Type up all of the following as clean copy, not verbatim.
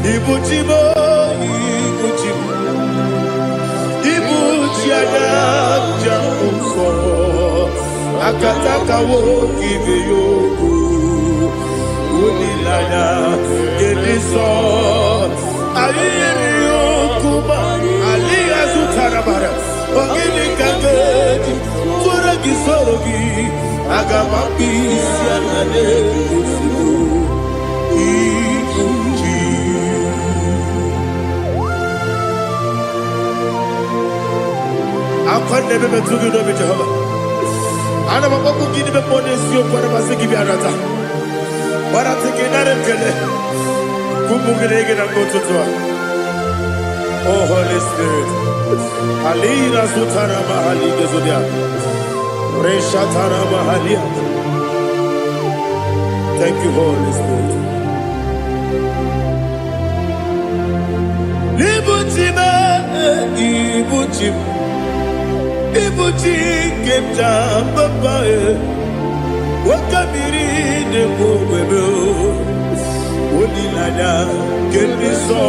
Ibuchimo, Ibuchimo, Ibuchiana, Jamuso, Akataka wo give you, Unilana, Gediso, Aliyo Kuba, Aliya Zutarabara, Ogini Kageti, Turagi Sorogi, Agamapi, Sianade, I can't never be too good over Jehovah. I never want to give them more than you for a second. But I think another killer. Kumugregin and go to Tua. Oh, Holy Spirit. Alina Sutana Mahali Gazudia. Reshatana Mahalia. Thank you, Holy Spirit. Ibuchima, Ibuchim. Ibuchi kemja babae wakamiri de bobebe onilanya keniso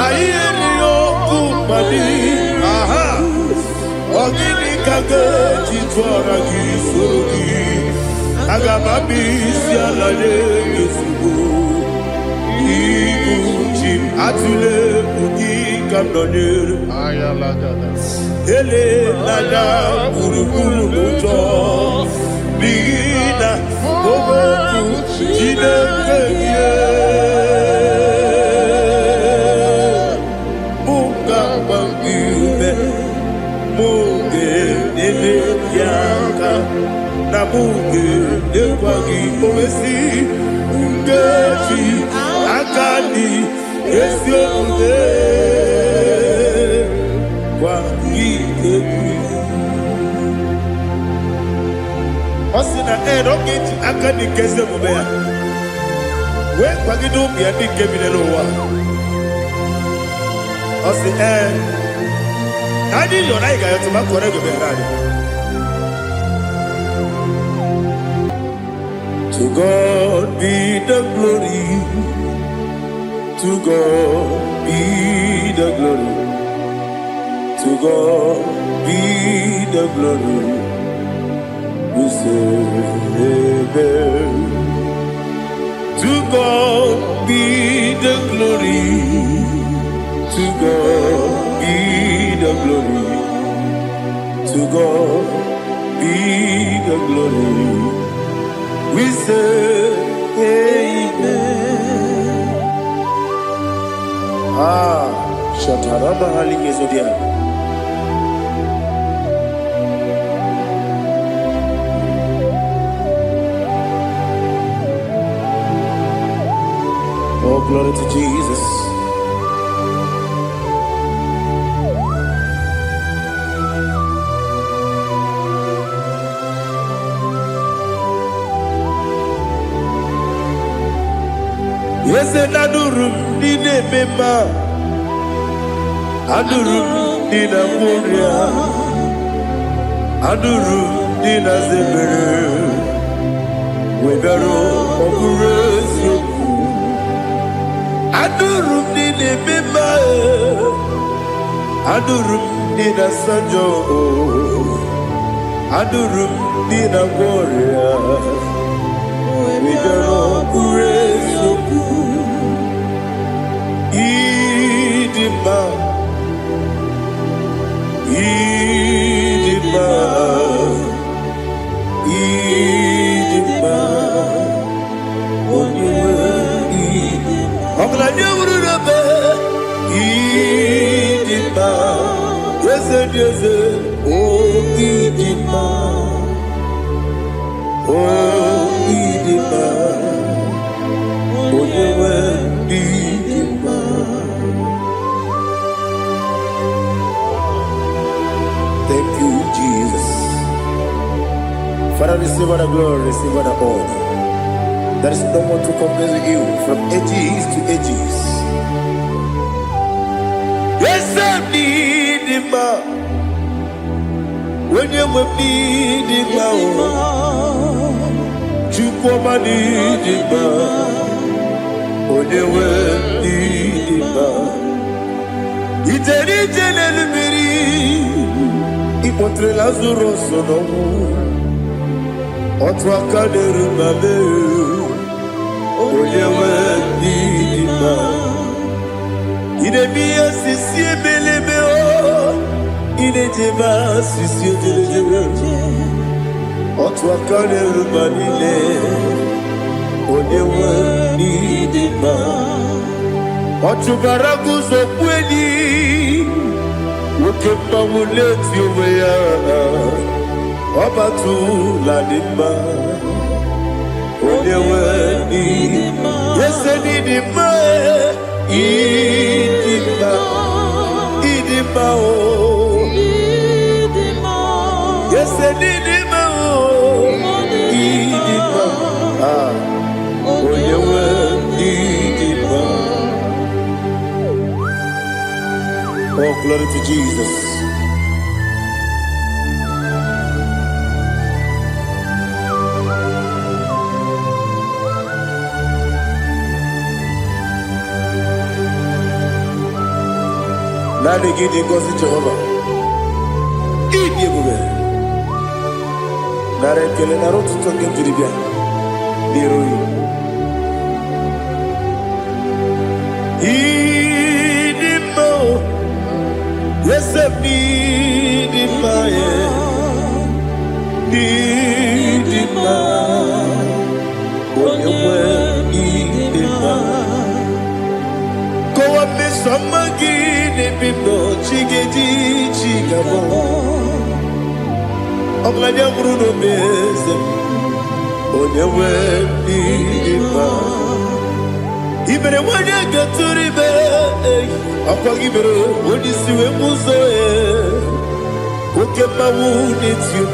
ayeni okupadi aha ogini kageti twara gisugi agamabi sialale yesugo Ibuchi atule ugi kamdonir ayala dada ele nada buruburu mojo bina oboku jinekeye muka bangibe muge nene yaka na muge nekwagi owesi ngeji akani esiomude Osina don't akani keze mubea. We kwagidu biandi kebinelo wa. Osi nadi yona iga yotu makore goberani. To God be the glory. To God be the glory. To God be the glory. We say amen. To God be the glory. To God be the glory. To God be the glory. We say amen. Shataraba Haligezodia. Oh, glory to Jesus. Yes, and Adurum did a member. Adurum did a Moria. Adurum did a Zebere. We better operate you. Adurum did a member. Adurum did a Sanjo. Adurum did a Moria. We better operate you. Idima, Idima, Idima, Idima, yes, oh Idima, oh Idima, Idima. Thank you, Jesus. Father, receive all the glory, receive all the honor. There is no one to compare with you from ages to ages. Yes, I need him. When you need him, you come and need him. When you Iteri jenelu miri ipotre lazuro sonomu otu aka n'erumame onye nwe n'ime idemiye sisi ebelebe o idejeba sisi ojelejebe otu aka n'erumanile onye nwe n'ime ọchụbara guzo kweli nwoke mmanwụ na-eti onwe ya ọbatụla dị mma onye nwe n'ime yese n'ịdị mma ịdị mma ịdị mma o yese n'ịdị mma o ịdị mma onye nwe n'ịdị mma. Oh, glory to Jesus. Nani gidi ngozi Jehovah. Idi bube. Nare kele naro tuto kenjiribia. Diroi. Idi mo. Yes, need in my need in my when you were need in my go up me some again if you know chigedi chigabo I'm like a Bruno Bez when you were need in my even when you get to the bed Akagibero, when you see a muso, okay, my wound it's you,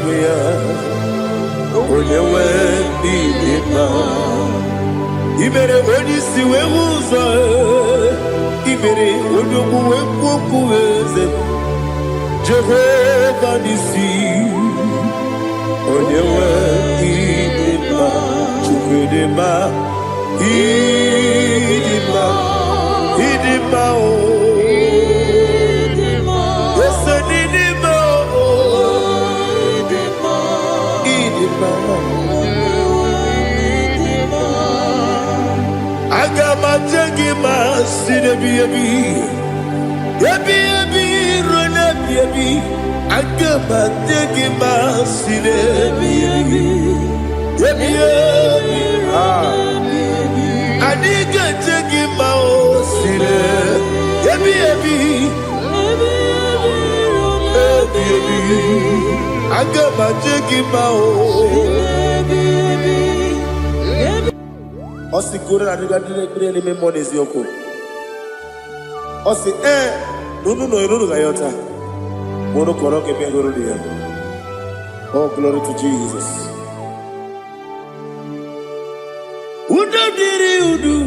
when you went in my. Even when you see a muso, even when you go with Jehovah, you see, when you went in my, Chukudema, Idima, Idima. Agama jagi masi nebi rona bi agama jagi masi nebi adiga jagi masi nebi agama jagi Osi kore na niga dire me monezi yoko. Osi nunu gayota. Mono koroke me goro dia. Oh, glory to Jesus. Udo diri udu.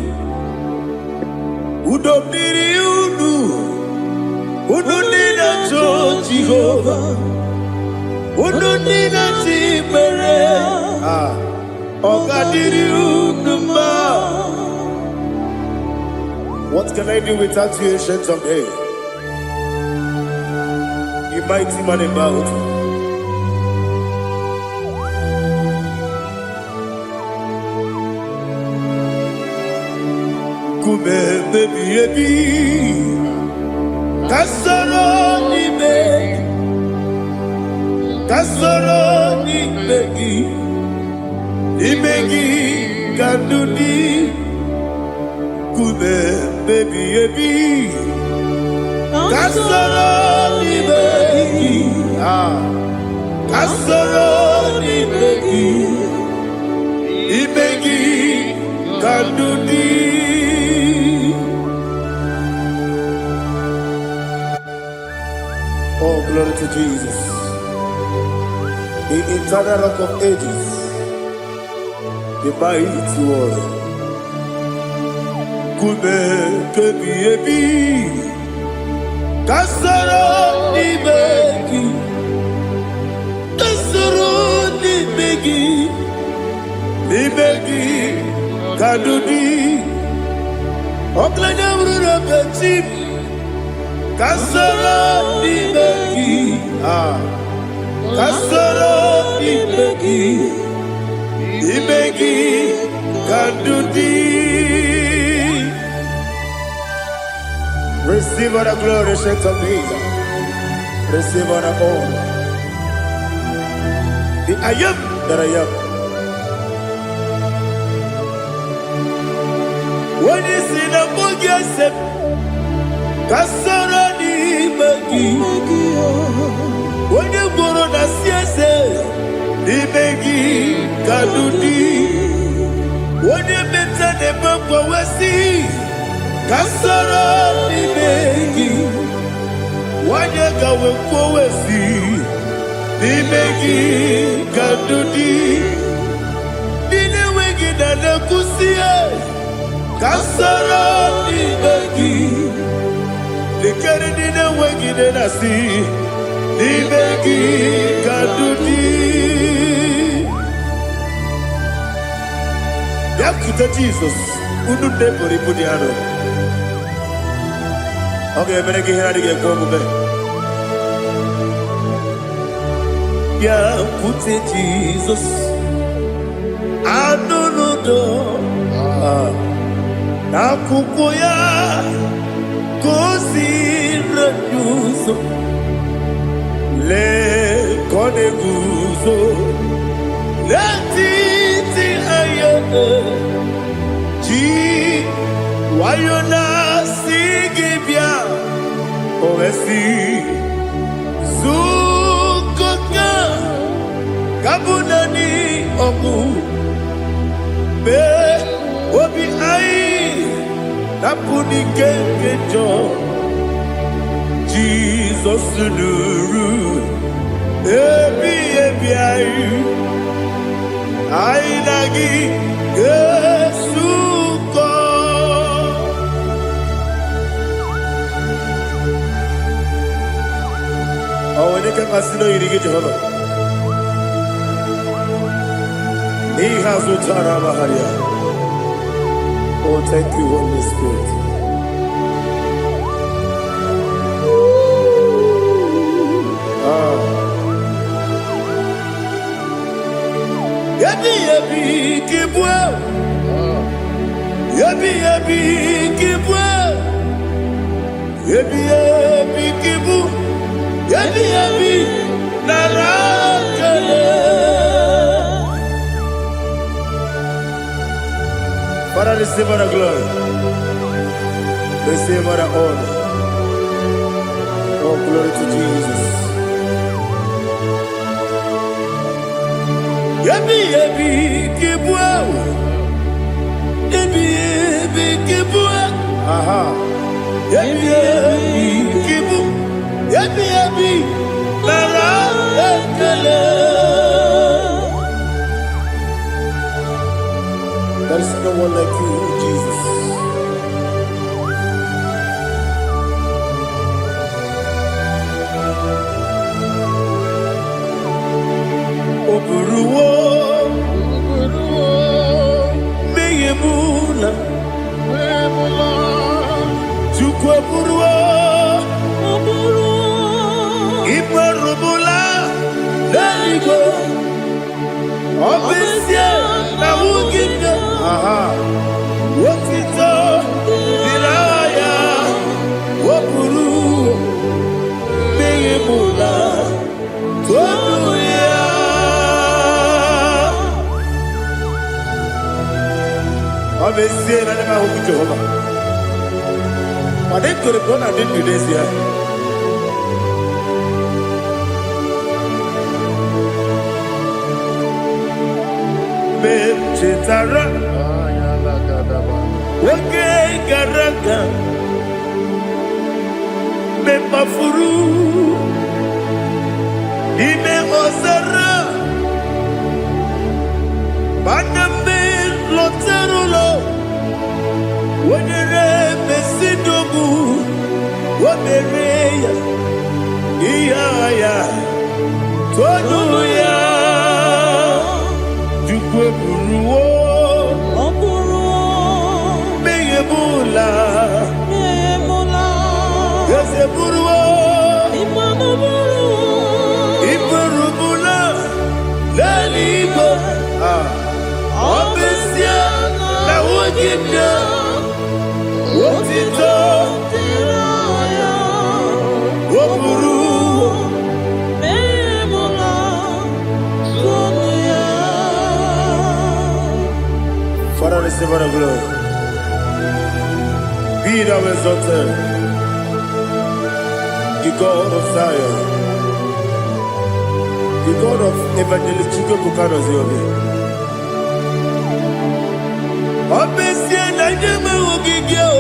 Udo nina cho Jehovah. Udo nina tibere. What can I do without you, ancient of days? You mighty man about. Kume baby, kasoro ni begi. Imegi kandudi kume baby kasoro ni begi kasoro ni begi imegi kandudi. Oh, glory to Jesus, the eternal rock of ages, the mighty one. Kume kebi kasoro ni begi kadudi oklanya brura petit Kasoro Ibeki. Kasoro Ibeki. Ibeki Kandudi. Receive all the glory, shake of Jesus. Receive all the honor. The I am that I am. When you see the book, you say, Kasoro Ibeki. When you go to the CSA, Ibeki Kandudi. When you mention the book, we see. Kasoro Ibeki, wanyaka wekowesi, Ibeki Kandudi, Dine wegi na nekusiye, Kasoro Ibeki, Dikere dine wegi na nasi, Ibeki Kandudi. Yakuta Jesus, unu debori pudiano. Okay, I'm going to get here to get one more. Yeah, put it Jesus. I don't know. Nakukoya, kosi renuso. Le kone guzo. Le titi ayane. Ji wayona. Ovesi Zukoka Kabunani Oku Be Obi Ai Napuni Kenkejo Jesus Nuru Ebi Ai Ai Nagi Yesuko. Oh, when you can consider you get Jehovah. He has Utara Maharia. Oh, thank you, Holy Spirit. Yabi Kibwa. Yabi Kibwa. Yabi Kibu. Yabi Narakale. Father, receive our glory. Receive our honor. Oh, glory to Jesus. Yabi Kibwa. Yabi Kibwa. Aha. Yabi Kibu. Yabi Narakale. There is no one like you, Jesus. Oburuwo, Meyemula, Chukwaburuwo, Iparubula, Leligo, Obesia, Nawugina, Wotito, Diraya, Wapuru, Meyemula, Twabuya. Obesia, Nanema Jehovah. I didn't go to God, I didn't do this here. Chetara, okay, Garaka, Mepafuru, Ime Osara, Baname Loterulo, when you Mesidobu, what the Rea, Iaya, Toduya. Meyemula, Buruo, Iburubula, Lalibo, Obesia, La Wogibia, Wotito, Woburu, Father, receive our glory. Be thou exalted, the God of Zion, the God of Evangelist Chico Bukanos Yobi. Obesia Najama Wogigio,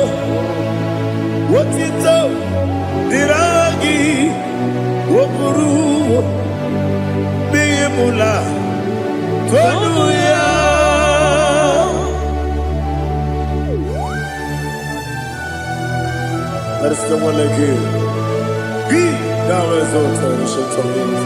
Wotito, Diragi, Woburu, Beyemula, Tonuya. There is no one like you. Be thou exalted, ancient of days.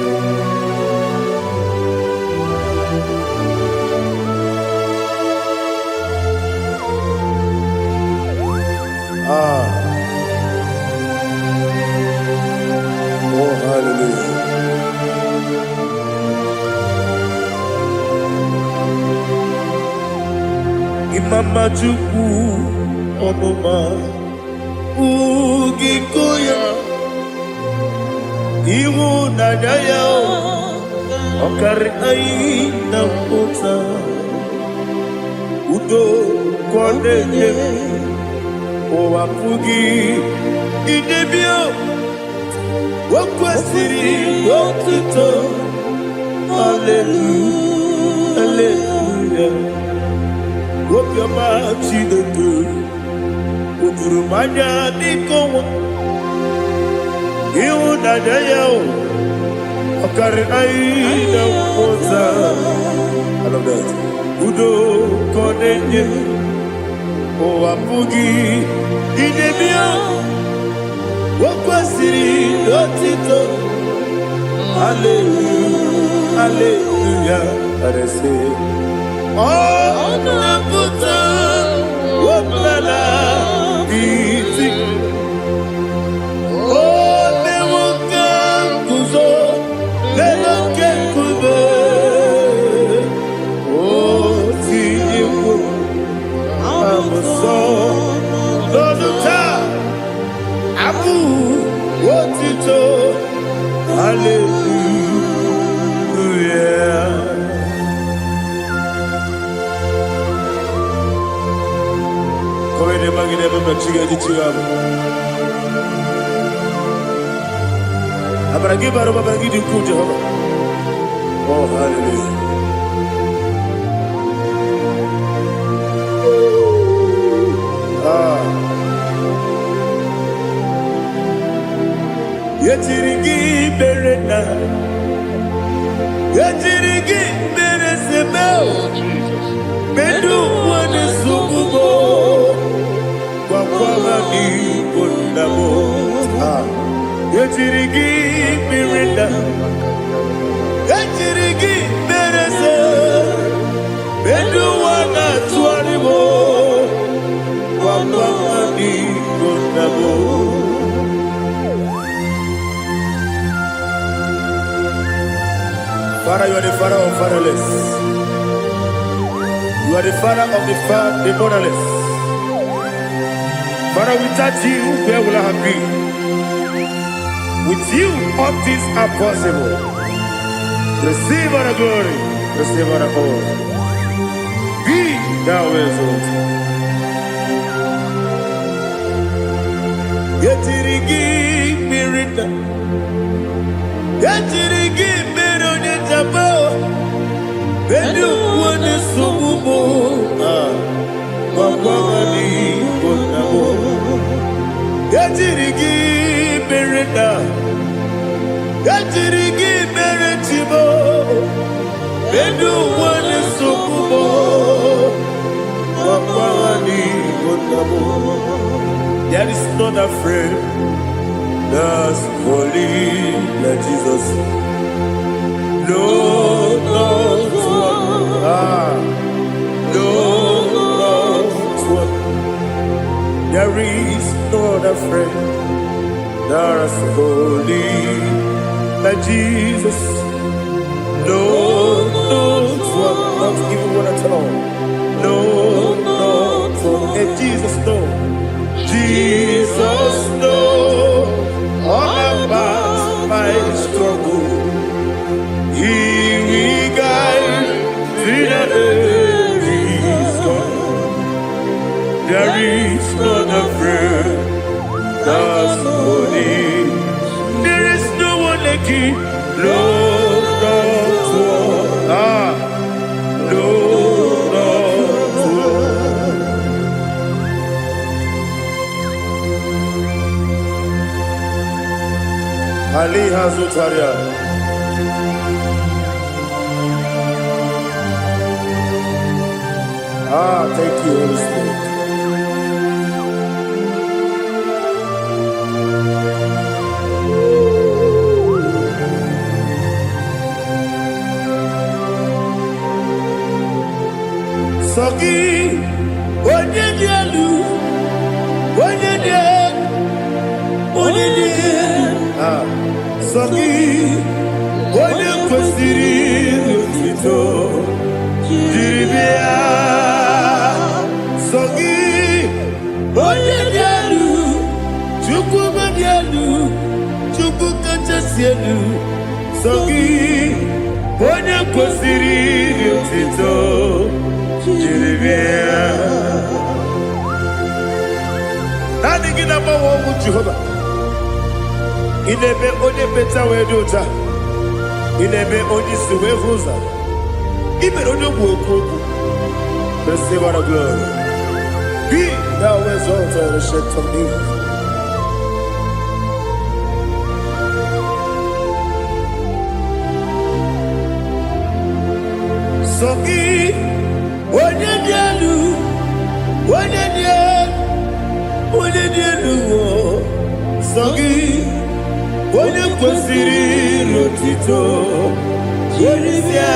Oh, hallelujah. Imama Juku Onoma Ugikoya Iwu Nadaya Okari Aina Mota Udo Kondeye Owapugi Idebio Wakwasiri Wokito Hallelujah Hallelujah Wopiama Chidetu Ukurumanya Nikowa Iwu Nadaya Okari Aina Mota I love that Udo Kondeye Owapugi Idebio Wakwasiri Lotito Hallelujah Hallelujah I say Oh Nabuta Woplala Iti Oh Newoka Kuzo Leloke Kube Oh Tiyiwo Amoso Loduta Abu Wotito Hallelujah Come ne magine baba chiga di chigabo Abragi baro baba gidi ku Jehovah Oh hallelujah Yetirigi berena Yetirigi beresebeo Bedu wane sububo Kwa ni kondabo Yetirigi berena Yetirigi berese Bedu wana tuanibo Kwa ni kondabo Father, you are the father of fatherless. You are the father of the motherless. Father, without you, where will I have been? With you, all things are possible. Receive our glory, receive our honor. Be thou exalted. Yetirigi mirita, yetirigi mironye jabo, bedu wane sububo, wakwani konabo. Yetirigi mirita, yetirigi miritibo, bedu wane sububo, wakwani konabo. There is not a friend that's holy like Jesus. No, not one. No, not one. There is not a friend There's holy like Jesus. No, not even one at all. No, and Jesus, no. Jesus, no. All about my struggle. He will guide me that is gone. There is none afraid. That's holy. There is no one like him. Lord, Ali Hazutaria. Thank you, Holy Spirit. Sogi, Sogi, onye kwesịrị otuto jiri bịa. Sogi, onye dị elu, Chukwu dị elu, Chukwu kachasị elu. Sogi, onye kwesịrị otuto jiri bịa. Naanị gị na-agbanwe ọgwụ Jehova. Inebe onye peta wee dị ụta. Inebe onye isi wee hụ ụzọ. Imere onye okwu okwu. Receive all the glory. Be thou exalted and shed from me. Sogi, onye dị elu, onye dị elu, onye dị elu. Sogi, onye kwesịrị otuto jiri bịa.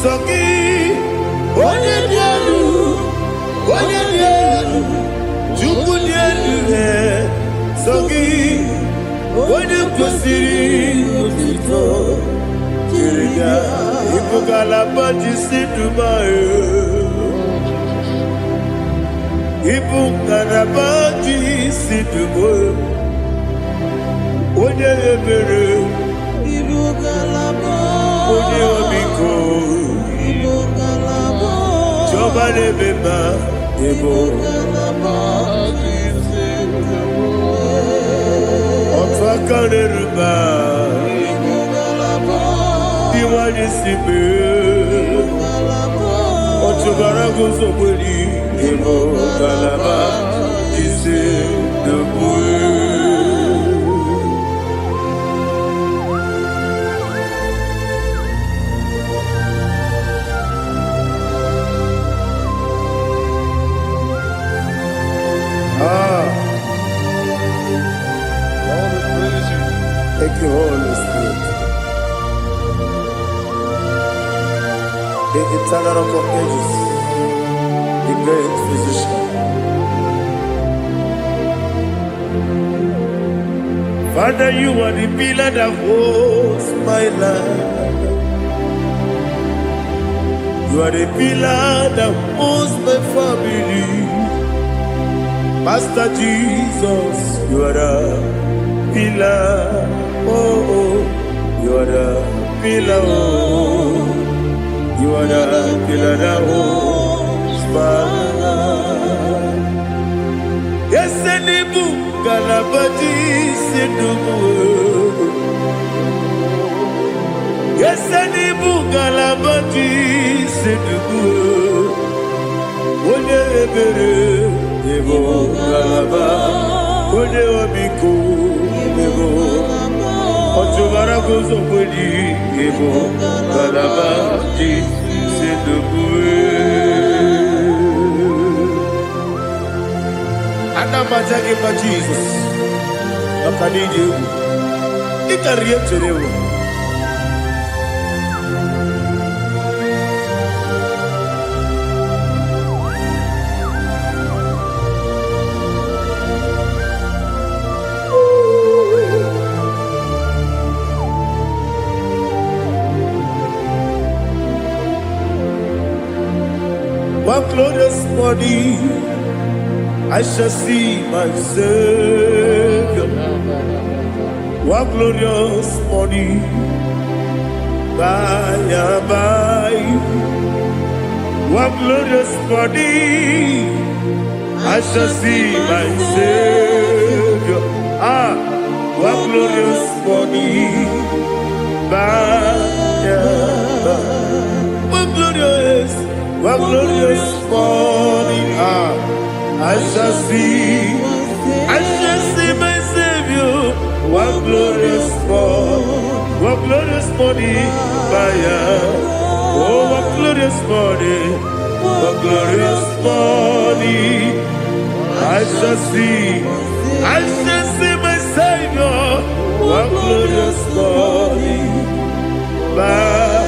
Sogi, onye dị elu, onye dị elu, Chukwu dị elu. Sogi, onye kwesịrị otuto jiri bịa. Ibu ngalaba jisi duba. Ibu ngalaba jisi duba. Onye ebere, Ibu ngalaba. Onye omiko, Ibu ngalaba. Jọba n'ebeba, Ibu ngalaba jisi duba. Otu aka n'eruba, Ibu ngalaba. Iwanye sibe, Ibu ngalaba. Otu gara guzo kweli, Ibu ngalaba jisi duba. Thank you, Holy Spirit. The eternal rock of ages, the great physician. Father, you are the pillar that holds my life. You are the pillar that holds my family. Master Jesus, you are the pillar. Oh, you are the pillar. Oh, you are the pillar that holds my life. Yes, Nibu Galabati Sidubu. Yes, Nibu Galabati Sidubu. One ebere, Nibu Galaba. One obiku, Nibu. Otubara gozo kweli, Nibu Galabati Sidubu. Anamajage pa Jesus. Akanije. Ikariyeterewo. morning I shall see my Savior. What glorious morning, by and by. What glorious morning, I shall see my Savior. Ah, what glorious morning, by and by. What glorious morning, ah, I shall see my Savior. What glorious morning, by oh, what glorious morning, I shall see my Savior. What glorious morning, by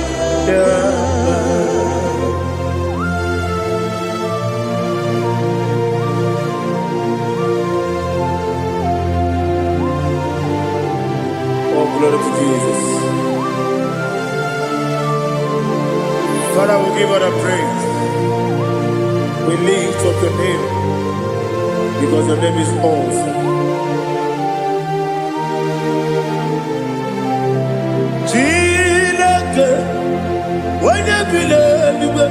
glory to Jesus. Father, we give all the praise. We lift up your name because your name is awesome. Chineke, onye bileliwe,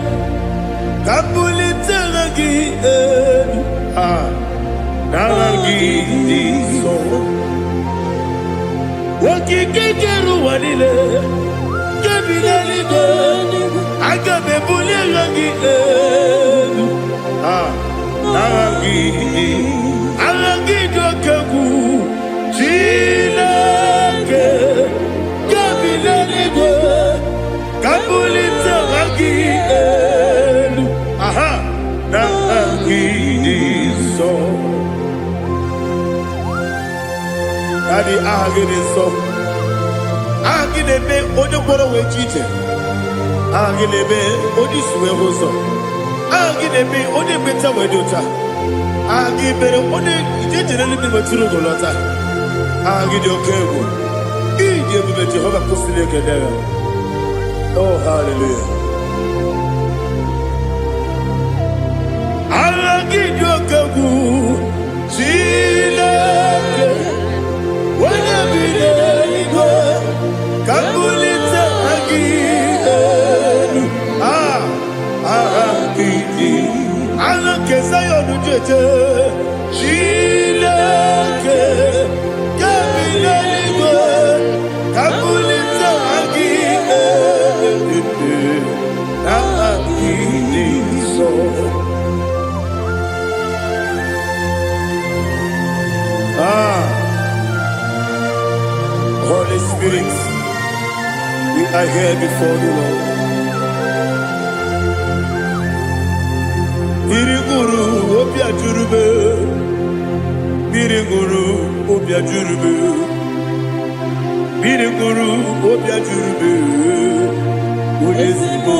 kabulitela gi elu, nara gi iso. Wakikekeru wanile, kebileliwe, agabe bulela gi elu, nara gi dokeku, Chineke, kebileliwe, kabulitela gi elu, nara gi iso. Daddy, so Agilebe, Odoboro we cheated. Agilebe, Odiswe Hoso. Agilebe, Odebeta Wedota. Agibere, Ode, generally be Maturo Golota. Agidio Kebu. Ije Jehovah Kostile Kedera. Oh, hallelujah. Agidio Kebu. Chileke. Kabulita agilelu, agidi, alakeza yonujeje, Chileke, kabileligo, kabulita agilelu, agidi so. Holy Spirit, we are here before you, Lord. Biriguru obia jurube, Biriguru obia jurube, Biriguru obia jurube, Udesibo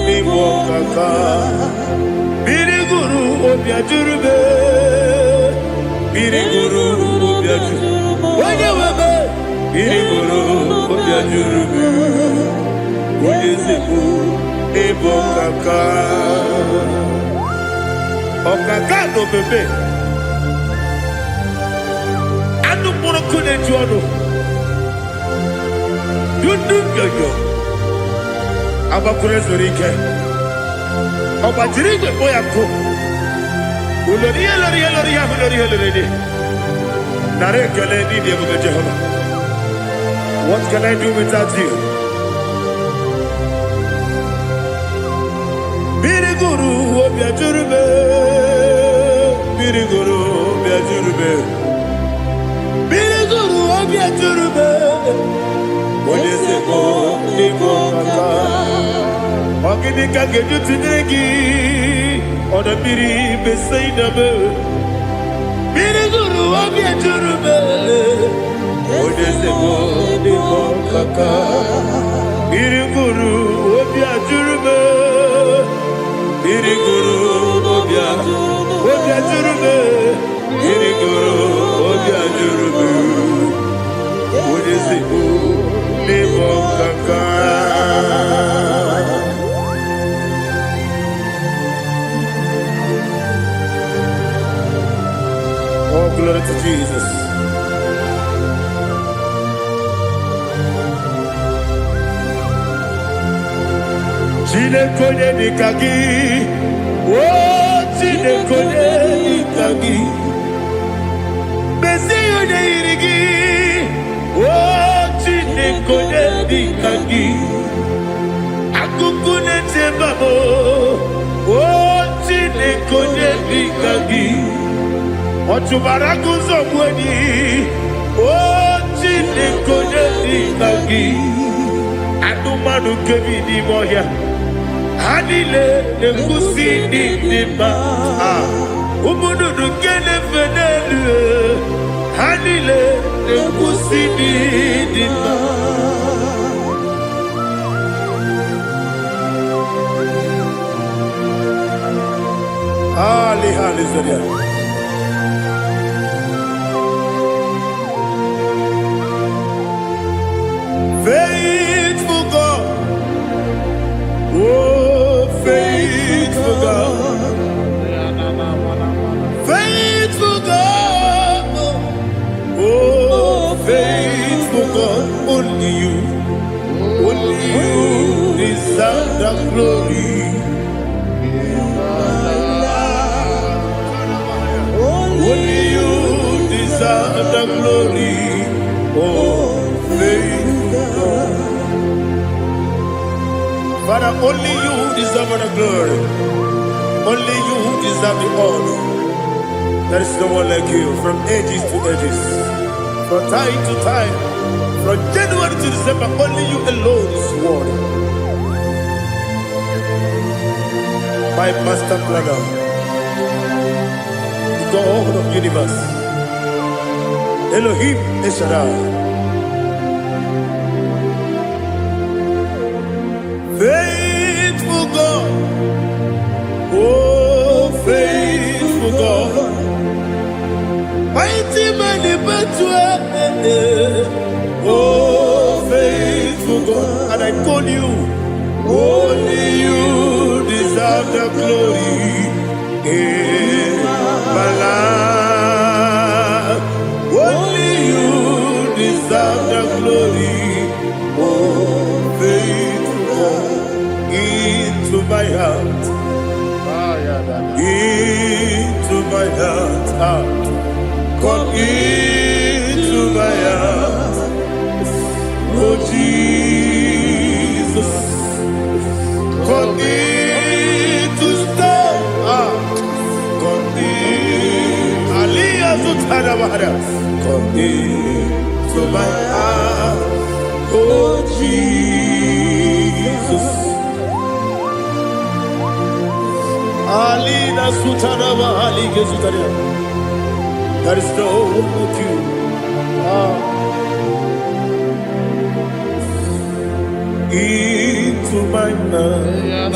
nibo kaka, Biriguru obia jurube, Biriguru obia jurube. Biriguru obia jurube, Udesibo nibo kaka. Okaka no bebe. Anu mono kune juano. Yundu yoyo. Abakure zorike. Obajirige boyako. Uloriya. Nare kele ni debu Jehovah. What can I do without you? Biriguru obia jurube, Biriguru obia jurube, Biriguru obia jurube. Odesebo nibo kaka, ogini kageju tinegi, oda biri besaidabe. Biriguru obia jurube, Odesebo nibo kaka, Biriguru obia jurube. Biriguru obia jurube, Biriguru obia jurube, Odesibo nibo kaka. glory to Jesus. Chinekonye nikagi, oh chinekonye nikagi, besiyo ne irigi, oh chinekonye nikagi, akukune tebabo, oh chinekonye nikagi, otubaraguzo mweni, oh chinekonye nikagi, adumanu kevini moya. Hanile nekusi nima, umududu kene fenelu. Hanile nekusi nima. Ali Zoria. Faithful God, oh faithful God, faithful God, oh faithful God, only you deserve the glory. Only you deserve the glory, oh faithful God. Father, only you deserve the glory. Only you deserve the honor. There is no one like you, from ages to ages, from time to time, from January to December. Only you alone is worthy. My master planner, the God of the universe, Elohim Eshadai. Faithful God, oh faithful God, mighty man in battle, oh faithful God, and I call you, only you deserve the glory in my life, only you deserve the glory, oh faithful God. Into my heart, into my heart, come into my heart, oh Jesus, come in to stay, come in, Aliyah Zutana, come into my heart, oh Jesus. Alina Sutanaba Ali Gezutaria. There is no one like you. Into my mind.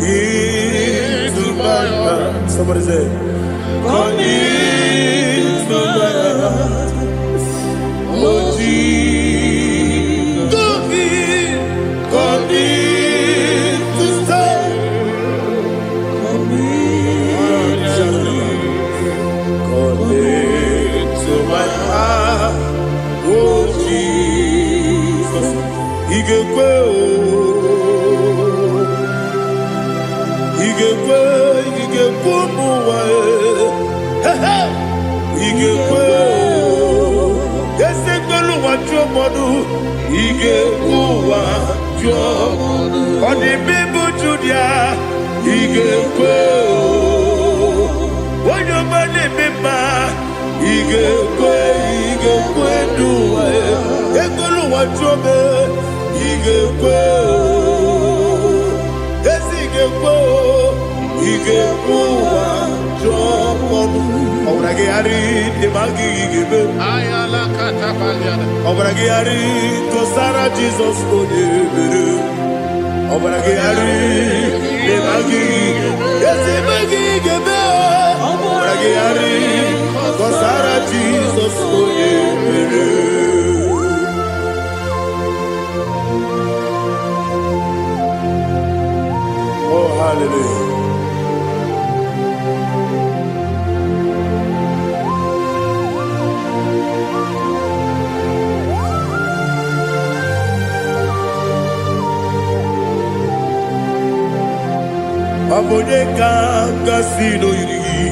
Into my heart. Somebody say, come into my heart. Oh Jesus. Come in to stay. To my heart, oh Jesus, Igekwe, muwa, Igekwe, Esekolu wajomodu, Igekwe wajomodu, Odi bibu Judia, Igekwe, Wanyomane bimba. Igekwe duwa, Ekolu wajobe, Igekwe, Igekwe wajomodu. Obragi ari demagi igebe. Ayala katapaliana. Obragi ari tosara Jesus odebere. Obragi ari demagi igebe. Obragi ari tosara Jesus odebere. Oh hallelujah. Obonye kanga sino yirigi.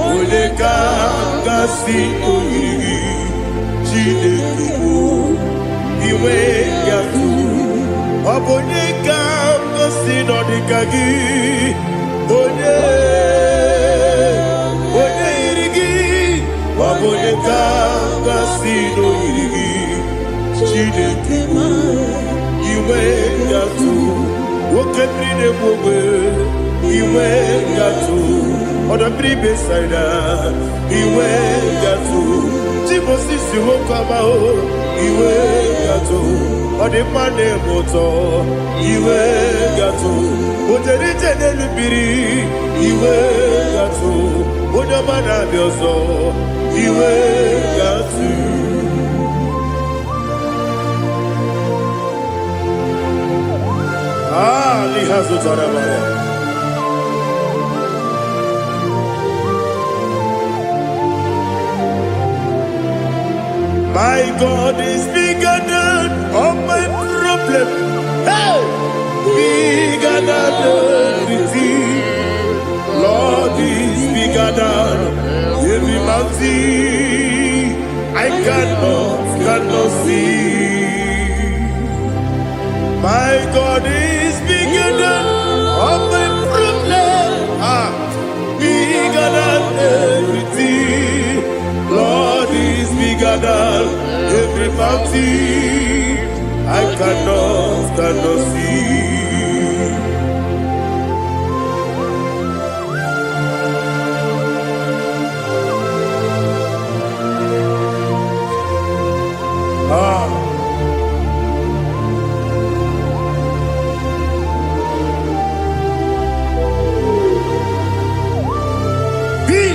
Onye kanga sino yirigi. Chineke iwe yatu. Obonye kanga sino dikagi. Onye yirigi. Obonye kanga sino yirigi. Chineke iwe yatu. Woketrine mwe iwe yatu. Oda bribe saida iwe yatu. Timosisi wokama o iwe yatu. Ode mane moto iwe yatu. Ojerite nelubiri iwe yatu. Oda mana bioso iwe yatu. Lihazo Tarabaya. My God is bigger than all my problem. Hey, bigger than everything. Lord is bigger than every mountain. I cannot see. My God is bigger than all my problem. Bigger than everything. Lord is bigger than every mountain. I cannot see.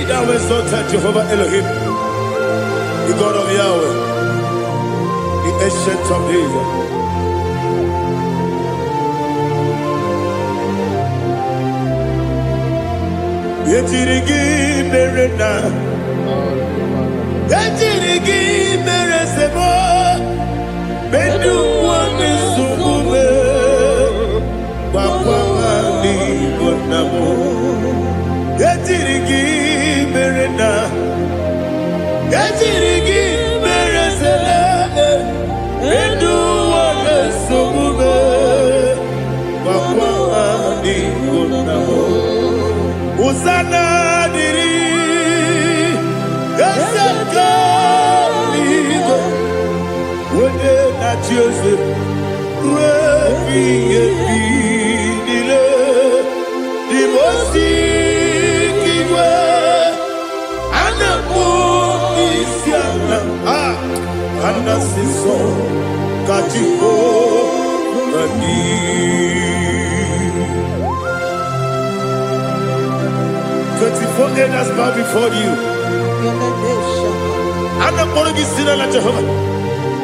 Thou exalted Jehovah Elohim, the God of Yahweh, the ancient of days. Yetirigi merena, yetirigi meresemo, bedu wane sumume, papa mani bonamo. Yetirigi merena, yetirigi meresele, bedu wane sumume, papa mani bonamo. Usana diri, esaka ligo, wode na Joseph, rebi nile, dimosi kiwe, anamu isiana, anasiso kajiko mani. 24 elders bow before you. I'm not going to sit like Jehovah.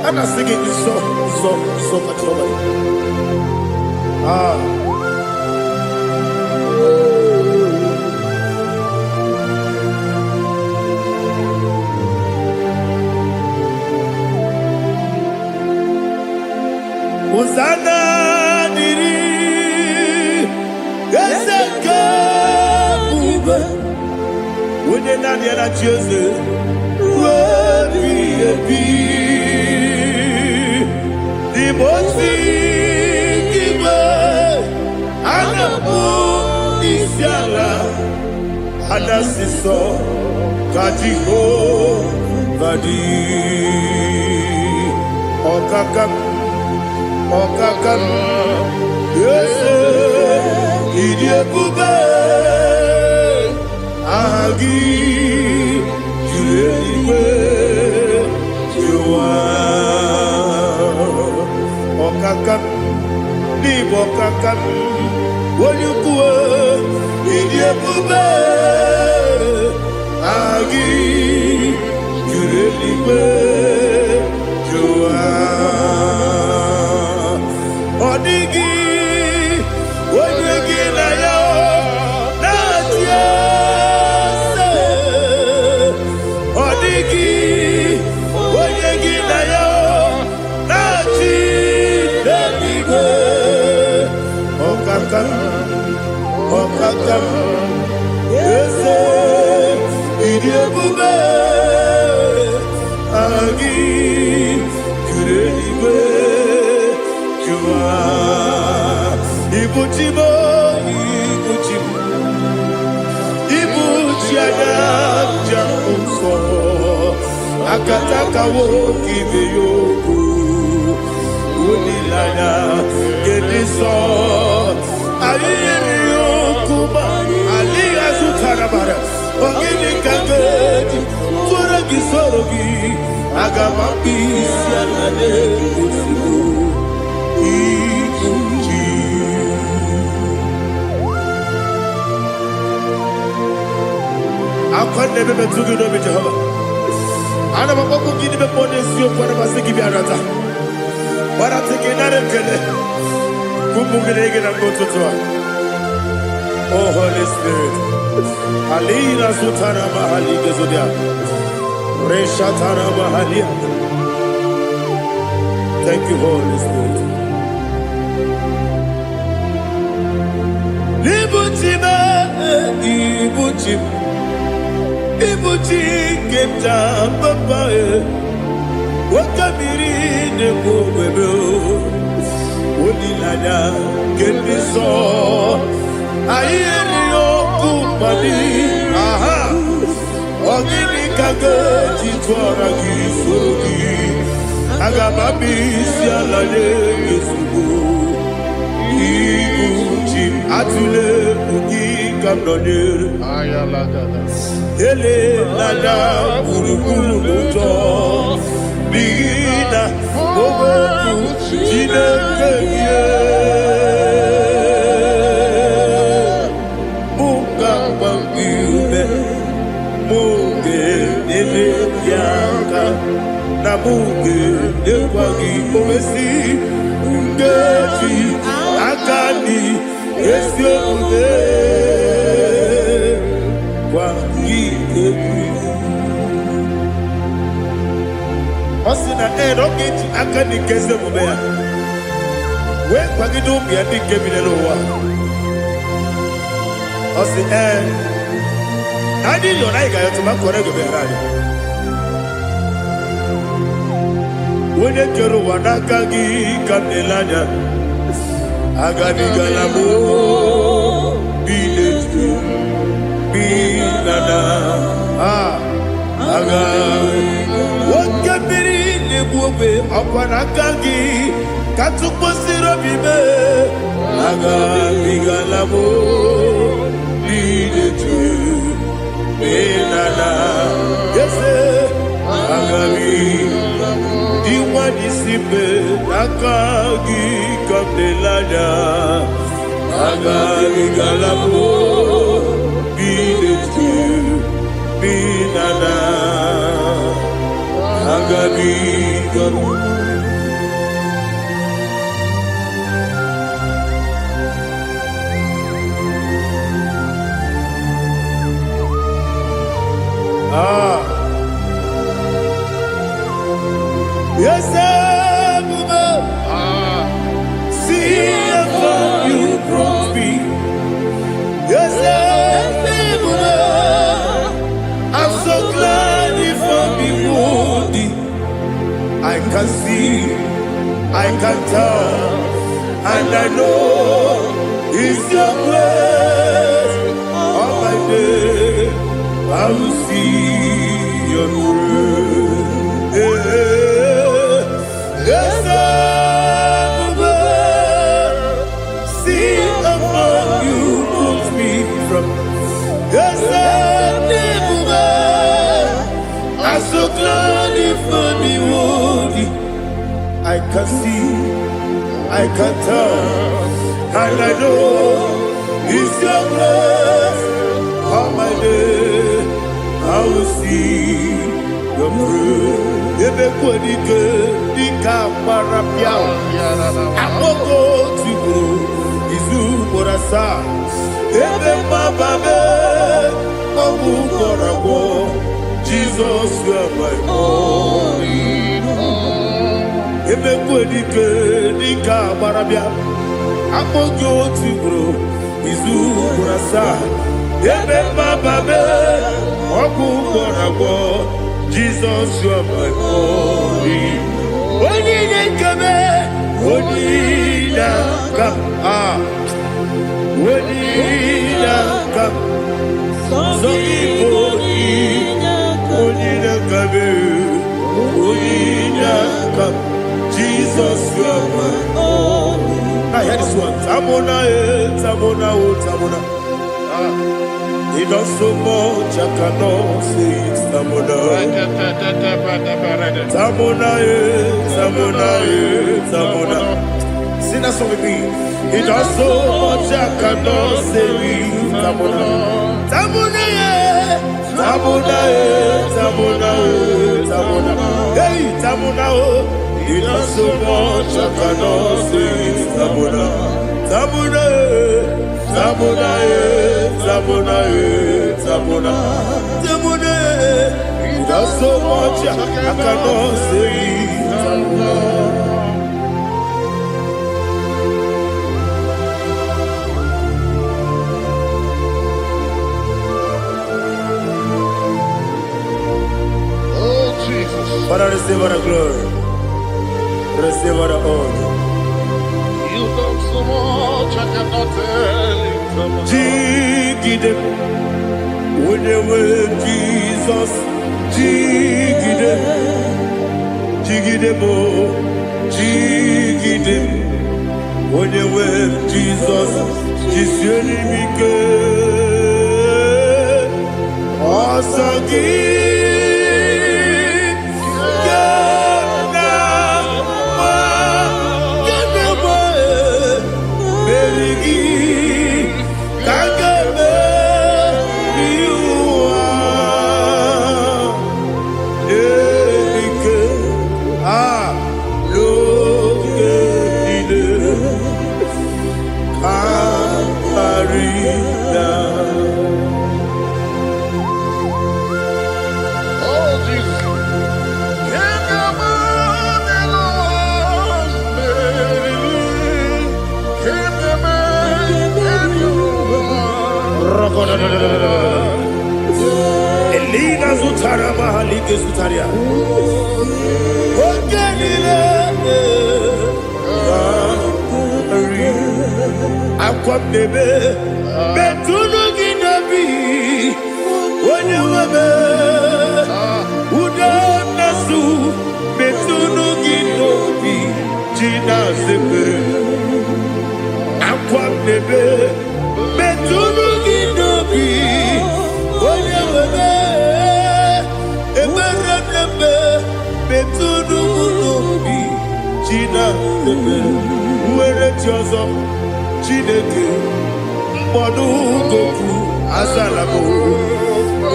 I'm not singing this song like Jehovah. Hosanna diri, Eseka. When you're not yet at Jesus, the most Anasiso Kajiho Vadi Okakam Yes Idiabube Agi Juliwe Jua Okakam Nibokakam Wonyukue Idiabube Agi Juliwe Jua Odigi Wonyegi na yo Natia Odigi Wonyegi na yo Natia Okatam Ese Idiabube Agi Kureniwe Jua Ibuchimo Ibuchimo Ibuchiana Jamuso Akataka woki beyoku Unilana Gediso Ayeri yokuba Aliya Zutarabara Ogini kagedi Tora gisorogi Agamabi Sianane Kusibu Ikuji Akwande bebe tugi no be Jehovah Ana maboko gini be pone siyo kwa na basiki bi arata. Wara teke na rekele. Kumugirege na mgototoa. Oh Holy Spirit. Alina sutana mahali gezodia. Resha tana mahali. Thank you, Holy Spirit. Libutime, ibutime. Ibuchi kemta papa wakamiri ne kubebe onilanya kemiso ayeri okupali aha ogini kage titwara gisogi agamabi sialale yesugo ibuchi atule ugi kamdonere Ayalagada. Ele nada buruburu luto Bigina Ogoku Jinekeye Muka Bambiube Muge Nene Yaka Namuge Nekwagi Omesi Ngeji Akani Esiode Osina roketi akani keze mubea. We kwagidu biandi kebinelowa. Osi Nadi yona iga yotuma korego beharani. Wene kero wanakagi kamnelanya. Agani galamo biletu. Binana aga wakabiri lebuwe akwanakagi katuposiro bibe aga bigalamo bidetu binana yese aga diwani sipe nakagi kamdelanya aga bigalamo Binana Agabi Yes, see if you brought me. Yes, I'm so glad if I'm wounded. I can see, I can tell, and I know it's your grace. On my day, I will see your grace. Yes, I'm see among you moves me from. Yes, I'm so glad if me woody. I can see, I can tell, and I know it's your grace. On my day, I will see your grace. Ebe kwenike, dika marapia. Akoko tibu, izu morasa. Ebe mababe, obu korabo. Jesus, you are my only home. Ebe kwenike, dika marapia. akpọghị otu ugboro izu ugboro asaa ebe mmababe ọgwụ gwọrọ agwọ Jizọs yọmari onye na-ekebe onye na-aka onye na-aka sọ Igbo onye na-ekebe onye na-aka Jesus yọmari. I hear this one. Tamona, Tamona, Tamona. He does so much, I cannot say it. Tamona, Tamona, Tamona, Tamona. Sing that song with me. He does so much, I cannot say it. Tamona, Tamona, Tamona, Tamona, Tamona. Hey, Tamona, he does so much, I cannot say it. Tamona, Tamona, Tamona, Tamona, Tamona, Tamona. He does so much, I cannot say it. Tamona. Oh, Jesus. Father, receive all the glory. Receive all the honor. You done so much, I cannot tell it. Jigide, when you were Jesus, Jigide, Jigide mo, Jigide, when you were Jesus, Jisyenimike, Asagi. Elina Zutara Mahalike Zutaria. Ogenile Akwabebe Betunu Ginabi Onye Webe Uda Nasu Betunu Ginobi Jina Sepe Akwabebe Betunu Ginobi Onye Webe Eberebe Betunu Ginobi Jina Sepe Uwere Tiozo Chineke mkpọdụ goku azalabo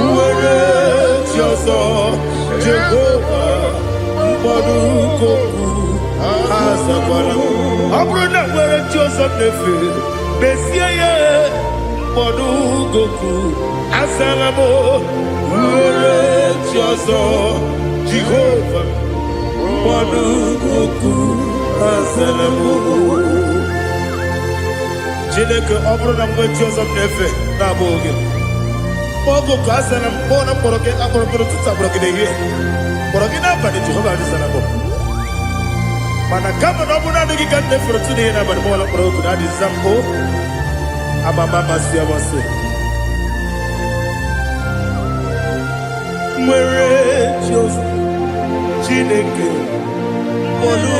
uwere chi ọzọ Jehova mkpọdụ goku azakwala ọ bụrụ na nwere chi ọzọ na-efe bezie ya mkpọdụ goku azalabo uwere chi ọzọ Jehova mkpọdụ goku azalabo. Chineke ọ bụrụ na mgbe chi ọzọ na-efe na-abụ oge ọgụ ka a sara mkpọ na mkpọrọ gị akpọrọ gị n'ụtụtụ akpọrọ gị n'ehihie mkpọrọ gị n'abalị Jehova adịsara bụ mana kama na ọ bụ naanị gị ka nne fere tụ n'ihe n'abalị mọọla mkpọrọ oku na adịza mpụ amama amasị amasị nwere chi ọzọ Chineke mkpọrọ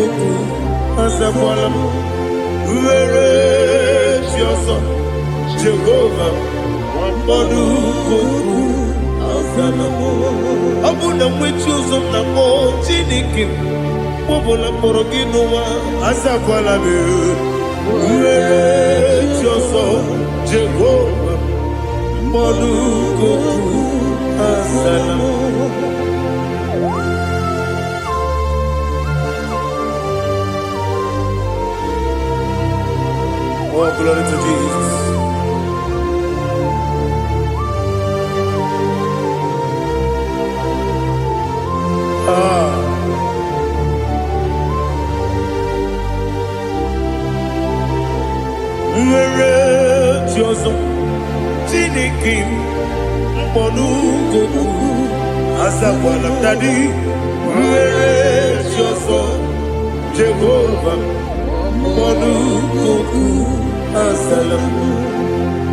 oku azakwala m nwere chi ọzọ Jehova mkpọrọ oku azala m ọ bụ na nwe chi ọzọ na mkpọ Chineke mkpọbụla mkpọrọ gị n'ụwa azakwala m nwere chi ọzọ Jehova mkpọrọ oku azala m. Oh, glory to Jesus. chioso Chinikim Mponugo Azakwala Dadi Were chioso Jehovah Mponugo Azalam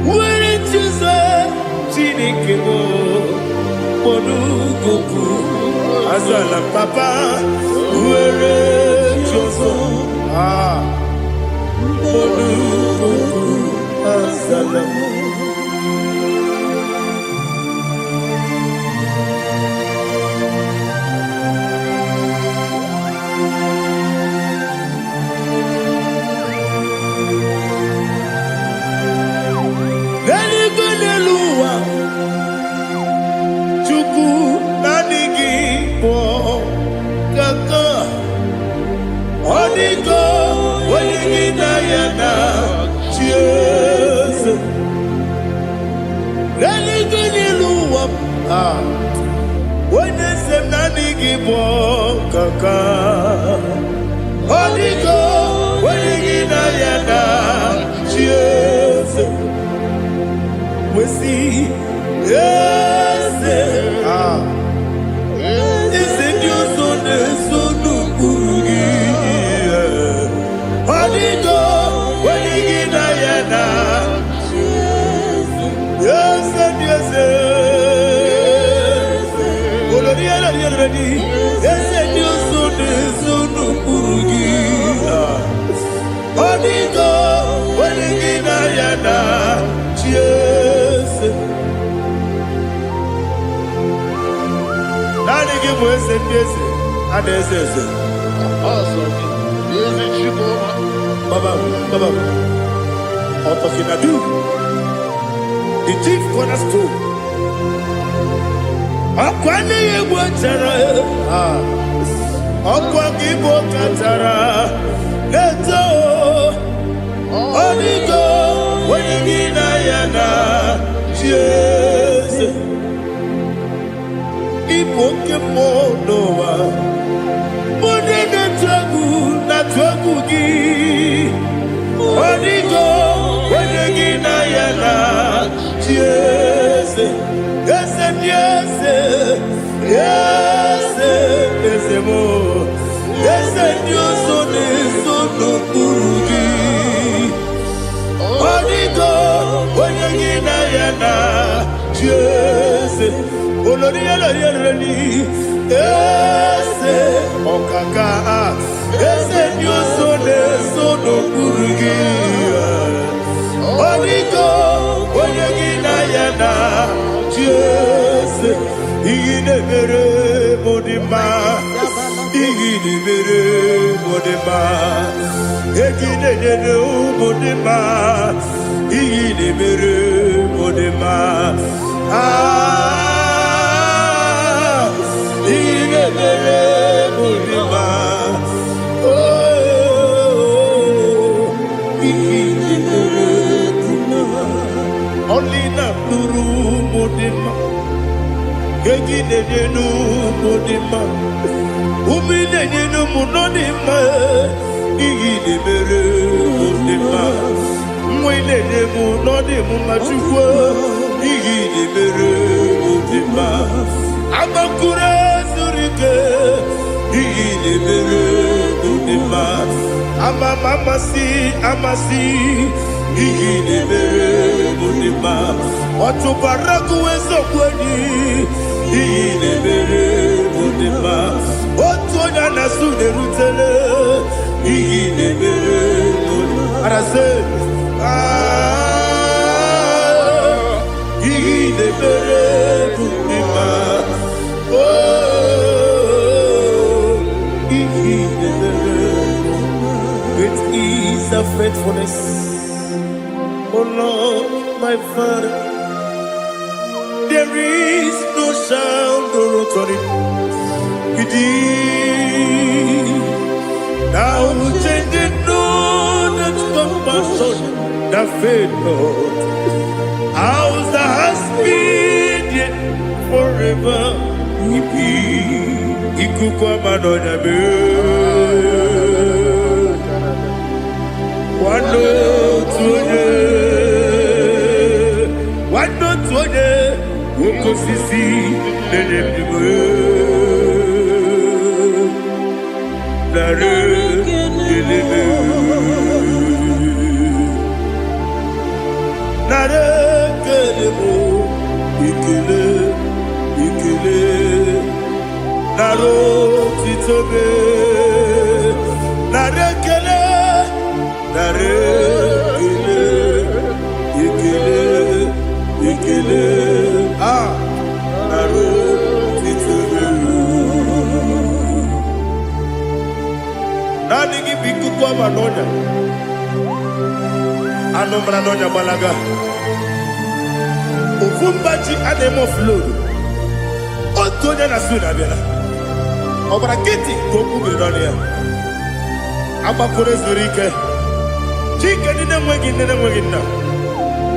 Were chioso Chinikim Mponugo Azalam Papa Were chioso Azalam Neligoneluwa Chuku nanigi po kaka Onigo Wenigina yana Cheers Neligoneluwa Wenesem nanigi po kaka Onigo Wenigina yana Cheers we see, yes, is it your son, son, Urugi? Holigo, when you get Diana, yes, and yes, yes, and your son, son, Urugi. Holigo, when you get Diana, cheers. Nani give us a piece and a sister. Awesome. Is it IGBO? Baba. Otokinadu. The chief cornerstone. Akwani Yewatara. Akwagibo Katara. Leto. Onigo. Wenigina yana. Yes. Ipokemonoa Monene tragu na tragu gi Onigo Wenegina yana Yes Yes Yes Yes Yes mo Yes Dios one sono kurugi Onigo Wenegina yana Yes Olori ese okaka ese nyoso de sono kurugi Onigo oyegina yana Jese igine mere modima egine nene modima igine mere modima Only na nuru modima, gegine nenu modima, umine nenu munodima, igine mere modima, mwine nemu nodimu machukwa, igine mere modima, amakure surike, igine mere modima, amasi. Igine mere modima Watu baraku wezo kweni Igine mere modima Watu onyana sude rutele Igine mere modima Arase Igine mere modima Igine mere Great is the faithfulness Oh Lord, my Father, there is no sound or authority. Thou changest not that compassion, that faith, Lord. Ours that has been yet forever. Ikukwa madonya be. Wano tunye. kosisi nenebime nare kelebe nare kelebo ikele ikele naro titobe nare kele nare kele ikele ikele naro titobe nani gibiku kwa manonya anombra nonya balaga ufumbaji anemo flow otonya na suna bela obra kiti koku bironia abakure zurike chike nine mwegi na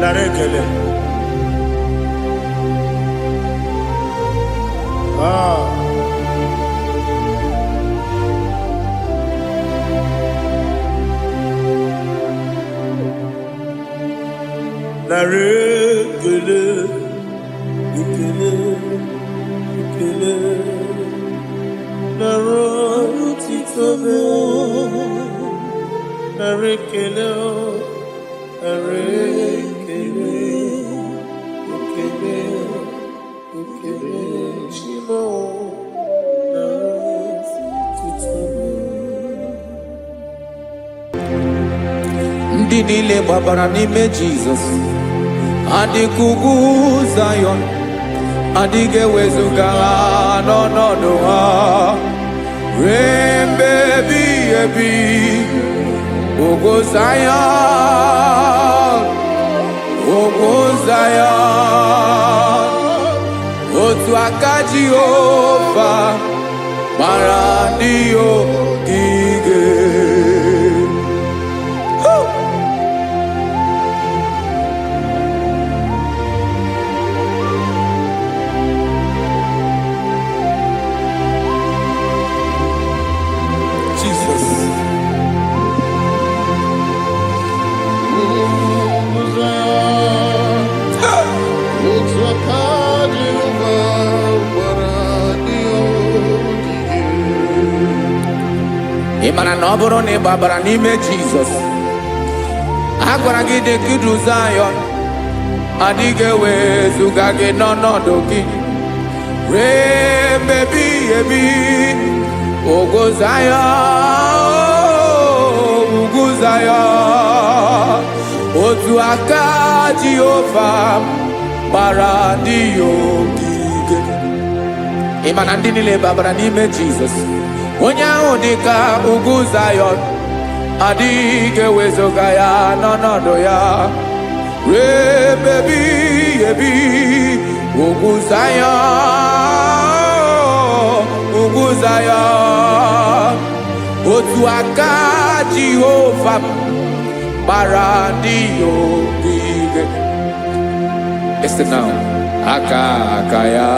narekele narekele ikele ikele narotitobe narekele narekele ikele ikele chimo narotitobe ndị niile gbabara n'ime Jizọs adịghị ugwu Zayọn adịghị ewezuga ha n'ọnọdụ ha ruo mgbe ebighị ebi. Ugwu Zayọn, ugwu Zayọn, otu aka Jehova gbara ndị ogige. Ịmara na ọ bụrụ na ị gbabara n'ime Jizọs, a gwara gị dị ka Ugwu Zayọn adịghị ewezuga gị n'ọnọdụ gị ruo mgbe ebighị ebi. Ugwu Zayọn, ugwu Zayọn, otu aka Jehova gbara ndị ogige. Ịmara ndị niile gbabara n'ime Jizọs, onye ahụ dị ka ugwu Zayọn adịghị ewezuga ya n'ọnọdụ ya ruo mgbe ebighị ebi. Ugwu Zayọn, ugwu Zayọn, otu aka Jehova gbara ndị ogige. Listen now, aka ya,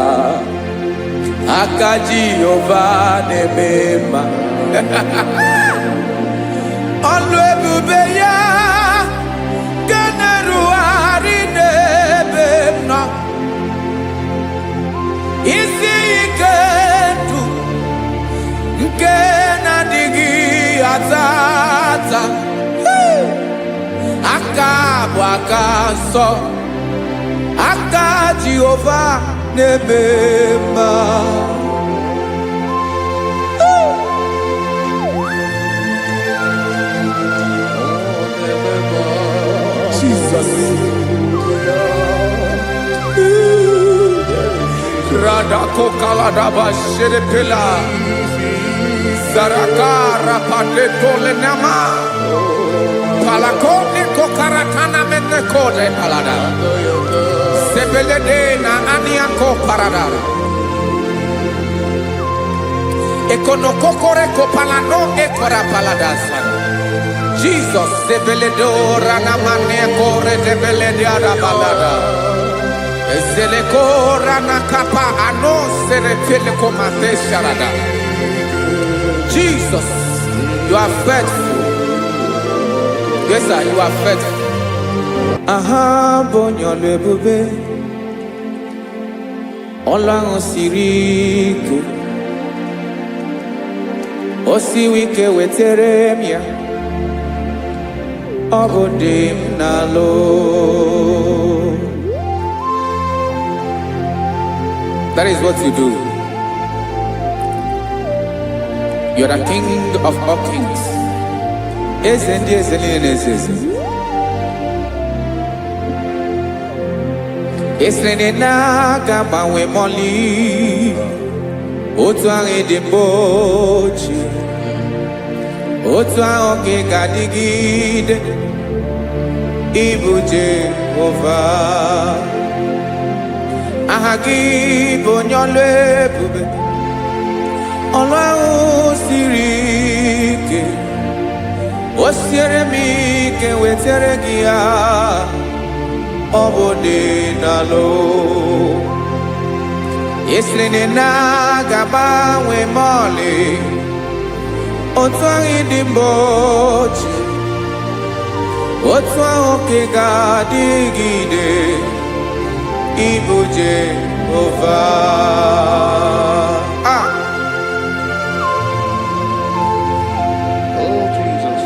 aka Jehova na-eme mma. Ọlụ ebube ya ga na-erugharị n'ebe m nọ. Isi ike ndụ nke na-adịghị ata ata. Aka bụ aka nsọ, aka Jehova na-eme mma. Jesus. Radako kaladaba sherepela zarakara pateto lenama palakone kokaratana mene kode palada sebelede na aniako paradara ekonokokore kopalano ekora paladasa. Jesus sebeledora na mane kore debelediada balada eselekora na kapa ano serepele komate sharada. Jesus, you are faithful. Yes sir, you are faithful. Aha bonyo lebube ọlụ ahụ siri ike o siwe ike wetere m ya ọ bụ dị m n'alụ. That is what you do. You are the king of all kings. Eze ndị eze niile na-eze eze. Esere na-aga gbanwe mọlị otu ahụ dị mgbe ochie, otu ahụ ka ị ga-adịgide ịbụ Jehova. Aha gị bụ onye ọlụ ebube, ọlụ ahụ siri ike o siere m ike wetere gị ya ọ bụ dị n'alụ. Esiri na-agbanwe mọlị otu ahụ dị mgbe ochie, otu ahụ ka ị ga-adịgide ịbụ Jehova. Oh, Jesus.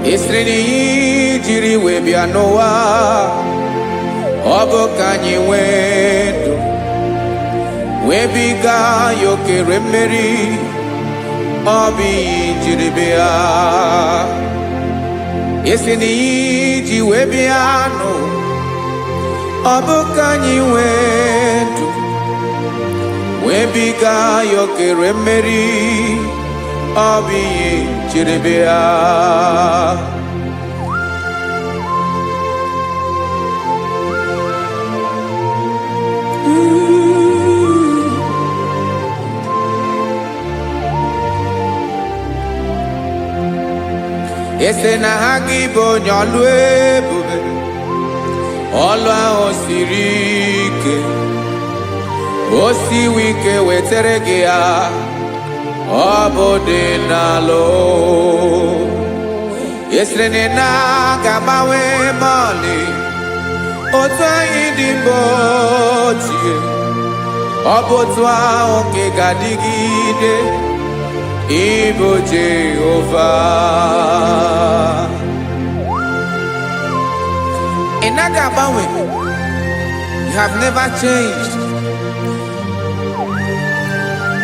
Esiri na ihe jiri wee bịa n'ụwa ọ bụ ka anyị nwee ndụ wee biga ya okere mmeri, ọ bụ ihe jiri bịa. Esi na ihe ji wee bịa nụ ọ bụ ka anyị nwee ndụ wee biga ya okere mmeri, ọ bụ ihe jiri bịa. Ese na ha gị bụ onye ọlụ ebube, ọlụ ahụ siri ike o siwe ike wetere gị ya ọ bụ dị n'alụ. Esere na-agbanwe mọlị otu anyị dị mgbe ochie, ọ bụ otu ahụ ka ị ga-adịgide ịbụ Jehova. Ị naghị agbanwe. You have never changed.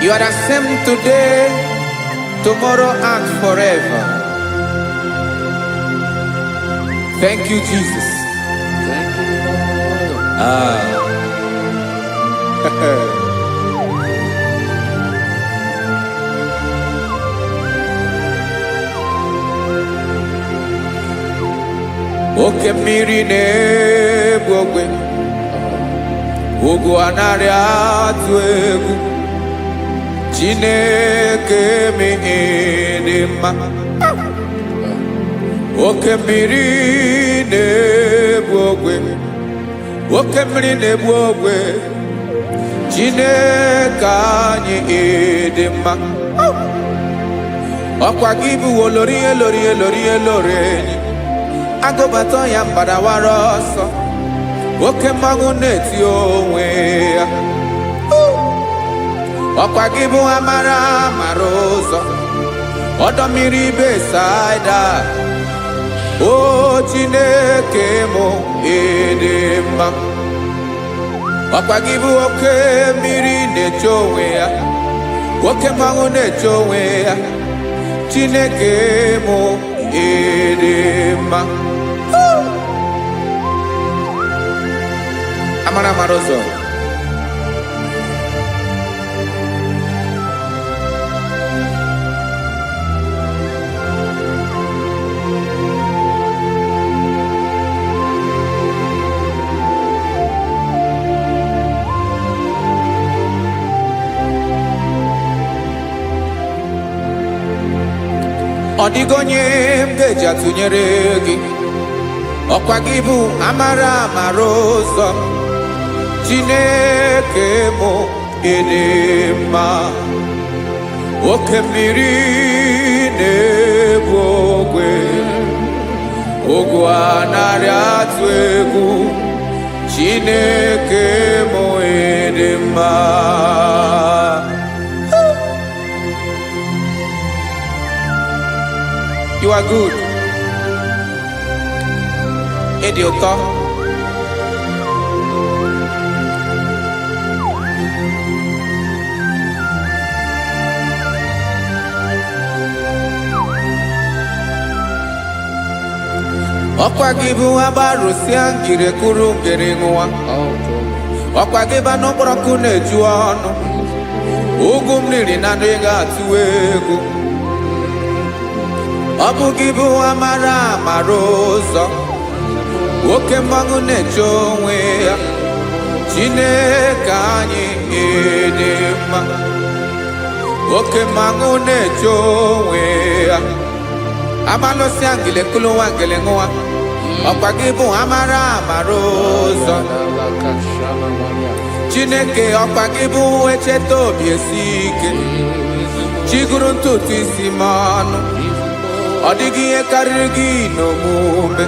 You are the same today, tomorrow and forever. Thank you, Jesus. Thank you, Lord. Oke mmiri na-egbu ogwe, ugwu anaghị atụ egwu. Chineke dị mma. Oke mmiri na-egbu ogwe, oke mmiri na-egbu ogwe. Chineke anyị dị mma. Ọkwa gị bụ olori elori elori elori enyi, agụbata ya mbadawara ọsọ, oke mmanwụ na-eti onwe ya. Ọkwa gị bụ amara amara ụzọ, ọdọ mmiri Besaida. O Chineke mụ dị mma. Ọkwa gị bụ oke mmiri na-eche onwe ya, oke mmanwụ na-eche onwe ya. Chineke mụ dị mma. Amara amara ụzọ. Ọ dịghị onye m ga-eji atụnyere gị, ọkwa gị bụ amara amara ụzọ. Chineke mụ dị mma. oke mmiri na-ebu ogwe ogwu anarị atụ egwu Chineke m dị mma. You are good. Ịdị ụtọ. Ọkwa gị bụ agbarụsịa ngiri kụrụ ngiri nwa. Ọkwa gị bụ n'ụkpọrọkụ na-eju ọnụ. Ugwu mmiri na ndị ga-atụ egwu. Ọ bụ gị bụ amara amara ụzọ. Oke mmanwụ na-eche onwe ya. Chineke anyị dị mma. Oke mmanwụ na-eche onwe ya. Amalụsịa ngile kụlụ nwa ngile nwa. Ọkwa gị bụ amara amara ụzọ. Chineke ọkwa gị bụ echeta obi esi ike. Chiguru ntutu isi m ọnụ. Ọ dịghị ihe karịrị gị n'omume.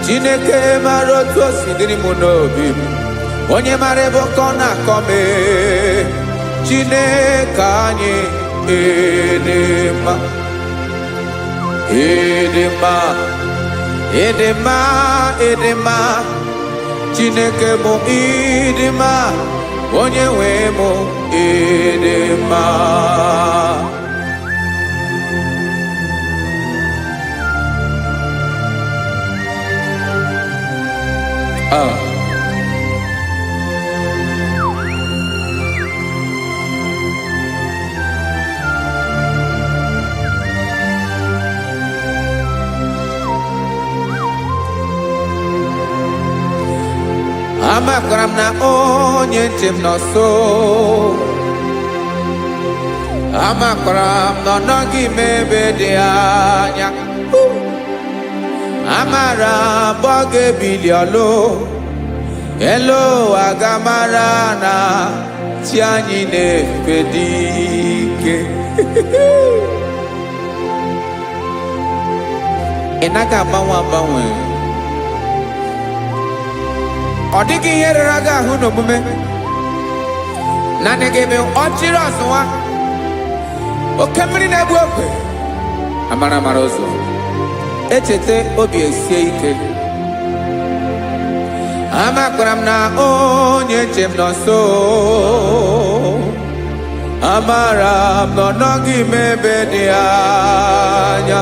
Chineke mara otu o si dịrị m n'obi m. Onye mara ebe ọkọ na-akọ m. Chineke anyị dị mma. Dị mma. Dị mma. Dị mma. Chineke bụ ịdị mma. Onye nwe m dị mma. Amakwara m na onye nche m nọ nso. Amakwara m na ọ nọghị m ebe dị anya. Amara m ọ ga-ebili ọlụ. Elu aga mara na chi anyị na-efe dị ike. Ị naghị agbanwe agbanwe. Ọ dịghị ihe rere gị ahụ n'omume. Naanị gị bụ ọchịrị ọzụwa. Oke mmiri na-egbu ogwe. Amara amara ụzọ. Echeta obi esie ike. Amakwara m na onye nche m nọ nso. Amara m na ọ nọghị m ebe dị anya.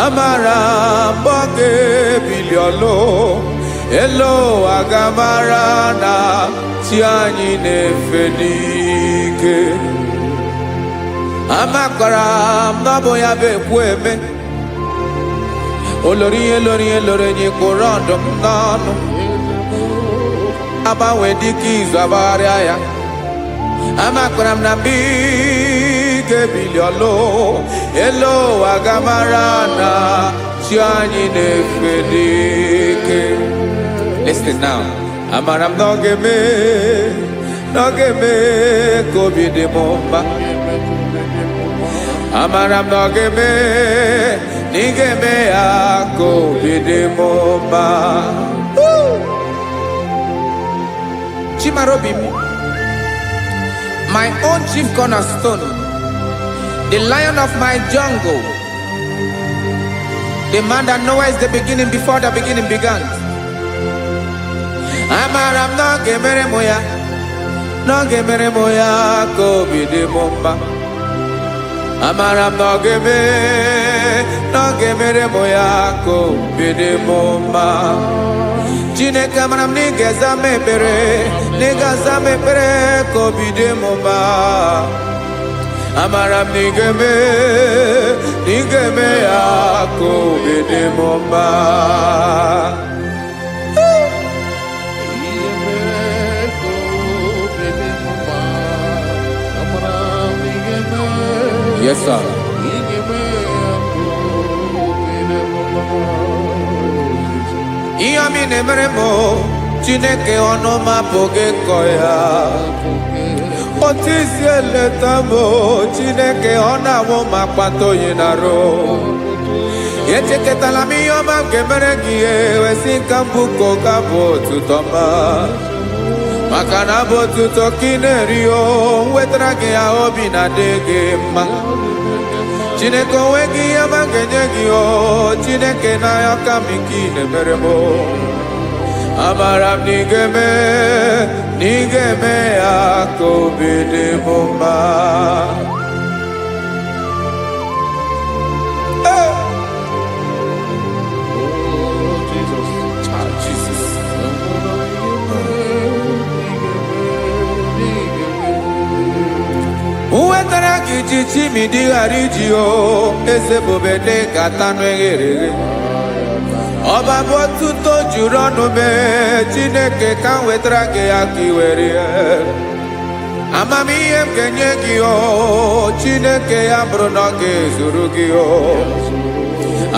Amara m ọ ga-ebili ọlụ. Elo aga mara na chi anyị na-efe n'ike. Amakwara m na ọ bụ ya bụ ekwu eme. Olori ihe lori ihe lori enyi kwụrụ ọdụm n'ọnụ. Agbanwe dịka izu agbagharịa ya. Amakwara m na mgbe ị ga-ebili ọlụ. Elo aga mara na chi anyị na-efe n'ike. Listen now. Amara m na ọ ga-eme ka obi dị m mma. Amara m na ọ ga-eme na ị ga-eme ya ka obi dị m mma. Chimara obi m. My own chief cornerstone. The lion of my jungle. The man that knows the beginning before the beginning began. Amara m na ọ ga-emere m ya. Na ọ ga-emere m ya ka obi dị m mma. Amara m na ọ ga-emere m ya ka obi dị m mma. Chineke amara m na ị ga-aza m ekpere. Na ị ga-aza m ekpere ka obi dị m mma. Amara m na ị ga-eme ya ka obi dị m mma. Yes, sir. Ihe ọmị na-emere m Chineke ọnụ m apụghị ịkọ ya. Otisi eletamo Chineke ona wo makpato yinaro. Yecheketala mi yoma kemere giye wesinkambu kokabo tutoma. Makana bo tuto kinerio wetrage ya obi na dege ma. Chineke wegi yama genye o Chineke na yakamiki nemeremo. Amaram nigeme akobede bomba. Jesus. Jesus. Uwetara kichichi midi harijio eze bobede katano eghere. Ọba bụ otuto juru ọnụ mee Chineke ka m wetara gị ya ka i were ya. Amamihe m ga-enye gị o Chineke ya bụrụ na ọ ga-ezuru gị o.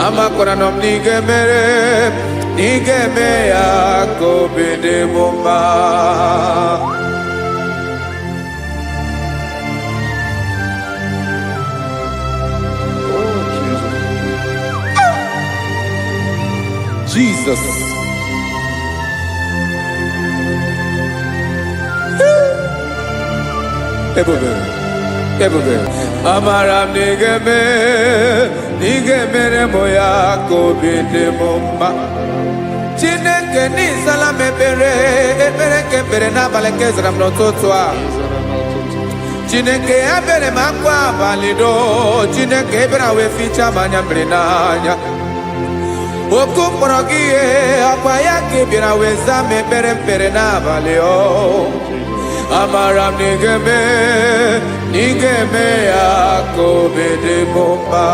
Amakwara na m na ị ga-eme ya ka obi dị m mma. Jesus. Ebube. Amaram nigeme moya kobi dị m mma. Chineke n'ịzala m ekpere kepere n'abalị nke zara m n'ụtụtụ a. Chineke ebere m akwa abalị do. Chineke ebere wee ficha m anya mmiri n'anya. Oku mkpọrọ gị ihe akwa ya ka bịara wee zaa m ekpere mpere n'abalị o. Amara m n'igeme ya ka obi dị m mma.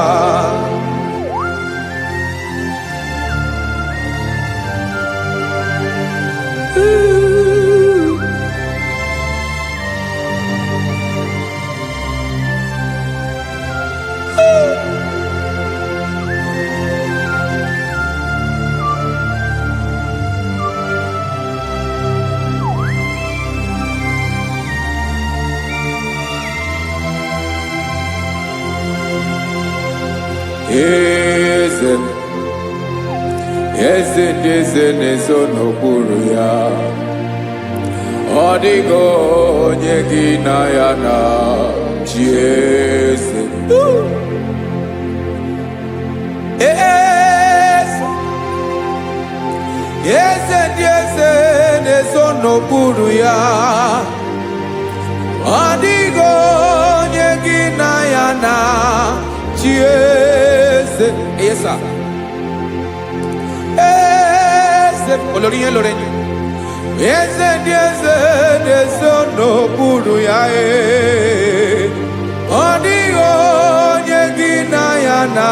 Eze n'ezo n'okpuru ya. Ọ dịghị onye gị na ya na chi eze. Eze n'ezo n'okpuru ya. Ọ dịghị onye gị na ya na chi eze. Yes, sir. Olorinye lorenye. Eze n'okpuru ya. Ọ dịghị onye gị na ya na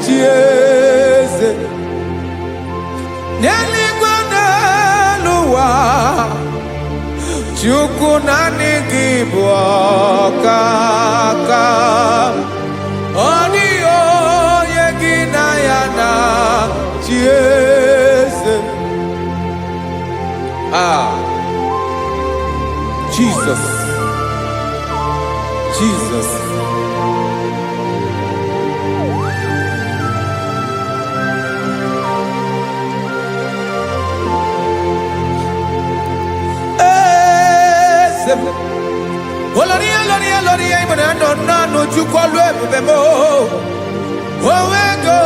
chi eze. N'eluigwe n'elu ụwa Chukwu naanị gị bụ ọkaka. Ọ dịghị onye gị na ya na chi eze. Jesus. Oloria ibona no Chukwu olu ebube mo. Owego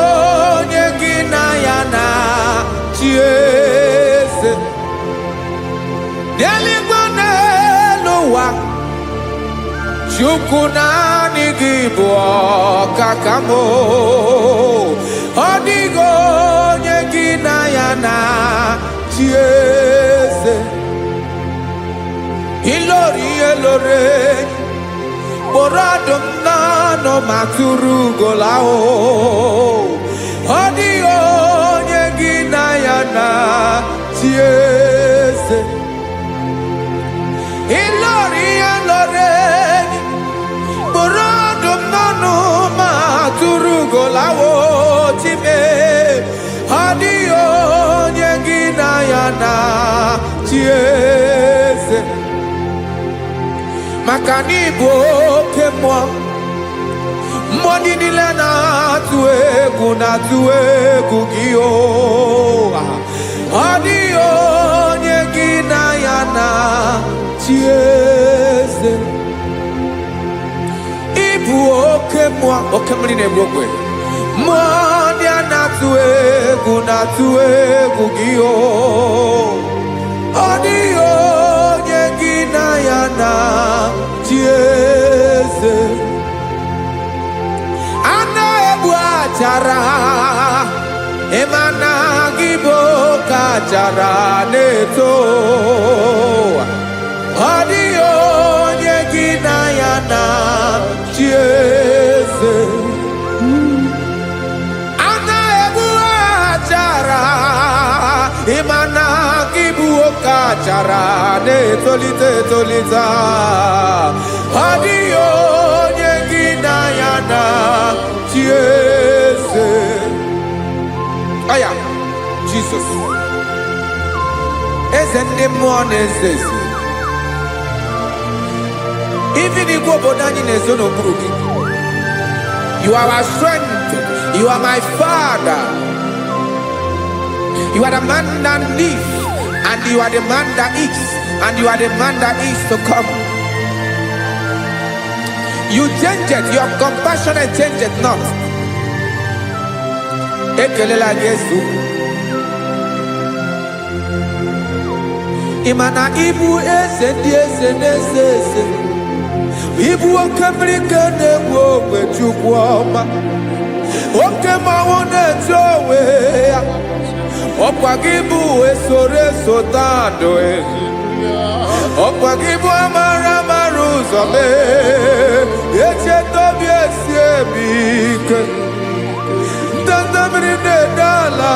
onye gị na ya na chi eze. N'eluigwe n'elu ụwa Chukwu naanị gị bụ ọkaka m. Ọ dịghị onye gị na ya na chi eze. Ilori kpọrọ ọdụm n'ọnụ ma tụrụ ugola o. Ọ dịghị onye gị na ya na chi eze. Ilori kpọrọ ọdụm n'ọnụ ma tụrụ ugola o. Chime ọ dịghị onye gị na ya na chi eze. maka na ịbụ oke mmụọ. Mmụọ niile na-atụ egwu gị o. Ọ dịghị onye gị na ya na-achị eze. Ịbụ oke mmụọ, oke mmiri na-egbu ogwe. Mmụọ ndị a na-atụ egwu gị o. Ọ dịghị onye gị na ya na-achị eze. A na-egbu achara, ịma na gị bụ oke achara na-eto. Ọ dịghị onye gị na ya na-achị eze. A na-egbu achara, ịma na gị bụ oke achara na-etolite etolite. Ọ dịghị onye gị na ya na-achị eze. Aya, Jesus. Eze ndị mmụọ na-eze eze. Even igwe obodo anyị na-ezo n'okpuru gị. You are our strength. You are my Father. You are the man that lives, and you are the man that eats, and you are the man that is to come. You change it. Your compassion change it not. Ekelela Yesu. Imana ibu eze ndị eze na-eze eze. Ibu oke mmiri ka na-egbu ogwe Chukwu ọma. Oke mmanwụ na-eche onwe ya. Ọkwa gị bụ eso tando. Ọkwa gị bụ amara ụzọ mee. Echeta obi esi ebi ike. Ndanda mmiri na-ede ala.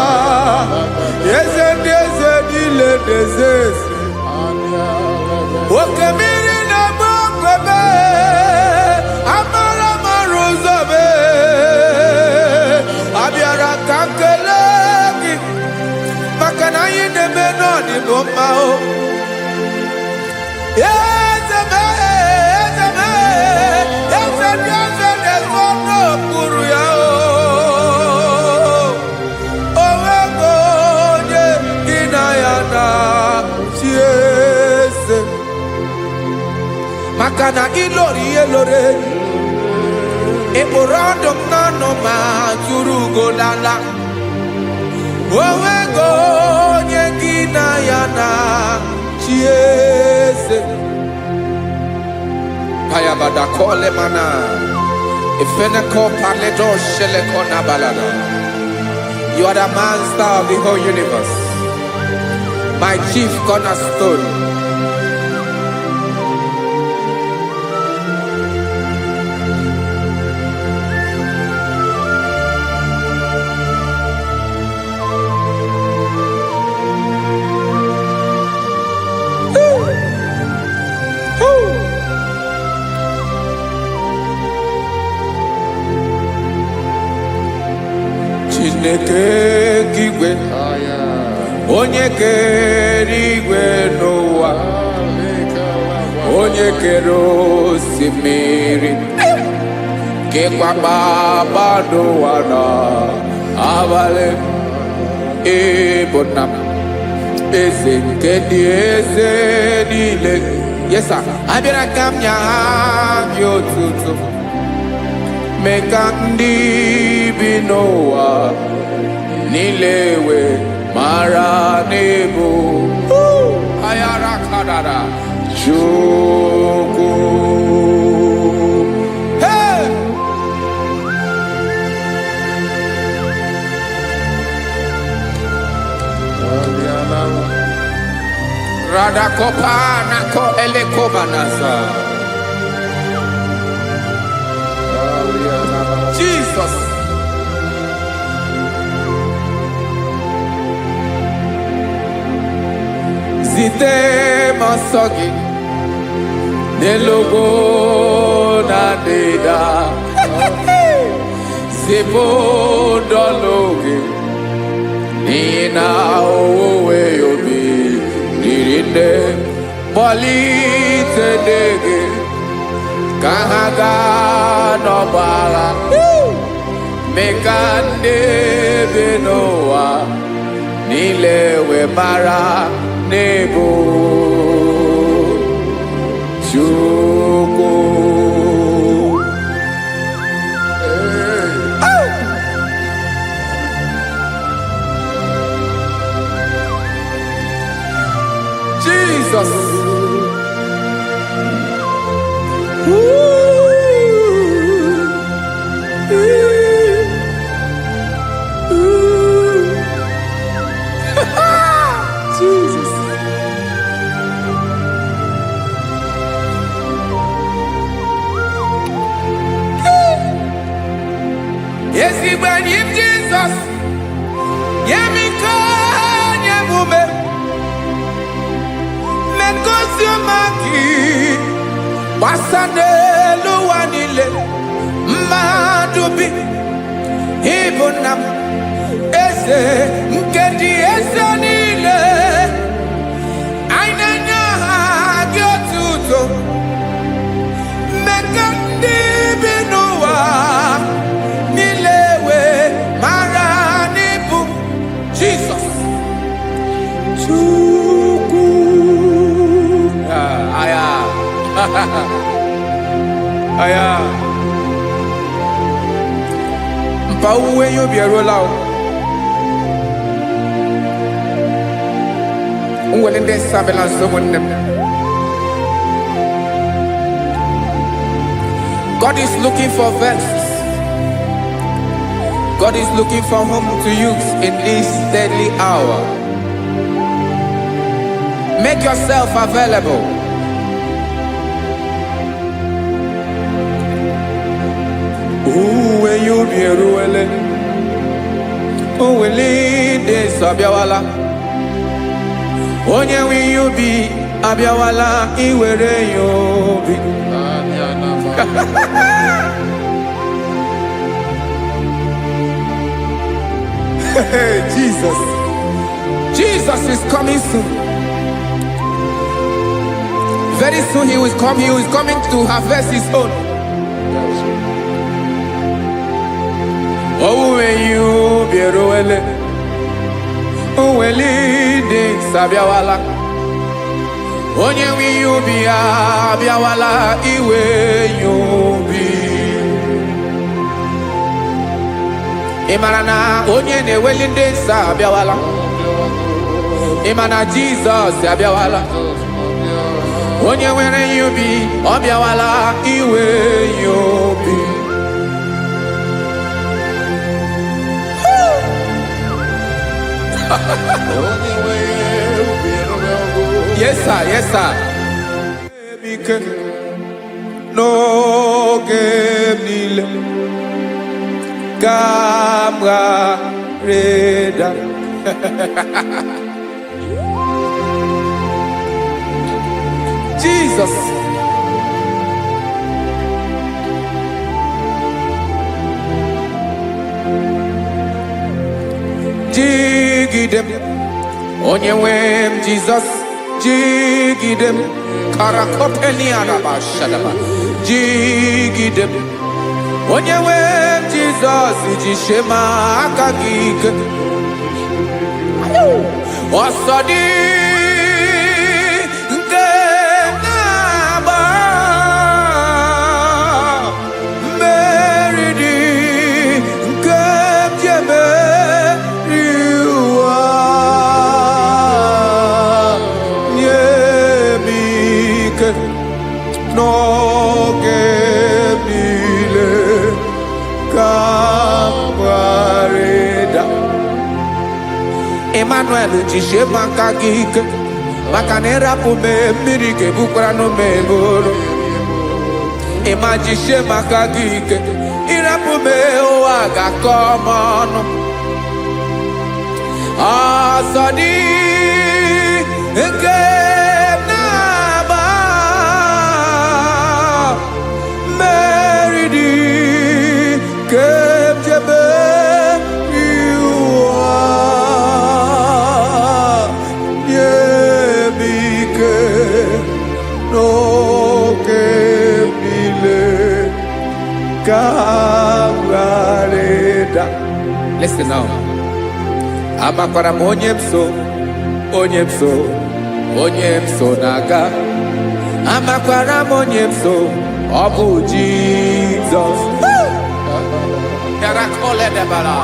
Eze ndị eze niile na-eze eze. Oke mmiri na-agba ogwe mee. Amara ụzọ mee. Abịara ka nkele gị. Maka na anyị na-eme n'ọdịbụ mma o. Eze mee, eze mee. Eze ndị eze na-ezo n'okpuru ya o. O nwego onye gị na ya na-achị eze. Maka na ịlọrọ ihe lọrọ enyi. Ịkpụrụ ọdụm n'ọnụ ma tụrụ ugo lala. O nwego onye gị na ya na-achị eze. Payabada kole mana. Ifeneko paledo sheleko nabalada. You are the master of the whole universe. My chief cornerstone. Chineke kigwe, onye kere igwe n'ụwa, onye kere osimiri, kekwa kpakpando ụwa n'abalị. Ịbụ nna m, eze nke ndị eze niile. Yes sir, abịara ka m nye gị otuto. Mee ka ndị bi n'ụwa niile wee mara n'ebu ayara kadara Chukwu. Hey! Radakopa nako elekobanasa. Jesus. Zite masogi nelogo na deda. Zipo dologe nina owe yobi nirinde polite dege kahaga no bala mekande benoa nilewe mara nebo chuko Jesus. Jesus. Yes, he when him Jesus. Yemiko nyemume. Mekosiomaki. Wasade luwanile. Madubi. Ibunam. Ese nkedi ese nile. Ainanya hagiotuto. Mekandi binuwa. Nilewe maranibu. Jesus. Chuku. Aya. Aya. Mpauwe yo bierolao. Unwelende sabela someone. God is looking for vessels. God is looking for whom to use in this deadly hour. Make yourself available. Uwe you be ruele. Uwe de sabiawala. Onye wi you be abiawala iwere you be. Jesus. Jesus is coming soon. Very soon he will come. He is coming to harvest his own. Oh, when you be roele, oh, when leading sabiawala, onye wi you be abiawala, iwe you be. Imanana onye ne welinde sabiawala, imana Jesus sabiawala, onye were you be abiawala, iwe you be. Yes, sir. Yes, sir. No game nile Gamra Reda. Jesus. Jigidem Onyewem Jesus Jigidem Karakopeni Araba Shadaba Jigidem Onyewem Jesus Jishema Akagik Osodi Ngenaba Meridi Nkemjeme no gemile camarada Emmanuel jishe makagik makanera pume mirike bukrano meboro Ema jishe makagik irapume oaga komono asadi no que kawareda. Listen now. Amakwara monyemso, onyemso, onyemso naga. Amakwara monyemso, Obu Jesus. Yarakole debala.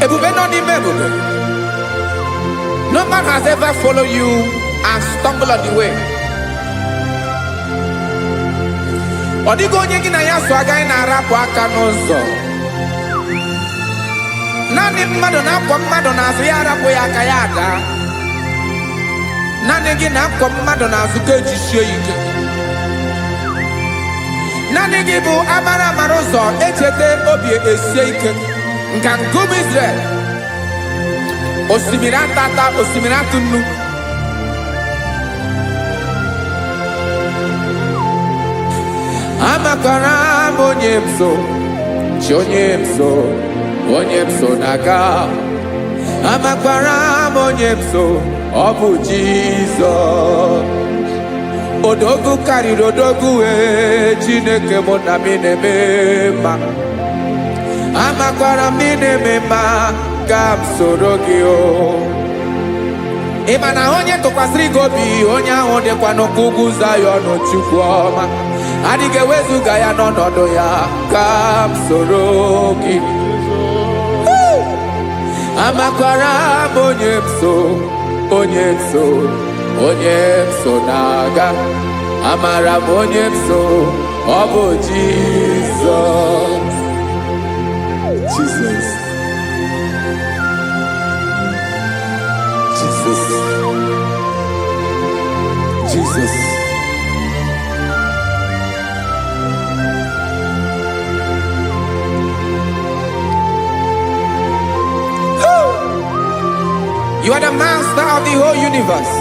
Ebube no di mebube. No man has ever followed you and stumbled on the way. Odigo onye gị na ya so agaghị na-arapụ aka n'ụzọ. Naanị mmadụ na-akwọ mmadụ n'azụ ya arapụ ya aka ya ada. Naanị gị na-akwọ mmadụ n'azụ ka ejisie ike. Naanị gị bụ amara amara ụzọ echete obi esie ike. Nka ngụm Israel. Osimiri atata, osimiri atụ nnu. Amakwara m onye m so, chi onye m so, onye m so naga. Amakwara m onye m so, ọ bụ Jizọs. Odogwu karịrị odogwu Chineke mụ na m na-eme mma. Amakwara m na-eme mma ka m soro gị o. Ị ma na onye tụkwasịrị gị obi, onye ahụ dịkwa n'ụkwụ ugwu Zayọn Chukwu ọma. Adịghị ewezuga ya n'ọnọdụ ya ka m soro gị. Amakwara m onye m so, onye m so, onye m so na-aga. Amara m onye m so, ọ bụ Jizọs. Jesus. Jesus. Jesus. You are the master of the whole universe.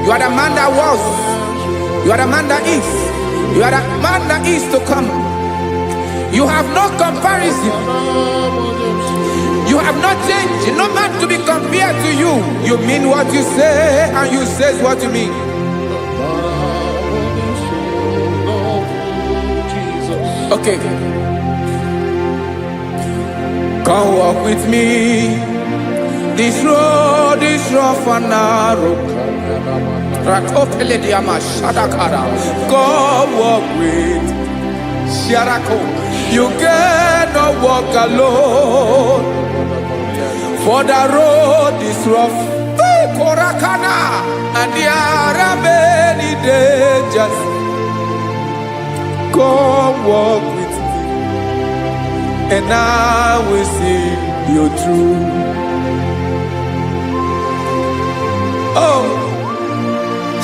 You are the man that was. You are the man that is. You are the man that is to come. You have no comparison. You have not changed. No man to be compared to you. You mean what you say and you say what you mean. Okay. Come walk with me. This road is rough and narrow. Come walk with Sharako. You cannot walk alone. For the road is rough. Korakana. And there are many dangers. Come walk with me. And I will see you through. Oh,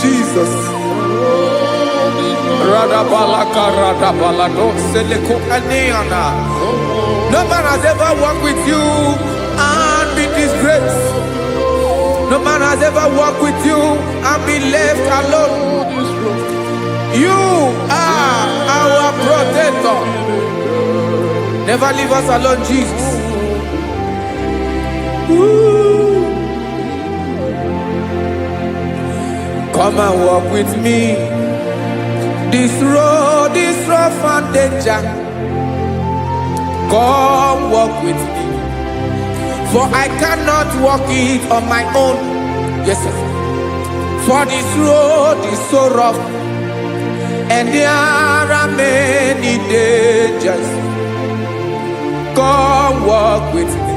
Jesus. No man has ever walked with you and been disgraced. No man has ever walked with you and been left alone. You are our protector. Never leave us alone, Jesus. Ooh. Come and walk with me. This road is rough and danger. Come walk with me. For I cannot walk it on my own. Yes, sir. For this road is so rough. And there are many dangers. Come walk with me.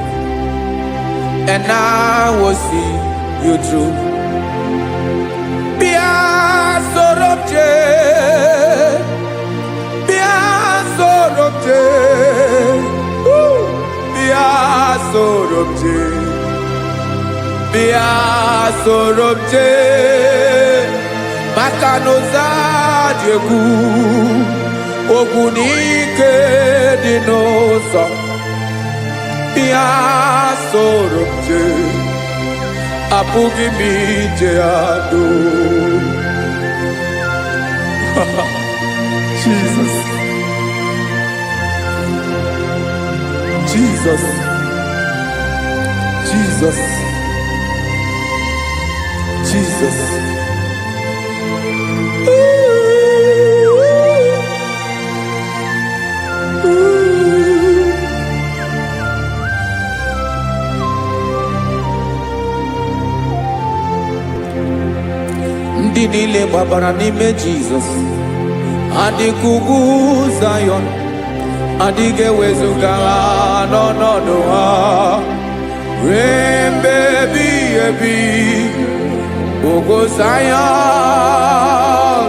And I will see you through. Sorobje Makanoza Diegu Ogunike Dinosa Bia Sorobje Apugi Mijeado. Jesus. Jesus. Jesus. Jesus. Ooh. ndị niile gbabara n'ime Jizọs adịghị ugwu Zayọn, adịghị ewezuga ha n'ọnọdụ ha ruo mgbe ebighị ebi. Ugwu Zayọn,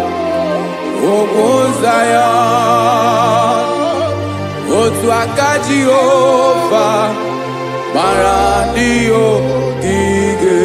ugwu Zayọn, otu aka Jehova gbara ndị ogige.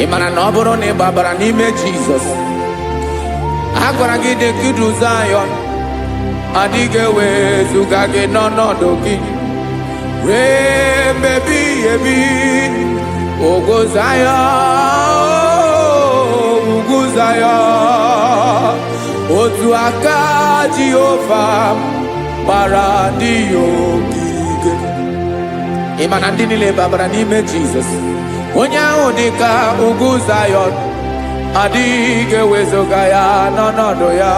Ị mara na ọ bụrụ na ị gbabara n'ime Jizọs, a gwara gị dị nkudu Zayọn adịghị ewezuga gị n'ọnọdụ gị ruo mgbe ebighị ebi. Ugwu Zayọn, ugwu Zayọn, otu aka Jehova gbara ndị ogige. Ị ma na ndị niile gbabara n'ime Jizọs, onye ahụ dị ka ugwu Zayọn adịghị ewezuga ya n'ọnọdụ ya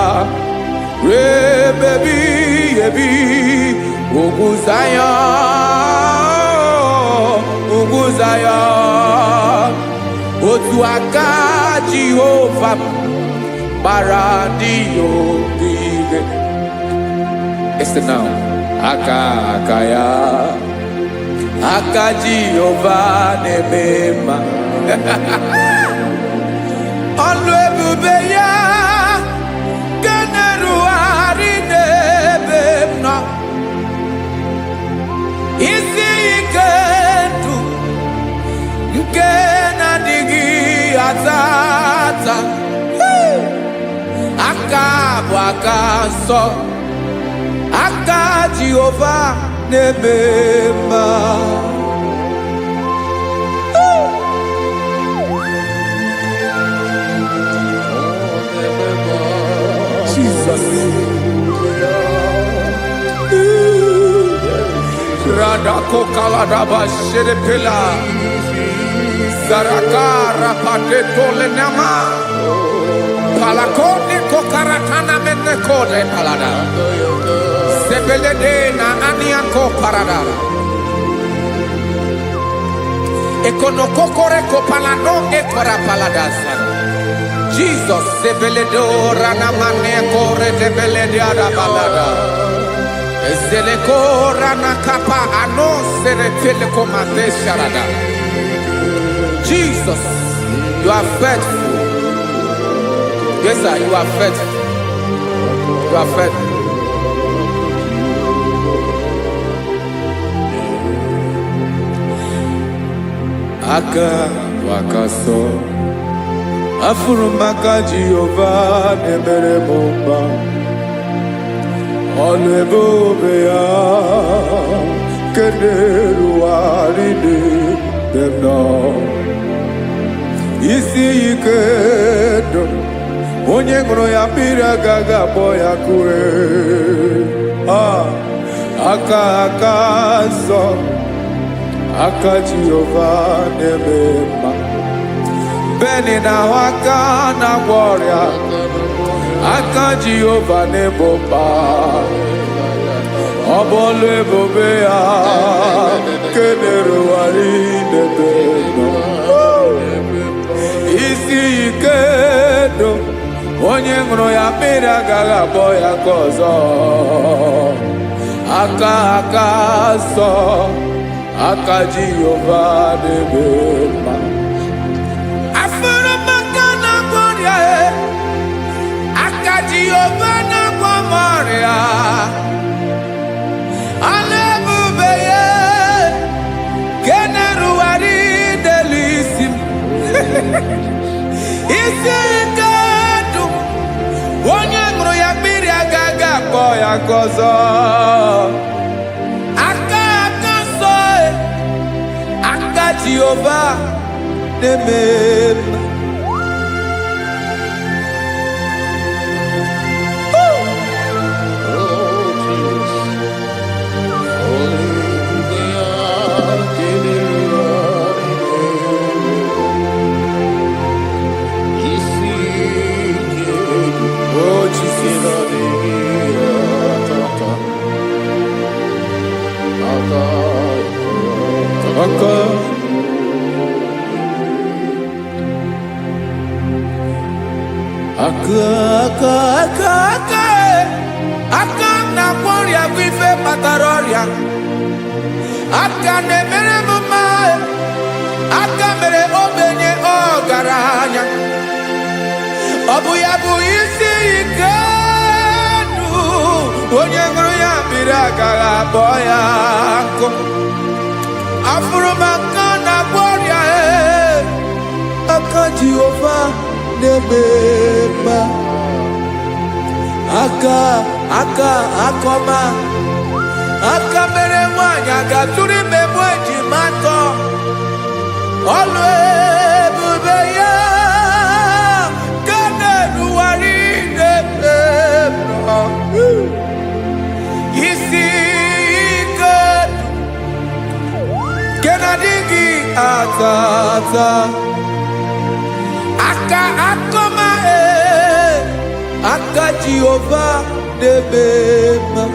ruo mgbe ebighị ebi. Ugwu Zayọn, ugwu Zayọn, otu aka Jehova gbara ndị ogige. Listen now, aka ya, aka Jehova na-eme mma. Ọlụ ebube ya ga na-erugharị n'ebe m nọ. Isi ike ndụ nke na-adịghị ata ata, aka bụ aka nsọ, aka Jehova na-eme mma. Jesus. Radako kaladaba sherepela zarakara pateto lenama palakone kokaratana menekode palada sebelede na aniako paradara ekonokokore kopalano ekora paladasa. Jesus sebeledo rana manekore debelede adabalada. Ezeleko rana kapa ano serepele komande sharada. Jesus, you are faithful. Yes, sir, you are faithful. You are faithful. Aka wakaso afuru maka Jehova nebere mumba. Ọlụ ebube ya keneruwarị n'ebe m nọ. Isi ike ndụ onye ṅụrụ ya mmiri agaghị akpọ ya kue. Aka nsọ, aka Jehova na-eme mma. Beni na-ahụ aka na-agwọ ọrịa, aka Jehova na-ebo mba. Ọ bụ ọlụ ebube ya kenerugharị n'ebe m nọ. Isi ike ndụ onye ṅụrụ ya mmiri agaghị akpọ ya ka ọzọ. Aka nsọ, aka Jehova na-eme mma. Jehova na-agwọ m ọrịa, ọlụ ebube ya ka na-erugharị n'elu isi m. Isi ike ndụ onye ṅụrụ ya mmiri agaghị akpọ ya ka ọzọ. Aka nsọ, aka Jehova na-eme mma. aka na kwọrịa bụ ife kpatara ọrịa, aka na-emere m mma, aka mere ogbenye ọgaranya, ọ bụ ya bụ isi ike ndụ, onye ṅụrụ ya mmiri agaghị abụọ ya nkụ. Afụrụ m aka na kwọrịa, aka Jehova na-eme mma, aka akọma, aka mere nwanyị ga-atụrụ ime mụ ejima atọ, ọlụ ebube ya ka na-eruwari na-eme mma, isi ike nke na-adịghị ata ata, aka akọma, aka Jehova na-eme mma.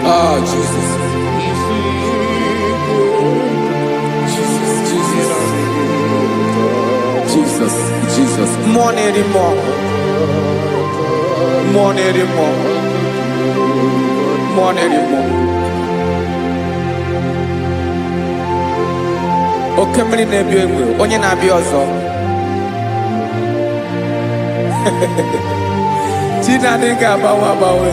Oh, Jesus. Jesus. More anymore. More anymore. More anymore. Oke mmiri na-ebi egbe, onye na-abịa ọzọ. Chinadị ga-agbanwe agbanwe.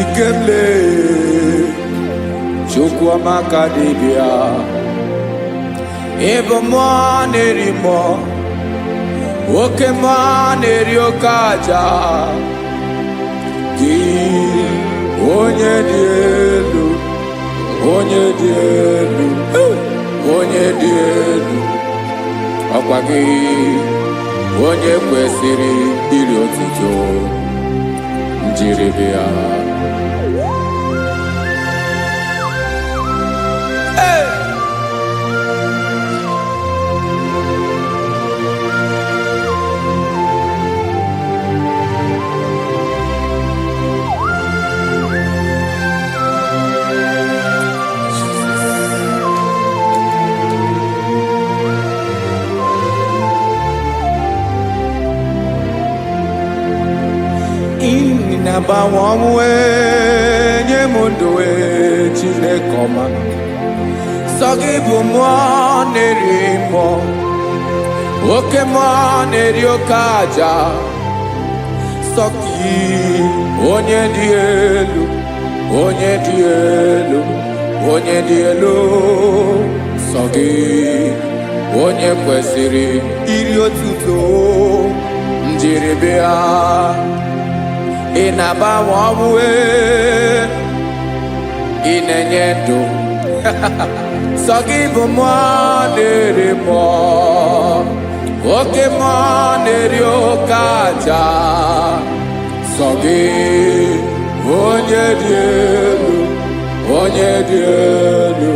Ikele Chukwuamaka dibịa, ịbụ mmụọ na-eri mmụọ, oke mmụọ na-eri oke aja, gị onye dị elu, onye dị elu, onye dị elu, ọkwa gị onye kwesịrị iri otuto, njiri bịa. Na-agbanwe ọnwụ nye m ndụ Chineke ọma, sọ gị bụ mmụọ na-eri mmụọ, oke mmụọ na-eri oke aja, sọ gị onye dị elu, onye dị elu, onye dị elu, sọ gị onye kwesịrị iri otuto, njiri bịa. Ị na-agbanwe ọnwụ, ị na-enye ndụ, sọ gị bụ mmụọ na-eri mmụọ, oke mmụọ na-eri oke aja, sọ gị onye dị elu, onye dị elu,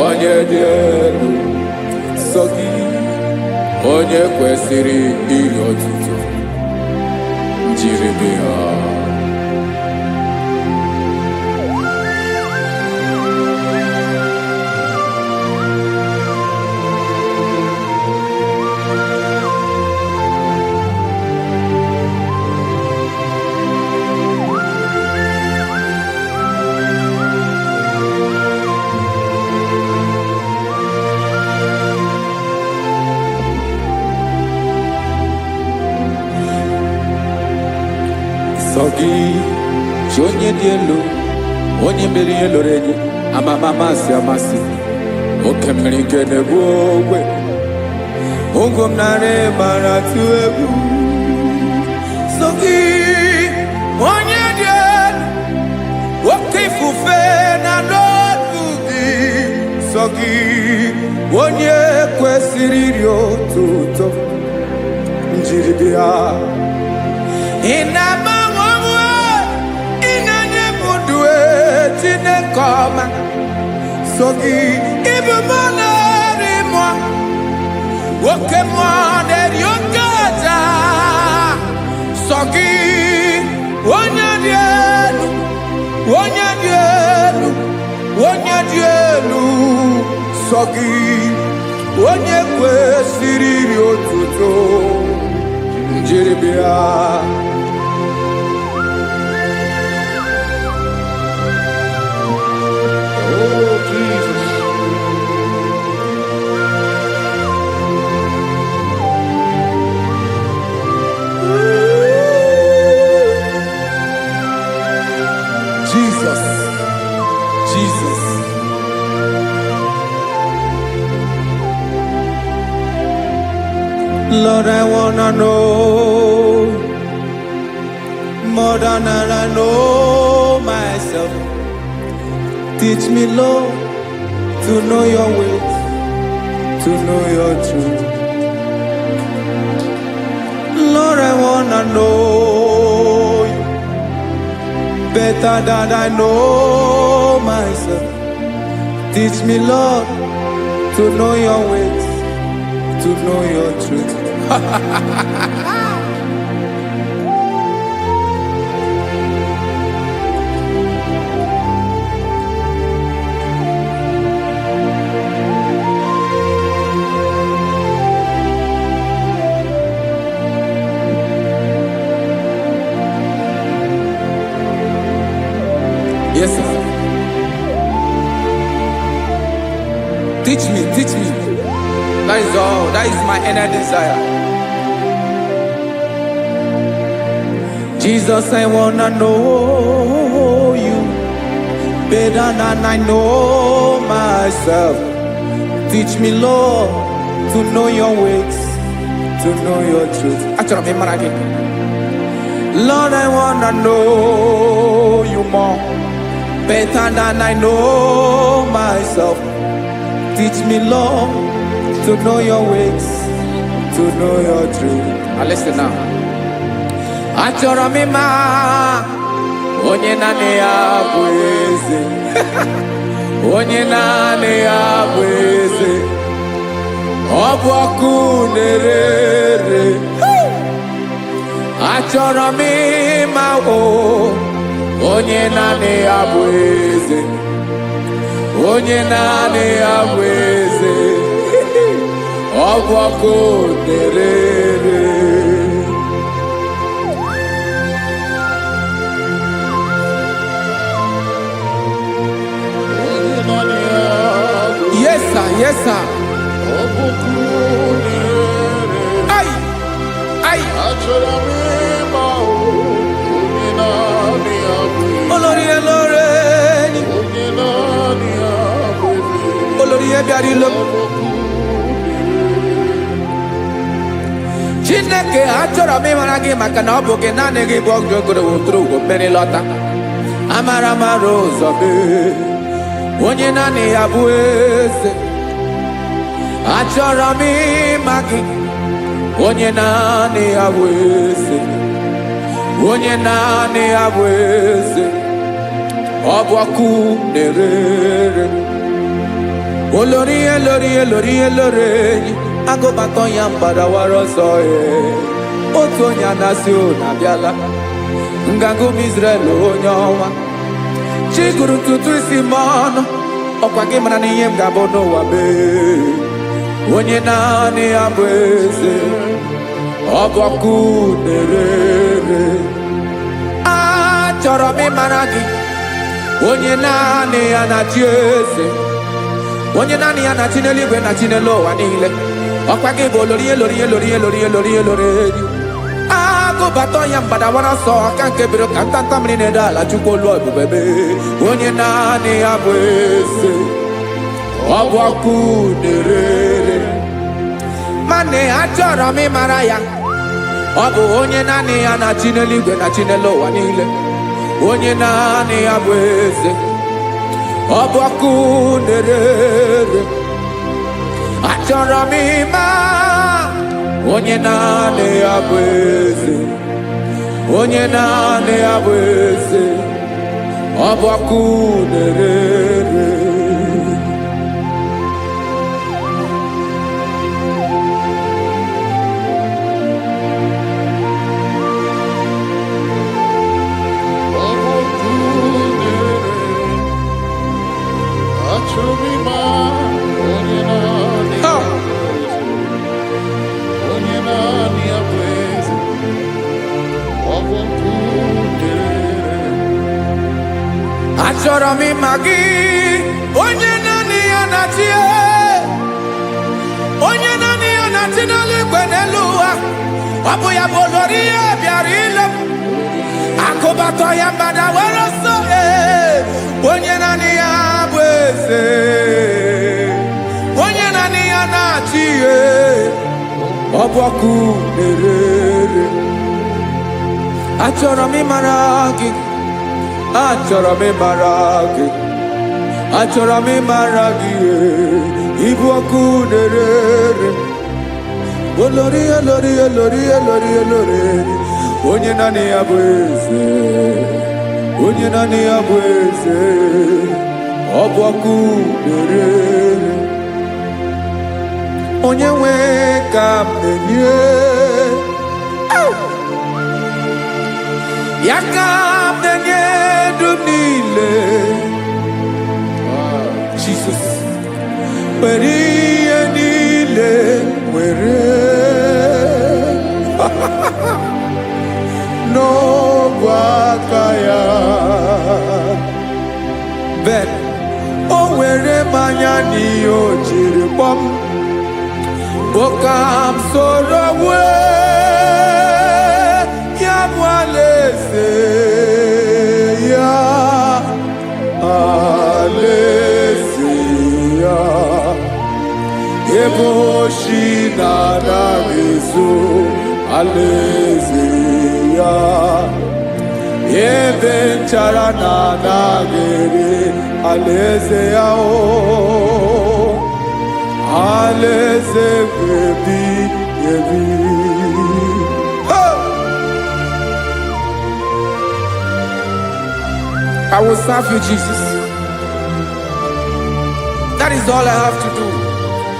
onye dị elu, sọ gị onye kwesịrị iri otuto, njiri bịa. Sọ gị chi onye dị elu, onye mere ihe lụrụ enyi, amama amasị amasị, oke mmiri nke na-egbu ogwe, ụgwọ m narị mara tụ egwu. Sọ gị onye dị elu, oke ifufe na n'ọdụ gị, sọ gị onye kwesịrị iri otuto njiri bịa. Ị na-agbanwe onwe, ị na-enye m ndụ Chineke ọma, sọ gị ịbụ mmụọ na-eri mmụọ, oke mmụọ na-eri oke aja, sọ gị onye dị elu, onye dị elu, onye dị elu, sọ gị onye kwesịrị iri otuto njiri bịa. Oh, Jesus. Jesus, Jesus. Lord, I wanna know more than I know myself. Teach me, Lord, to know your ways, to know your truth. Lord, I wanna know you better than I know myself. Teach me, Lord, to know your ways, to know your truth. Yes, sir. Teach me, teach me. That is all. That is my inner desire. Jesus, I wanna know you better than I know myself. Teach me, Lord, to know your ways, to know your truth. Actually, I'm again. Lord, I wanna know you more, better than I know myself. Teach me, Lord, to know your ways, to know your truth. Listen now. Achọrọ m ịma onye naanị ya bụ eze, onye naanị ya bụ eze, ọ bụ ọkụ na-ere. Achọrọ m ịma onye naanị ya bụ eze, onye naanị ya bụ eze, ọ bụ ọkụ na-ere. Yes, sir. Yes, sir. Ay, ay. Olórí ẹlọ́rẹ́ ni. Olórí ẹbí àdìlọ́. Chineke achọrọ m ịmara gị maka na ọ bụ gị naanị gị bụ ọgụ ogoro wotoro ugwo mmeri lọta. Amara mara ụzọ mee. Onye naanị ya bụ eze. Achọrọ m ịma gị. Onye naanị ya bụ eze. Onye naanị ya bụ eze. Ọ bụ ọkụ na-ere. Olórí elórí elórí elórí enyi. Agụbatọ ya mgbadawara ọsọ ya. Otu onye anasị na-abịala. Nganga ụmụ Izrel onye ọnwa. Chi gụrụ ntutu isi m ọnụ. Ọkwa gị mara na ihe m ga-abụ n'ụwa mee. Onye naanị ya bụ eze. Ọ bụ ọkụ na-ere. Achọrọ m ịmara gị. Onye naanị ya na-achị eze. Onye naanị ya na-achị n'eluigwe na-achị n'elu ụwa niile. Ọkwa gị bụ olórí elórí elórí elórí elórí elórí enyi. Agụbatọ ya mgbadawara ọsọ aka nke biri ka ntanta mmiri na-ede ala Chukwu olu ebube mee. Onye naanị ya bụ eze. Ọ bụ ọkụ na-ere. Mane achọrọ m ịmara ya. Ọ bụ onye naanị ya na-achị n'eluigwe na-achị n'elu ụwa niile. Onye naanị ya bụ eze. ọbọkụ nerere achọrọ m ịma onye naanị ya bụ eze, onye naanị ya bụ eze, ọbọkụ nerere. Achọrọ m ịma gị, onye naanị ya na-achị, onye naanị ya na-achị n'eluigwe n'elu ụwa. Ọ bụ ya bụ olori ya bịara ile m, akụbatọ ya mgbada were ọsọ. Onye naanị ya bụ eze, onye naanị ya na-achị ihe, ọbọkụ nerere. Achọrọ m ịmara gị, achọrọ m ịmara gị, achọrọ m ịmara gị, ịbụ ọkụ nerere. Olori olori olori olori olori, onye naanị ya bụ eze, onye naanị ya bụ eze, ọ bụ ọkụ nerere. Onye nwe ka m na-enye, ya ka m na-enye dum niile. Jesus, were ihe niile were n'ọbụ aka ya. Ben o were mmanya n'ihe o jiri kpọọ m, bụ ka m soro wee ya bụ alaeze ya, alaeze ya, ebe oshi na-anaghị ezo, alaeze ya, ebe nchara na-anaghị ere, alaeze ya. Alaeze ebi ebi. I will serve you, Jesus. That is all I have to do.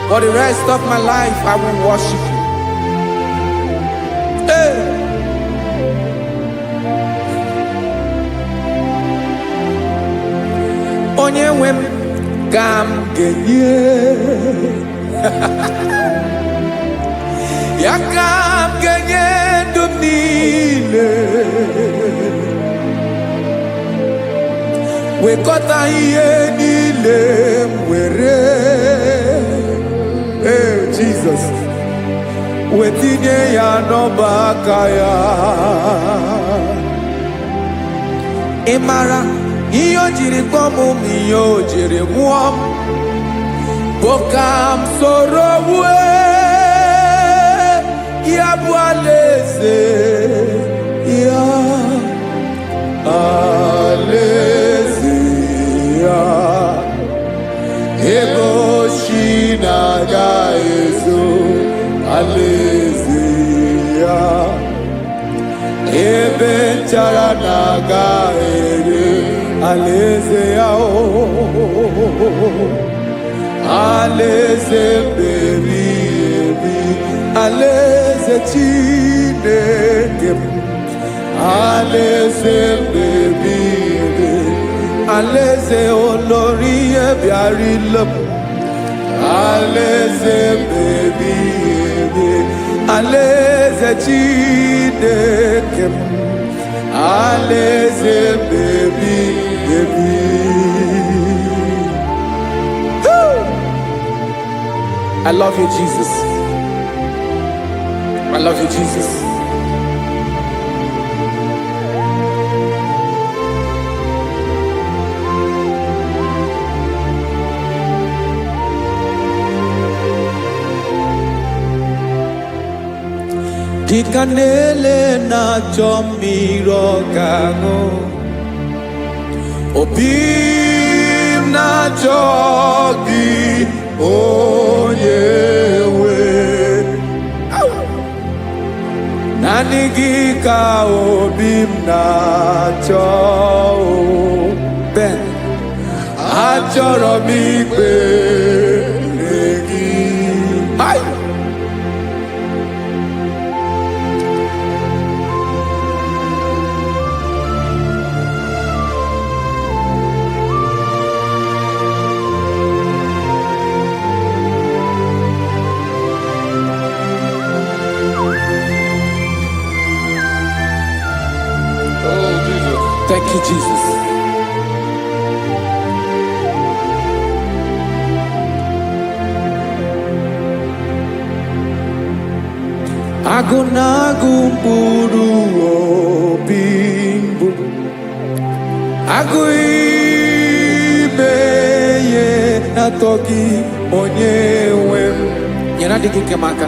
For the rest of my life, I will worship you. Hey. Onye nwe m ka m ga-enye, ya ka m ga-enye ndụ m niile, wekọta ihe niile m were, Jesus, wetinye ya n'ọba aka ya. Ị mara ihe o jiri kpọọ m, ihe o jiri mụọ m, bụ ka m soro wee ya bụ alaeze ya, alaeze ya, ebe oshi na-agaghị ezo, alaeze ya, ebe nchara na-agaghị ere, alaeze ya. Alaeze ebi ebi, alaeze Chineke m, alaeze ebi ebi, alaeze olori ya bịara ile m, alaeze ebi ebi, alaeze Chineke m, alaeze ebi ebi. I love you, Jesus. I love you, Jesus. Dikanele na chomiro kago, obim na na-achọ gị onye nwe. Naanị gị ka obi m na-achọ. Ben, achọrọ m ikpere gị. Hai! Thank you, Jesus. Agụ na-agụ mkpụrụ obi mbụ, agụ ime ihe na-atọ gị onye nwe m. Nyere adịghị ike m aka,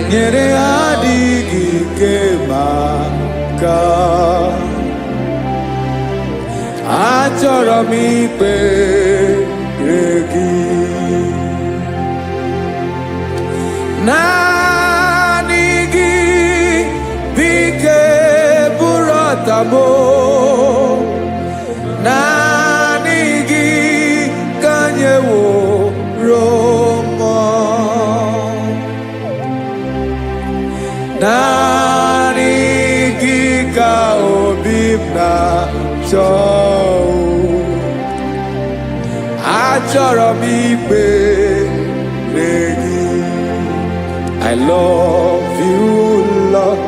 nyere adịghị ike m aka. Achọrọ m ikpere gị. Naanị gị bike bụrụ ọtabo. Naanị gị ka nyeworo m. Naanị gị ka obi m na-achọ. Achọrọ m ikpere gị. I love you, Lord.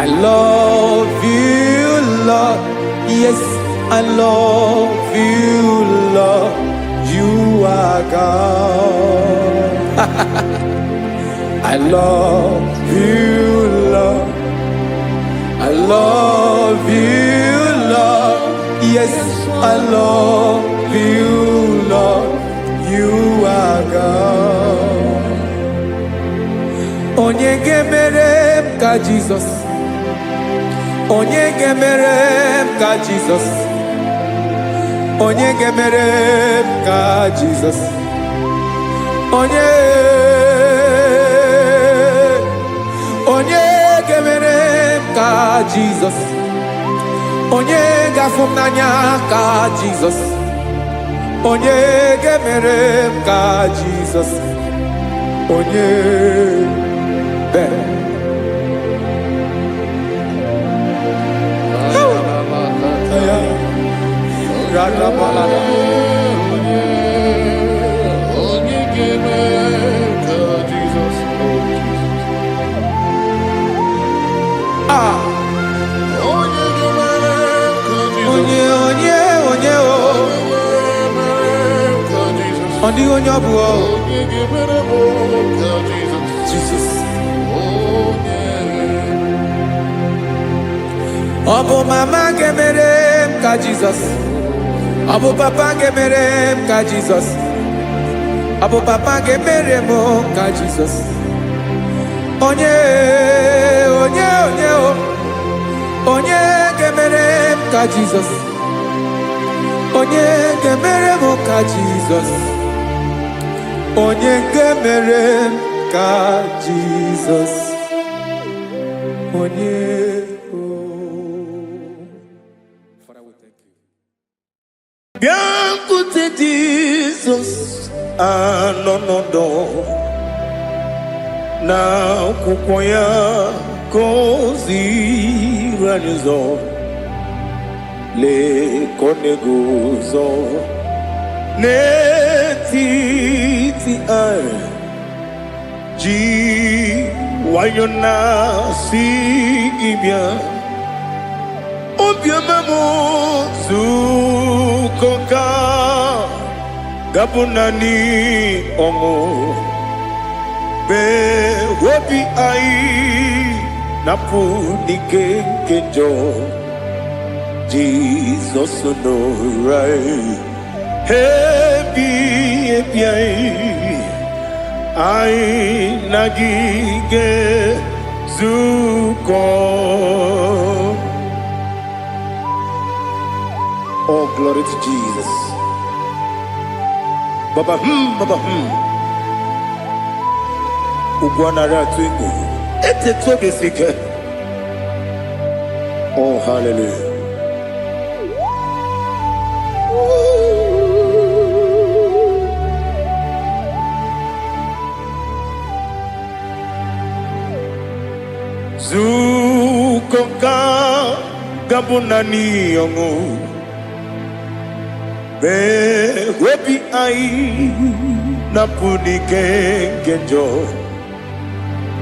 I love you, Lord. Yes, I love you, Lord. You are God. I love you, Lord. I love you, Lord. Yes, I love you, Lord. You are God. Onye ga-emere m ka Jizọs. Onye ga-emere m ka Jizọs. Onye ga-emere m ka Jizọs. Onye ga-emere m ka Jizọs. Onye ga-afụ m n'anya ka Jizọs. Onye ga-emere m ka Jizọs. Onye Ben. Jesus. Ọbụ mama ga-emere m ka Jizọs. Ọbụ papa ga-emere m ka Jizọs. Ọbụ papa ga-emere m ka Jizọs. Onye ga-emere m ka Jizọs. Onye ga-emere m ka Jizọs. Onye ga-emere m ka Jizọs. Onye. Bịakwute Jizọs anọ n'ọdụ n'akwụkwọ ya ka o ziri anyị ụzọ. Lee ka ọ na-eguzo n'etiti anyị, ji nwayọọ na-asị gị bịa. Obiọma m zukọ ka gabụ naanị ọṅụ. Mgbe obi anyị na-apụ n'ike nke njọ, Jizọs nọrọ anyị. Ebi anyị na gị ga-ezukọ. Oh, glory to Jesus. Baba Ugwanara twingo. Ete toge sike. Oh, hallelujah. Zukoka gabunani yongo. Be webi ai napuni kenjo.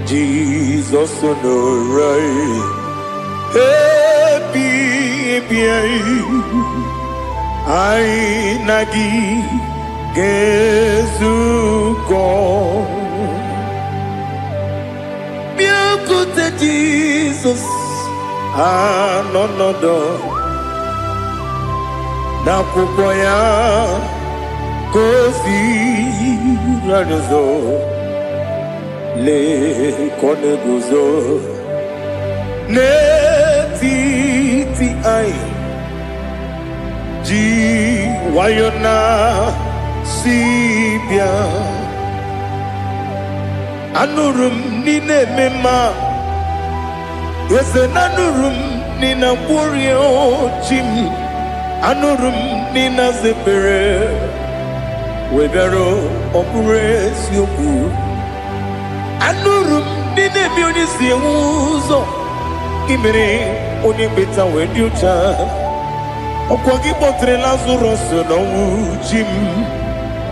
Jesus on the right. Happy ai nagi gezuko. Biakute Jesus anonodo. Nakukoya kozi radozo le koneguzo ne ti ai ji wayona sibia anurum nine mema yese nanurum nina burio chim anurum nina zebere webero opure sioku anurum nine bioni siuzo imere oni beta wediucha okwagi botre lazarus no jim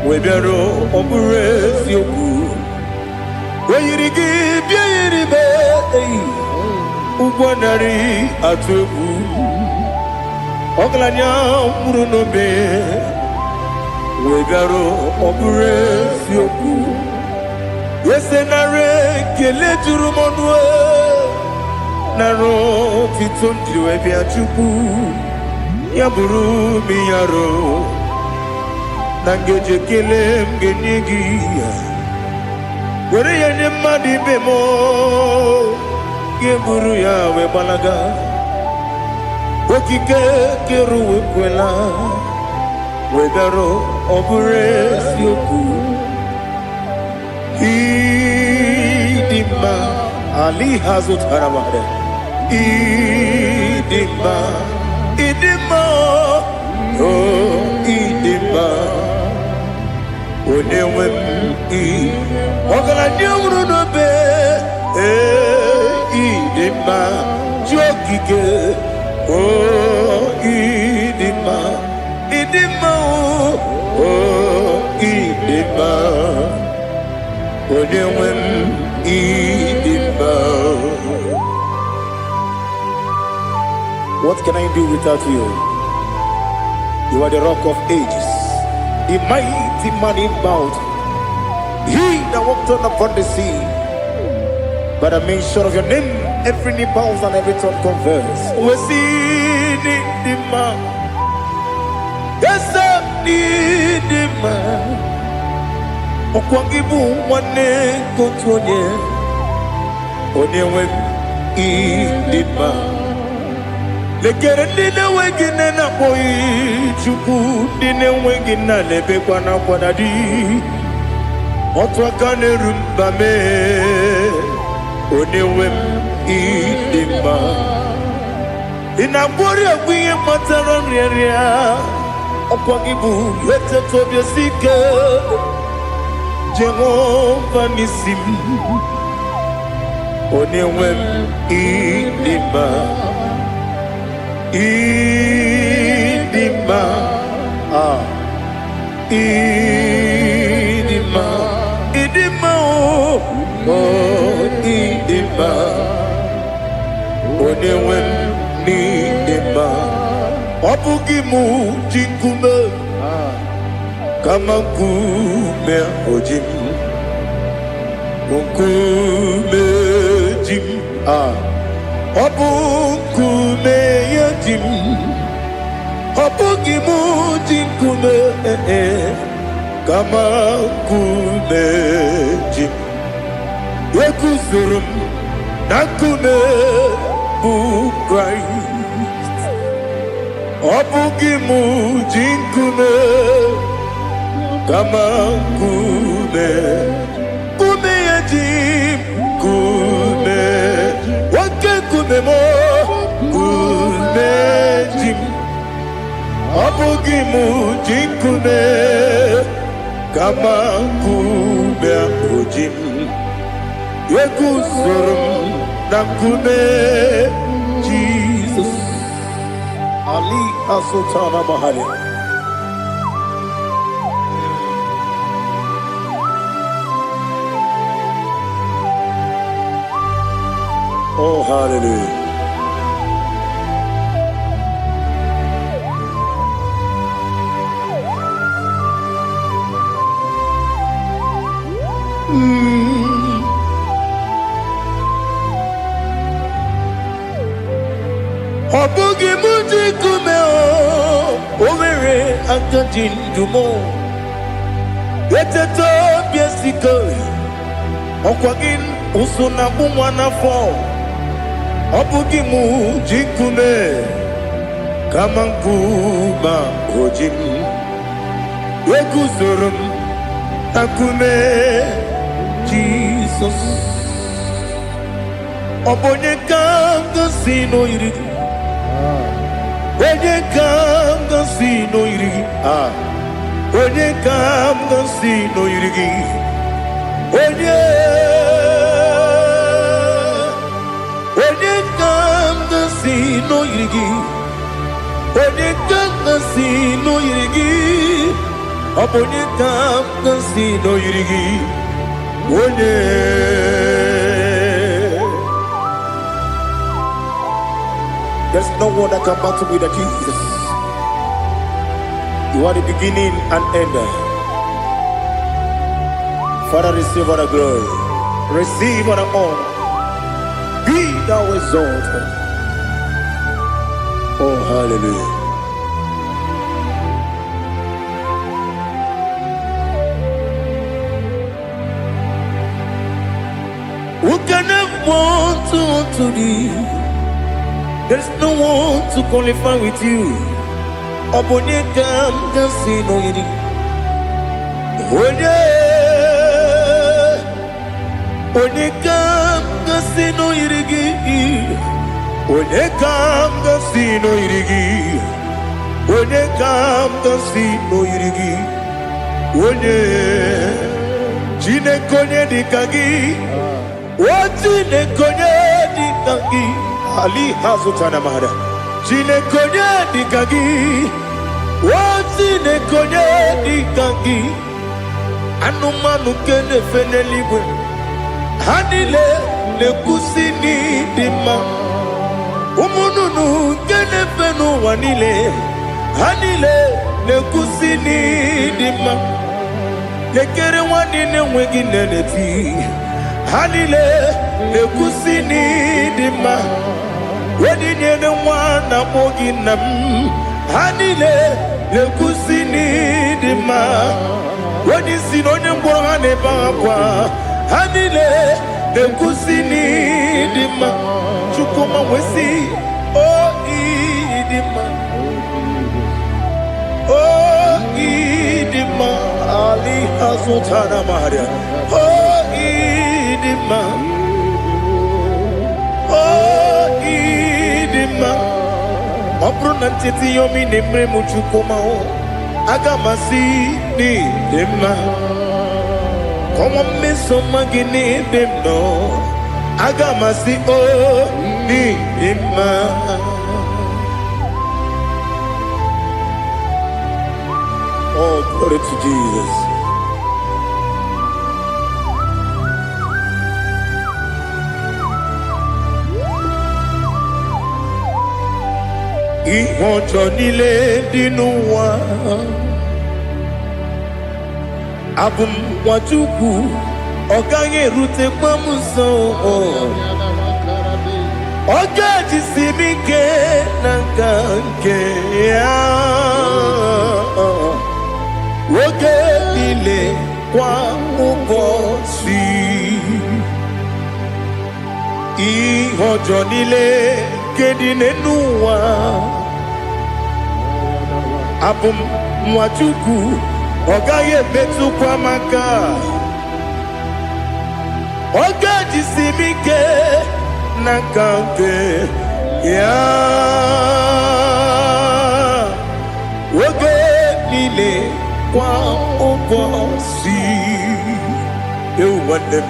webero opure sioku weyirigi biiribe ugwanari atubu oglanya murunobe wegaro obure sioku yesenare kele jurumonwe naro titondriwe biachuku yaburu miyaro nangeje kele mgenigi were yene madi bemo geburu ya we balaga okike keru kwela wegaro obure sioku idima ali hazut haramade idima oh idima onewe ogala nyumru no be idima jokike oh idima oh idima onewe idima. What can I do without you? You are the rock of ages, the mighty man in mountain. He that walked on upon the sea. By the mention of your name, every knee bows and every tongue confess. We see the man. Yes, the man. Okwangibu wane kotonye. Onyewe idima. Lekere nina wengine na boy chuku nina wengine lebe kwa na kwa dadi. Otwakane rumba me onewem idima inabori agwiye matara nriya okwagibu lete tobye sike Jehova nisim onewem idima idima idima idima oh idima onewem idima obugimu jinkume kama kume ojim kume jim obukume yajim obugimu jinkume kama kume jim Yekuzurum nakune bu Christ Obugimu jinkune kama kume kume ya jim kume wake kume mo kume jim abugi mu jikume kama kume ujim yekuzurum na kume Jesus Ali Asultana Mahali. Oh, hallelujah. Obugi muji kume o Owere akadin dumo Yeteto biesiko Okwagin usuna umwana fo Obugi muji kume Kamankuma hojim Yekuzurum akume Jesus Obonye kanga sino yirigi Onye kam gansi no yirigi Onye kam gansi no yirigi Onye kam gansi no yirigi Onye kam gansi no yirigi Onye kam gansi no yirigi Onye There's no one that can battle with Jesus. You are the beginning and end. Father, receive all the glory. Receive all the honor. Be thou exalted. Oh, hallelujah. Who can have one to thee? There's no one to qualify with you. Obonye kam gansi no yiri. Onye kam gansi no yirigi. Onye kam gansi no yirigi. Onye kam gansi no yirigi. Onye jine konye dikagi. Wajine konye dikagi. Ali Hazutana Mahada. Jine konye dikagi. Wajine konye dikagi. Anumanu kene fene ligwe. Hanile ne kusini dima. Umununu kene fenu wanile. Hanile ne kusini dima. Nekere wanine wegi neneti. Hanile ne kusini dima. Wedi nyene wana mogi nam Hanile le kusini dima Wedi sinonye mbwana bakwa Hanile le kusini dima Chukuma wesi oh idima Oh idima Ali Hazutana Maria Oh idima Obruna titi yomi nemre muchukoma o Agamasi ni dema Koma meso magini demno Agamasi o ni dema Oh, glory to Jesus. Ìwọ̀njọ́ nílé nínú wa Abumwachukwu ọ̀gá yẹn rute pọ́mùsọ ọ̀gá jisi mi ké na nke ya Oge nílé kwa ụbọchị Ìwọ̀njọ́ nílé Kedi n'ụwa Abumwachukwu Ogaye betu kwa maka. Oga jisimike na kampe ya. Oge nile kwa obosi. You want them.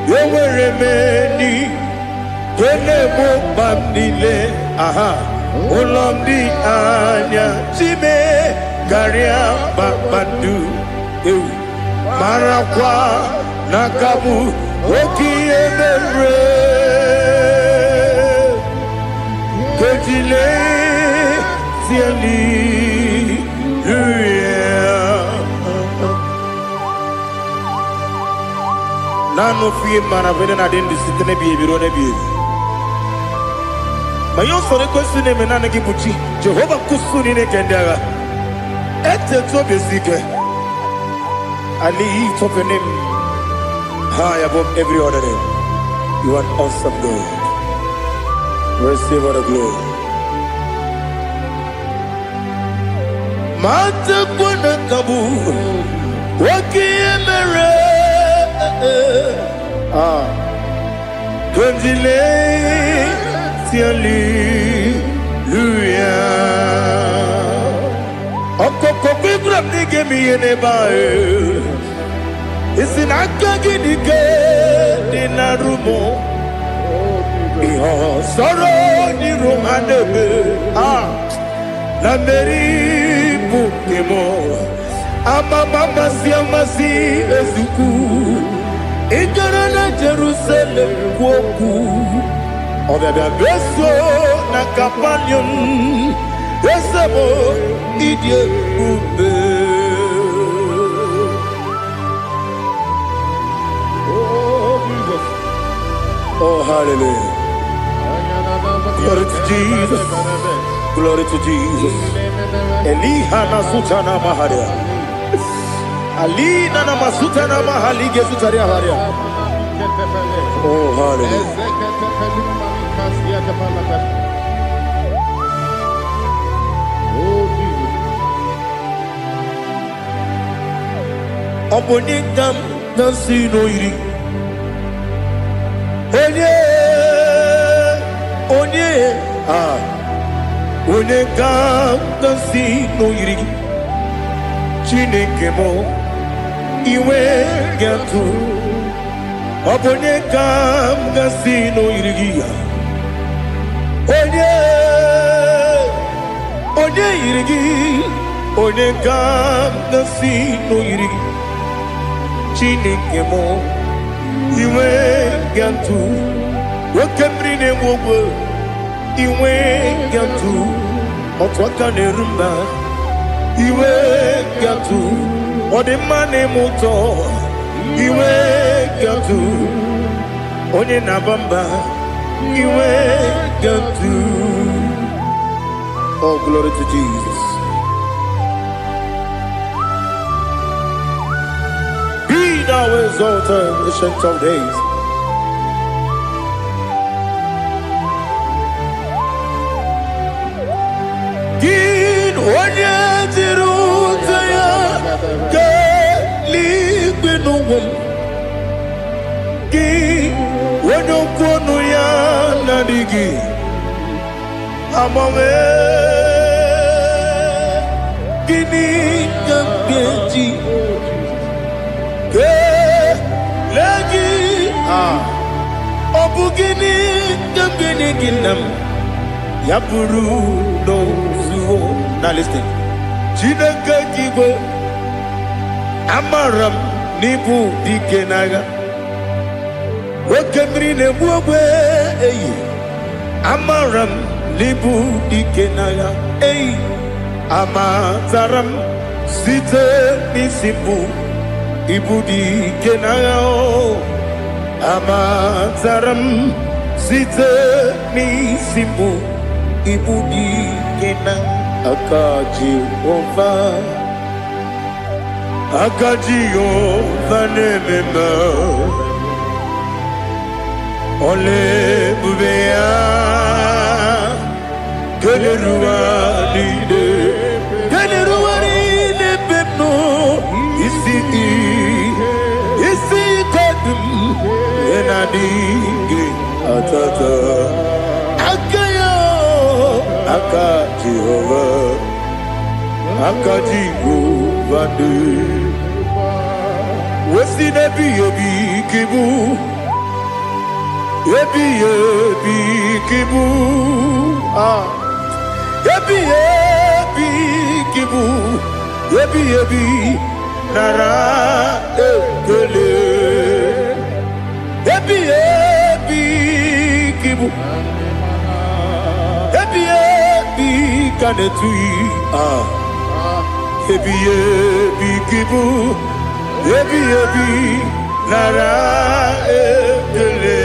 You were remaining. Kele mo pamnile. Aha. Olomdi anya. Chime. Garia babadu. Marakwa. Nakabu. Oki emere. Kejile. Tieli. Nano fiye mana vene na den disitene biye birone biye. Mayon sore kusune menane kibuchi. Jehovah kusuni ne kendaga. Ete to besike. I lift up your name high above every other name. You are an awesome God. Receive all the glory. Mata kuna kabu. Waki emere. Gondile Hallelujah. Okoko bibra nige mi ene bae. Isin akagi nige dinarumo. Iho soro ni romanebe. Na meri bukemo. Ama mama si amasi ezuku. Ikarana Jerusalem woku. Obebe beso na kapanion. Esebo idie ube. Oh Jesus. Oh hallelujah. Glory to Jesus. Glory to Jesus. Elihana sutana maharia. Alina na masuta na mahali gesutaria haria. Oh hallelujah. Obonikam nasino iri. Onye Onekam nasino iri. Chineke mo iwe gatu. Obonekam nasino iri. Onye iri. Onekam nasino iri. Chineke mo iwe gatu. Wakemri ne wowo iwe gatu. Otwaka ne rumba iwe gatu. Odemane moto iwe gatu. Onye nabamba iwe gatu. Oh glory to Jesus. Thou exalted, ancient of days. Gin onye jirutaya ke ligbinugum. Gin onye kwonu ya nadigi. Amame gini kambeji. Lagi obugini gambini ginam yapuru no zuo. Now listen. Chineke kibo amaram nibu dikenaga. Wakemri ne buwe amaram nibu dikenaga. Amazaram site nisibu. Ibudi kenao amazaram site ni simbu. Ibudi kenang akaji ova nemema ole bubea geleruari de bepno aka Jehovah, aka Jehovah de. Wesi nebi ebi kibu, ebi kibu, ebi kibu, ebi nara ekele, ebi kibu. Ebi kanetui ebi kibu ebi nara ekele.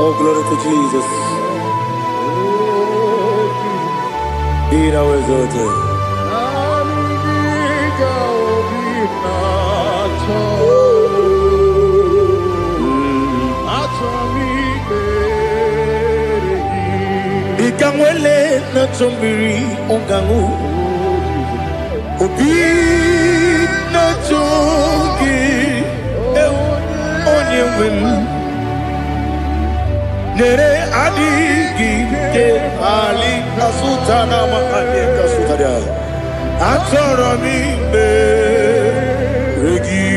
Oh, glory to Jesus. Be thou exalted. Ikamwele na chombiri ongangu obi na chogi onye wem nere adigi ke ali kasutana ma ali kasutaria atoro mi be regi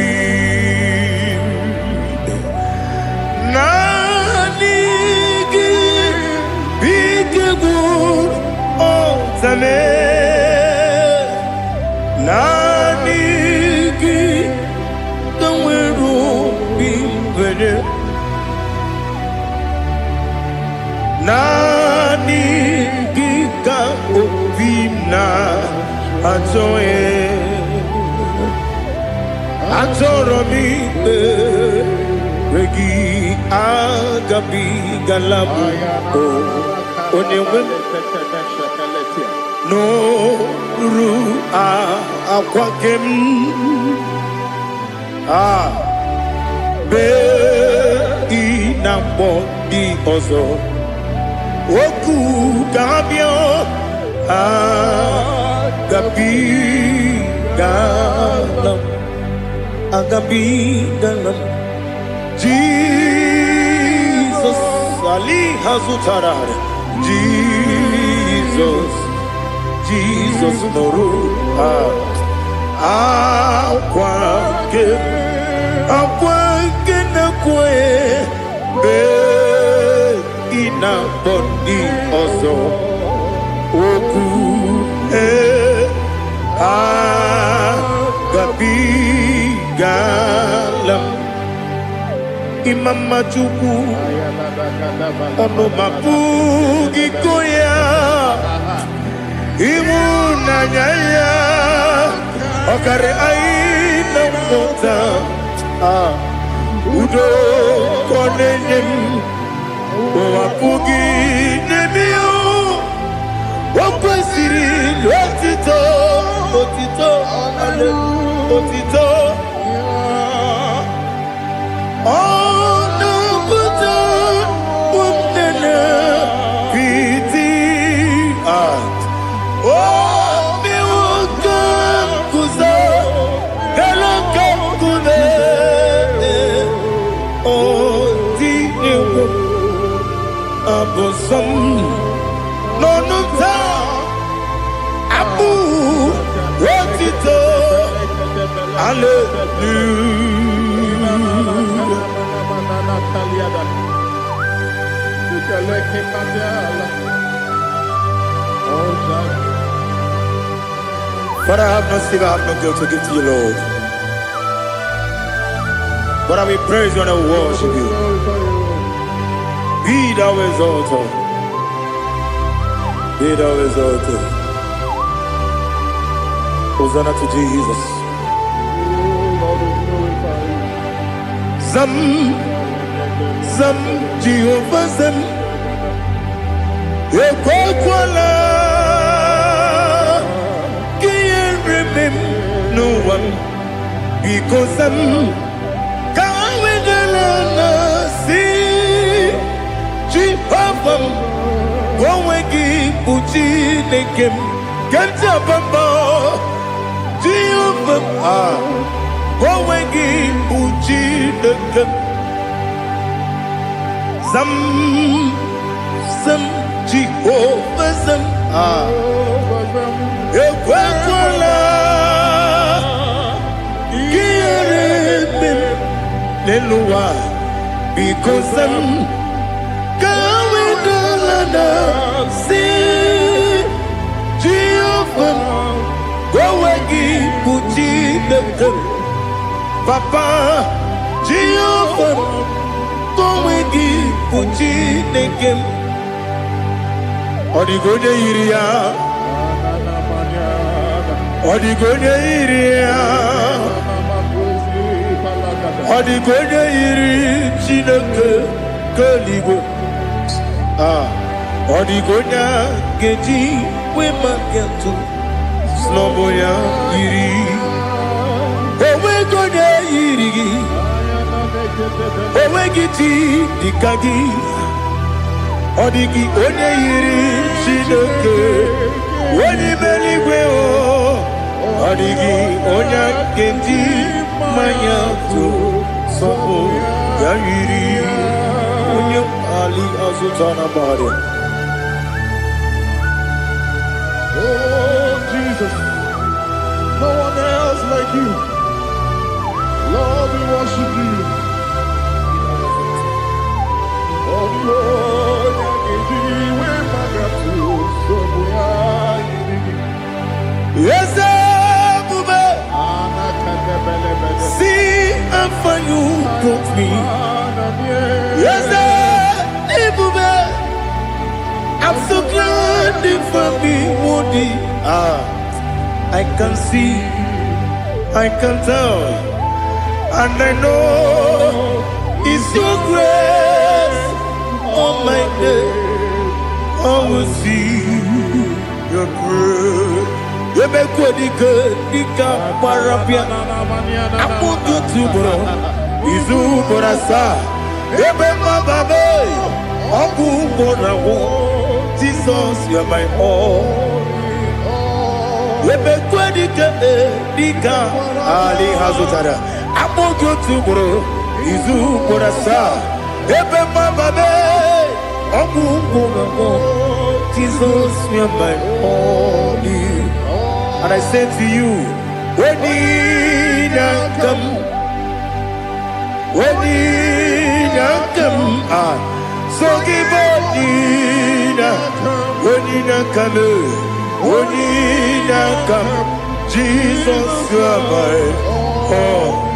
nanigi bigegu otame nanigi kanweru bimwene nani gika obina atoye atoromi regi agabi galabu onyewe no ru akwakem be inambo di ozo Oku kabio agabi galam Jesus Ali Hazutarar Jesus Noru akwake na kwe be ina body ozo oku gabi galam imama chuku ono mapugi koya imuna nyaya okare aina mota udo konenyem wapugi nemio wakwesiri otito ale otito ono buto umnene piti mi woka kuzo eloka kune abosom nonuta abu otito hallelujah Father, I have no sin, I have no guilt to give to you, Lord. But I will praise you and I will worship you. Be thou exalted. Be thou exalted. Hosanna to Jesus. Zam, Zam, Jehovah Zam. Ekwakwala. Can't remember no one. Because I'm Gowegi Uchi Nekem Ganja Bamba Jehovah Gowegi Uchi Nekem Zam Jehovah Zam Ekwakwala Kiyarebe Neluwa because I'm see Jehovah Gowegi Puchi Nekem Papa Jehovah Gowegi Puchi Nekem Odigonya Iria Odigonya Iria Odigonya Iri Chineke Kaligo Odigonya Geji Wemakentu Sloboya Iri Owegonya Iri Owegiti Dikagi Odigi Onye Iri Shinoke Wani Meligwe Odigi Onya Geji Manyantu Sobo Ya Iri Onye Ali Azutana Bari. Oh, Jesus, no one else like you. Lord, we worship you. Oh, Lord, yes, Bube. See how far you brought me. Yes, Bube. I'm so glad for me, Woody. I can see, I can tell, and I know it's your grace. Oh my God, I will see your grace. You make good, Dika Parapia. I put you to bro. Izu Borasa. You make my baby. Oku Borawo. Jesus, you are my all. You make good, Dika Ali Hazutara. I put you to bro. Izu Borasa. You make my baby. Oku Borawo. Jesus, you are my all. And I say to you, when he come, so give when he come, Jesus, you are my all.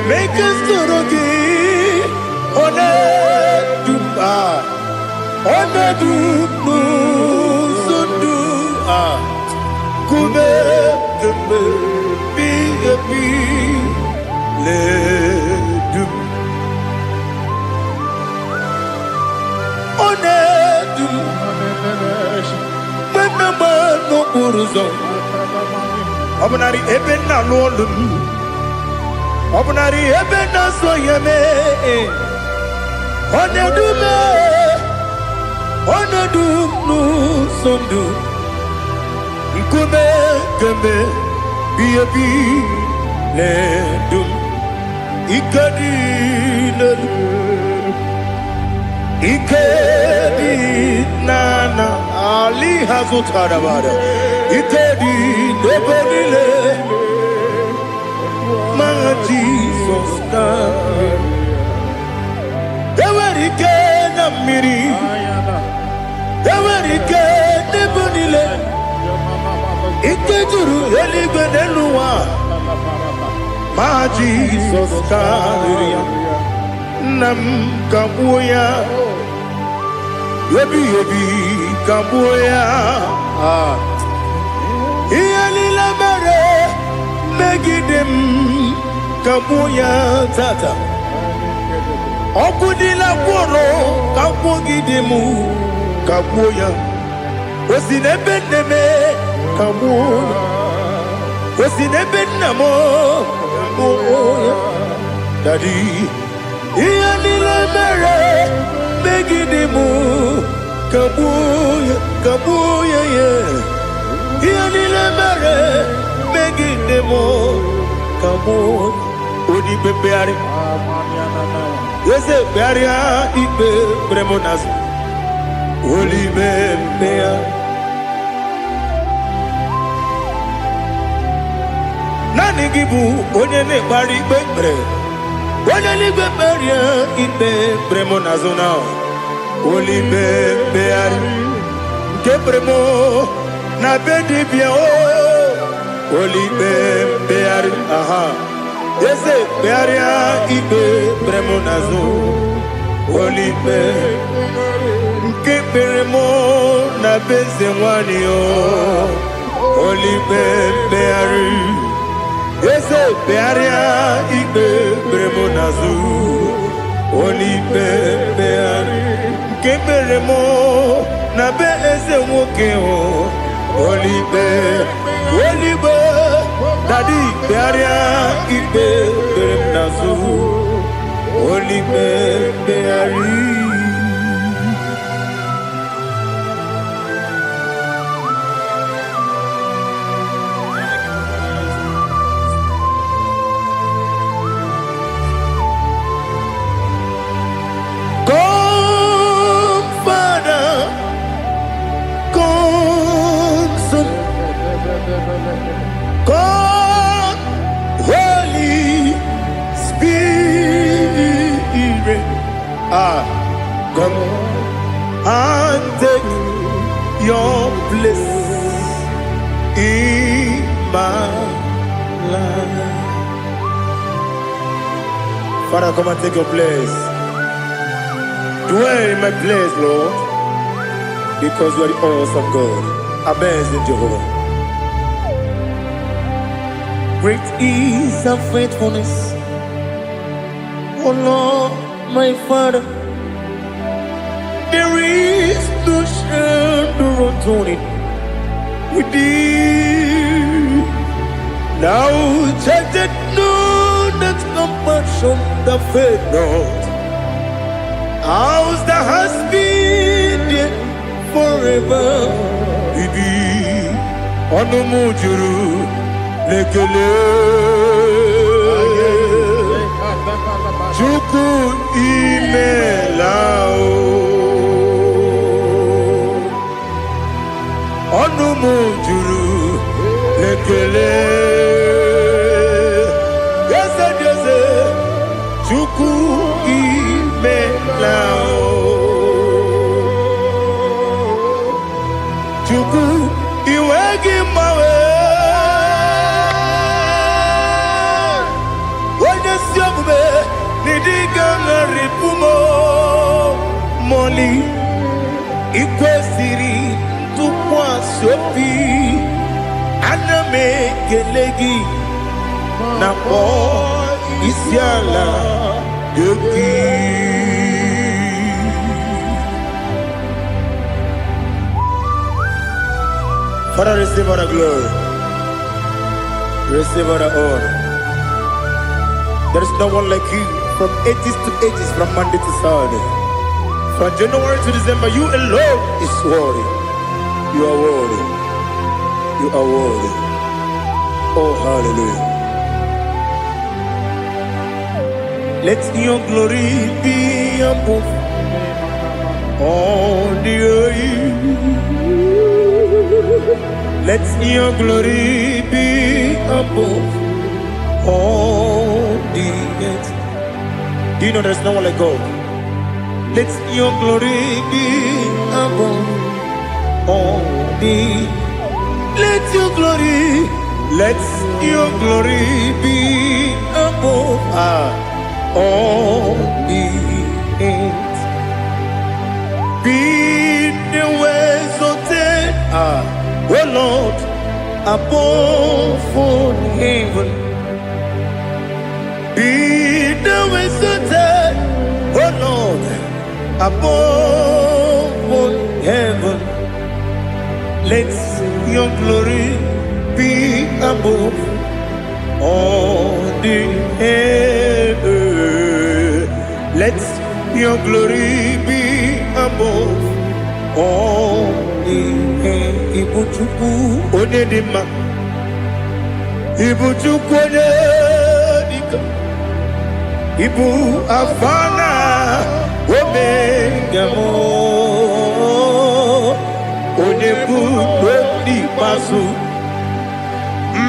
Make us Obnari ebena lolum Obnari ebena soyeme Onedume, onedunu sondu, nkume kembe, biyebi ledum, ikadi ikedi nana ali hazutara bada, ikedi nebodile, my Jesus name. Ewerike na miri, ewerike nebodile, ikejuru eligwe neluwa, my Jesus name. Nam kabuya, yebi kabuya. Iyalila mere megidem kabuya tata. Okudila kworo kabugidemu kabuya. Osinebendeme kabuya. Osinebendamo kabuya. Daddy. Iyalila mere megidemu kabuya yeah. Iyalila mere megidemu kabuya. Odi bebeari yese bearia ibe bremonas Oli bebea Nani gibu onye ne bari bebre Onye ni beberia ibe bremonazona Oli bebeari Ke bremo na bedi bia o Oli bebeari aha Yese bearia ibe bremonazo Olipe Nke beremo na beze wani o Olipe beari Yese bearia ibe bremonazo Olipe beari Nke beremo na beze woke o Olipe Daddy, bearia ibe beremnazu, oli beari. Come, Father, come, Son, come. Come and take your place in my life. Father, come and take your place. Dwell in my place, Lord, because you are the awesome God. Amazing Jehovah. Great is thy faithfulness, oh Lord, my Father. There is no shadow on it with thee. Now check that no, that compassion that faith not. Ours that has been forever. Bibi, ono mujuru lekele. Chuku imelao. Onu mujuru lekele Yese Chuku imelao Chuku iwegi mawe Wanya siogube nidiga ngaripumo Moli ikwesiri Tukwa sopi Aname kelegi Na po isiala Yoki Father, receive all the glory Receive all the honor There is no one like you From ages to ages From Monday to Sunday From January to December, you alone is worthy. You are worthy. You are worthy. Oh, hallelujah. Let your glory be above all the earth. Let your glory be above all the earth. Do you know there's no one like God? Let your glory be above all the. Let your glory be above all the earth. Be the ways of death, oh Lord, above all heaven. Be the ways of death, oh Lord, above all heaven. Let your glory be above all the earth. Let your glory be above all the earth. Ibuchuku onedima, Ibuchuku onedika, Ibu afana omega mo, onebu odi pasu,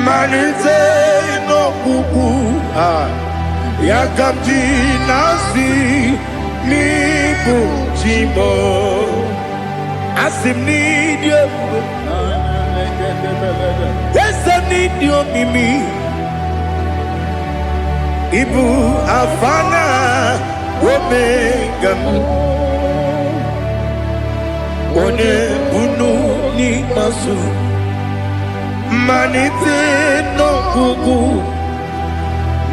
manite no kuku yakamji nasi nibu jimo asim nidio wesa nidio mimi ibu afana omega one bunu ni masu manite no kuku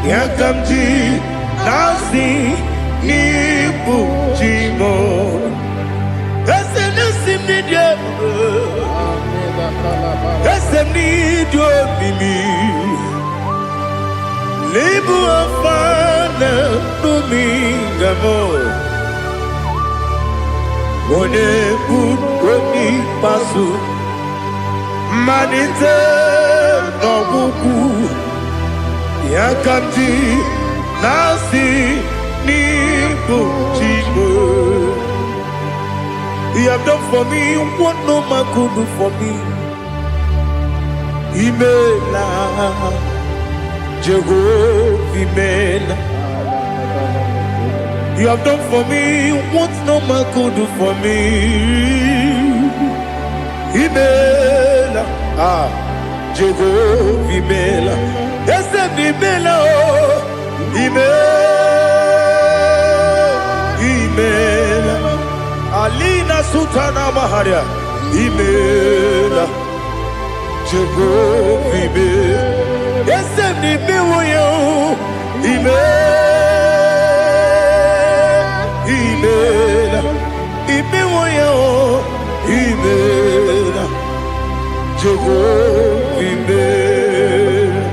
yakamji nasi nibu jimo ese nasi nidio ese nidio mimi libu afana numingamo one bunu pasu manite no kuku yakamji nasi nibu jimo. You have done for me what no man could do for me. Imela, Jehovah, Imela. You have done for me what no man could do for me. Imela, Jehovah, Imela. Yes, Imela, Imela. Alina Sutana Maharia, Imela, Jehovah, Imela. Yes, Imela, Imela, Imela, Jehovah, Imela.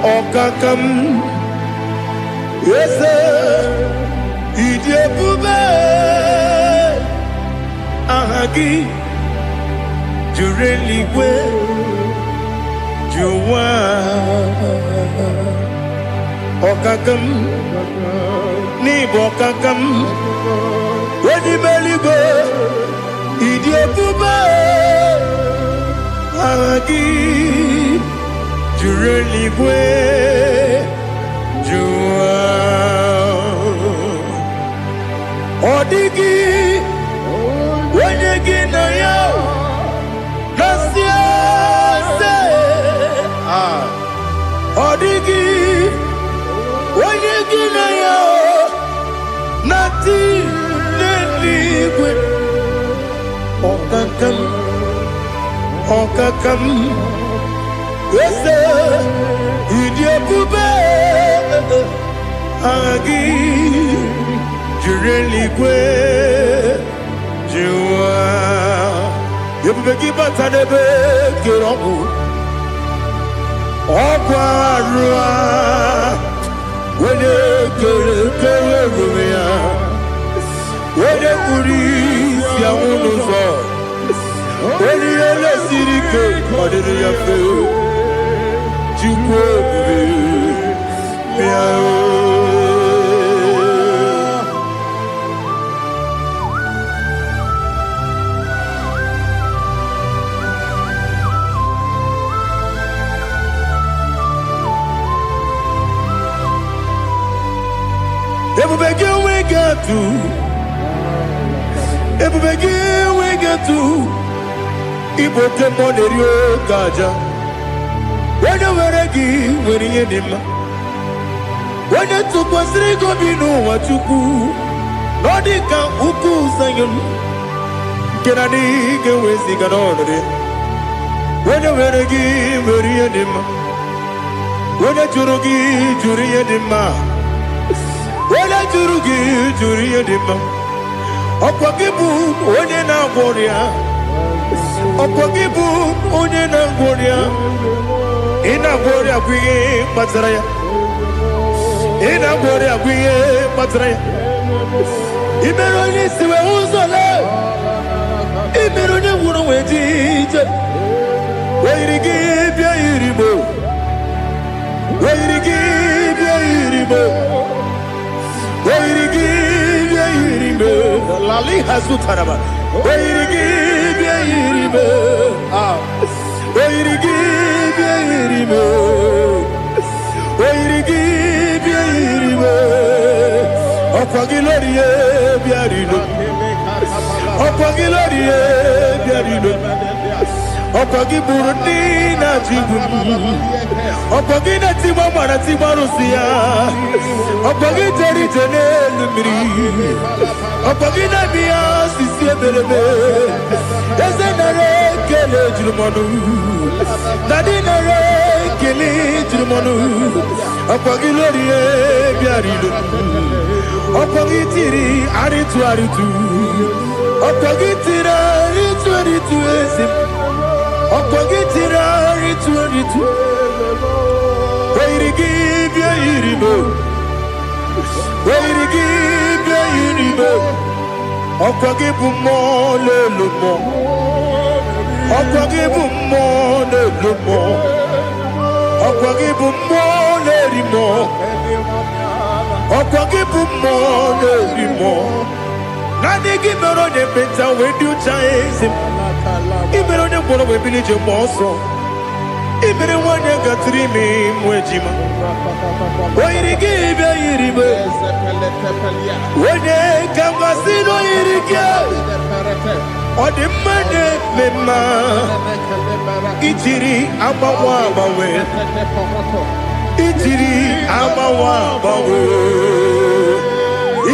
Okakam, yes, Idiabube, Ahagi, Jureli, Juwa, Okakam, Nibokakam, Ready Beligo, Idiabube, Ahagi. Jureli bwe jua odigi wenyegi na yo nasiase odigi wenyegi na yo nati Okakam Ese Idiabube Agi Jureligwe Jua Yebeki Batanebe Kirobu Okwarua Wede Kere Rumia Wede Kuri Siamunuzo Wede Ele Sirike Odiri Yafe Chukwe Miao Everybody we get to Ibote Monerio Gaja When you were a give when you did when you took was Rigo Bino what you could Nodika Uku Sayon Kenadi Gewesi Ganone when you were a give when you did when you Jurugi Juria Dima Wala jurugi juriye dima Okwakibu onye na gworia Okwakibu onye na gworia Ina gworia kwiye matraya Ina gworia kwiye matraya Imero ni siwe uzole Imero ni wuro wejije Weirigi bia iribo Weirigi bia iribo Lali Hazutaraba. Okwagi Burundi na Jibuti Okwagi na Timama na Timarusia Okwagi Teri Janel Miri Okwagi na Bia Sisi Belebe Ezenare Kele Jumanu Nadinare Kele Jumanu Okwagi Lorie Biarido Okwagi Tiri Aritu Aritu Okwagi Tira Aritu Aritu Esim Okogitira ritu Weirigi bia iribo Weirigi bia iribo Okogibu mo le lumo Okogibu mo le lumo Okogibu mo le rimo Okogibu mo le rimo Nani gimero de beta wedu chaizim Ibero ne kono we bilije moso Ibere wane gatrimi mwejima Oirigi bia iribe Wene kambasino irige Odimane mema Itiri amawa bawe Itiri amawa bawe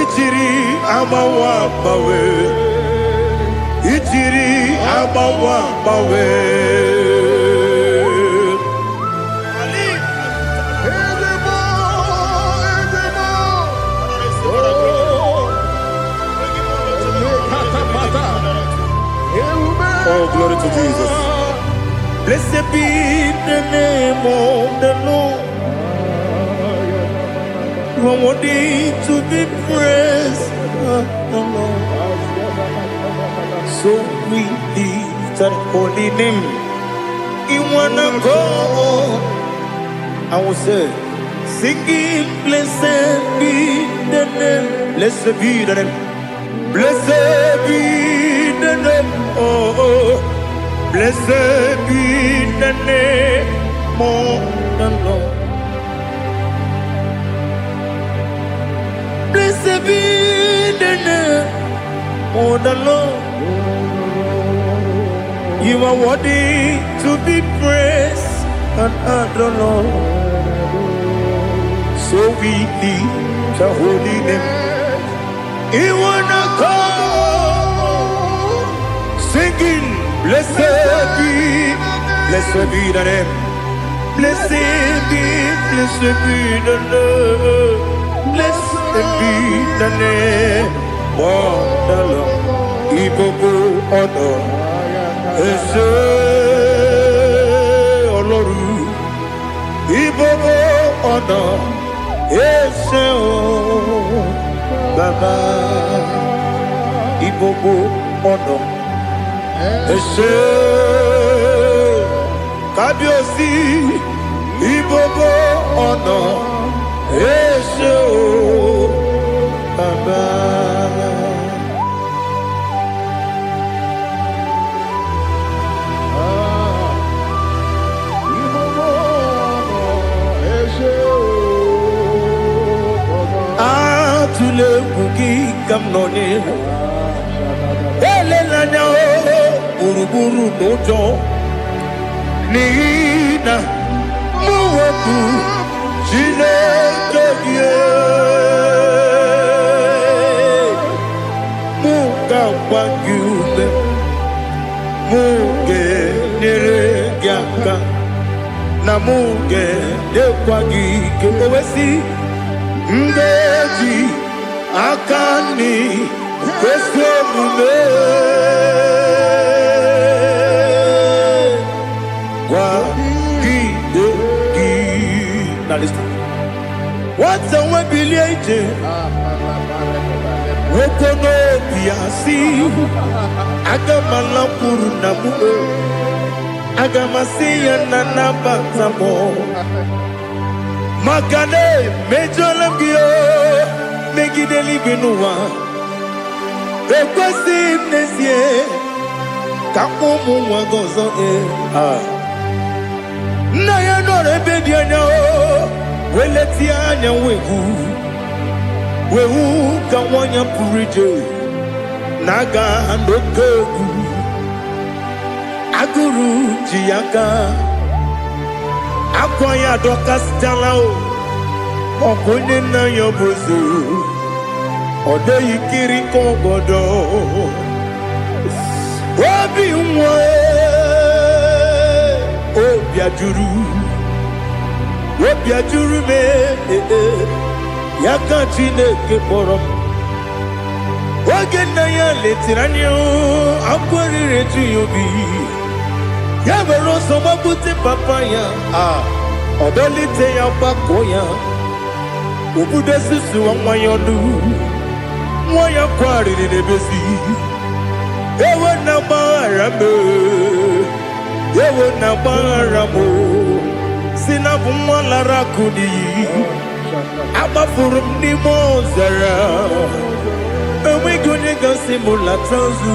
Itiri amawa bawe Itiri amawa bawe Oh, glory to Jesus. Blessed be the name of the Lord. You are worthy to be praised, the Lord. So we lift that holy name. You wanna go? I will say, singing, blessed be the name. Blessed be the name. Blessed be the name. Oh, blessed be the name of the Lord. Blessed be the name of the Lord. You are worthy to be praised and adored, Lord. So we lift the holy name. You wanna call, singing, blessed be the name. Blessed be the name. Blessed be the name of the Lord. IGBO honor. Ese Oloru. IGBO honor. Ese Baba. IGBO honor. Ese Kabiosi. IGBO honor. Ese Baba. Tule kuki kamnoni ele lanya buruburu nojo nina muweku jile keye muka kwagyume muge nere gyaka na muge de kwagike owesi ndeji akani kwesemume kwa gidegi. Now listen. What's the way biliaje? Wokono biasi agamalampuru namu agamasiya nanabatamo Makane mejolamgio megideli binuwa ekwesi nesie kamumu wagozo na ya nore bedi anya weleti anya wehu ka wanya purije naga ndokogu aguru jiyaka akwanya dokas jalao okonye na yobozu ode yikiri kogodo obi nwe obi ajuru me yaka Chineke kpọrọ oge na ya letirani akwarire tu yobi ya bero so mabute papa ya odolite ya pako ya obude susu wa yonu ya kwarire nebesi ewe na baramo sinabu mwalara kudi abafurum ni mozara ewe gone gasimula tanzu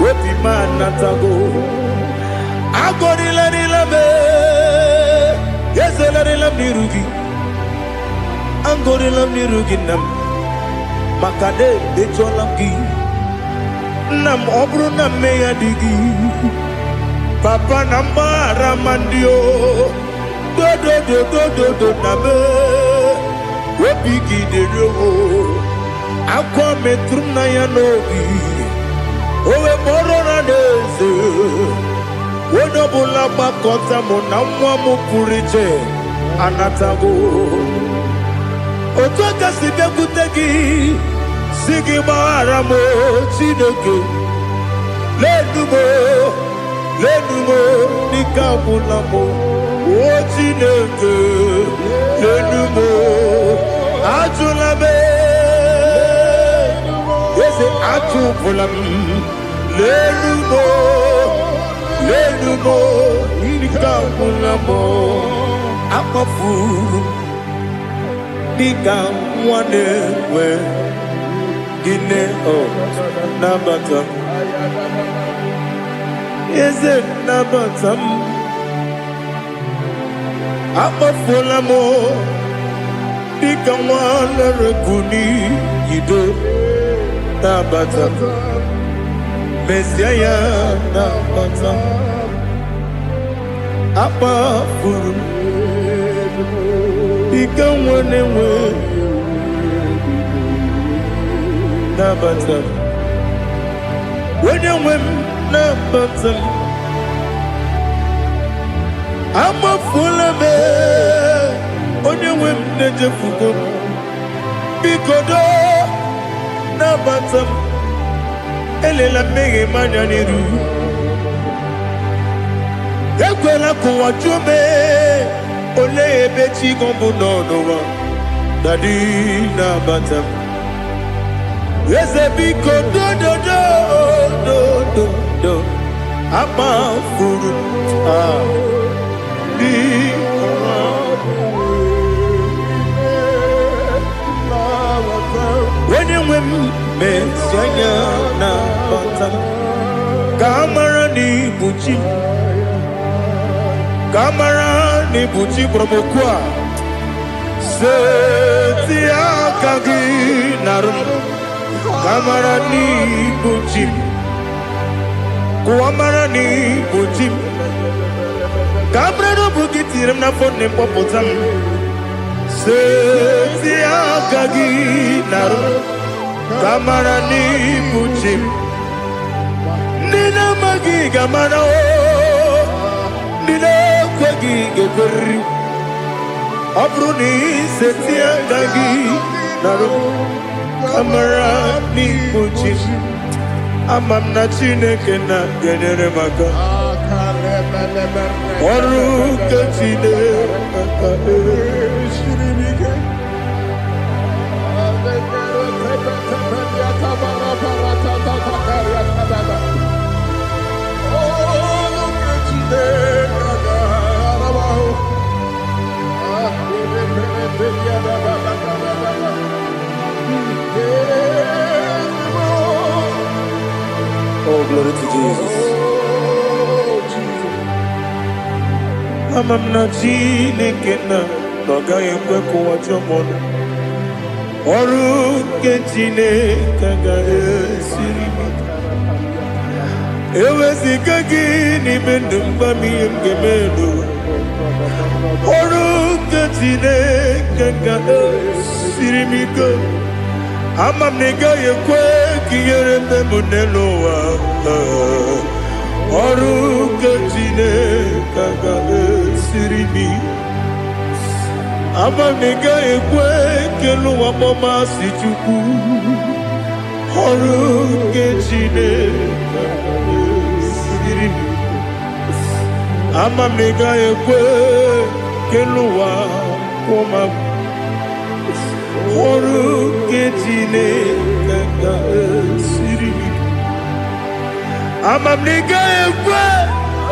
wepi manatago agorila nilabe yezela nilamnirugi angorila nirugi nam makade becholamgi nam obru nam meya digi papa namara mandio do nabe wepigi de rogo akwa metrum na ya nogi owe morora deze wodobula bakota mo na mwa mo purije anatago otoka sibekutegi sigi bara mo Chineke lenumo nikabula mo o Chineke lenumo ajulabe yese ajupulam lenumo nikabula mo akafuru nikamwane we gine nabata yese nabata akafula mo nikamwane rekuni yido nabata Messiah nabata apa furu ikamwane we nabata wenye nabatam amafula me onye nwe m na-ejefugo bikodo nabatam elela mmehie m anya n'iru ekwela ka ụwa jụọ m olee ebe chi gị bụ n'ụwa dadi nabata m eze biko do amafuru onye nwe m mezi anya nabata m ka amara n'ibu chi kamara ni buchi promokwa seti akagi narum kamara ni buchi kuamara ni buchi kamara no bukitirim na phone popotam seti akagi narum kamara ni buchi nina magi kamara nina kwagi geberi abruni setia gagi naru kamara ni buchi amam na chineke na genere maka oru kachide maka shirimike Oh, glory to Jesus. Amam na chineke na gaghị ekwe ka ụwa jọọ m ọrụ nke chineke ga-esiri m eweziga gị n'ime ndụ mgba m ihe m ga-eme n'ụwa ọrụ nke chineke ga-esiri m ike ama m na ị gaghị ekwe ka ihere mme m n'elu ụwa ọrụ nke chineke ga-esiri m ama m na ị gaghị ekwe ka elu ụwa mọmasị chukwu ọrụ nke chineke ga-esiri m ama m na ị gaghị ekwe ka elu ụwa kwụma m ọrụ nke chineke ga-esiri m ama m na ị gaghị ekwe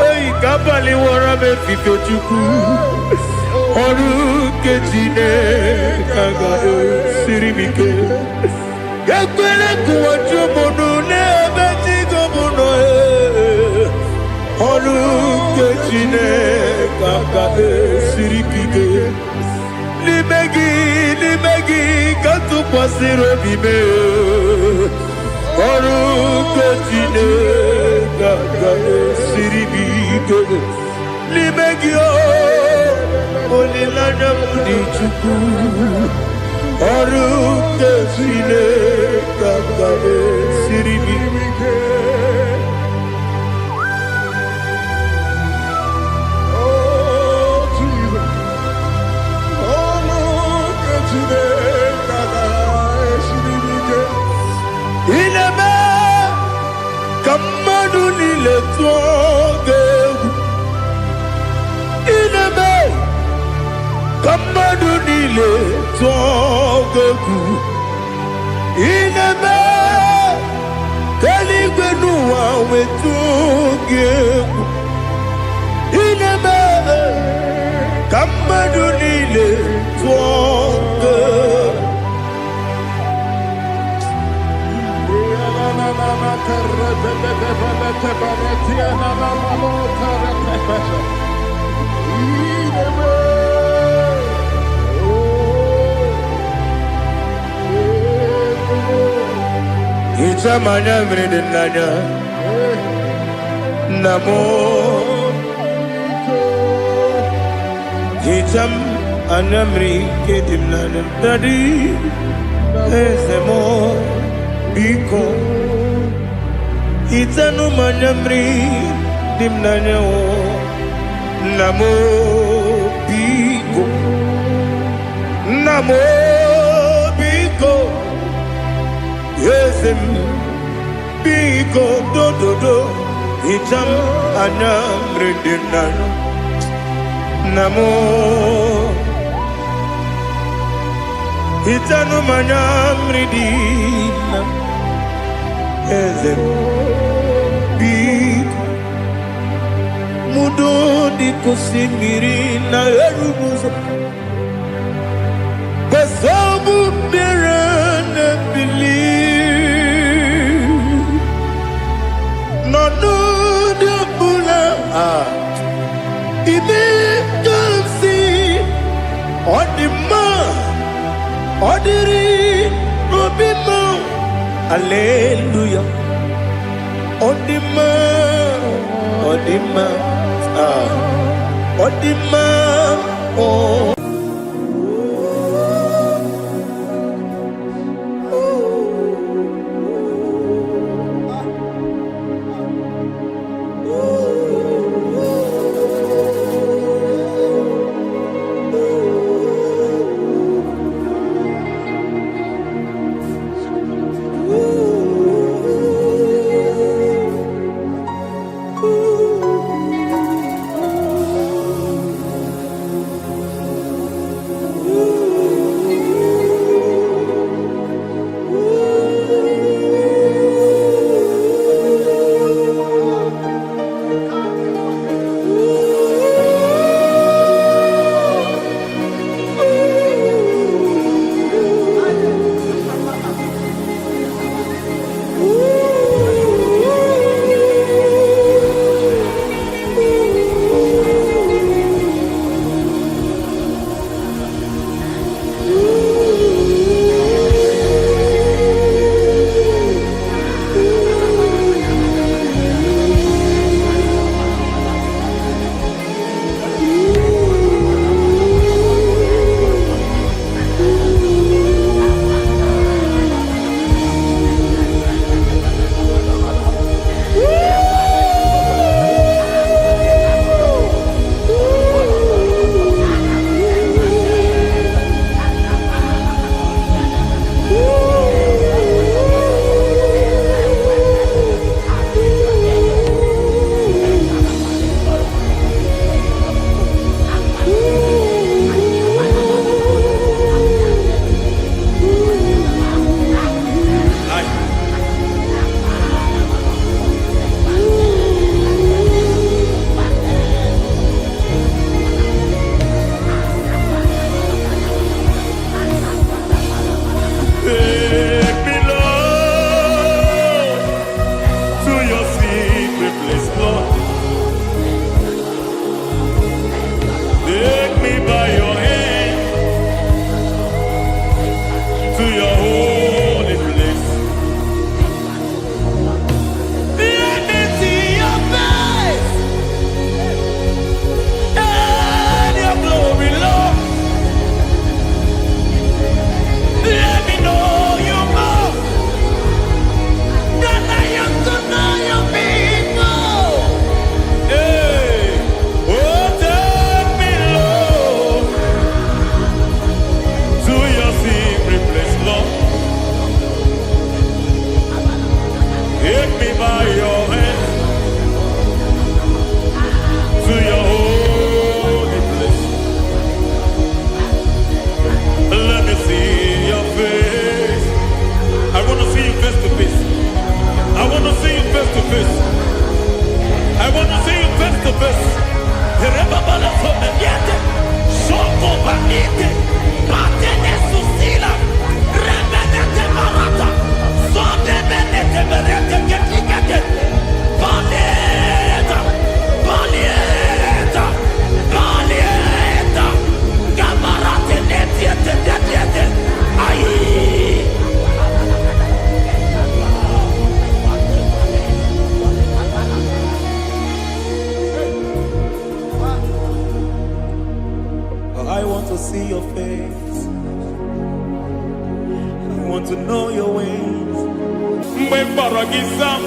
oyi ka abalị wara m efife chukwu ọrụ nke chineke ga-esiri m ike ekwere ka ụwa jụọ m n'ebe chi gị bụ nọ ọrụ nke chineke ga-esiri m ike n'ime gị ka tụkwasịrị obi m ọrụ nke chineke ga-esiri m ike n'ime gị olileanya m dị chukwu ọrụ nke chineke ga-esiri m ike Kamadu nile tuogegu inebe Kamadu nile tuogegu inebe Keligwe nuwa wetugegu inebe Kamadu nile tuogegu Ichamanya mridinanya Namo Icham anamri kedimnana Dadi Ezemo Biko Itanu manyamri dimnanyo namo biko namo biko yesem biko do do do itam anyamri dimnanyo namo itanu manyamri dimnanyo yesem mudo di kusimiri na erubuzo besobu berene believe no no de bula ibe kansi odima odiri obima hallelujah odima odima odima oh see your face. I want to know your ways. Mwe baragizam,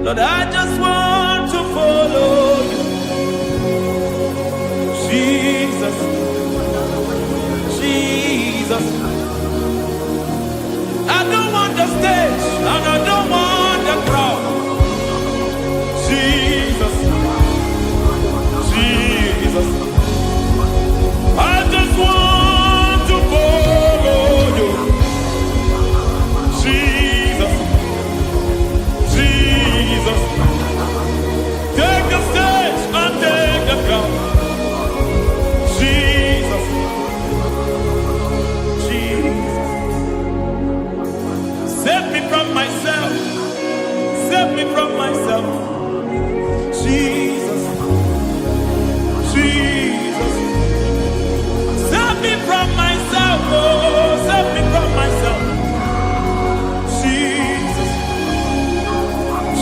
Lord, I just want to follow you. Jesus, Jesus. I don't want the stage and I don't want the crowd. Jesus, Jesus. I just want to follow you. Jesus, Jesus. Take the stage and take the crown. Jesus, Jesus. Save me from myself. Save me from myself. Jesus, Jesus. Save me from myself. Oh, save me from myself. Jesus,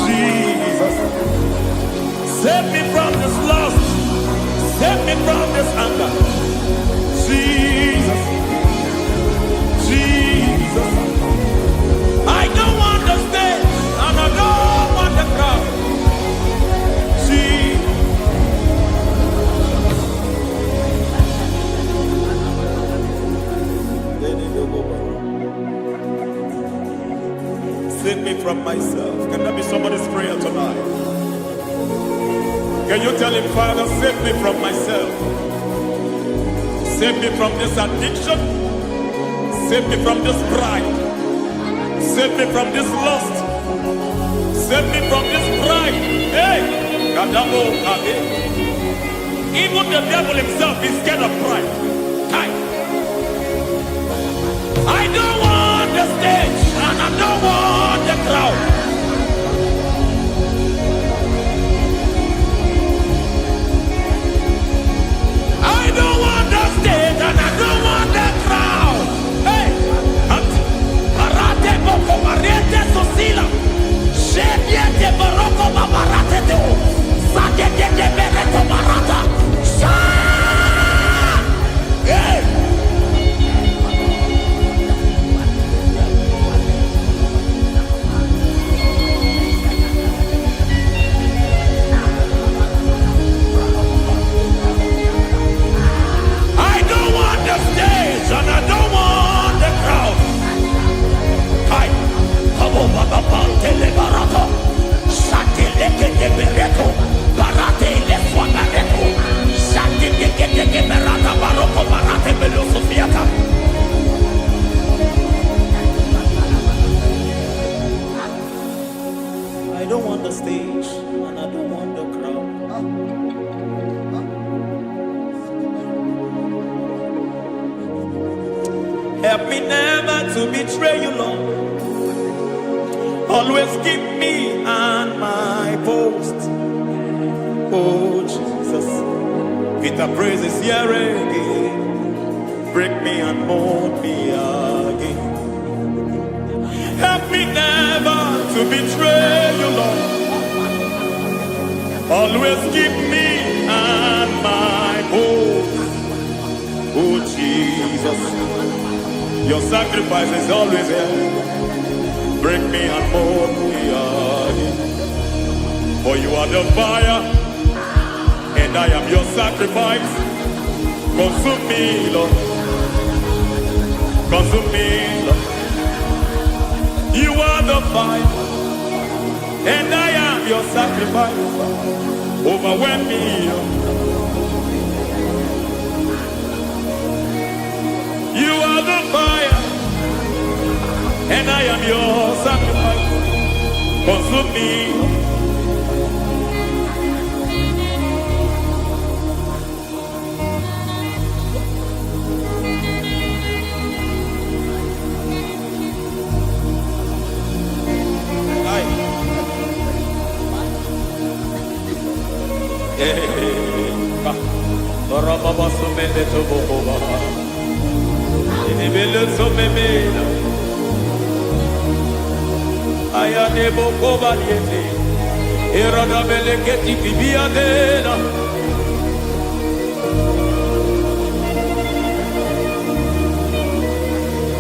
Jesus. Save me from this lust. Save me from this anger. Jesus, Jesus. I don't want the stage and I don't want the crowd. Jesus. Save me from myself. Can that be somebody's prayer tonight? Can you tell him, Father, save me from myself. Save me from this addiction. Save me from this pride. Save me from this lust. Save me from this pride. Hey! Kadabo, Kade. Even the devil himself is scared of pride. Hi. I don't want the stage and I don't want the crowd. I don't want the stage and I don't want the crowd. Hey! Parate boko mariete sosila. Shediete baroko babarate teo. Sadete de bereto barata. Sha! Hey! Help me never to betray you, Lord. Always keep me on my post. Oh Jesus, with the praises here again, break me and mold me again. Help me never to betray you, Lord. Always keep me on my post. Oh Jesus, your sacrifice is always here. Break me and mold me again. For you are the fire, and I am your sacrifice. Consume me, Lord. Consume me, Lord. You are the fire, and I am your sacrifice. Overwhelm me, Lord. You are the fire, and I am your sacrifice. Consume me.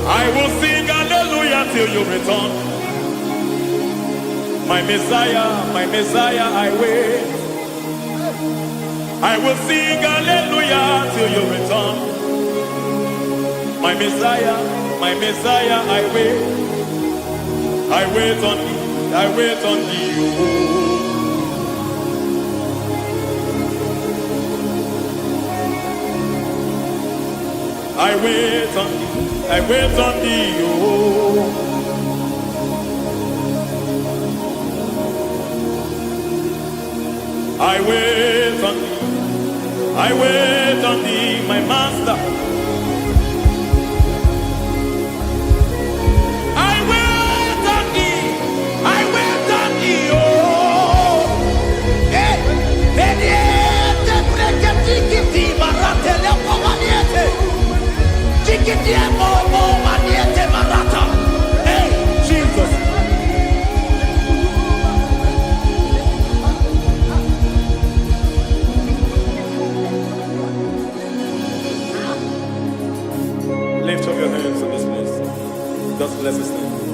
I will sing hallelujah till you return. My Messiah, I wait. I will sing hallelujah till you return. My Messiah, I wait. I wait on thee, I wait on thee. I wait on thee, I wait on thee. I wait on thee, I wait on thee, my master. I wait on thee, I wait on thee, oh. Hey, mediete, breketiki, maratele, pomaniete. Tikitie, maniete, marata. Hey, Jesus. Lift up your hands in this place. Just bless his name.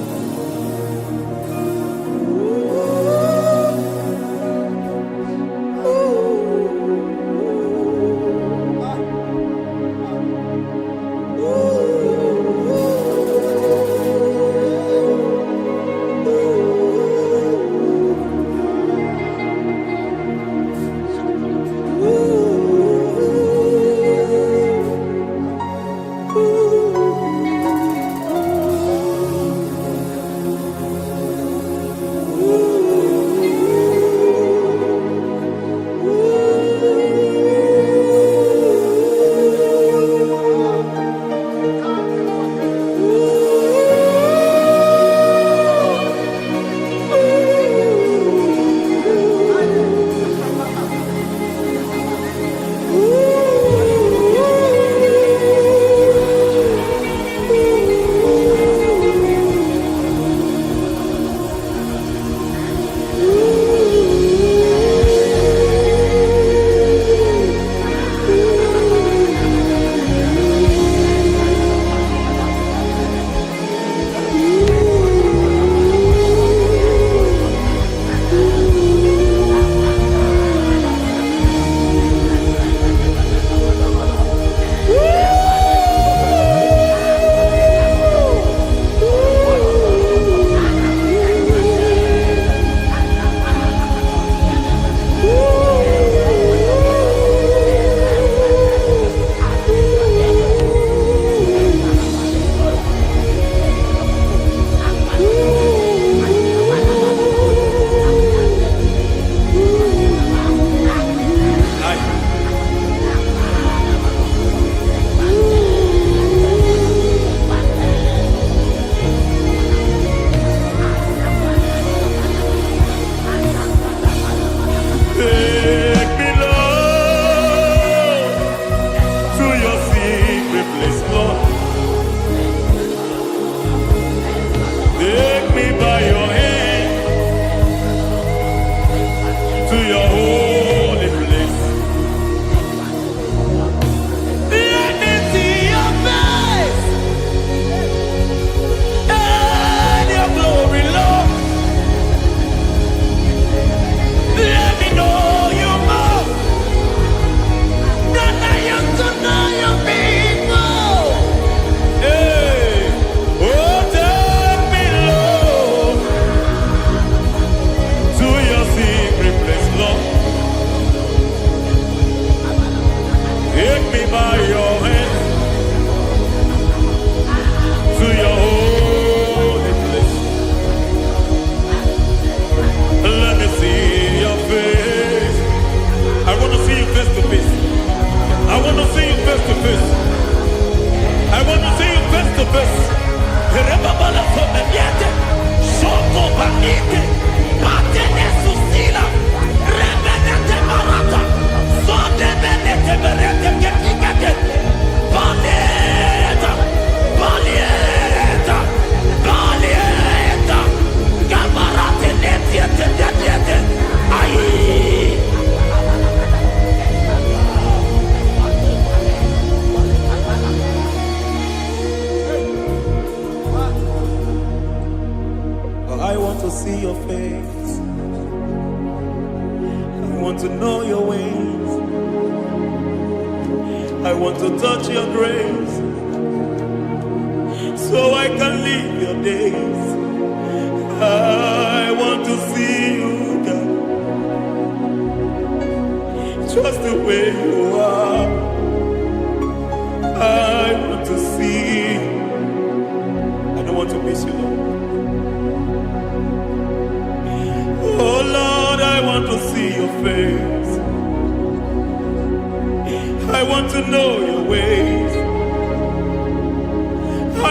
see your face. I want to know your ways. I want to touch your grace, so I can live your days. I want to see you, God, just the way you are. I want to see you. I don't want to miss you, Lord. Oh Lord, I want to see your face. I want to know your ways.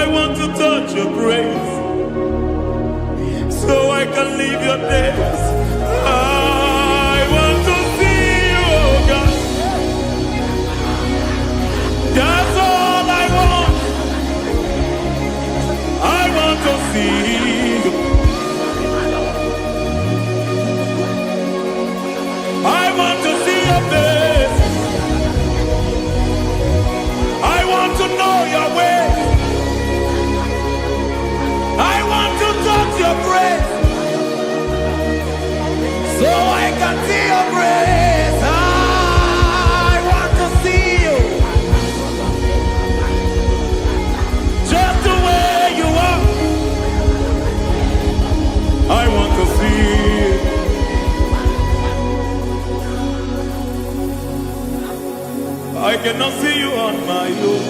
I want to touch your grace, so I can live your days. I want to see you, oh God. That's all I want. I want to see you. I want to see your face. I want to know your ways. I want to touch your grace, so I can see your grace. I want to see you, just the way you are. I want to see you. I cannot see you on my own.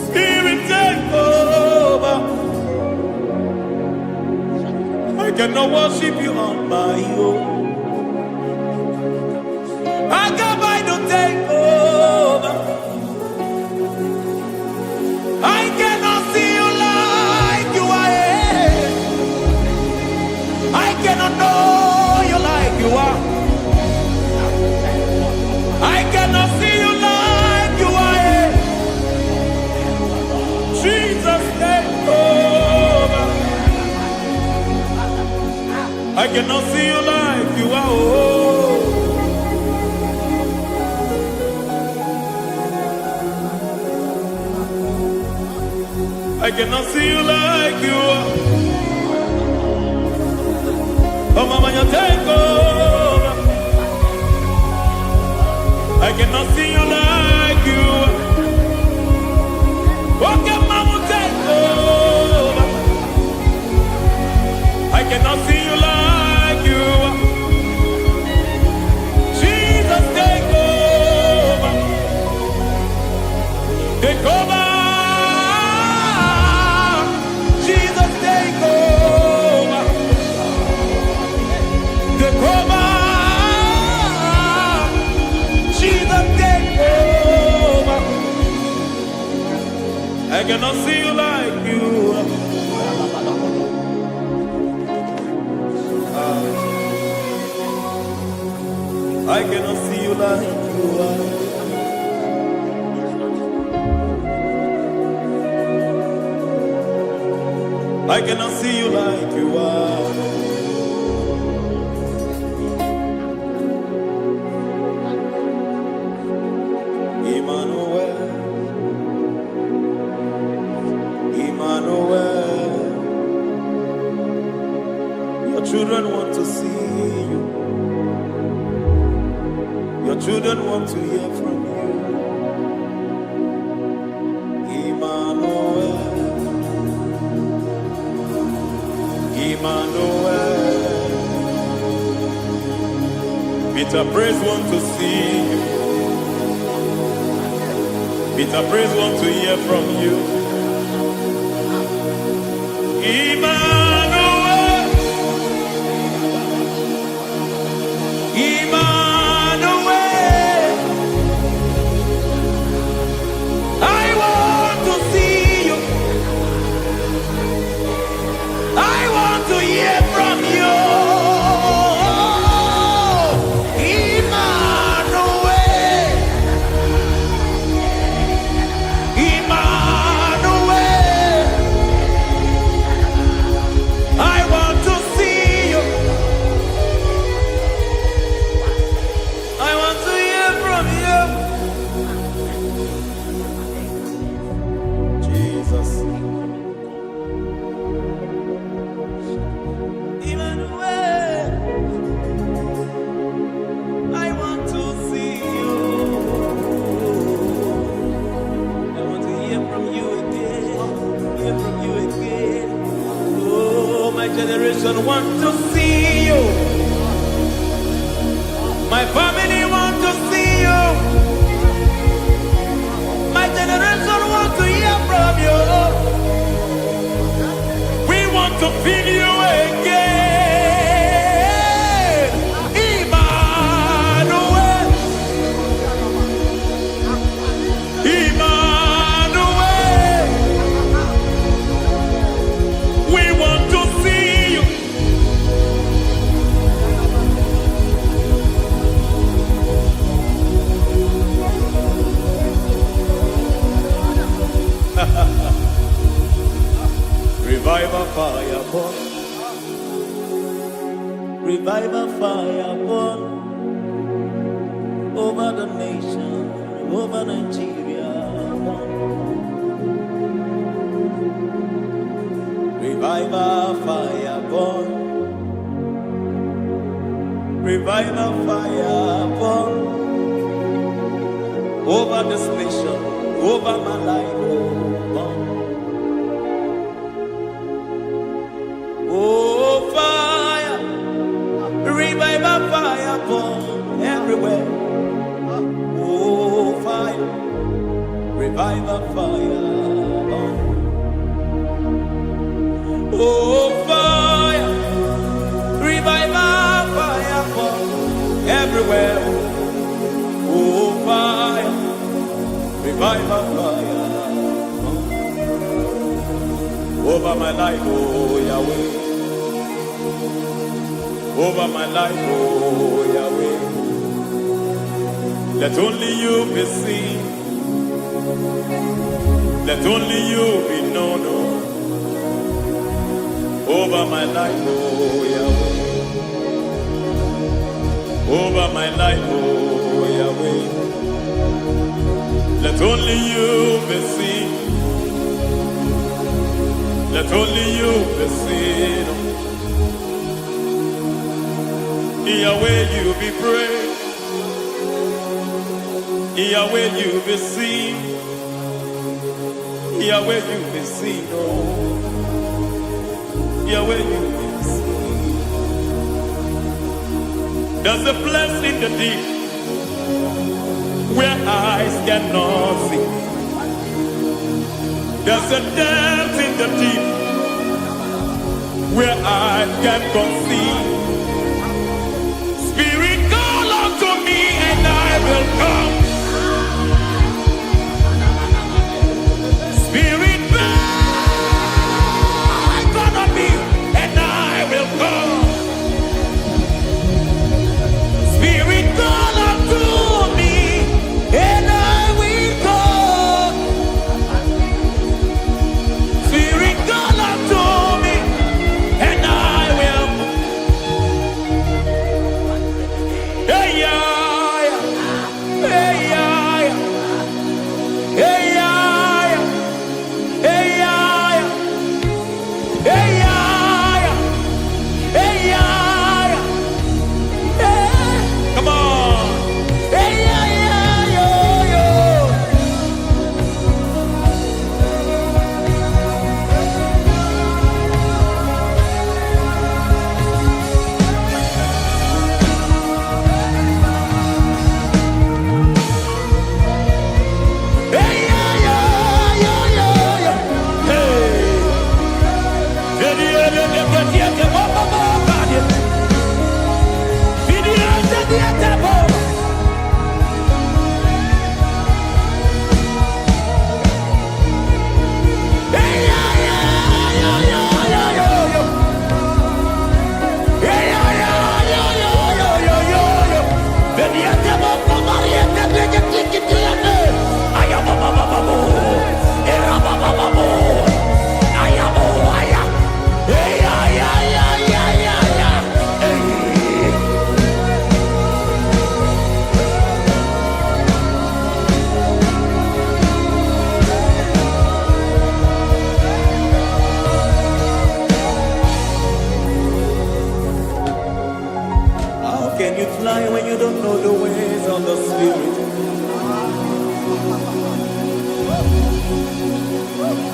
Spirit, take over. I cannot worship you on my own. I come by to take over. I cannot see you like you are. I cannot know you like you are. I cannot see you like you are. Jesus, take over. I cannot see you like you are. Oh. I cannot see you like you are. Oh, Mama, you take over. I cannot see you like you are. Okay, Mama, take over. I cannot see you like you are. Jesus, take over. Take over. Jesus, take over. Take over. Jesus, take over. I cannot see you like you are. I cannot see you like you are. I cannot see you like you are. Emmanuel, Emmanuel, your children want to see you. Your children want to hear from you. Emmanuel, Emmanuel. Peter Praise want to see you. Peter Praise want to hear from you. Emmanuel, Emmanuel. I want to see you. I want to hear from you. Emmanuel, Emmanuel. hear from you again. Hear from you again. Oh, my generation want to see you. My family want to see you. My generation want to hear from you. We want to feel you again. Emmanuel. Emmanuel. We want to see you. Revival fire burn. Revival fire burn over the nation, over Nigeria. Burn. Revival fire burn. Revival fire burn over this nation, over my life. Burn. Oh, fire, revival fire burn everywhere. Oh, fire, revival fire burn. Oh, fire, revival fire burn everywhere. Oh, fire, revival fire burn over my life, oh Yahweh. Over my life, oh Yahweh. Let only you be seen. Let only you be known. Over my life, oh Yahweh. Over my life, oh Yahweh. Let only you be seen. Let only you be seen. Yahweh, you be praised. Yahweh, you be seen. Yahweh, you be seen. Oh, Yahweh, you be seen. There's a place in the deep where eyes cannot see. There's a depth in the deep where eyes can't conceive. Spirit, call unto me and I will come. Spirit, beg unto me and I will come. Spirit, call unto me and I will come. Spirit, call unto me and I will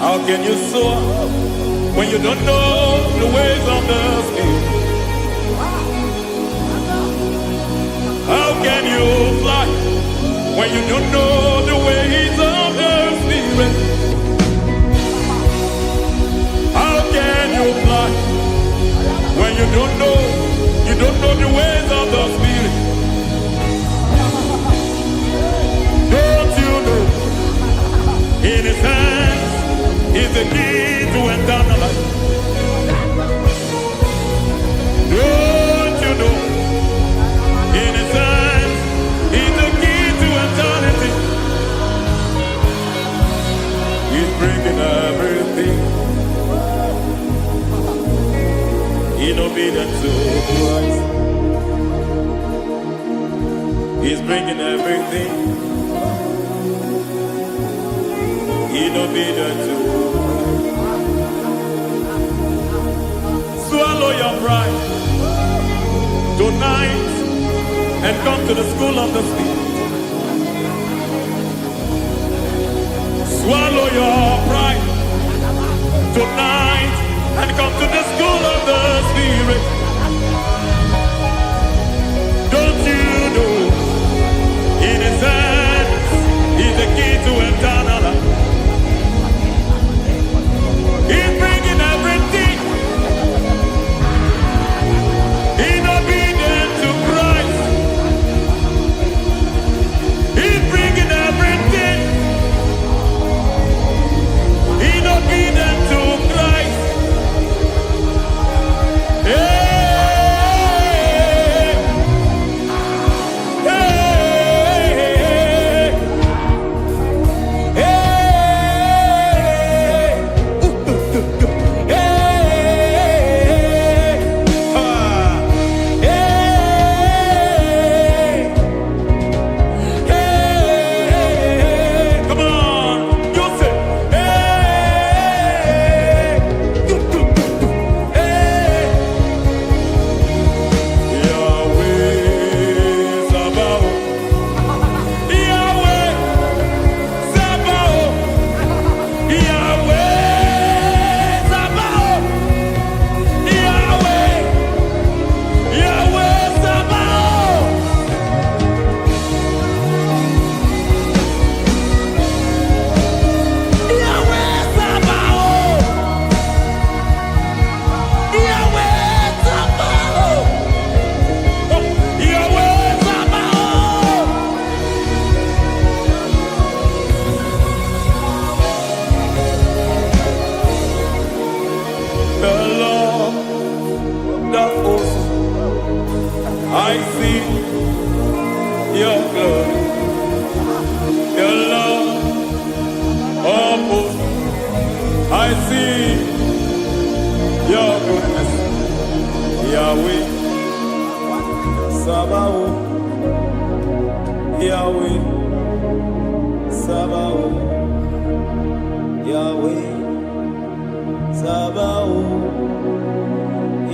How can you soar when you don't know the ways of the Spirit? How can you fly when you don't know the ways of the Spirit? How can you fly when you don't know the ways of the Spirit? Don't you know in His hands is the key to eternal life? Don't you know in His hands is the key to eternity? He's bringing everything in obedience to Christ. He's bringing everything in obedience to Christ. Swallow your pride tonight and come to the school of the Spirit. Swallow your pride tonight and come to the school of the Spirit. Don't you know in His hands is the key to eternal life? He's bringing everything in obedience to Christ. He's bringing everything in obedience to Christ. Hey, hey, hey, hey, come on, you say, Yahweh Sabaoth, Yahweh Sabaoth, Yahweh Sabaoth, Yahweh, Yahweh Sabaoth. Yahweh Sabaoth, Yahweh Sabaoth, Yahweh Sabaoth. The Lord of hosts, I see your glory. The Lord of hosts, I see your goodness. Yahweh Sabaoth, Yahweh Sabaoth, Yahweh Sabaoth,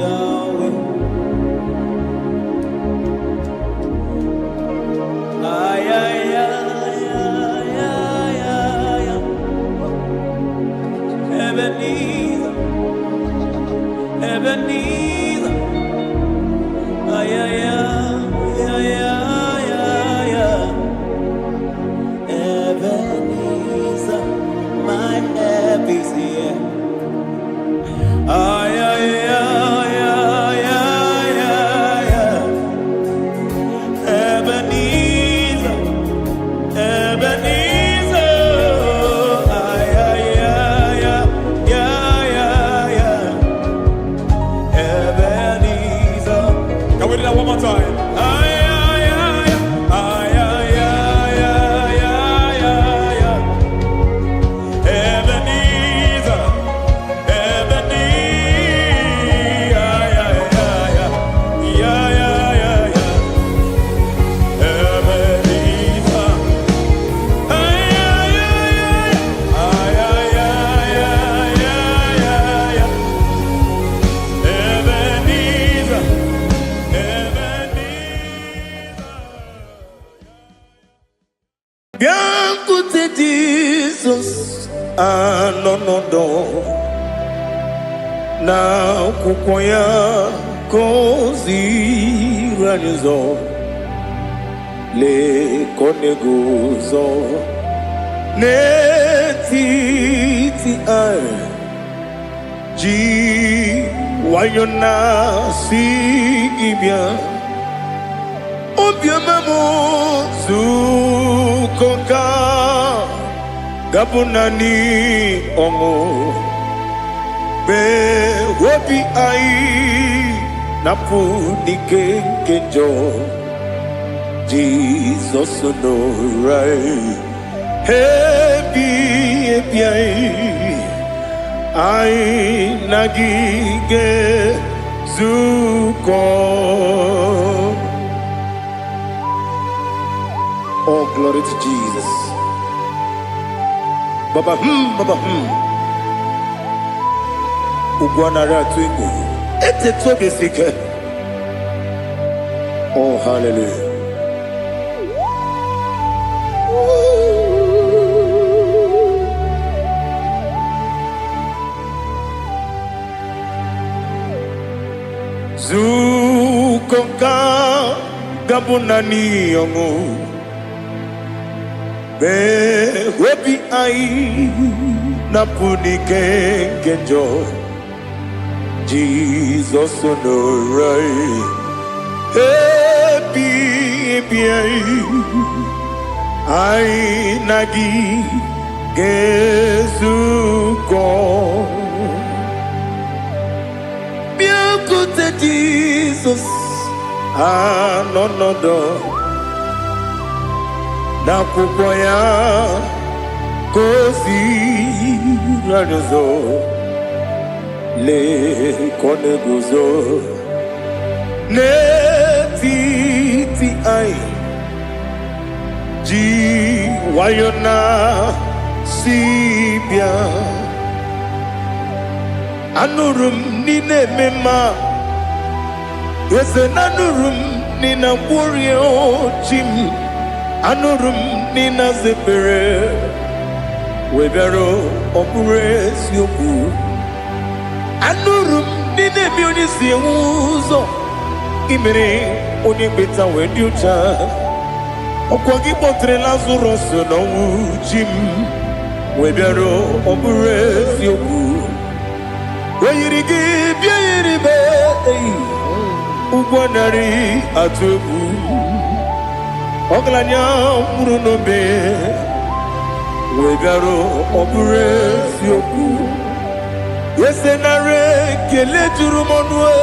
Yahweh. Ay, ay, ay, ay, ay, ay, ay. Ebenezer, Ebenezer. Ay, ay, ay, ay, ay, ay, ay. Ebenezer, my help is here. anonodo na kukwaya kozi ranizo le koneguzo netiti ai ji wayona sigibia obiamamu zukoka gabunani omo be wobi ai napudike kenjo Jesus no right hebi ai nagige zuko. Oh, glory to Jesus. Baba Ugwanara twingu ete tobe sike. Oh, hallelujah. Zukonka gabunani yongu be webi ai napuni kenjo Jesus no right happy ai nagi gezuko Jesus, no, na kukwaya kozi ranizo le koneguzo netiti ai ji wayona sibia anurum nine mema Yese nanurum nina warrior chim anurum nina zepere webero opres yoku anurum nina bionisi uzo imere oni beta weducha okwagi potre Lazarus no chim webero opres yoku weyirigi biiribe Ugwanari atubu Oglanya murunobe Wegaro opures yoku Yesenare kele turumonwe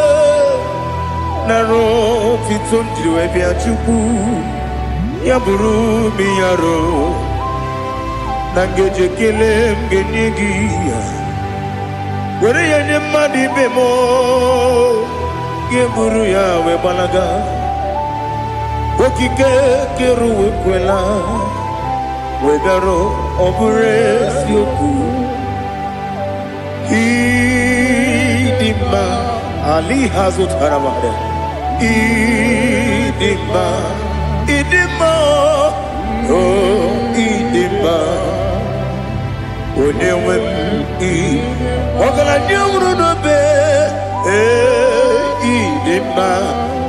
Naro titondriwe biachuku Yaburu miyaro Nangeje kele mgenyigia Were yanye madi bemo Geburu ya webalaga Okike keru wekwela Wegaro obures yoku Idima Ali hazut haramade Idima Oh idima Onewem Ogala nyumru nobe Idima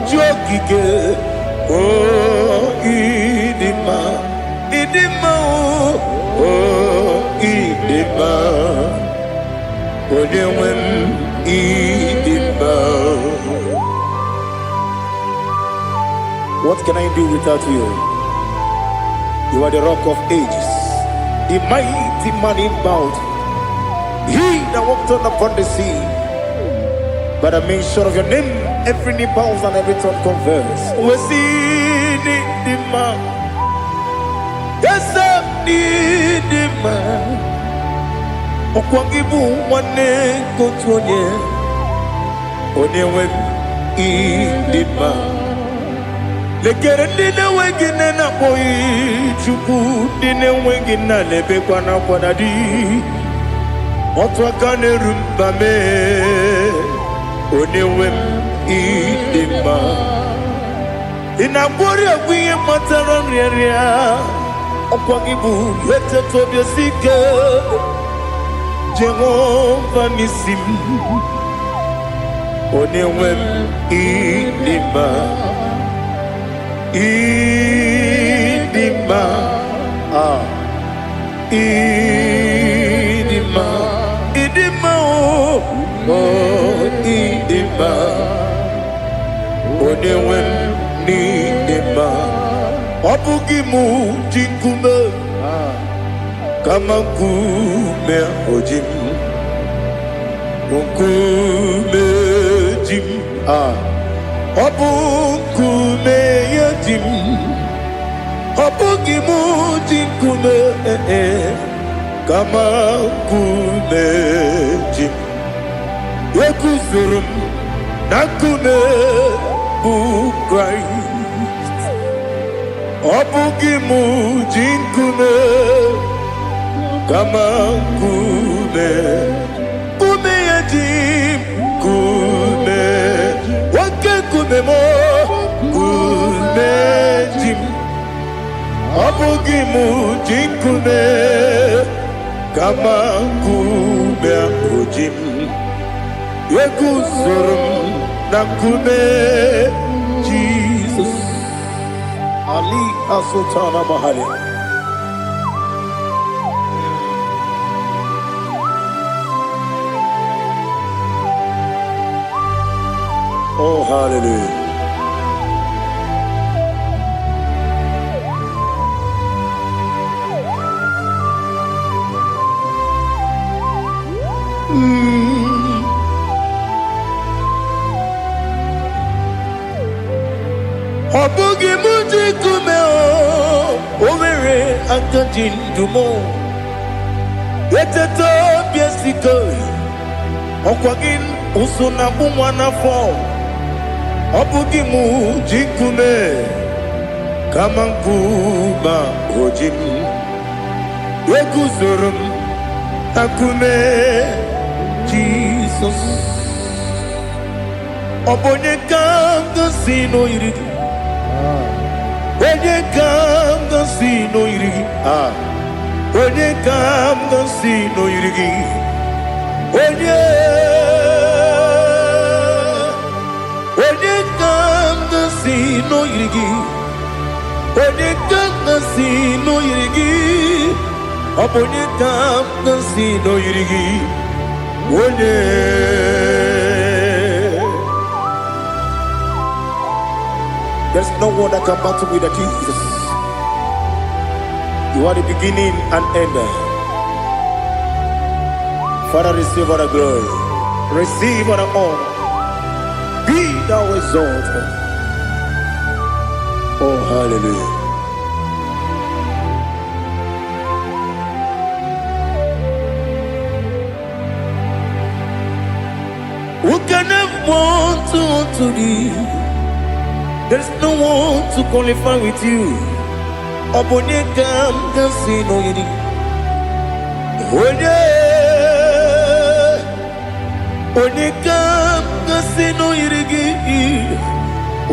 Jokike Oh Idima Oh Idima Onewem Idima. What can I do without you? You are the rock of ages, the mighty man in battle, he that walked on upon the sea. By the mention of your name, every knee bows and every tongue confess. We see the man. Yes, I need the man. Okwangibu wane kotonye. Onewem the man. Lekere dine wengine na boy chuku dine wengine lebe kwa na kwa dadi. Otu akane rumba me. Onewem idima Inabori agwiye matara nriya Okwagibu yete tobye sike Jehovah nisim Onewem idima Idima Idima Idima oh Idima Onewem nidima Obugimu jinkume Kama kume ojim Kume jim Obukume yajim Obugimu jinkume Kama kume jim Yekuzurum Nakume bukrai Obugimu jinkume Kama kume Kume yajim Kume Wake kume mo Kume jim Obugimu jinkume Kama kume ojim Yekuzurum Nakume Jesus Ali Asutana Mahali. Oh, hallelujah. Obugi muji kume o Owere akajin dumo Yeteto biesiko Okwagin usuna bumwana fo Obugi muji kume Kamankuma ojim Yeguzurum akume Jesus Obonye kanga sino iridi Onye kam ga si no irigi Onye kam ga si no irigi Onye kam ga si no irigi Onye kam ga si no irigi Onye kam ga si no irigi Onye There's no one that can battle with the Jesus. You are the beginning and end. Father, receive all the glory. Receive all the honor. Be thou exalted. Oh, hallelujah. Who can have one to thee? There's no one to qualify with you. Obonye kam kasi no yidi. Onye kam kasi no yidi.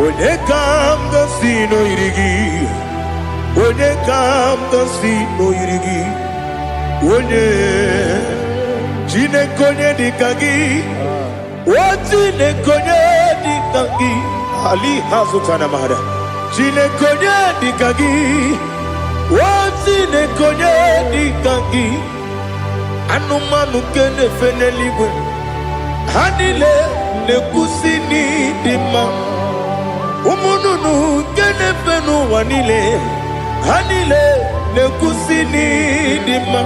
Onye kam kasi no yidi. Onye kam kasi no yidi. Onye chine konye dikagi. Wachine konye dikagi. Ali Hazutana Mahada. Chine konye dikagi. Wachine konye dikagi. Anumanu kene feneliwe. Hanile ne kusini dima. Umununu kene fenu wanile. Hanile ne kusini dima.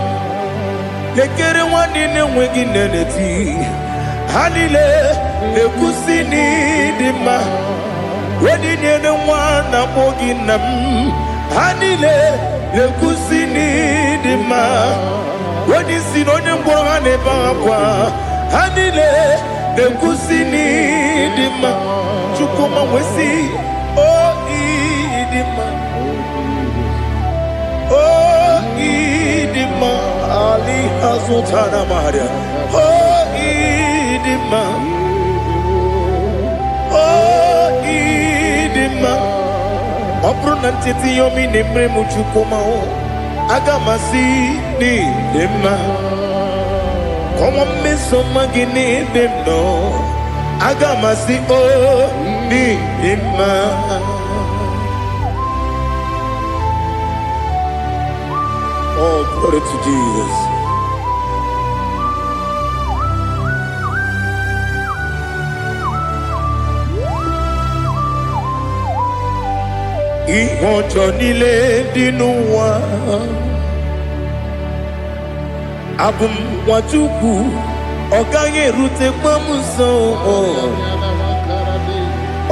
Lekere wanine wegi neneti. Hanile ne kusini dima. Wedi nyene wana bogi nam. Hanile ne kusini dima. Wedi sinonye mbora ne bangwa. Hanile ne kusini dima. Chukuma wesi oh idima. Oh idima. Ali Hazutana Maria. Oh idima. Oh idima. Opro nantiti yomi nemre muchukuma o. agamasi ni dema komo meso magini demno agamasi o ni dema. Oh, glory to Jesus. Ìwọ̀njọ́ nílé dínú wa abùmwàjúkù ọ̀gá yẹn rute pọ́mùsàn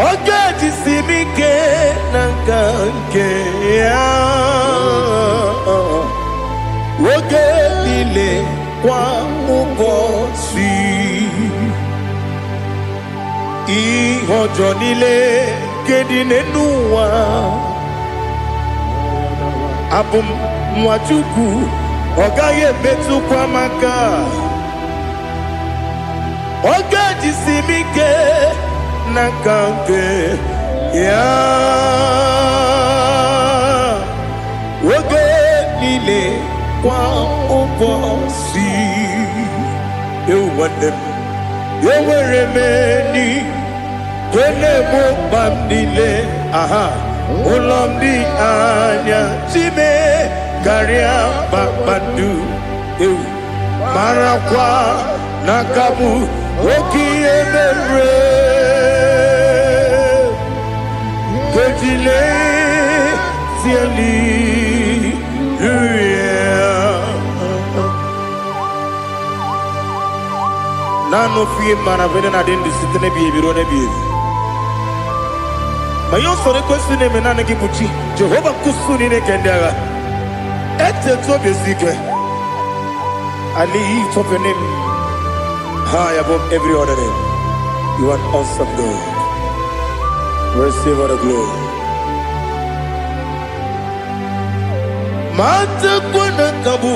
ọjọ́ ti sinmi ké nàkà ké oge nílé kwa ụbọ̀ sí ìwọ̀njọ́ nílé kéde nínú wa. Abum mwachukwu ọgaghị emetụkwa maka ọ ga-ejisi m ike n'aka nke ya oge niile kwa ụbọchị. Nwanne m enwere m enyi kene m mkpa m niile ụlọ ndị anya chime karịa kpakpando marakwa n'aka m oke ihe mere kejile tieli nanu fiye mana vene na den disite ne biye biro ne biye. Mayo sore kwesi ne menane kibuchi Jehova kusuni ne kendaga ete to besike. I lift up your name high above every other name. You are awesome God. Receive all the glory. Mata kuna kabu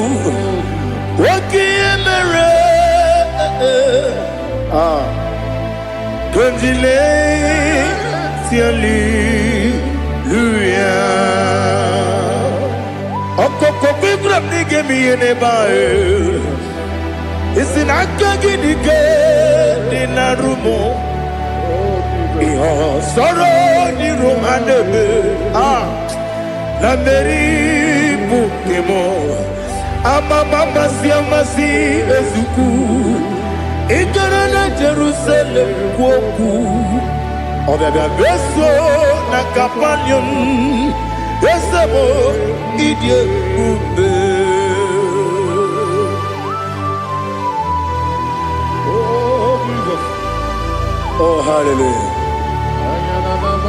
waki emere Konjile Hallelujah. Okoko kwikrap nige miye nebae Isinaka ginike dinarumo Iho soro ni romanebe La meri bukemo Ama mama siamasi ezuku Ikarana Jerusalem kwoku Obebe beso na kapanion Esemo idye ube. Oh Jesus. Oh hallelujah.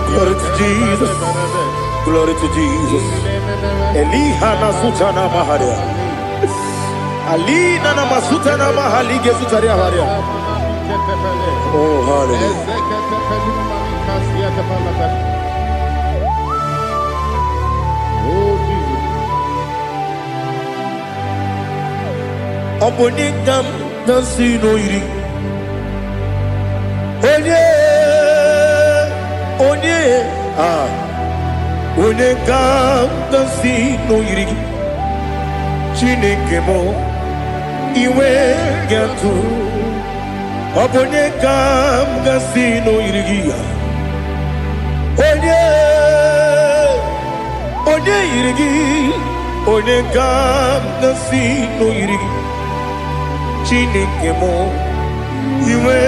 Glory to Jesus. Glory to Jesus. Eliha na sutana maharia. Alina na masuta na mahali gesutaria haria. Oh hallelujah. Oh Jesus. Obonikam nasino iri. Onikam nasino iri. Chineke mo iwe gatu. Obonikam nasino iri. Onye irigi, onye kam nasi no irigi. Chineke mo iwe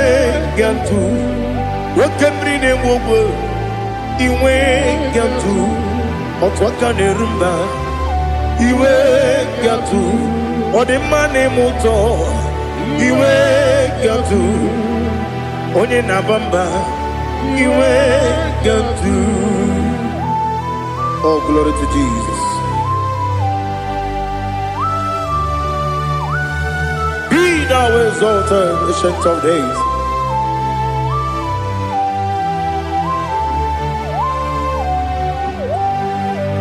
gantu, wakemri ne mwogo iwe gantu, otwaka ne rumba iwe gantu, odemane moto iwe gantu, onye nabamba iwe gantu. Oh, glory to Jesus. Be thou exalted, ancient of days.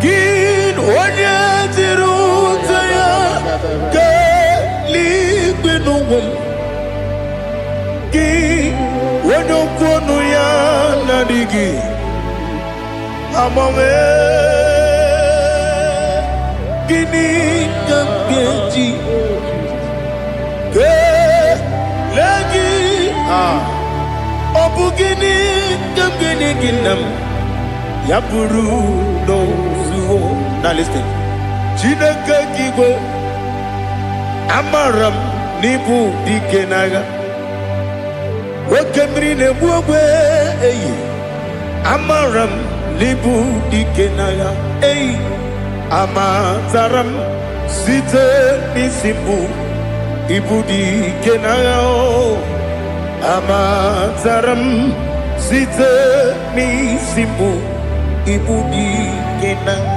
Gin onye tirutaya ke ligbinugum. Gin onye kwonu ya nadigi. Amame gini kamgeji lagi obu gini kamgini ginam ya buru no zuo. Now listen. Chineke kigo amaram nibu dikenaga wekemri ne buogwe eyi amaram nibu dikenaga eyi amataram site nisimbu ibu dikenaga o amataram site nisimbu ibu dikenaga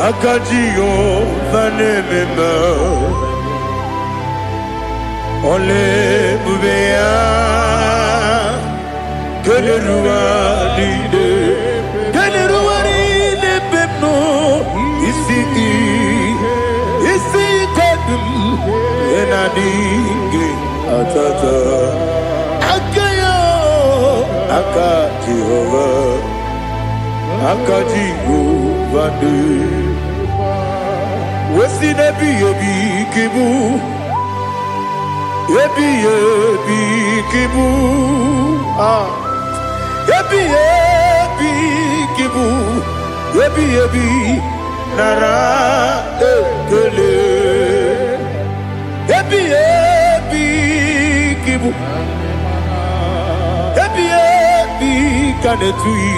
akaji ova nemema ole bubea keleruwa de pepno isi kodum enadinge atata akayo akaji ova de wesi nebi yebi kibu yebi kibu yebi kibu yebi nara ekele yebi kibu yebi kanetui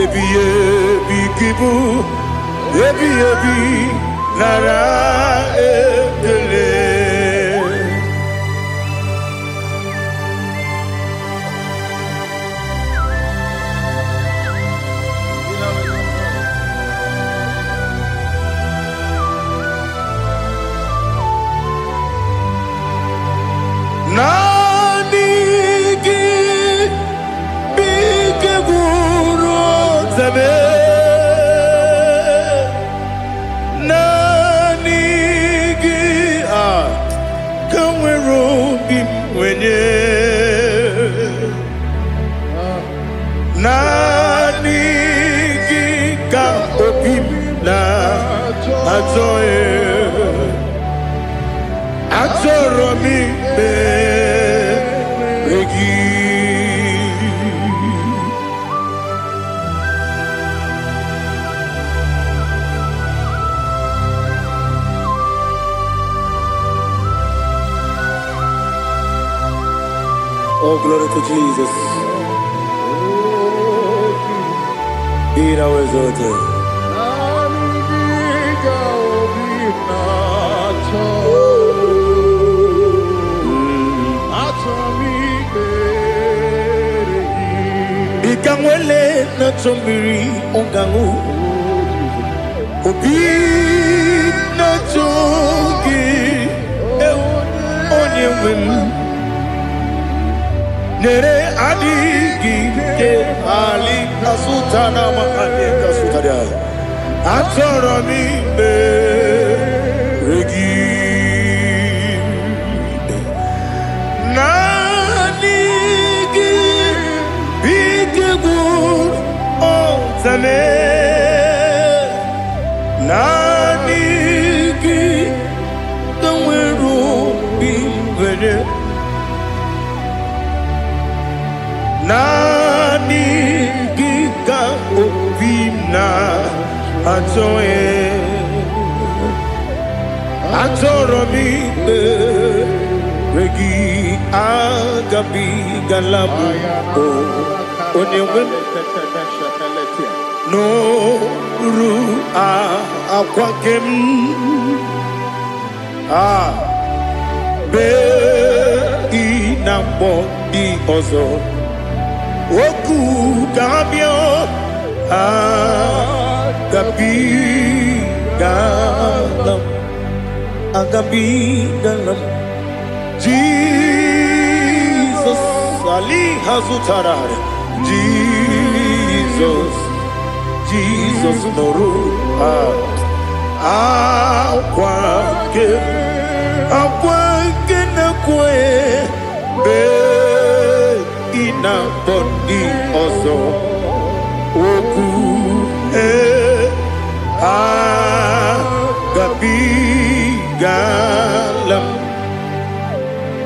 Ebi kibu, ebi nara ekele. Nani ki bikeburu zebe. Nani ka opim na atoye mi be regi Oh, glory to Jesus. Be thou exalted. Ikamwele na chombiri ongangu Obi na chogi onye wim Nere adigi ke ali asutana makane kasutaria atoro mi be regi nani gi bitegur otame nani gi kamweru bingene Nani gika opina atoro mi regi agabi galabu onyewe no ru akwakem be inambo di ozo Oku gabio agabi galam Jesus Ali Hazutarare Jesus Noru akwake na kwe be ina body ozo oku agabigalam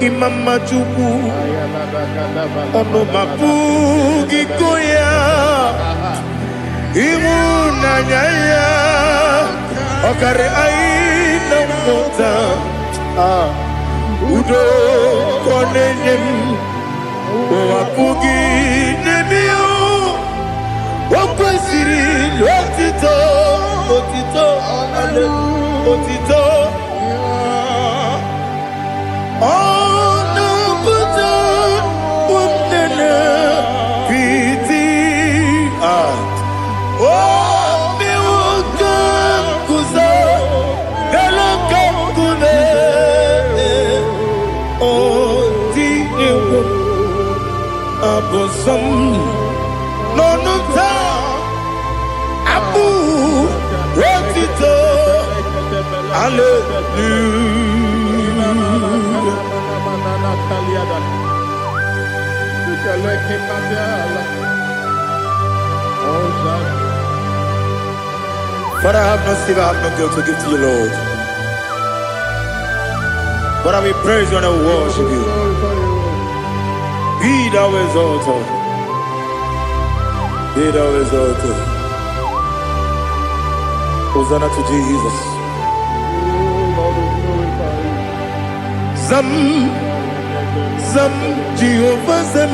imama chukwu ọnụ mapugi koya ịhụnanya ya ọkara anyị na mmụta udo kọ na-enye m apụghị n'ebe o kwesịrị otito otito otito ọnụ pụta ụmụnne piti o mewo ka kuzo galo ka kume o ti ewo abosom nono ta abu otito Father, I have no silver, I have no gold to give to you, Lord. But I will praise you and I will worship you. Be thou exalted. Be thou exalted. Hosanna to Jesus. Zam, Zam, Jehovah Zam.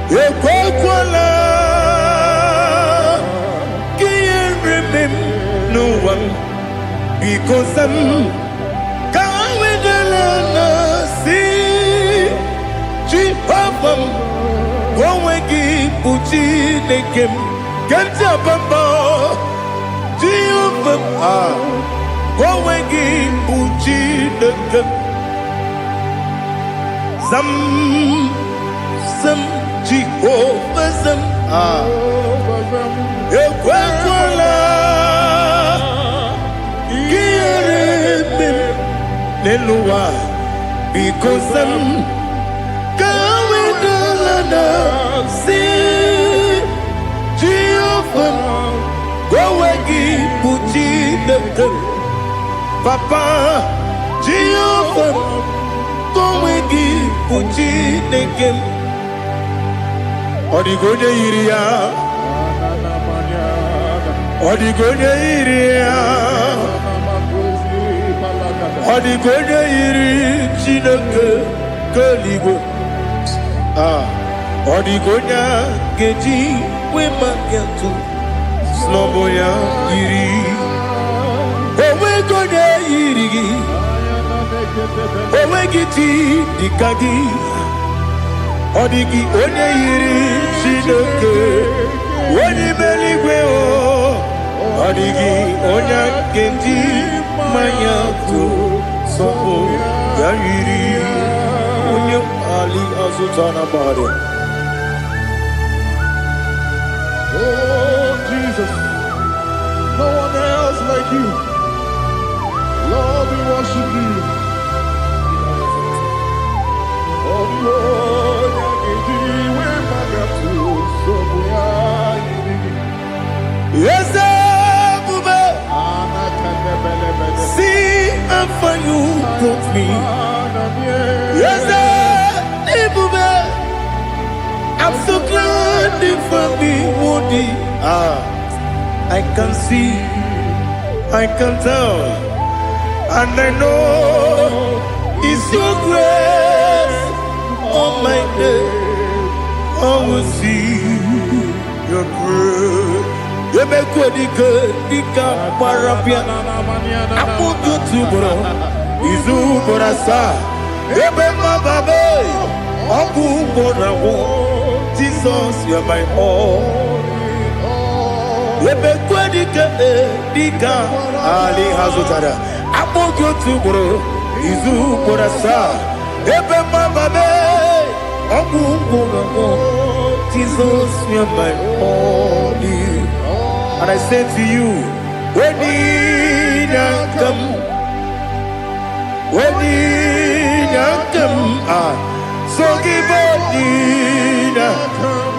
Ekwakwala, can't remember no one because Zam. Jehovah, go wegi puchi nekem, kenta bamba. Jehovah, go wegi puchi nekem. Zam, Zam, Jehovah Zam. Ekwakwala, kiyeremem, neluwa, because Zam. See Jehovah, go wegi puchi nekem. Papa, Jehovah, go wegi puchi nekem. Odigoje iria, odigoje iria, odigoje iri chineke keligo. Odigonya geji wema gentu snoboya iri owe gonya iri owe giti dikagi odigi onye iri chineke onye meligwe o odigi onya geji manya tu sobo ya iri onye ali azutana bade. Oh, Jesus, no one else like you. Lord, we worship you. Oh, Lord, yes, see how far you brought me. Yes, I'm so glad you found me worthy. I can see, I can tell, and I know it's your grace. Oh my God, I will see your grace. You make what you could, you can't parapia. I put you to bro, Izu Borasa. You make my baby, Abu Borawo. Jesus, you're my all. You make what you can, Ali Hazutara. I put you to bro, Izu Borasa. You make my baby, Abu Borawo. Jesus, you're my all. And I say to you, when you come, so give up,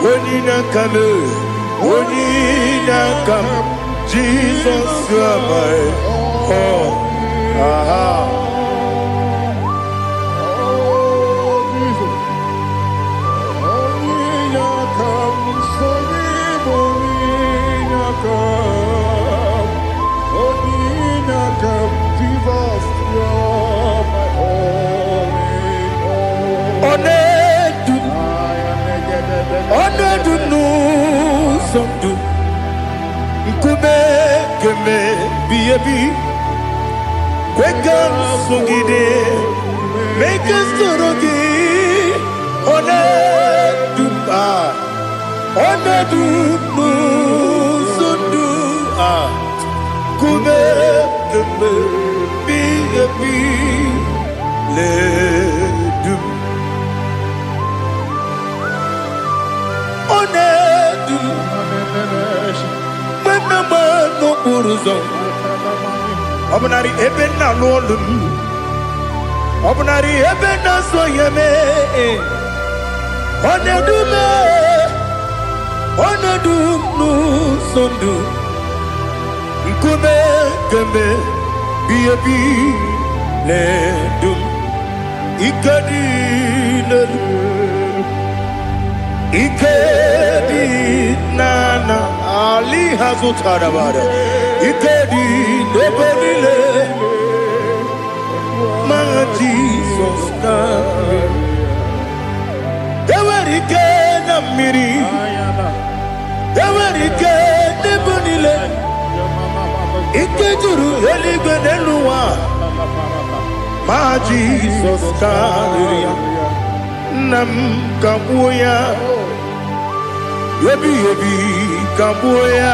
Onina come, Onina come. Jesus, you are my all. Aha. Onedu nu sondu Nkube keme biyebi Kwekam sungide Meke sorogi Onedu Onedu nu sondu Nkube keme biyebi Ledu Onedu Menama no buruzo Obnari ebena lolum Obnari ebena soyeme Onedu me Onedu no sondu Nkume keme biyebi ledum Ikadi ledum Ikedi nana Ali hazutarabara Ikedi nebenile Ma Jesus na Ewerike na miri Ewerike nebenile Ikejuru eligwe neluwa Ma Jesus na Nam kabuya Yebi kabuya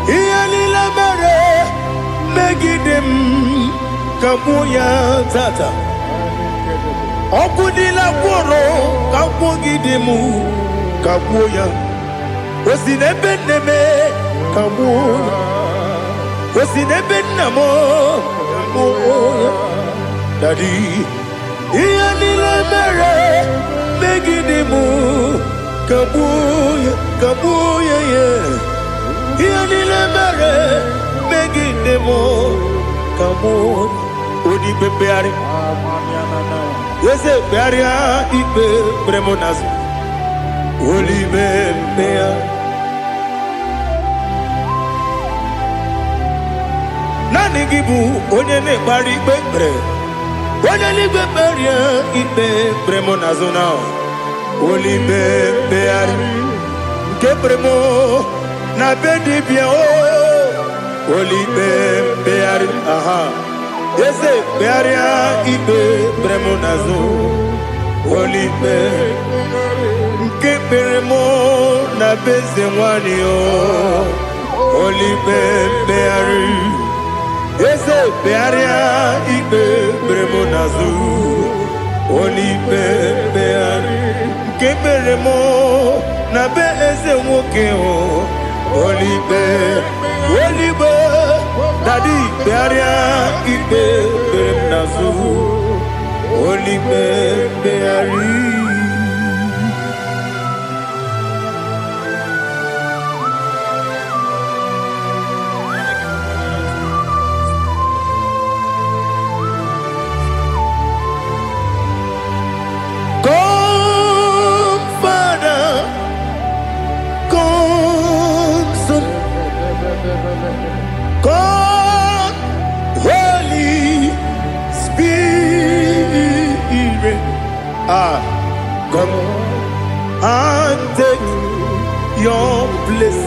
Iyali la mere Megidem kabuya tata Okudila kworo kabugidemu kabuya Osinebeneme kabuya Osinebenamo kabuya Daddy Iyali la mere Megidemu kabuya kabuya yeah Iyali la mere Megidemu kabuya Odi bebeari Yese bearia ibe bremonazu Oli bebea Nani gibu onye ne bari bebre Onye ligbe beria ibe bremonazu now Oli bebeari Nke bremo na bedibia o Oli bebeari aha Yese bearia ibe bremonazu Oli be Nke bremo na bezemwani o Oli bebeari Yese bearia ibe bremonazu Oli bebeari Nke bremo na bezemwoke o Oli be Daddy bearia ibe bremonazu Oli beari God, Holy Spirit, come and take your place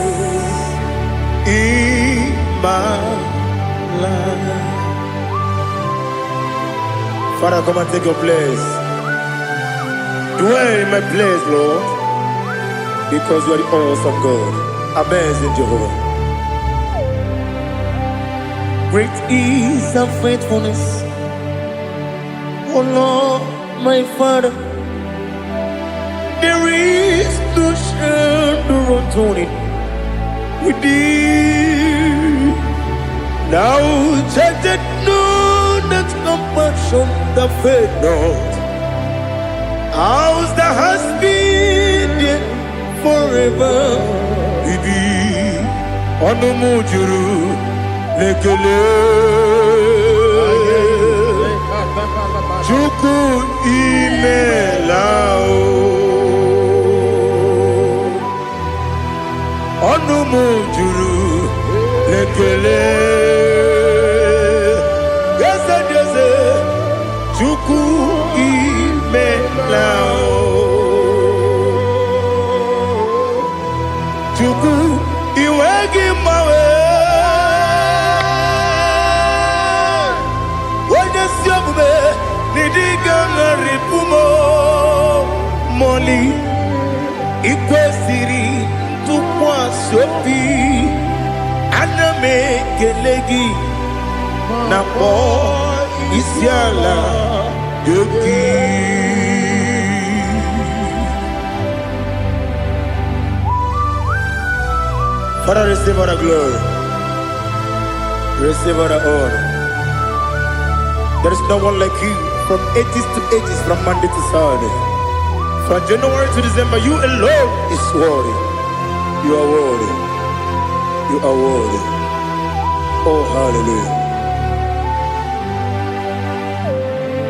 in my life. Father, come and take your place. Dwell in my place, Lord, because you are the awesome God. Amazing Jehovah. Great is thy faithfulness, O Lord, my Father. There is no shadow of turning with thee. Now judged know that compassion that faith not. Ours that has been forever. Ibi onumujuru lekele. Chuku imelao. Onumujuru lekele. Yese Chuku imelao. Chuku iwegi mawe. Wanya siyabume nidiga ngaripumo. Moli ikwesiri tukwa sopi. Aname kelegi na po isiala yoki. Father, receive all the glory. Receive all the honor. There is no one like you from ages to ages, from Monday to Saturday. From January to December, you alone is worthy. You are worthy. You are worthy. Oh, hallelujah.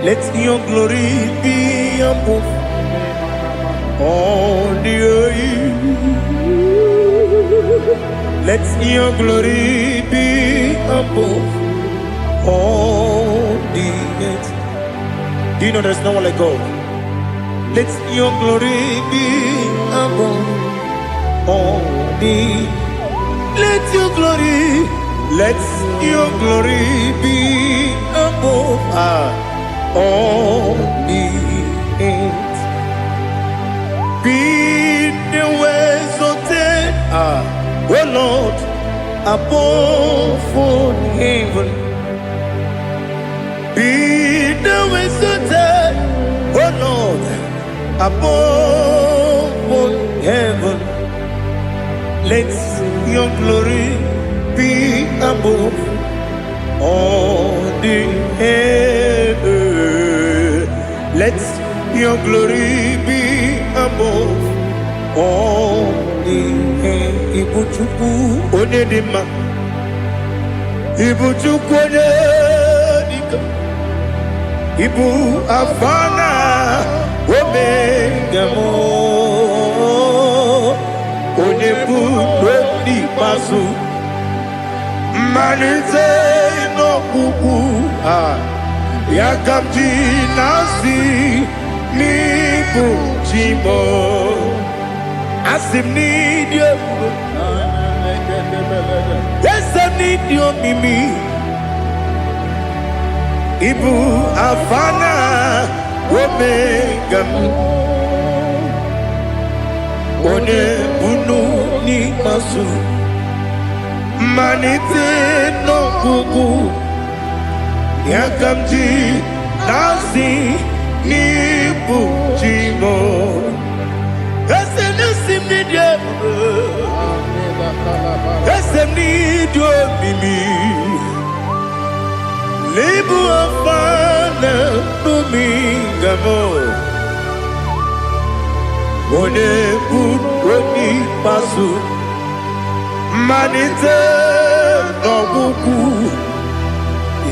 Let your glory be above all the earth. Let your glory be above all the earth. Do you know there's no one like God? Let your glory be above all the. Let your glory be above all the earth. Be the ways of death, oh Lord, above all heaven. Be the ways of death, oh Lord, above all heaven. Let your glory be above all the earth. Let your glory be above all the earth. Ibuchuku onedima, Ibuchuku onedika, Ibu afana omega mo, onebu rodi pasu, manite no kuku yakamji nasi nibu jimo. Asim need you. Yes, I need you, Mimi. Ibu afana omega. One bunu ni masu. Manite no kuku. Yakamji nasi nibu jimo. Need you, Mimi. Libu afana dominga mo. One budoni pasu. Manite no buku.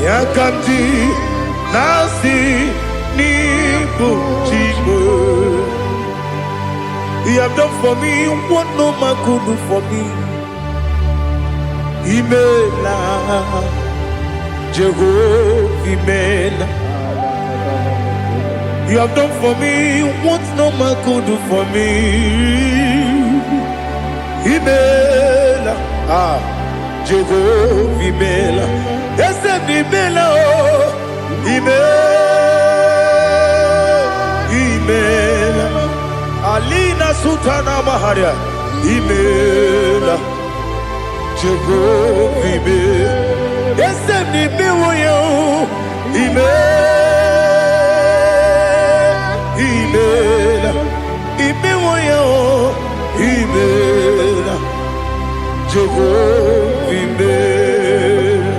Yakamji nasi nibu jimo. You have done for me what no man could do for me. Imela, Jehovah, Imela. You have done for me what no man could do for me. Imela, Jehovah, Imela. Yes, Imela, Imela. Alina Sutana Maharia, Imela, Jehovah, Imela. Yes, Imela, Imela, Imela, Imela, Jehovah, Imela.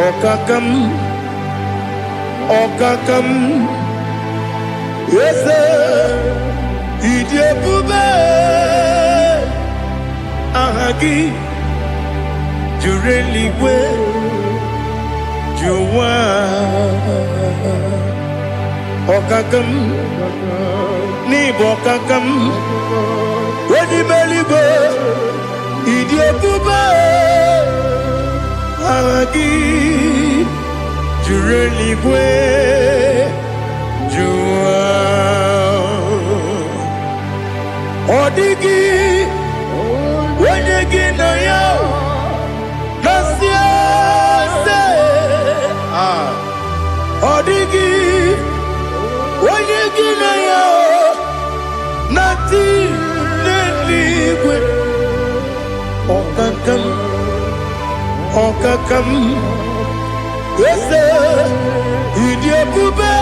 Okakam, Okakam, yes, Idiopube, Ahagi, Jureligwe, Juwa, Okakam, Nibokakam, Wadibeligwe, Idiopube, Ahagi, Jureligwe, Juwa, Odigi, Wenegi na yo, Nasia se, Odigi, Wenegi na yo, Nati neligwe, Okakam, Okakam. Yes, Idiopube,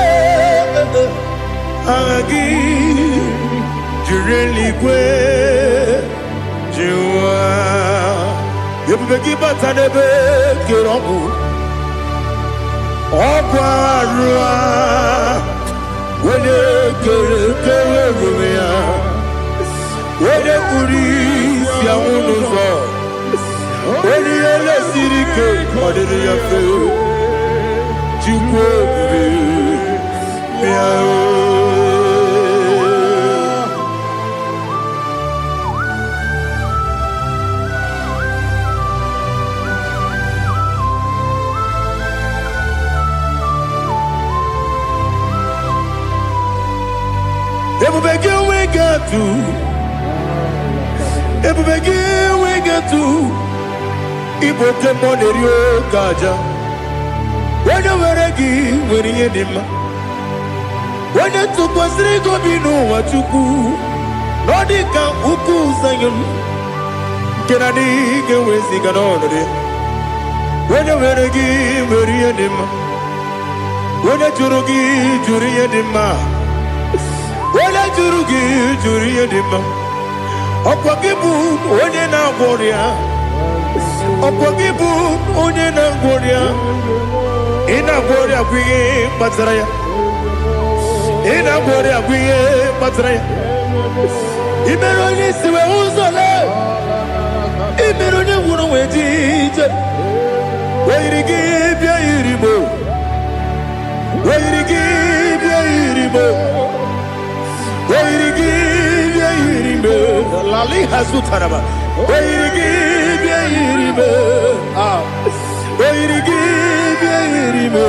Agi, Jureligwe, Jua, Yabegi Batanebe, Kiromu, Oparua, when you Kerumia, when you Kuris, Yamunuzo, when you Lesirike, what did you feel? When you were a gay, when you did him, when you took was Rico Bino, what you do, Nordica, Uku, Zion, Kennedy, get with the canonry. When you were a gay, when you did him, when you Jurugi, Juria Dima, when I Jurugi, Juria Dima, Opakibu, when you now warrior, Opakibu, when you now warrior. Ina gloria kuye batraya. Ina gloria kuye batraya. Imeroni siwe uzole. Imeroni wunu wejije. Wairigi bia iribo. Wairigi bia iribo. Wairigi bia iribo. Lali hasutaraba. Wairigi bia iribo. Wairigi bia iribo.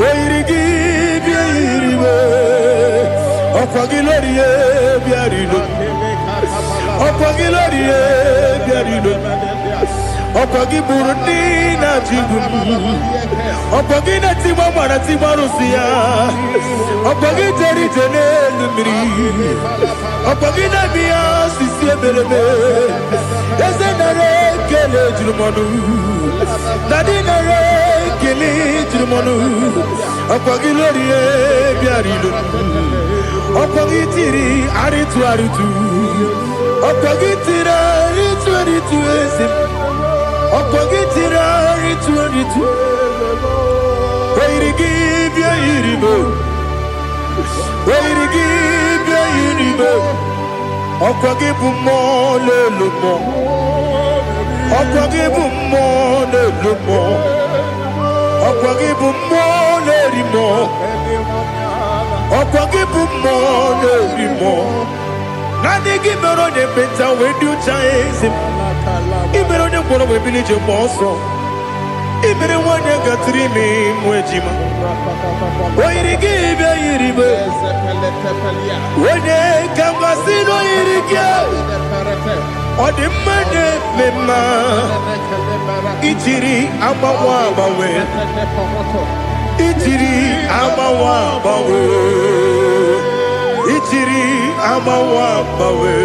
Wairigi bia iribo. Okwagilorie bia iribo. Okwagilorie bia iribo. Okwagiburundi na jibu. Okwagina tiwa mwana tiwa rusia. Okwagiteri tene numiri. Okwagina bia sisi ebelebe. Ezenare kele jirumonu. Nadinare kele jirumonu. Okwagilorie bia iribo. Okwagitiri aritu aritu. Okwagitira aritu aritu esim. Okwagitira aritu aritu. Wairigi bia iribo. Wairigi bia iribo. Okwagibu mo lelumo. Okwagibu mo lelumo. Okwagibu mo lerimo. Okwagibu mo lerimo. Nani gibero ne benta wedu chaisi. Ibero ne boro we bilije moso. Ibere wane gatrimi mwejima. Wairigi bia iribo. Wene kambasino irigia. Odimane mema. Ichiri amawa bawe. Ichiri amawa bawe. Ichiri amawa bawe.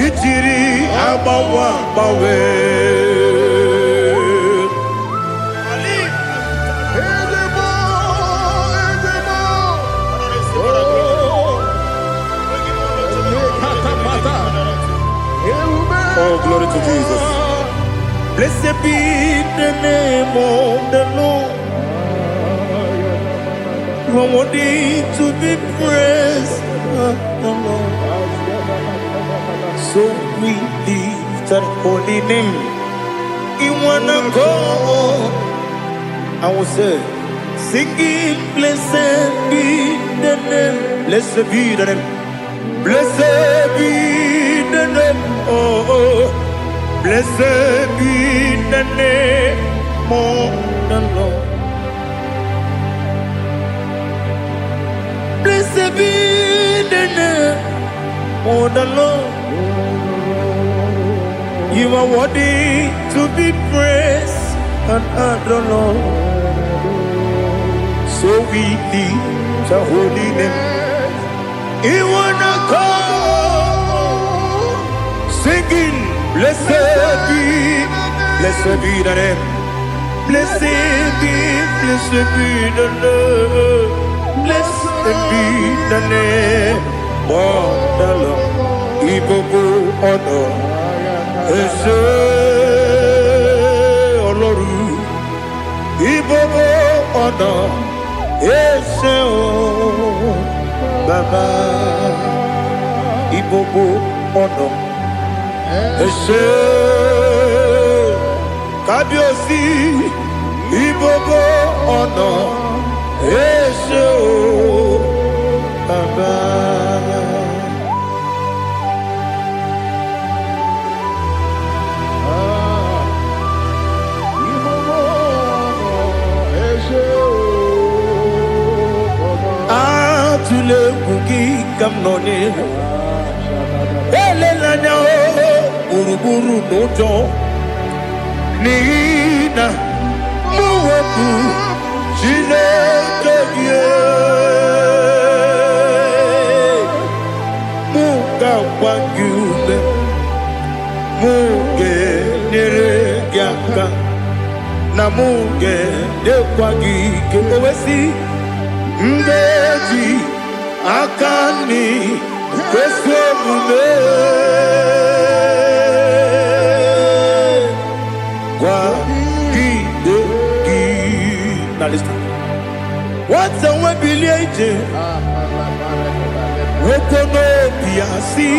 Ichiri amawa bawe. be the name of the Lord. You are worthy to be praised, Lord. So we lift that holy name. You wanna go? I will say, singing, blessed be the name, blessed be the name, blessed be the name, oh, blessed be the name of the Lord. Blessed be the name of the Lord. You are worthy to be praised and adored, Lord. So we lift the holy name. You wanna call, singing, blessed be the name, blessed be the Lord, blessed be the name of the Lord. IGBO honor, IGBO honor. Yes, oh, Baba, IGBO honor. Yes, Kabiosi, IGBO honor. Yes, oh, Baba. Le kuki kamnoni ele lanya uruburu nojo nina muweku chile kebie muga wangyule muge nere gyaka na muge dekwagi kewesi ngeji akani kwesemume kwa kideki. Now listen. What's a webiliaje? Wokono piasi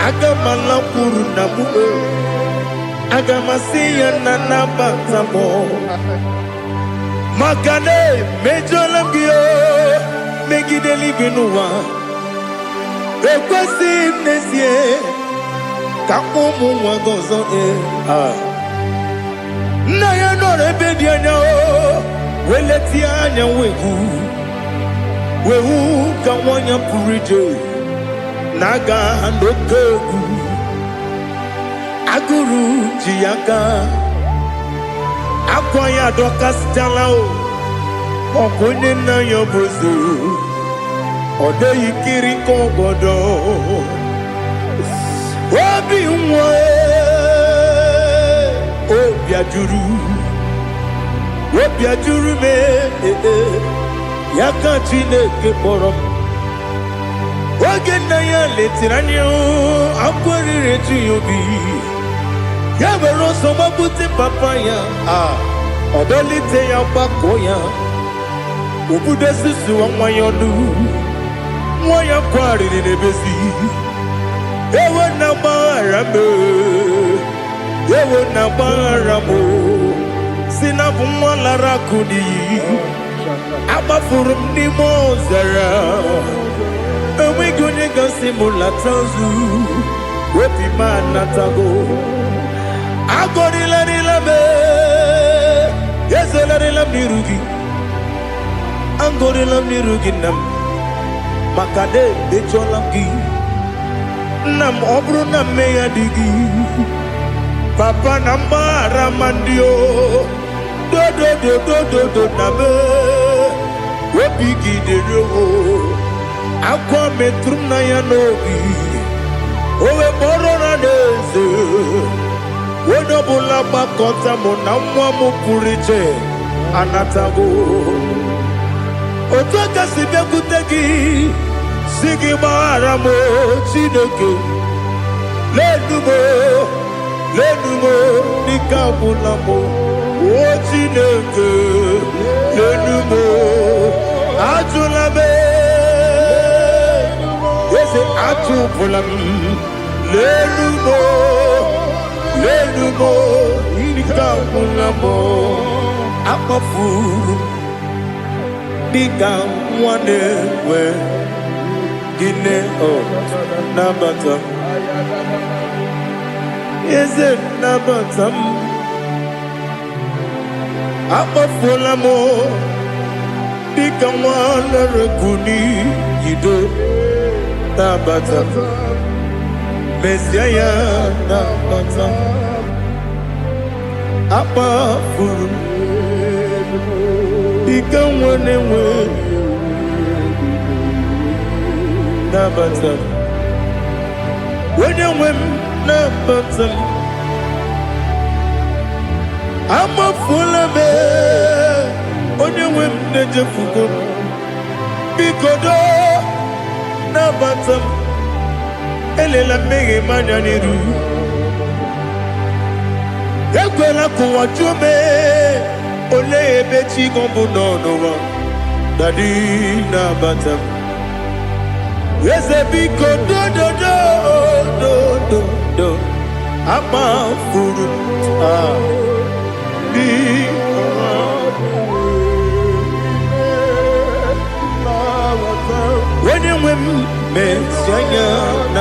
agamala kurunamu agamasiya nanabatamo makane mejolambio megideli benua ekwesi nesie kakomu wagozo na ya no rebedi anya weleti anya wehu kawanya purije naga ndokeku aguru jiaka akwaya dokastalao okunye na yobozu odo yikiri kogodo obi nwa obi ajuru me yaka Chineke kpọrọ m oge nna ya letiri anya akwarịrị etu ya obi ya were ọsọ gbapute papa ya ọdọlite ya gbakọ ya obodo susuwa nwa ya ọnụ nwa ya kwarịrị n'ebezi ewe na gbaghara m si na bụ nwa lara akụ n'iyi agbafuru m n'ime ọzara enweghị onye gasị m lata nzu obi m anatago agọrịlarịla m ezelarịla m n'iru gị agọrịla m n'iru gị nna m maka na edechọla m gị nna m ọ bụrụ na mmehie adịghị papa na mgbaghara ma ndị o dodododododo na me obi gị dere o akwa metụrụ m na ya n'obi o wee kpọrọ na n'eze onye ọbụla gbakọta mụ na nwa m pụrụ iche anatago otu aka si bịakwute gị si gị gbaghara m Chineke n'elu m lenumo nikabulamo ochineke lenumo ajulame ese ajubulam lenumo nikabulamo akofuru dika nwane we gine o nabata eze nabata akofulamo dika nwane rekuni yido nabata Messiah nabata akofuru dika nwane we nabata when you win nabata I'm a full of it when you win the jefugo bikodo nabata elela mege mananiru ekwela kuwa chume ole ebechi gombu nono dadi nabata yes, a big do. I'm a fool. When you win, Messiah,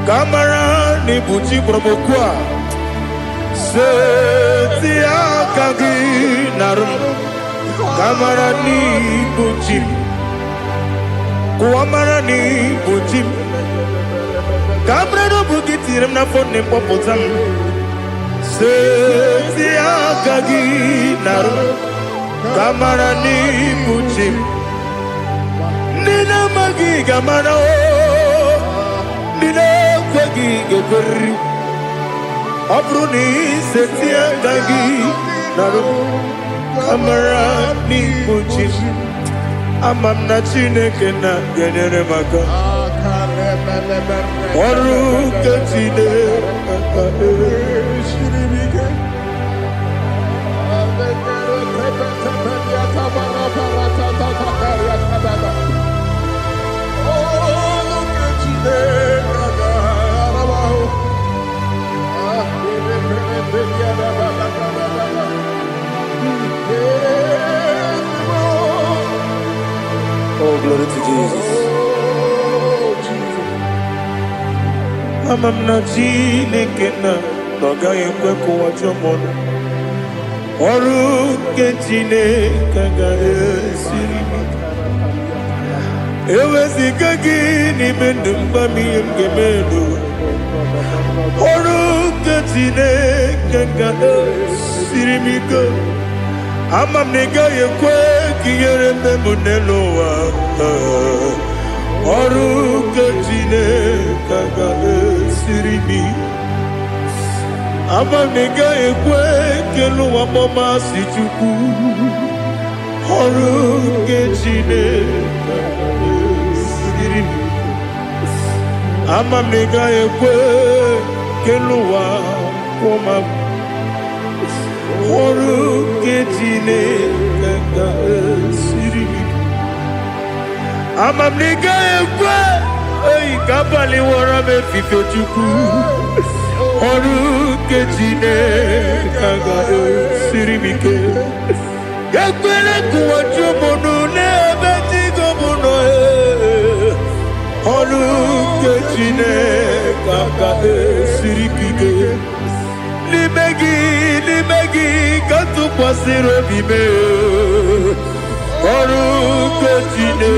Kamara ni buchi promokwa. Setia kagi narum. Kamarani bujim, kuamarani bujim. Kamrado bugitiram na phone popotam. Setia kagi naru. Kamarani bujim. Nina magi kamara o. Nina kwagi gokuri. Abruni setia kagi naru. Kamarani bujim amamna chineke na genere maka oru kachine shiribike Oh, glory to Jesus. I'm not Jinekena, Noga Yemko Wajomon. Oru Ketine Kagare Sirimi. Ewesi Kagini Bendumbami Gemedo. Oru Ketine Kagare Sirimi. I'm a nigga, you quake, you're in the Muneloa. Orukatine, Kagale, Siribi. I'm a nigga, you quake, you know, I'm a massive. Orukatine, Kagale, Siribi. I'm a nigga, you quake, you know, I'm a Oru ketine kaka sirimi. Ama mniga ekwe, oi kapali wara me fife chuku. Oru ketine kaka sirimi ke. Ekwele kuwa chumono ne beti gomono e. Oru ketine kaka sirimi ke. Libegi, katu pasiro bime. Oru ketine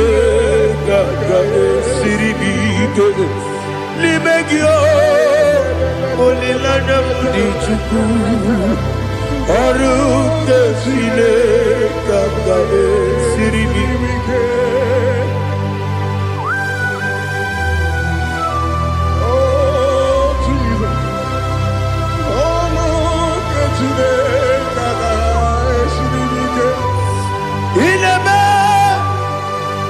kaka siribi ke. Libegi o, olilana mudi chuku. Oru ketine kaka siribi ke. Ineme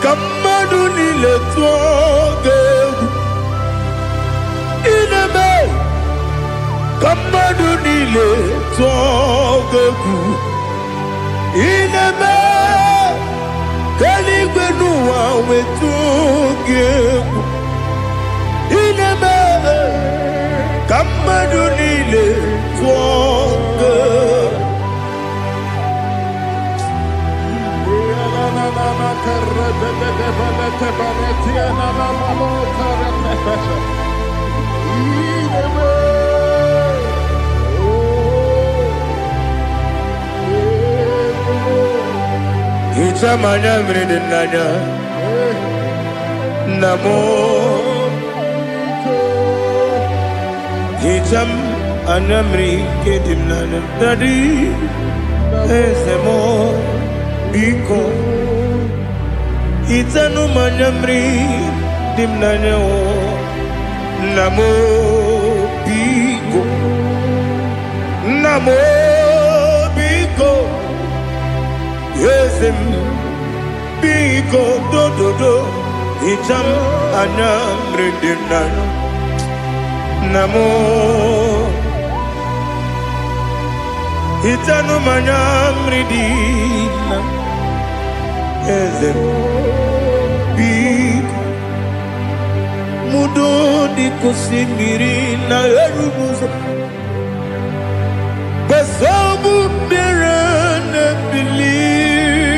kamaduni le toge niile tọgegwu ineme ka eluigwe n'ụwa wetụ gị egwu ineme ka mmadụ niile tụọ Ichamanya mridinanya Namo Icham anamri kedimnana Dadi Ezemo Biko Itanu manyamri dimnanya Namo Biko Namo Biko Yesem Biko do Icham anamri dimnana Namo Itanu manyamri dimnana Yesem Biko Mudo di kusingiri na erubuzo Basabu mirana believe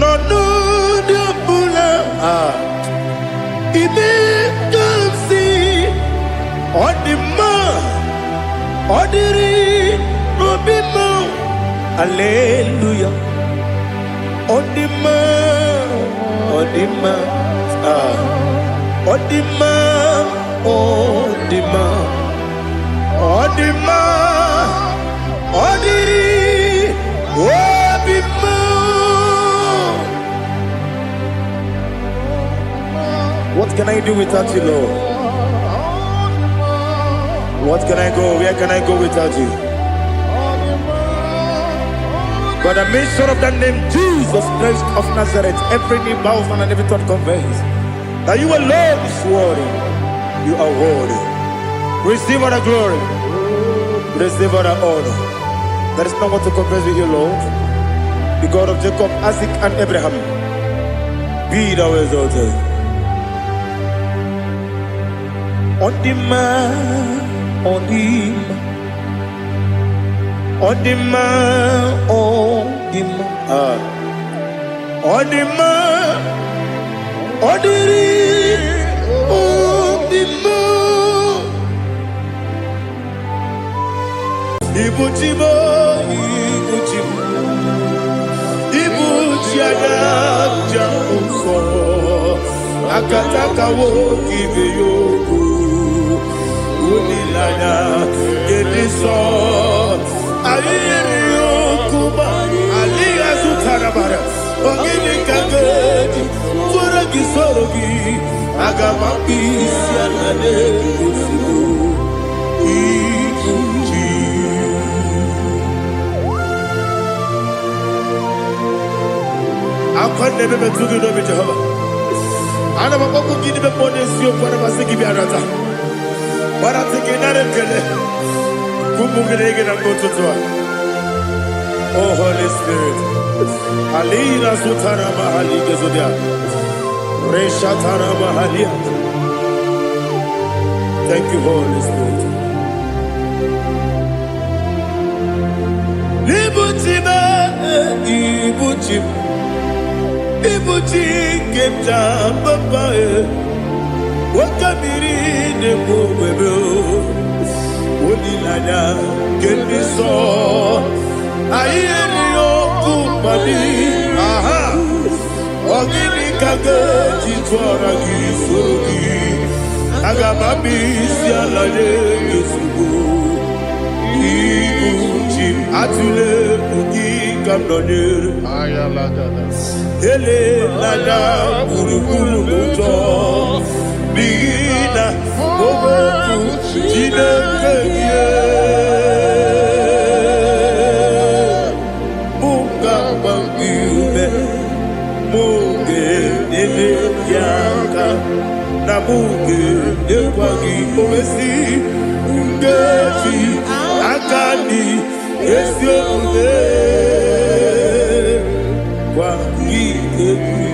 No de bula Ime kamsi Odima Odiri Obima Alleluia Odima Odima Odima Odima Odima Odiri Obima. What can I do without you, Lord? What can I go? Where can I go without you? But the mention of that name, Jesus Christ of Nazareth, every knee bows and every tongue confesses that you alone is worthy. You are worthy. Receive all the glory. Receive all the honor. There is no one to confess with you, Lord. The God of Jacob, Isaac, and Abraham. Be thou exalted. On the man, on the man. On the man, on the man, on the man, on the man. Ibuchibo, Ibuchibo, Ibuchiada, Akataka wo kiveyoku, Unilana, Gediso. Aliyokuba aliyazutarabara ogini kagedi fora gisorogi agamapisi anane kusugu ikuji akwande bebe tugi no be Jehova ana bako gidi be ponesio fora basigi bi arata bara tegenare kele Oh Holy Spirit, Alina Sutara Mahali Gezodia, Reshatara Mahalia. Thank you, Holy Spirit. Ibuchima, Ibuchim, Ibuchim, Kepta, Papa, Wakamiri, the Bobebo. Onilanya Kendiso Ayeri Okupali Aha Ogini Kage Chitwara Gisogi Agamabi Sialade Yusugu Ibuchi Atule Ugi Kamdonir Ayalagada Ele Lada Urukuru Muto Bigina Ogoku Chineke Muka Bangiume Muge Nele Yaka Nabuge Dekwagi Omesi Ngeji Akani Esiode Kwagi Ebi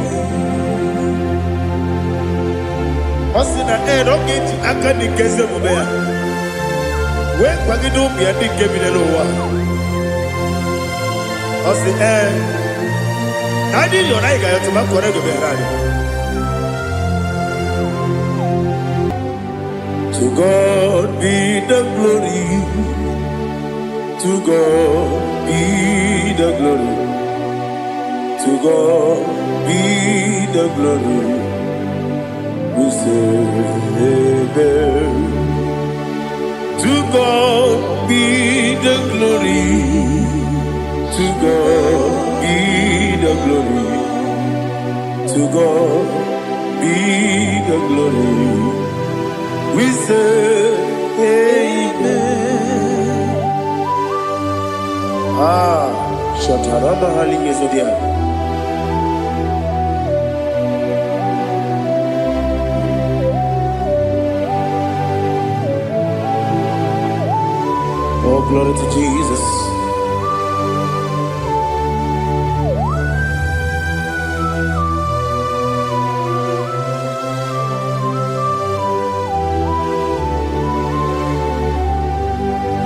Osina Rogeji Akani Keze Mubea We Kwagi Dubi Adi Kebinelowa Osi Nadi Yonaiga Yotuma Korego Berani To God be the glory. To God be the glory. To God be the glory. We say amen. To God be the glory. To God be the glory. To God be the glory. We say amen. Shatarama halinge zodia. Oh, glory to Jesus.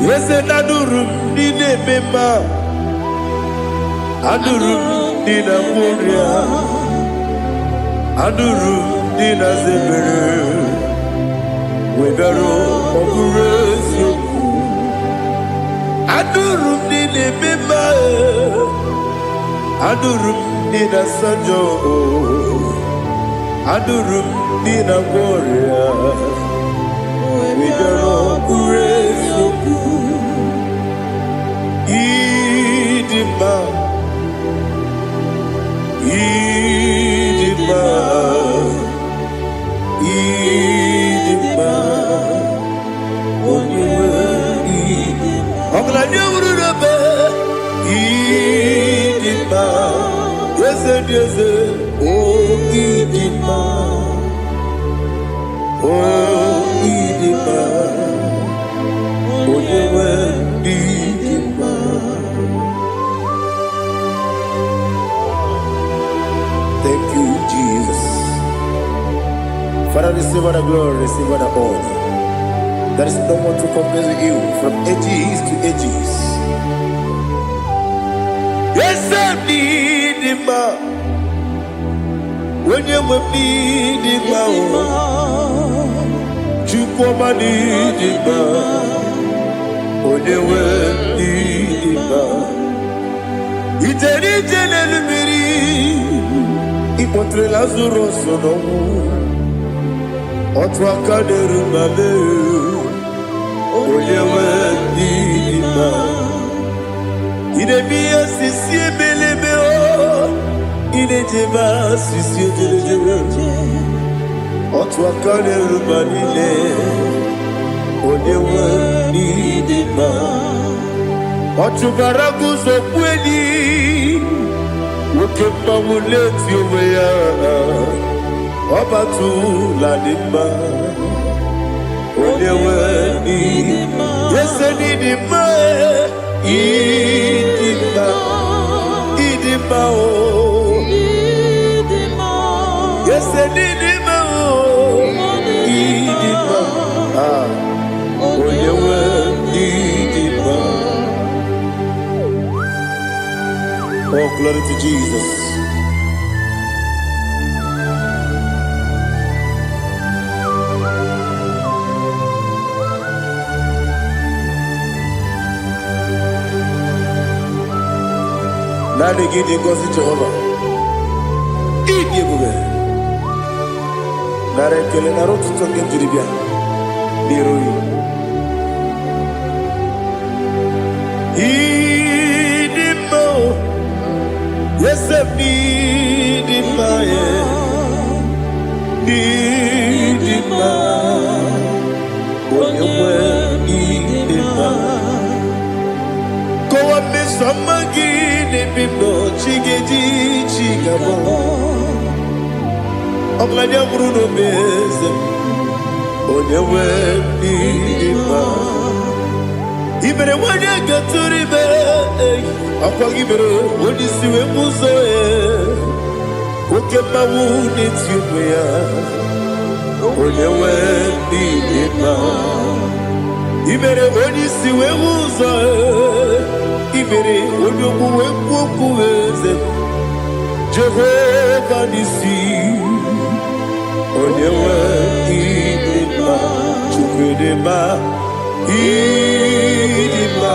Yes, adurum dine mema, adurum dina muria, adurum dina zebere, wegaro okurezio, adurum dine mema, adurum dina sanjo, adurum dina muria, wegaro okurezio. Idima, Idima, Idima, Idima, Idima, yes, yes, oh Idima, oh Idima, oh Idima. Thank you, Jesus. Father, receive all the glory, receive all the honor. There is no one to compare with you from ages to ages. Yes, I need him. When you need him, you come and need him. When you need him, it's a little Ipotre Lazaro sonomu Otwa kaderu mame Oyewe nima Idemiya sisi belebe o Idejeba sisi jelejebe Otwa kaderu manile Oyewe nima Otubaragu zokweni Ukemba muleti uweya Obatu ladima Onewe nidima Yese nidima Idima Idima o Yese nidima o Idima Onewe nidima Oh, glory to Jesus. Nani gidi ngozi Jehovah. Idi bube. Nare kele naro tutoke jiribia. Niroi. Idi mo. Yes, I need him, need him, when you need him. Go up, Miss Samagin, if you know Chiggy Chigabo. Oglanya Bruno Meze, Onyewe Nima. Ibere wanya gaturibe, akwa ibere wodi siwe muzoe. Oke mawu nitiwe ya, Onyewe Nima. Ibere wodi siwe muzoe, ibere wodi okuwe kukuweze. Jehovah Nisi, Onyewe Nima, Chukwudema. Idima,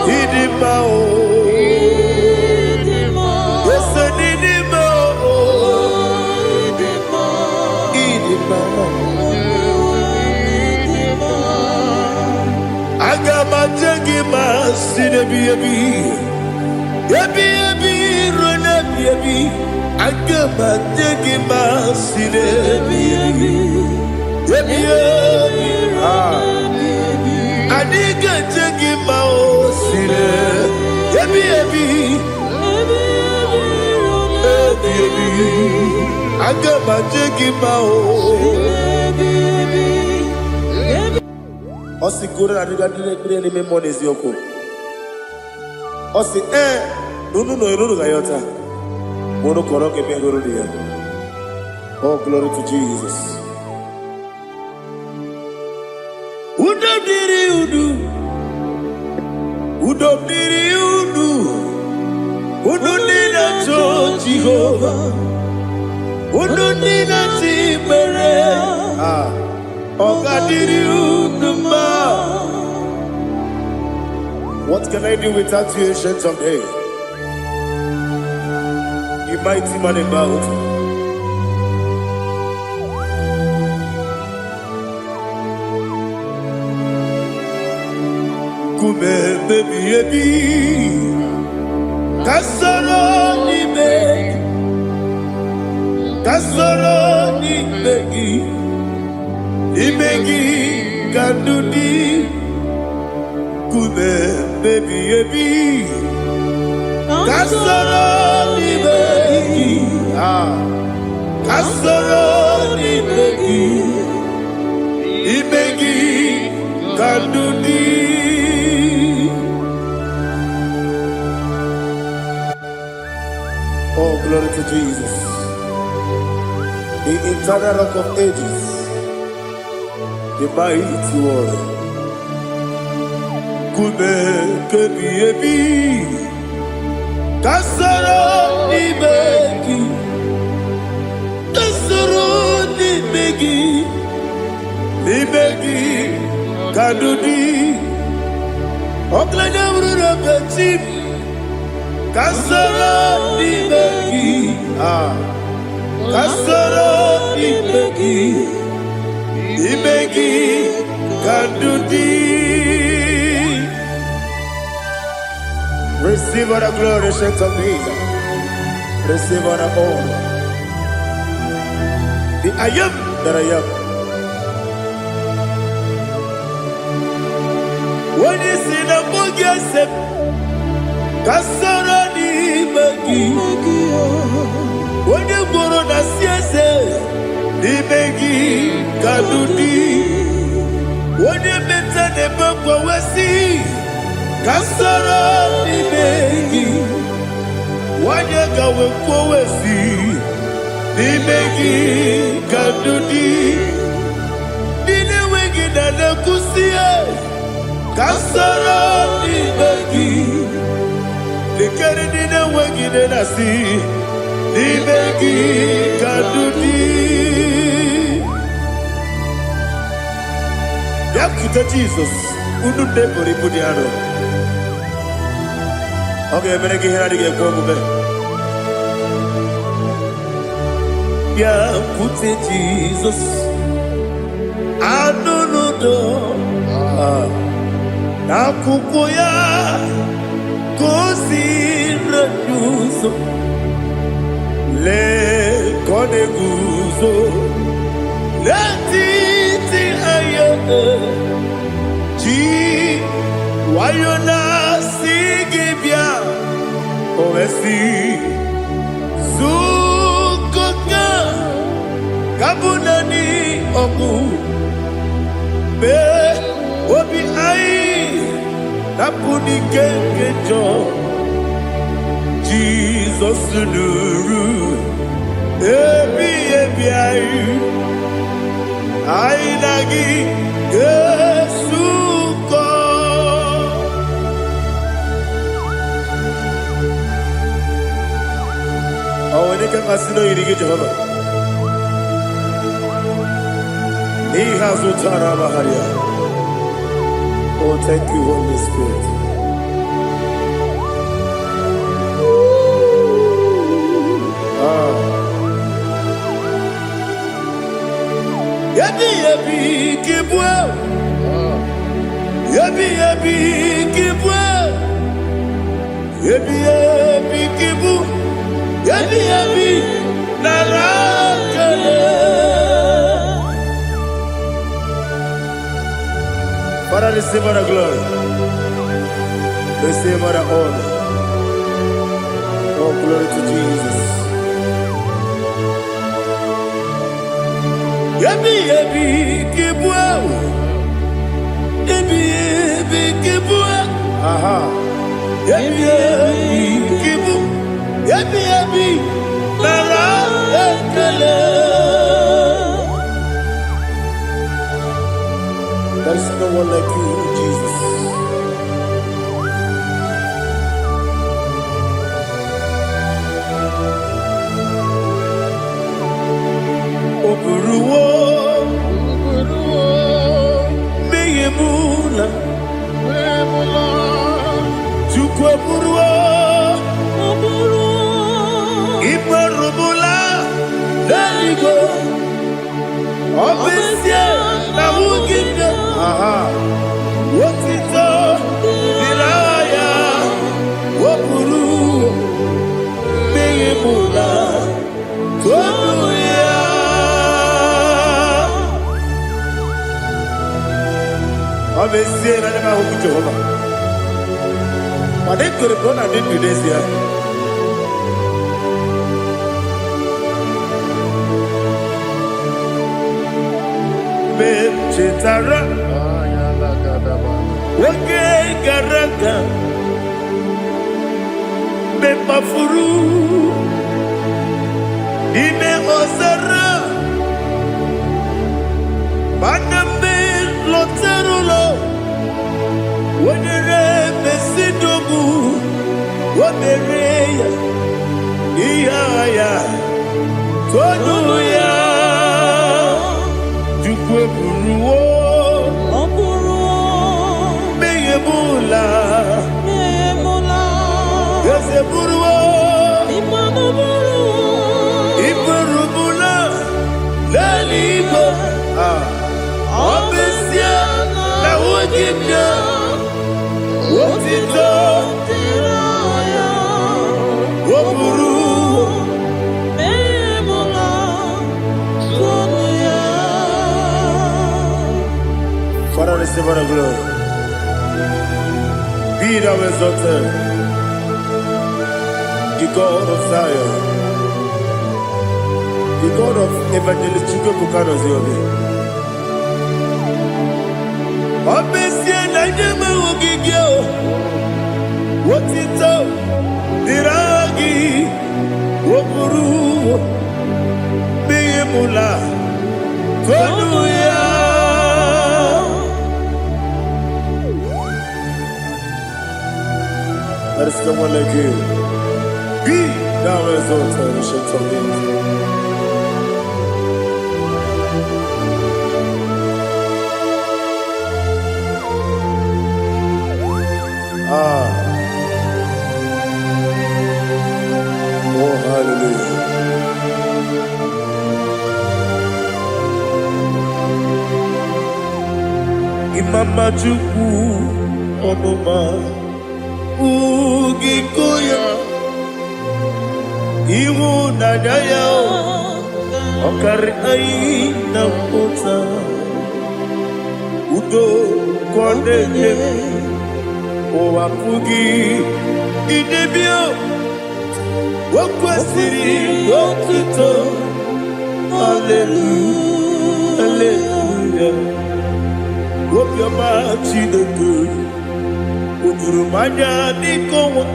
Idima, oh, yes, Idima, oh, Idima, Agama Jagima, Sinebi, Yabi, Rona, Yabi, Agama Jagima, Sinebi, Yabi, Adiga jagi mao sire, ebi, agama jagi mao. Osi kure adiga dire ni memonies yoko. Osi nunu no iruru gayota. Mono koro ke mengoro dia. Oh, glory to Jesus. Udu nina to Jehovah, udu nina timere, ogadiri uduma. What can I do without you, ancient of days? You mighty man in battle. Baby, Kasoro ni begi, kandudi, kube baby, Kasoro ni begi, kandudi. Oh, glory to Jesus, the eternal rock of ages, the mighty one. Kube kebi, kasoro ni begi, kadudi, oklanya brura bechim. Kasoro ni begi, kandudi. Receive all the glory, shake of Jesus. Receive all the honor. The I am that I am. When you see the book, yourself. Kasoro ni begi, wode goro na siese ni begi kadudi, wode meta ne bako wesi. Kasoro ni begi, wode gawe ko wesi ni begi kadudi, dile wengi na nekusie. Kasoro ni begi. Likere dina wengi dena si, libegi kadudi. Yakuta Jesus, ununde pori pudiano. Okay, menegi hera dige kwa mube. Yakute Jesus, anunudo, nakukoya. Così guzo, le code guzo, le titi aye, ji wayona sigibia, ovesi, zukoka, oku be obi ai napuni kenkejo Jesus nuru ebi ai ai nagi Yesu ko awone kan asino yirige Jehovah he has utara baharia. Oh, thank you, Holy Spirit. Yabi yabi kibwa, yabi yabi kibwa, yabi yabi kibu, yabi yabi narakale. Father, receive all the glory, receive all the honor. Oh, glory to Jesus. Yabi yabi kibwa, yabi yabi kibwa, aha, yabi yabi kibu, yabi yabi nara ekele. There is no one like you, Jesus. Oburuwo, meyemula, chukwu oburuwo, imarubula, leligo, obesie na wugide, aha, wotito, diraya, oburuwo, meyemula, tonuya. Amesie na nema huku Jehova. Madekore brona dindu desia. Chetara, wake garanga, me mafuru, ime ozara, banambe loterulo, wenere mesidogu, wamereya, iyaya, tonuya. Buruwo, meyemula, yese buruwo, iburubula, leligo, obesia na wogibya, wotito, woburuwo. Father, receive all the glory. Be thou exalted, the God of Zion, the God of Evangelist Chukwu Bukano Ziobi. Obesie na nyeme ogigio, wotito, diragi, woburu, meyemula, tonuya. There is someone like you. Be thou exalted, ancient of days. Oh, hallelujah. Imama Chukwu Omuma Ugikoya Iwu Nadaya Okari Aina Mota Udo Kondeye Owapugi Idebio Wakwasiri Wakito Hallelujah hallelujah. Hope your match in the good. Udurumanya nikowa.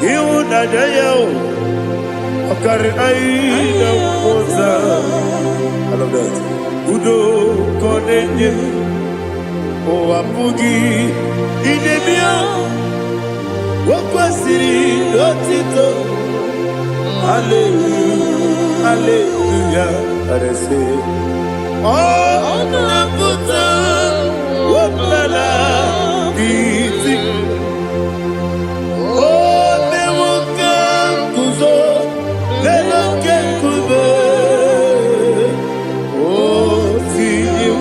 You na jaya. Akari aina moza. I love that. Udo konenye. O apugi inebia. Wakwasiri otito. Hallelujah, hallelujah. I say, oh, Nabuta, Wapala, Biti, oh, Nemuka, Kuzo, Nemuka, Kuzo, oh, Tiyu,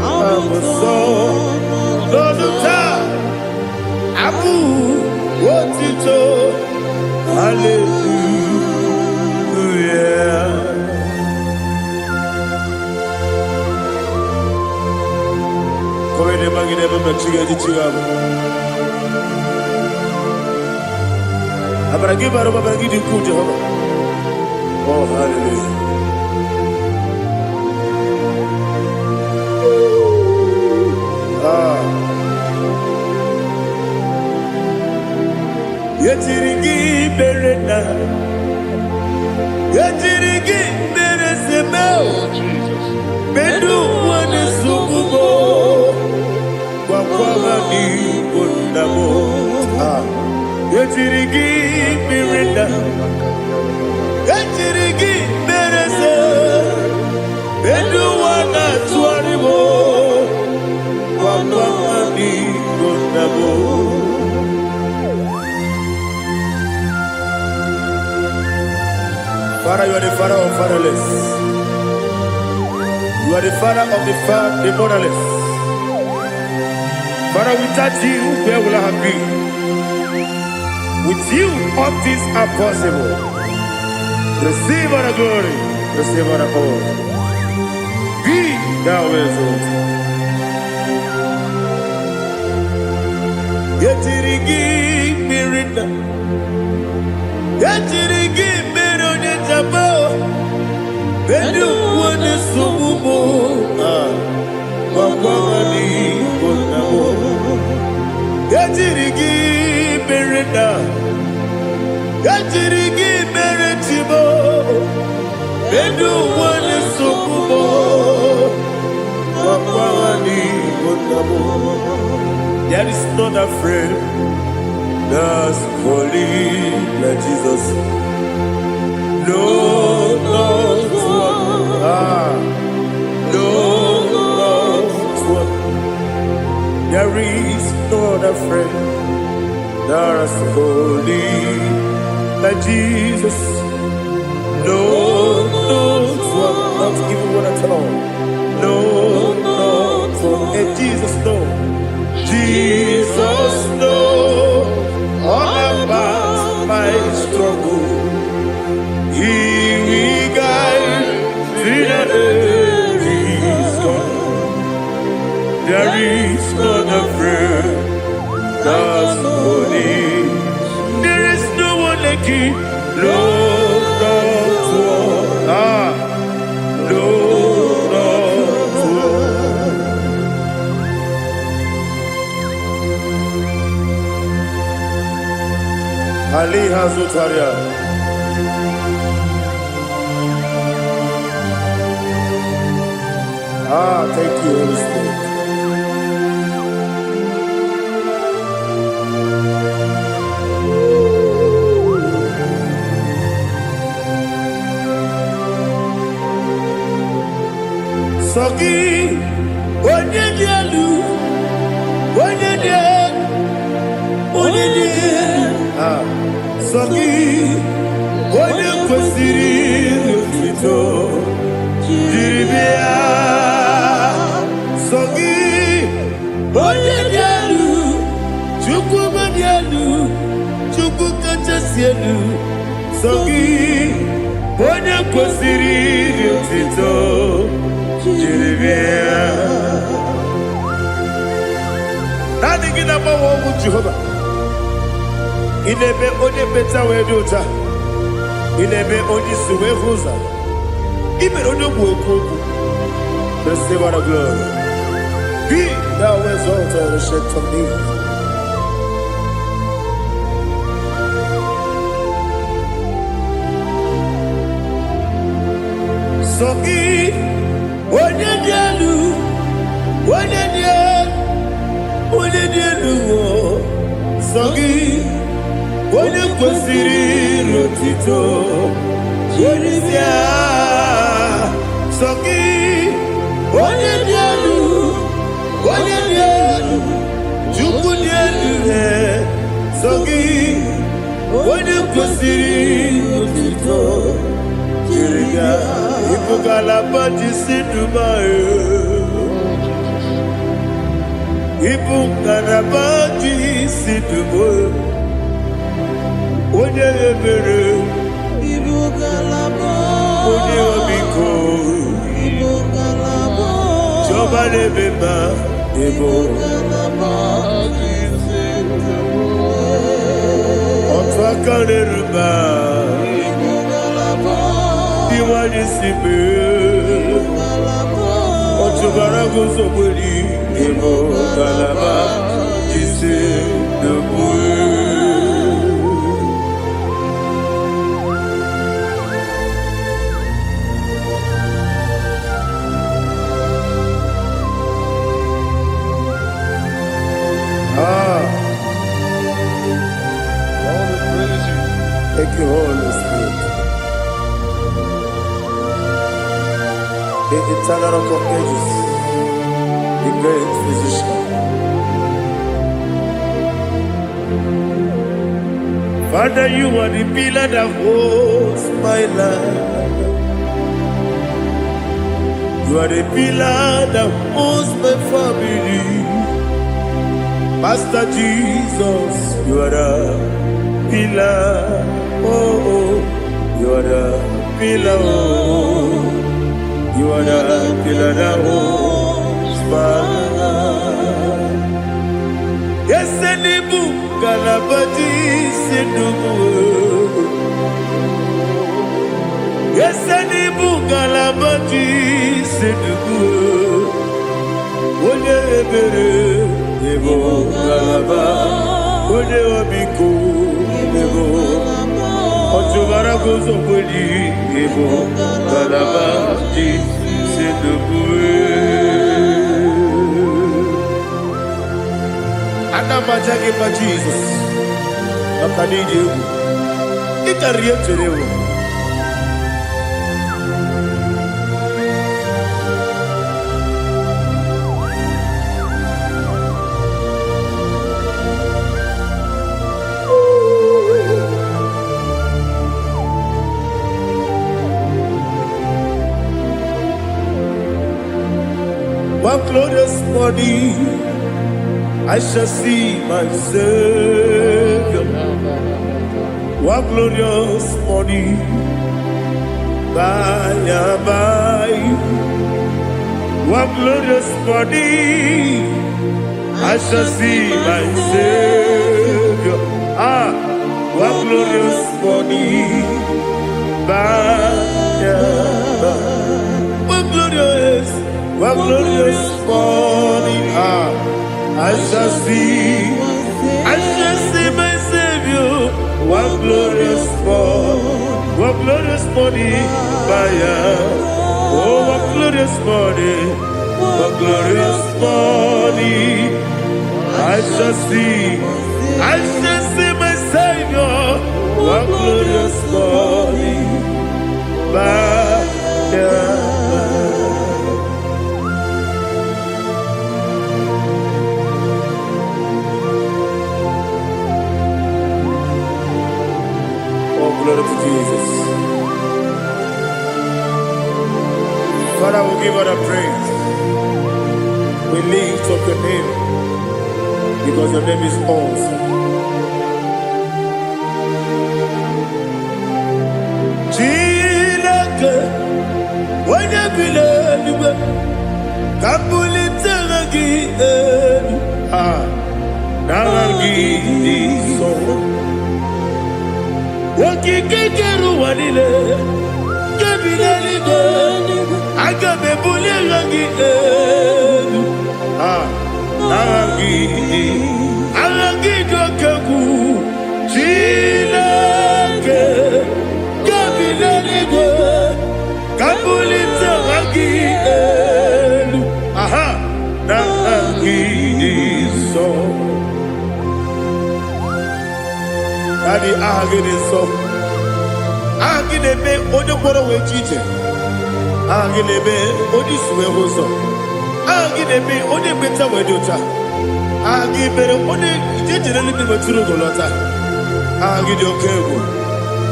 Amuso, Doduta, Abu, Wotito, hallelujah. Come ne mangi ne bamba chiga di chigabu. Abaragi baro babaragi di ku Jehovah. Oh hallelujah. Ah. Yetiringi berena. Yetiringi beresebel. Bedu wane sukubo. Wakwamani bundamo. Ah. Yetiringi berena. Yetiringi berese. Bedu wana tuaribo. Wakwamani bundamo. Father, you are the father of fatherless. You are the father of the motherless. Father, without you, where will I have been? With you, all things are possible. Receive all the glory. Receive all the honor. Be thou exalted. Yetirigi mirina. Yetirigi mirona jabo. Bedu wane subumo. Wakwamani bonamo. Yetirigi mirina. Yetirigi meritimo. Bedu wane subumo. Wakwamani bonamo. There is none afraid that's holy like Jesus. No, not one. No, not one. There is no other friend that's holy like Jesus. No, not one. Not even one at all. No, not one. And Jesus, no. Jesus knows all about my struggle. He will guide me that is gone. There is not a friend that's holy. There is no one like you. No, not one. No, not one. Ali Hazutaria. Thank you, Holy Spirit. Sogi, onye dialu, onye dialu, onye dialu. Sogi, onye kwesiri n'otito, jiribia. Sogi, onye dialu, chukwu dialu, chukwu kachasị elu. Sogi, onye kwesiri n'otito, jiribia. Nani gina mawa omu Jehovah. Inebe onye beta we dota. Inebe onye suwe huza. Even on the book, receive all the glory. Be thou exalted and shed from me. Sogi, Wanyadialu, Wanyadialu, Sogi, Wanyakwasiri Rotito, Jerisia, Sogi, Wanyadialu, Jukudialu, Sogi, Wanyakwasiri Rotito, Jerisia. Ipukalabati sidumayo, Ipukalabati sidumayo, Oye ebere, Oye obiko, Joba lebeba, Otwakaneruba. Iwanisibe Otubarago Soboli Emo Galaba Jise Debue Thank you, Holy Spirit. The eternal rock of ages, the great physician. Father, you are the pillar that holds my life. You are the pillar that holds my family. Master Jesus, you are the pillar. Oh, you are the pillar. Oh. You are the pillar that holds my life. Yes, any book, Galabati, Sidubu. Yes, any book, Galabati, Sidubu. One ebere, Ebo Galaba, One Obiku, Ebo. Otubara goes over the Ebo Galaba, Adamajagi by Jesus. Makanidi, it a real to you. One glorious body, I shall see my Savior. One glorious body, by and by. One glorious body, I shall see my Savior. One glorious body, by and by. One glorious. What glorious morning, I shall see my Savior. What glorious morning, oh, what glorious morning, I shall see my Savior. What glorious morning, glory to Jesus. Father, we give all the praise. We lift up your name because your name is awesome. Chilaka, when you believe, Kabuli Telagi, Nalagi, so. Wakikekeru wanile, Kabila Aga me buli rangi Arangi dokagu Chilake Kabilanigwe Kabulita rangi Aha Nangi so Daddy ahagini so Ahagini me onye kwara wechije Ahagini me onye suwe hoso Ahagini me onye beta wedota Ahagini me onye ijejere libi meturu golota Ahagini okego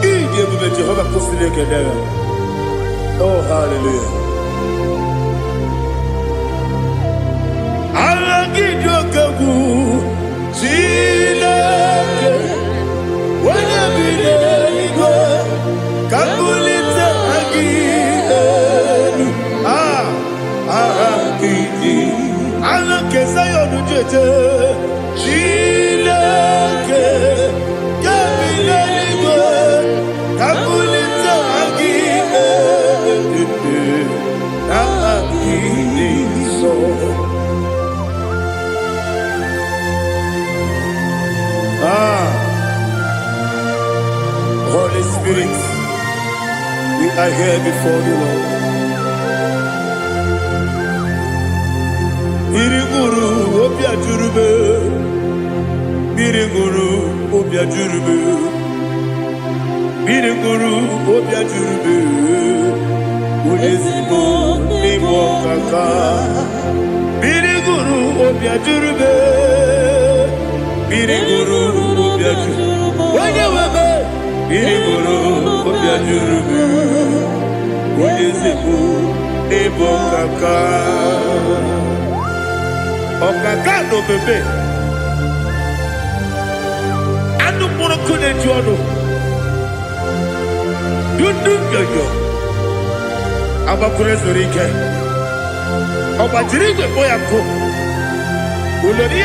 Iji ebube Jehova kusile kedera. Oh hallelujah. Ahagini okego Chilake Wanabine igwe Kabulita agidelu Ahagidi Alake sayonu jeje Chilake Kabile igwe Kabulita agidelu Ahagidi so Holy Spirit, we are here before you, Lord. Biriguru obia jurube, Biriguru obia jurube, Biriguru obia jurube, Ulezimo nimo kaka, Biriguru obia jurube, Biriguru obia jurube, Wanyawebe. Biriguru obia jurube, Ulezimo nimo kaka. Okaka no bebe anu mono kune jono dundu yoyo abakure zorike obajirige boyako ulori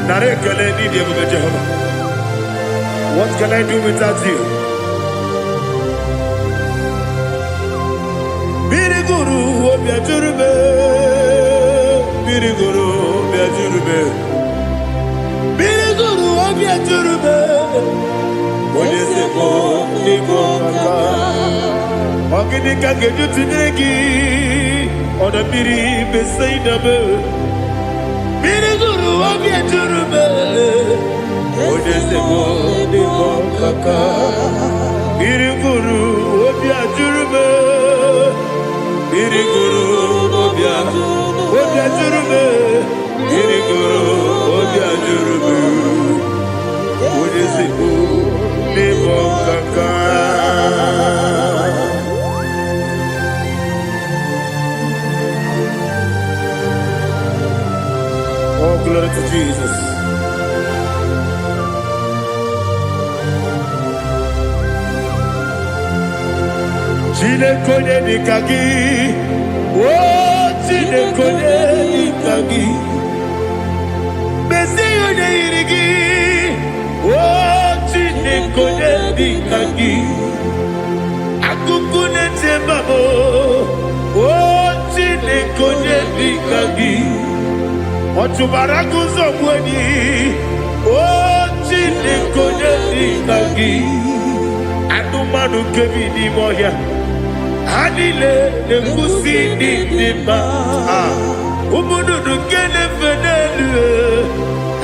nare kele ni de bebe Jehovah. What can I do without you? Biriguru obia jurube, Biriguru obia jurube, Biriguru obia jurube, Olezemo nimo kaka. Ogini kangeju tinegi, Oda biri besaidame, Biriguru obia jurube, Olezemo nimo kaka. Biriguru obia jurube, Biriguru obia jurube, Biriguru obia jurube, Ulezimo nimo kaka. Oh, glory to Jesus. Chinekonye nikagi, oh chinekonye nikagi, Mesiyo ne irigi, oh chinekonye nikagi, Akukune tembamo, oh chinekonye nikagi, Otubaraku zomweni, oh chinekonye nikagi, Anumanu kebi ni moya. Hanile nekusi ni nima, umudu kene fenelu.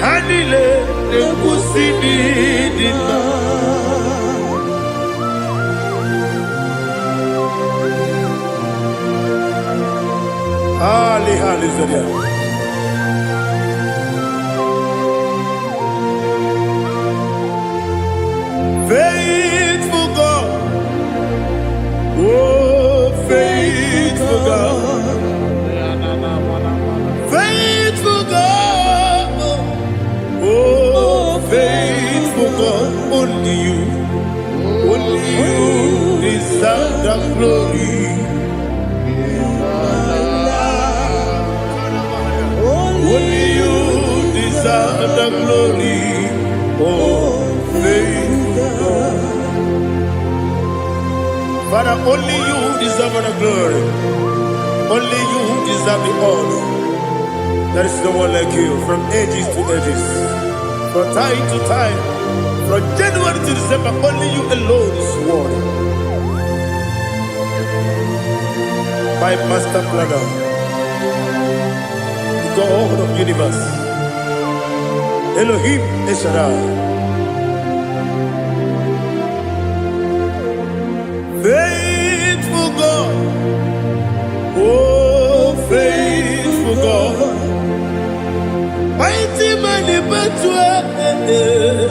Hanile nekusi ni nima. Hallelujah. Faithful God, oh faithful God, faithful God, oh faithful God, only you deserve the glory. Only you deserve the glory, oh faithful God. Father, only you deserve the glory. Only you deserve the honor. There is no one like you from ages to ages, from time to time, from January to December. Only you alone is worthy. My master planner, the God of the universe, Elohim Eshadai. Faithful God, oh faithful God, mighty man in battle,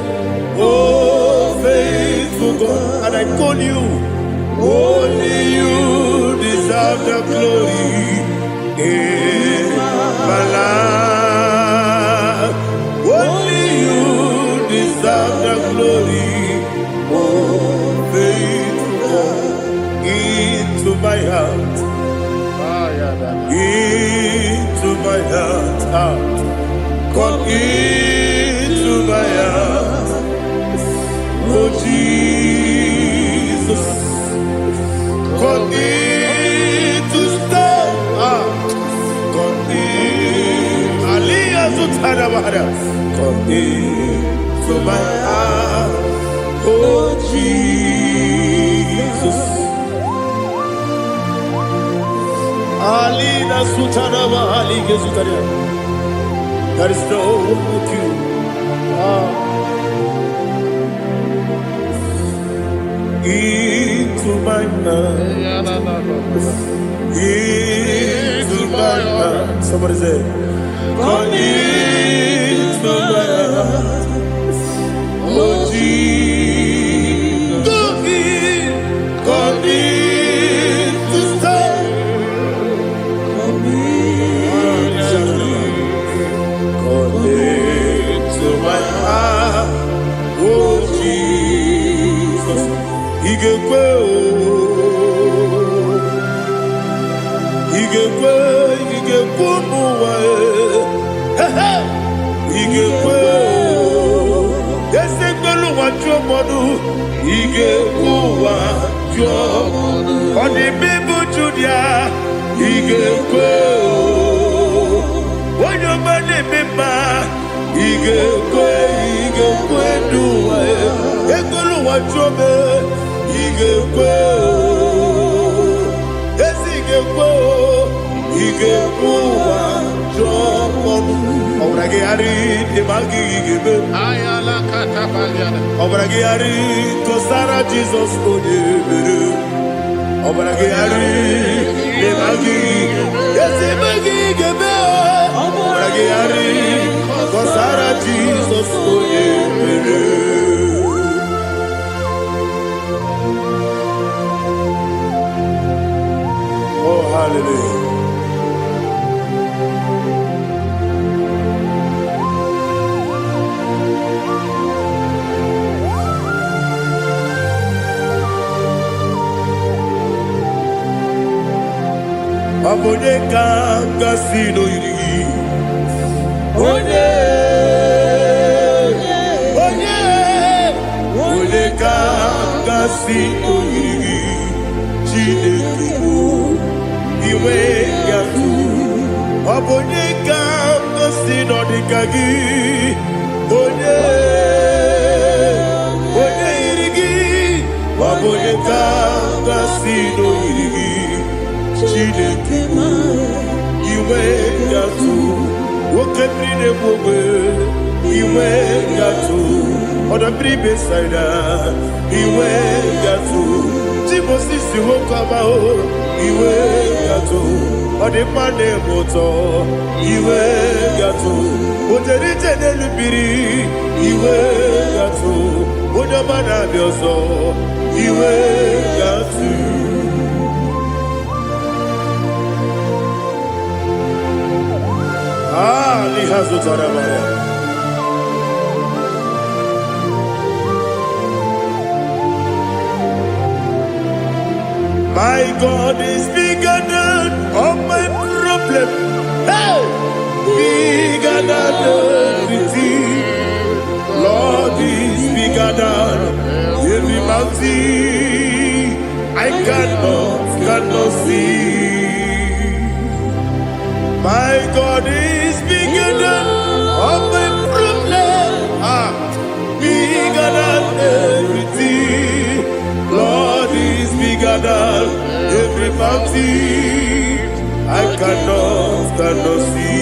oh faithful God, and I call you, only you deserve the glory in my life, only you deserve the glory, oh faithful God. Into my heart, into my heart, come into my heart, oh Jesus, come in to stay, come in, Aliyah Zutanabara, come into my heart, oh Jesus. Alina Sutanaba Ali Gezutaria. There is no one like you. Into my heart. Into my heart. Somebody say, come into my heart. Oh Jesus. Come in to stay. To my heart, oh Jesus, Igekwe, muwa, Igekwe, Yesekelu wajomodu, Igekwe wajomodu, Odi bibu Judia, Igekwe, Wanyomane bimba. Igekwe duwa, Ekolu wajobe, Igekwe, Esigekwe, Igekwe wajobe. Obrage ari demagi igebe. Ayala katapaliana. Obrage ari kosara Jesus odebere. Obrage ari demagi, Esimagi igebe. Obrage ari kosara Jesus odebere. Oh hallelujah. Abone kanga sino yiri, Onye kanga sino yiri, Chineke iwe yatu. Abone kanga sino dikagi, Onye yiri, Abone kanga sino yiri. Chineke iwe yatu, wokemrine mwe iwe yatu, odabri besaida iwe yatu, timosisi wokama o iwe yatu, odimane moto iwe yatu, oderite nelubiri iwe yatu, odamana bioso iwe yatu. My God is bigger than all my problem. Hey! Bigger than everything. Lord is bigger than every mountain. I cannot see. My God is bigger than all my problem. Bigger than everything. Lord is bigger than every mountain. I cannot see.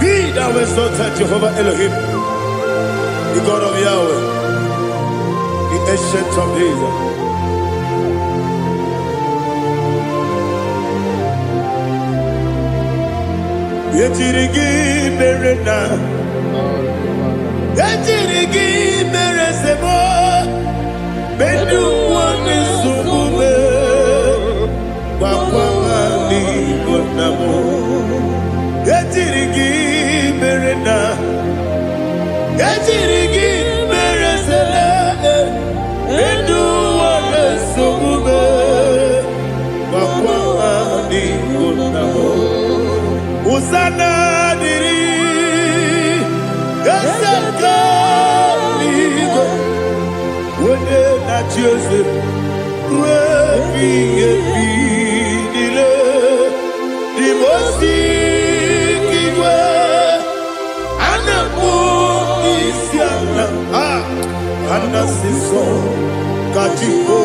Be thou exalted, Jehovah Elohim, the God of Yahweh, the ancient of days. Yetirigi merena, yetirigi meresemo, bendu wane subume, wakwani bonamo. Yetirigi merena, yetirigi meresele, bendu wane subume, wakwani bonamo. Usana diri, yasaka migo, wende na Jose, wepi dile, dimosi kigwe, anamu isiana, anasiso kajiko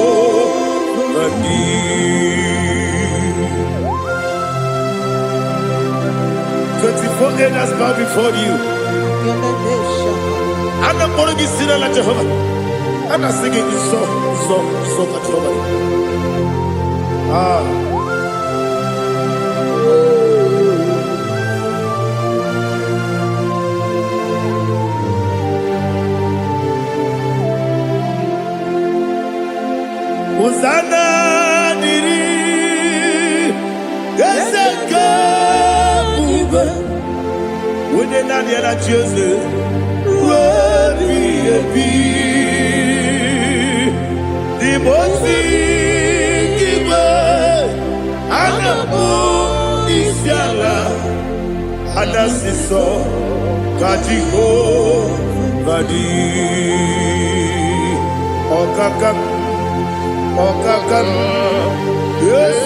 mani. 24 elders bow before you. And I'm going to be singing like Jehovah. And I'm singing this song like Jehovah. Hosanna diri, yeseka. When they not yet at Jose, the most big and the moon is yalla, and that's the song, Kajiho, Badi, Okakam, yes,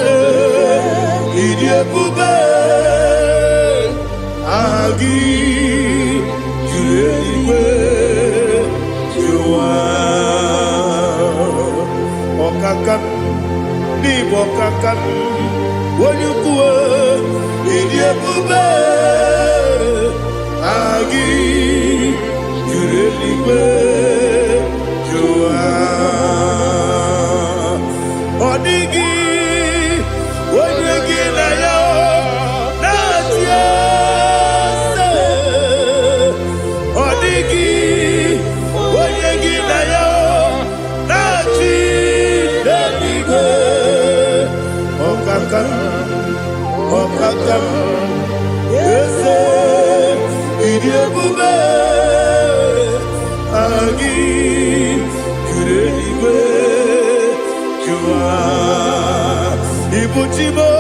Idiot Bube. Agi juliwe juwa okakam ni bokakam wonyukwe idiebube agi juliwe juwa odigi wonyegi na yo natia Okakam, yes, Idiabube, Agi, Kureliwe, Jua, Ibuchimo,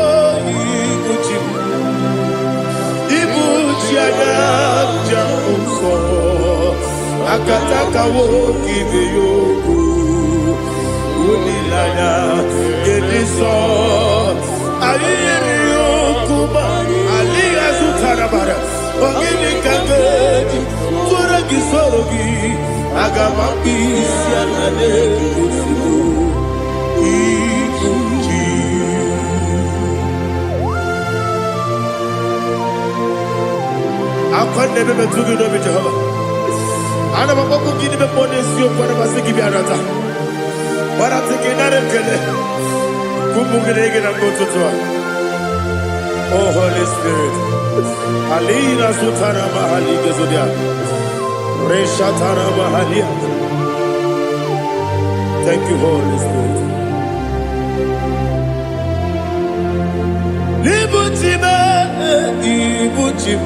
Ibuchiana, Jamuso, Akataka woki beyoku, Unilaya, Gediso, Ayiriyokuba, Aliya Zutarabara, Ogini Kagedi, Turagi Sorogi, Agamaki, Sianane, Kusibu, Ikuji. Akwande bebe tugi no Jehovah. Ana maboko gini be ponesio kwa basiki bi arata. Bara teke naremkele. Kumugirege na mototwa. Oh Holy Spirit. Alina sutara mahali gezodia. Reshatara mahali. Thank you, Holy Spirit. Libuchima, Ibuchim,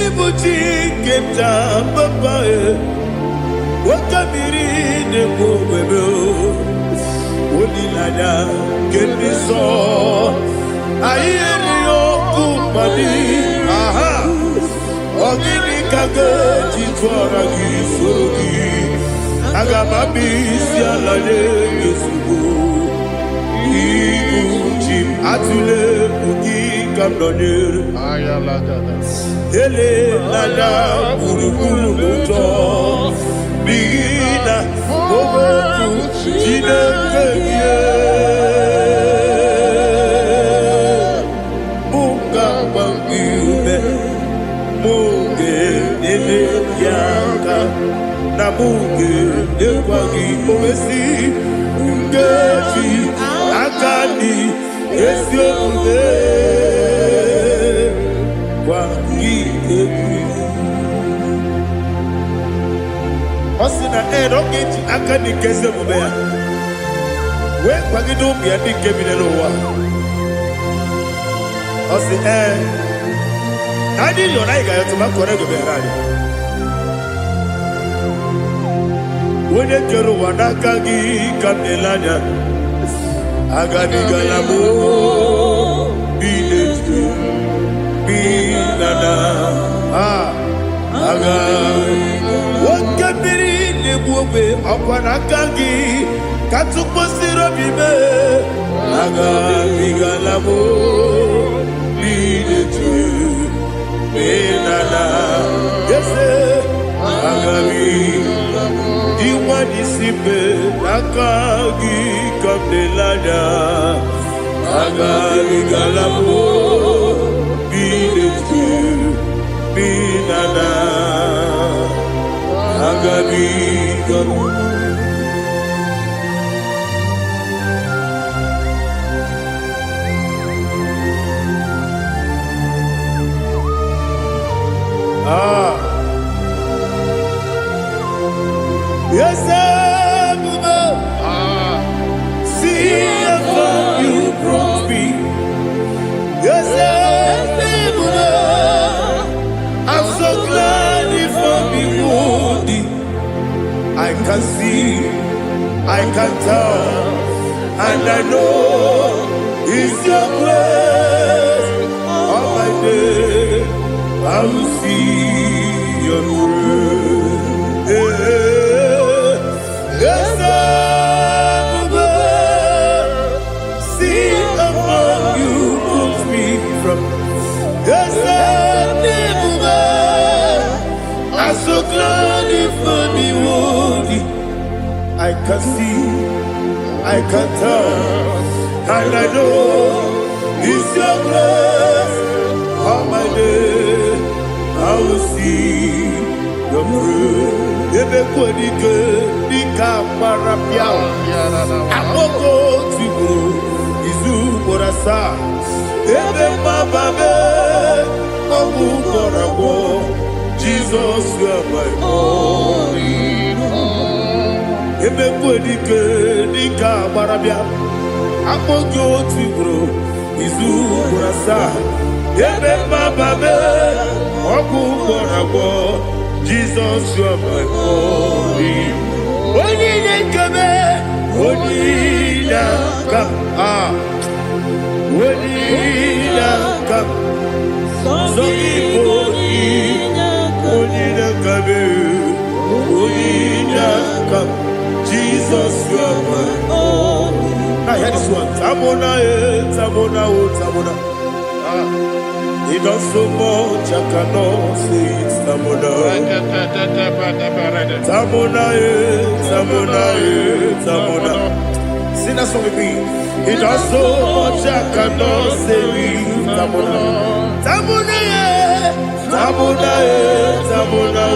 Ibuchi kemta papa. Wakamiri ne bobebe Olilada Kemiso Ayeri Okumadi Aha Ogini Kage Chitwara Gisorogi Agamami Sialade Yesugo Igu Chim Atule Ugi Kamdonir Ele Lada Uruguru Muto Bina Boboku Chinekeye Munga Mangiube Munge Nene Yaka Na Munge Nekwagi Omesi Ngeji Akani Esiode Kwagi Ebi Osina Rogi Akani Kese Mubea We Kwagido Biadi Kebineloa Osi Nadi Yonaiga Yatuma Korego Berani Wene Kero Wanakagi Kamdelanya Agani Galamo Binetu Binana Agani Wakabiri Nebuwe Akwanakagi Katuposiro Bibe Agani Galamo Binetu Binana Yese Agani Iwani Sipe Akagi Kamdelanya Agani Galamo Binetu Binana Agami Galu Yes, see how you brought me. Yes, I'm so glad for me, Woody. I can see, I can tell, and I know it's your grace. All my day, I will see your grace. Yes, see how you put me from. Yes, I'm so glad for me, Woody. I can see, I can tell, and I know it's your grace. All my day, I will see your grace. Ebe kodike, dika marapia. Amoko tibo, izu borasa. Ebe mababe, omu borabo. Jesus, you are my only home. Ebe kodike, dika marapia. Amoko tibo, izu borasa. Ebe mababe, omu borabo. Jesus, you are my only. Only come, only come, only come. So only come, come. Jesus, you are my only. Now hear this one. Tamona, tamona, tamona. He does so much, I cannot say it's Tamona. Tamona, Tamona, Tamona. Sing that song with me. He does so much, I cannot say it's Tamona. Tamona, Tamona, Tamona,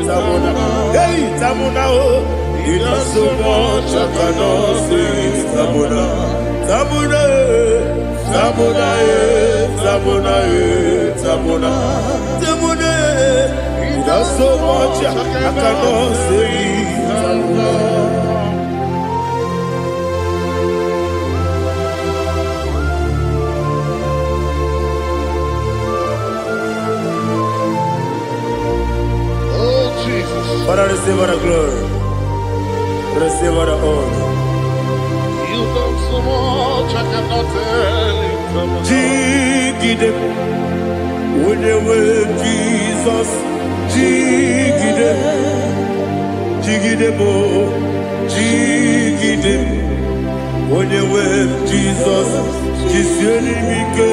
Tamona. Hey, Tamona, he does so much, I cannot say it's Tamona. Tamona, Tamona, Tamona, Tamona, Tamona. He does so much, I cannot say Tamona. Oh, Jesus. Father, receive our glory. Receive all the honor. You've done so much, I cannot tell it. Jigide, when you were Jesus, Jigide, Jigide mo, Jigide, when you were Jesus, Jisieni mike,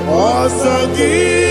Osagi.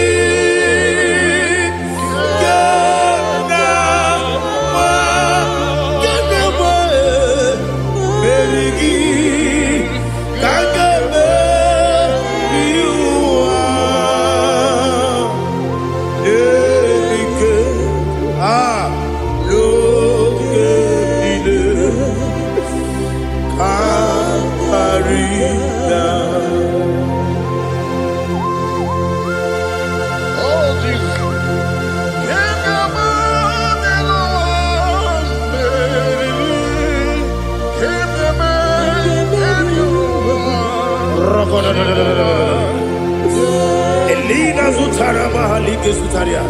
Elina Zutara Mahalike Zutaria.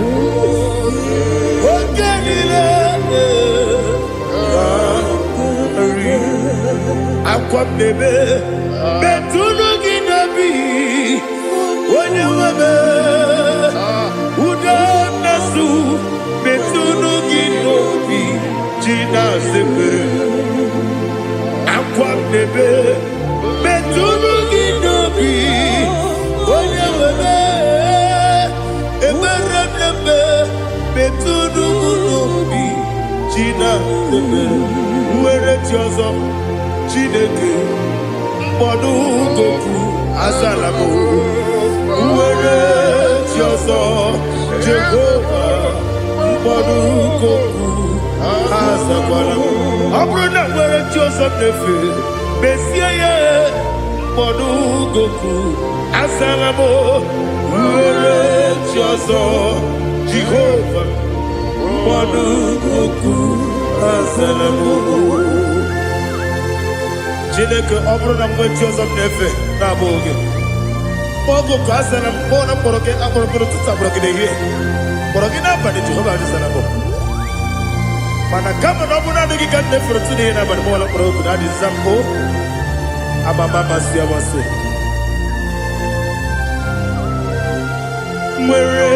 Aqua bebe, Betuno Ginabi, when you were Udanasu, Betuno Ginobi, Gina Zebe, Aqua bebe, Betuno Ginobi, when you were Eberebe, Betuno Ginobi, Gina Zebe, where it was up. Chineke mkpọdụ goku azalamo uwere ji ọzọ Jehova mkpọdụ goku azakwalamo ọ bụrụ na nwere ji ọzọ na-efe mesie ya mkpọdụ goku azalamo uwere ji ọzọ Jehova mkpọdụ goku azalamo Chineke ọ bụrụ na mgbe Jizọs na-efe na-abụ oge ogo ka asara mkpọ na mkpọrọ gị akpọrọ tụtụ akpọrọ gị n'ehihie mkpọrọ gị n'abalị Jehova adịzara bụ mana kama na ọ bụ naanị gị ka nne fere tụ n'ihe n'abalị ma ọla mkpọrọ ogu na adịza mbụ amama amasị amasị nwere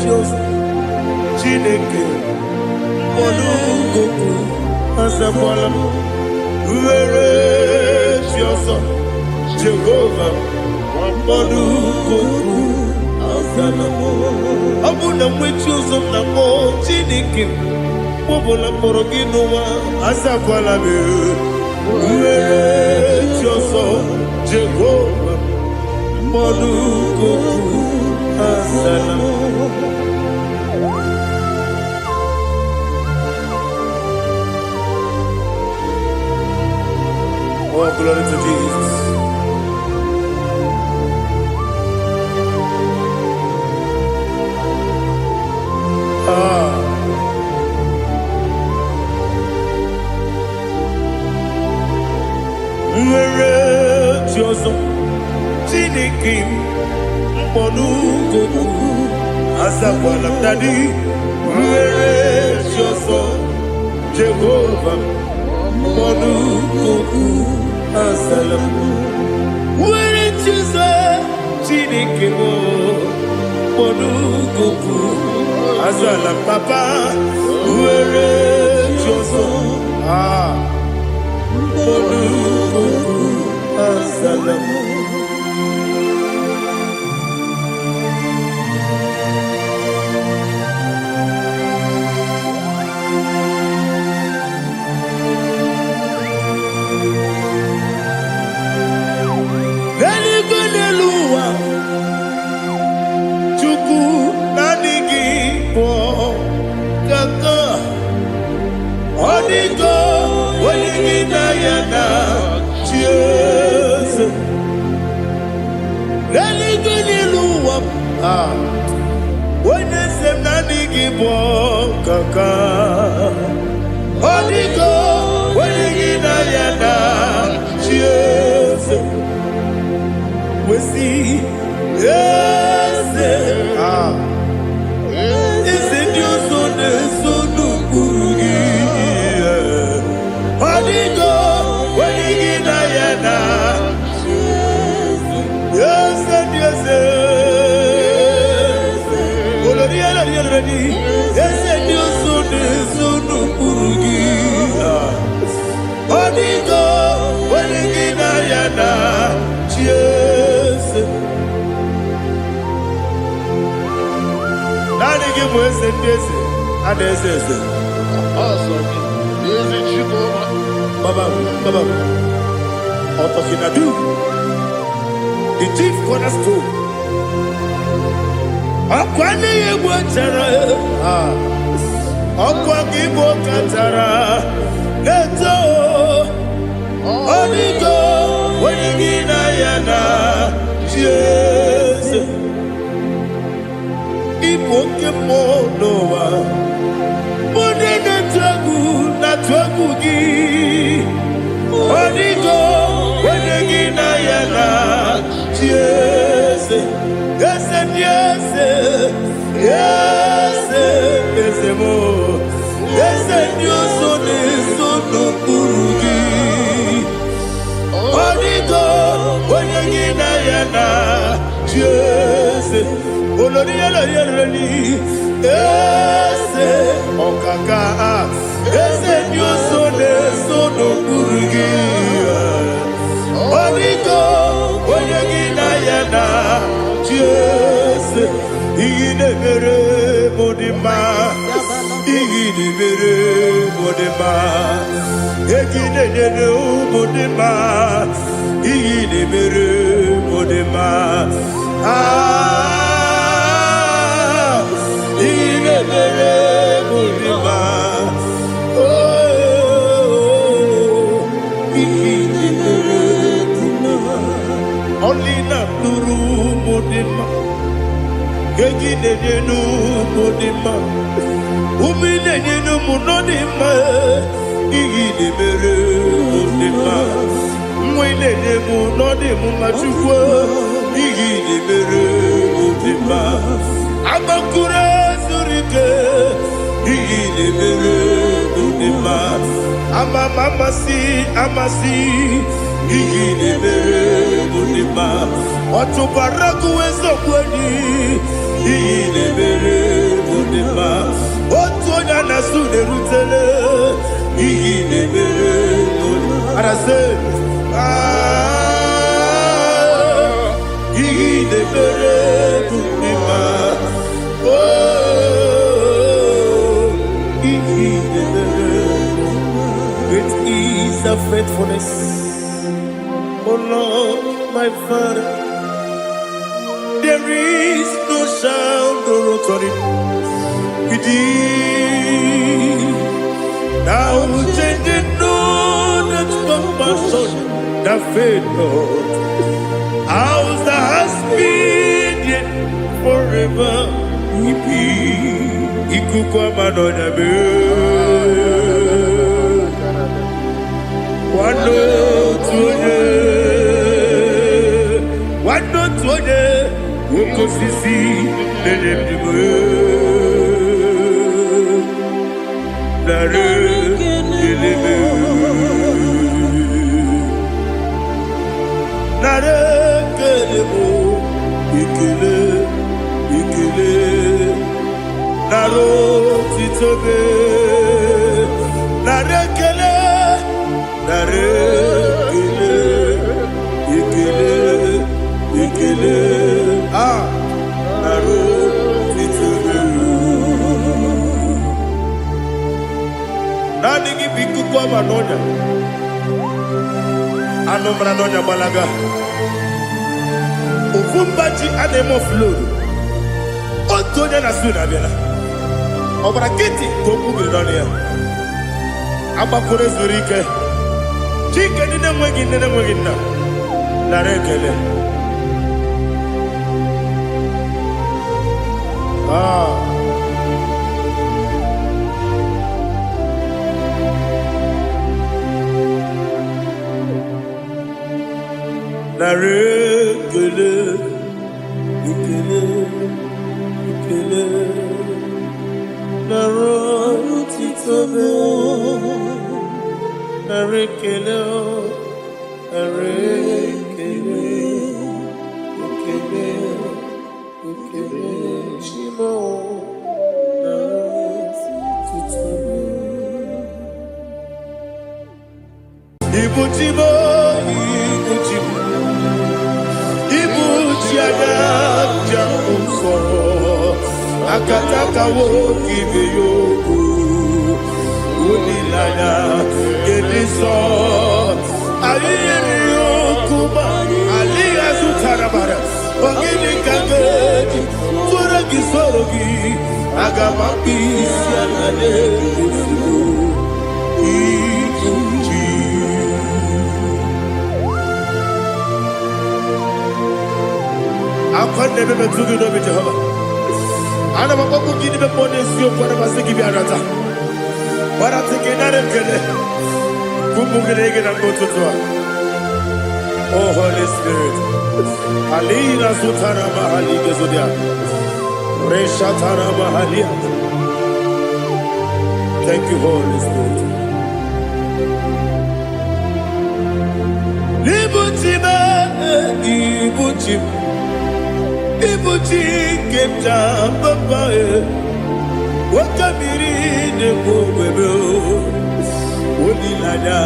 Jizọs Chineke mkpọrọ ogu azakwala m were ji ọzọ Jehova mkpọdụ goku azala ọ bụ na mmechi ụzọ m na mmụọ Chineke kpọbụla mkpọrọ gị n'ụwa azakwala m were ji ọzọ Jehova mkpọdụ goku azala Oh, glory to Jesus. Nwere Jizọs Chineke mkpọdụ goku azakwala m dadi nwere Jizọs Jehova mkpọdụ goku azalam were Jizọs Chineke mkpọdụ goku azalam papa were Jizọs mkpọdụ goku azalam Onye sem na adịghị bụ kaka ọdịgo onye gị na ya na chi eze wesi eze eze ndị ọzọ na-eso n'okpuru gị mweze ndeze adezeze Asabi, Ezi Chikoma, baba Otokinadu the chief cornerstone Akwani yegbo tara Okwa gibo katara Neto Onigo Wenigina yana Jesus Ipoke monowa Mune na twagu gi Onigo Wenigina yana Jesus Yes, mo. Yes, Dios sono kurugi. Onigo, oyegina yana. Yes, olori. Yes, okaka. Yes, Dios sono kurugi. Onigo, oyegina yana. Yes, Igidebere modima, Igidebere modima, Igidebere modima, Igidebere modima, Igidebere modima, Igidebere modima, only na turu modima. Gegi nenenu modima, umi nenenu munodima, igi nemere modima, mwe nenemu nodimu machukwa, igi nemere modima, amakure surike, igi nemere modima, amasi, igi nemere modima, otubaraku wezo kwani. Igidebere modima, otonya na sude rutele. Igidebere modima, arase. Igidebere modima, oh, igidebere. Great is the faithfulness, oh Lord, my Father. There is no sound or authority. Now changing no that compassion, the faith, Lord. Ours that has been yet forever. Ikukwa manonya be. Wando tuone. Woko sisi nedemdime Nare keleme Nare kelemo Ikele Naro titobe Nare kele Ikele Naro titobe Nani gibiku kwa manonya Ano manonya balaga Ufumbaji anemo flow Otonya na suna biela Obara kiti koku bilonia Abakure zurike Chike nene mwegi na Narekele Narekele Ikele Naro titobe Narekele Shimo Ibutibo Ibuti Ada Jamuso akataka woki beyoku unilaya gediso aliyeri yokuba aliya zutarabara ogini kageti forogi sorogi agamapi sianade kufu ikuji akonde bebe tugi no bi Jehova ana makoku gini be ponesio kwa basiki bi arata bara tekenare kele kumugirege na mototwa. Oh Holy Spirit alina sutara mahali gezodia reshatara mahali. Thank you Holy Spirit. Ibuchi kemja papa wakamiri de bobebe onilada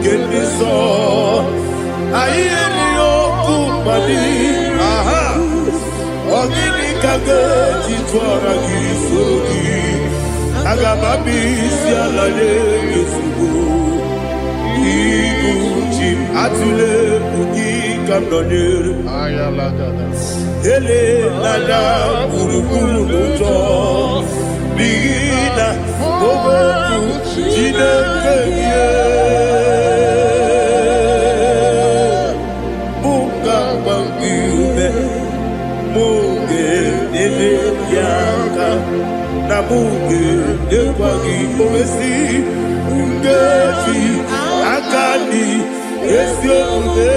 keniso ayeri okupali aha ogini kage titwara gisogi agamabi sialale yesugo ibuchi atule ugi kamdonere Ayalagada. ele lada buruburu luto bigina boboku jinekeye munga bangiume munge nene yaka na munge nekwagi omesi ngeti akani esiokude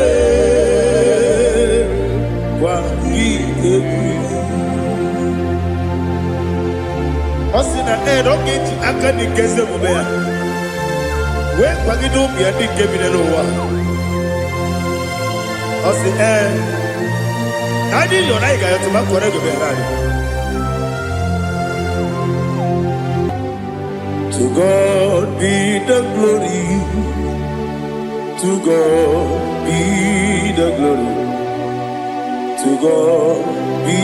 Osina roketi akani keze mubea we kwagido bia dike binelo wa osi nadi yo na iga yo tuma kore go berani. To God be the glory, to God be the glory, to God be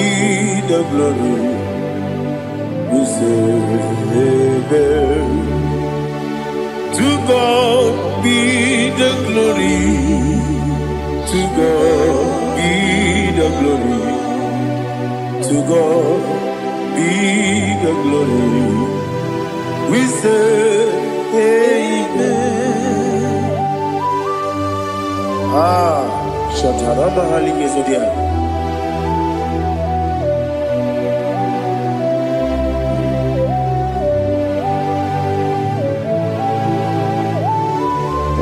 the glory. We say amen. To God be the glory, to God be the glory, to God be the glory. We say amen. Shatarama halingezodia.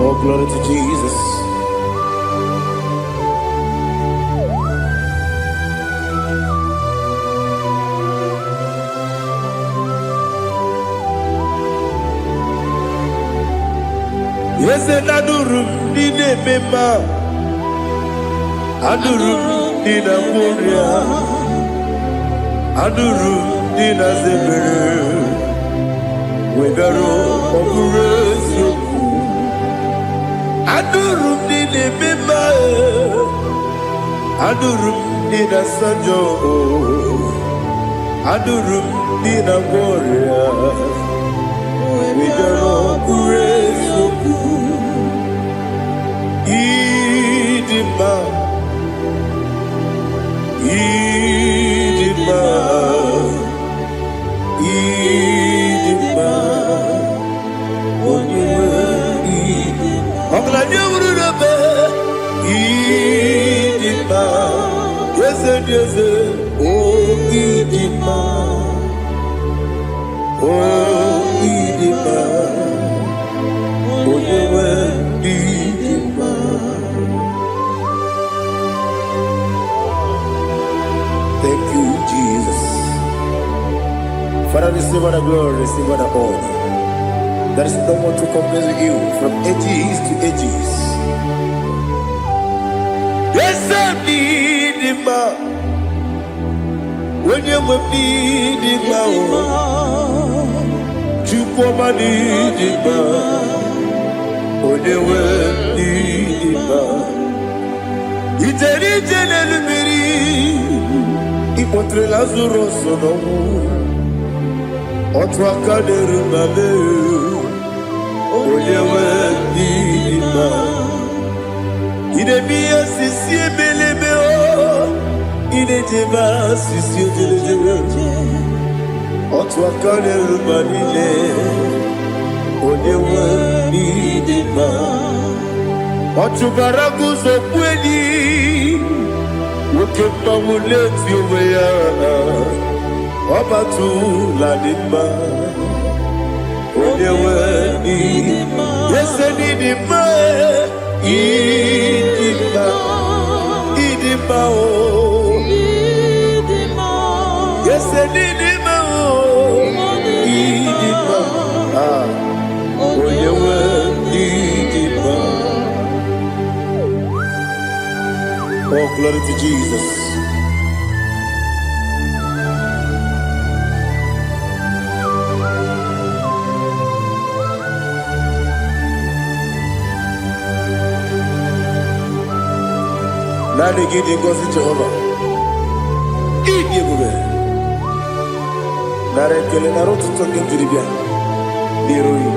Oh, glory to Jesus. Yes, and Adurum Nina Mema Adurum Nina Moria Adurum Nina Zebere Wegaro Operation Adurum Nina Mema Adurum Nina Sanjo Adurum Nina Moria Wegaro Operation Idima, Idima, Idima, Idima, Idima, yes, yes, oh Idima, oh Idima, Idima. Thank you, Jesus. Father, receive all the glory, receive all the honor. There is no one to compare with you from ages to ages. Yes, I need him. When you need him, you come and need him. When you need him, it's a little. Incontre Lazaro sono Otwakaderu mame, onyewe nima. Idemiya sisi ebelebe o, idejeba sisi ejelejebe. Otwakaderu manile, onyewe nima. Otubaraguzo kweni, wukemba muleti uweya. Obatu la nima, onyewe nima. Yese nima, idima, idima o, yese nima o, idima. Onyewe idima. Oh, glory to Jesus. Nani gidi ngozi Jehovah. Idi ebube. Nare kele na rotu token diribia. Diroi.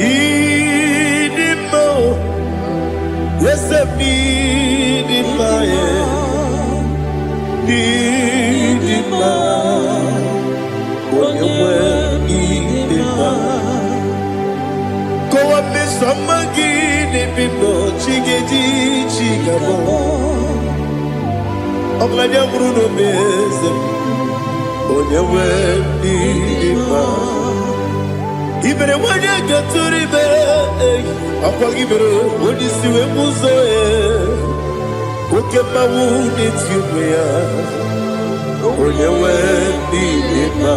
Idi mo. Yese idi ma ye. Idi ma. Onyewe idi ma. Kowa me samagi. Bibo chigeji chigabo Oglanya bruno beze Onyewe nima Ibere wanya gaturi be Akwa gibere wadi siwe muzoe Ukema wuni tiumea Onyewe nima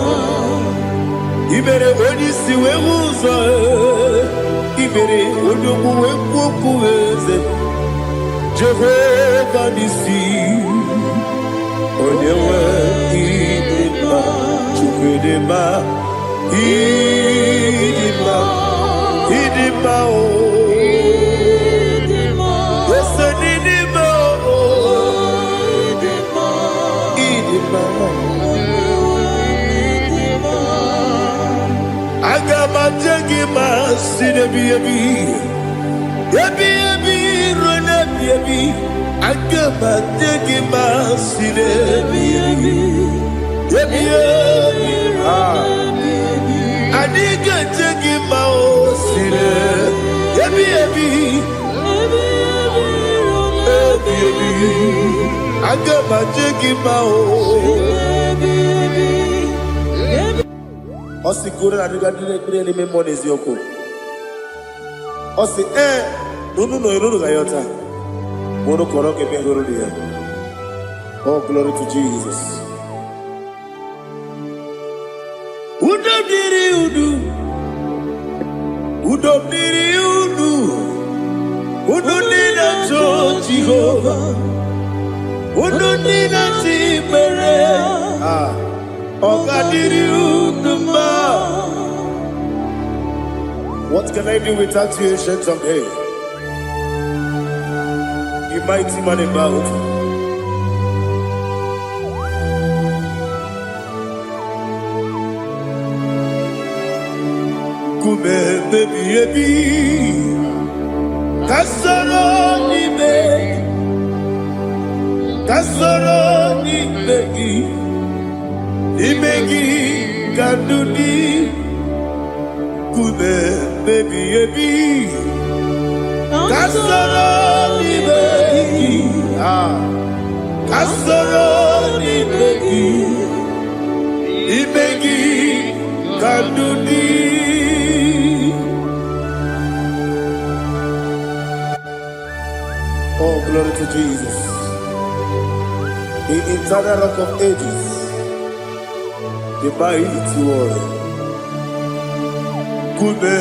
Ibere wadi siwe muzoe Ibere odogu wekuoku eze Jehovah nisi Onyewe idima Chukwedema Idima Idima o Yese nidima o Idima Agama jegima sinebi ebi rona ebi Agama jegima sinebi ebi Adiga jegima o sine ebi Agama jegima o Osi kure na diga dire ni memoni ziyoko. Osi nunu no iruru gayota. Mono koroke pe iruru dia. Oh, glory to Jesus. Udo diri udu. Udo diri udu. Udo nina to Jehovah. Udo nina tibere. What can I do without you, ancient of days? You mighty man about. Kume baby ebi, kasoro ni begi, kasoro ni begi. Imegi kanduni kume baby ebi kasoro ni begi kasoro ni begi imegi kanduni. Oh, glory to Jesus, the eternal rock of ages, the mighty one. Kume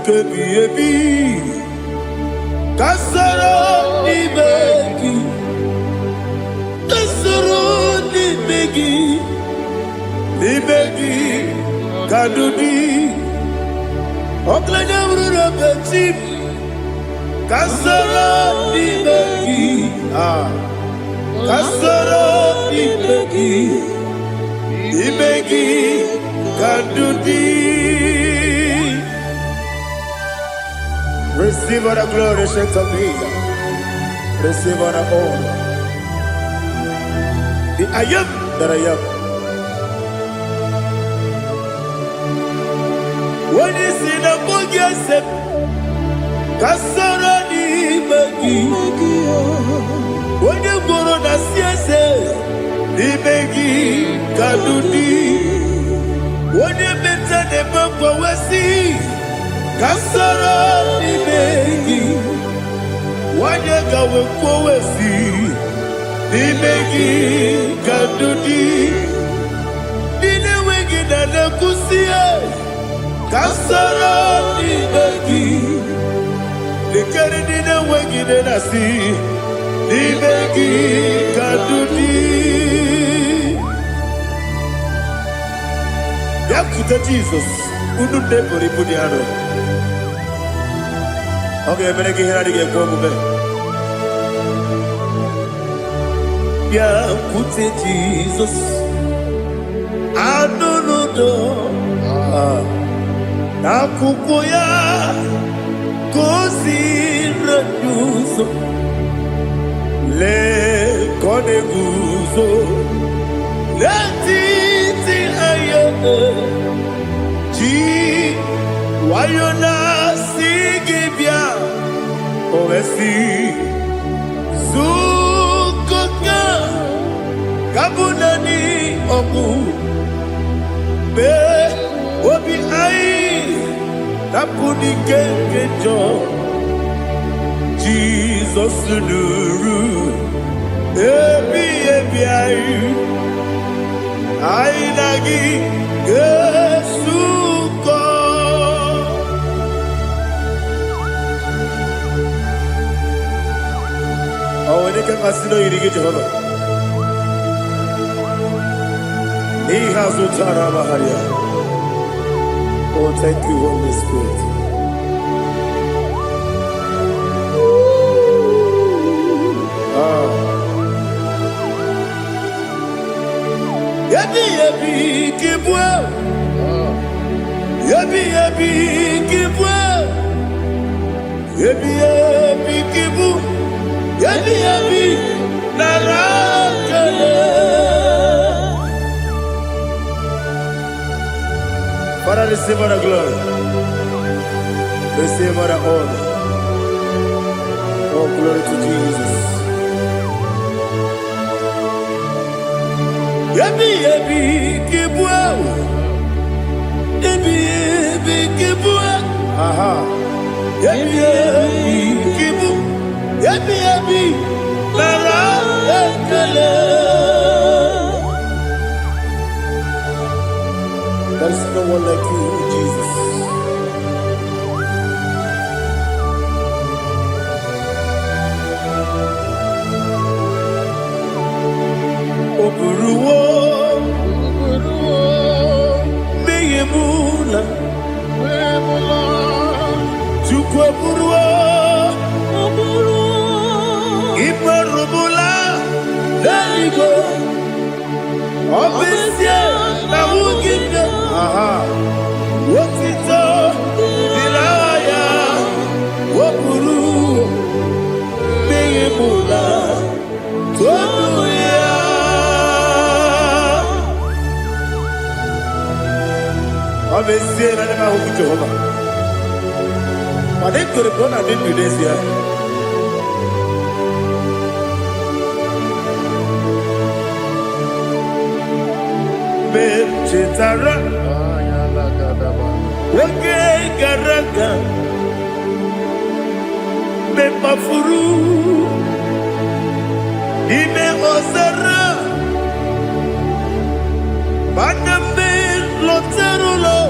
kebi ebi kasoro ni begi ni begi kadudi oklanya urura beti kasoro ni begi kasoro ni begi Imegi Kandudi. Receive all the glory, strength of me. Receive all the honor. The I am that I am. When you see the book, you say, Kasarani Magi. When you go on the CSA, Imegi Kandudi. When you better the book, we see. Kasarani Magi. When you go we see. Imegi Kandudi. Dine wegi na kusia. Kasarani Magi. Nikari dine wegi na nasi. Imegi Kandudi. Yakuta Jesus. Unu debori pudiano. Okay, I'm going to get going. Yeah, put it Jesus. I don't know. Nakukoya kosi reduso le koneguso le titi ayane ji wayona sigibia oesi zukoka kabunani oku be obi ai tapuni kenjo Jesus nuru ebi ai ai nagi Yesuko. Oh, when you can see no irrigate Jehovah. He has Utara Maharia. Oh, thank you, Holy Spirit. Yabi yabi kibwa. Yabi yabi kibwa. Yabi yabi kibu. Yabi yabi narakale. Father, receive all the glory. Receive all the honor. Oh, glory to Jesus. Yabi yabi kibwa. Yabi yabi kibwa. Aha. Yabi yabi kibu. Yabi yabi narakale. There is no one like you, Jesus. Oburuwo, meyemula, chukwu oburuwo, imarubula, leligo, obesie na wugide. Aha. Wotito dilaya wopuru meyemula toduya. Obesie na nema huku Jehovah. Made kore bona din Indonesia. Chetara Wage Garaga Mepafuru Ime Ozara Baname Loterulo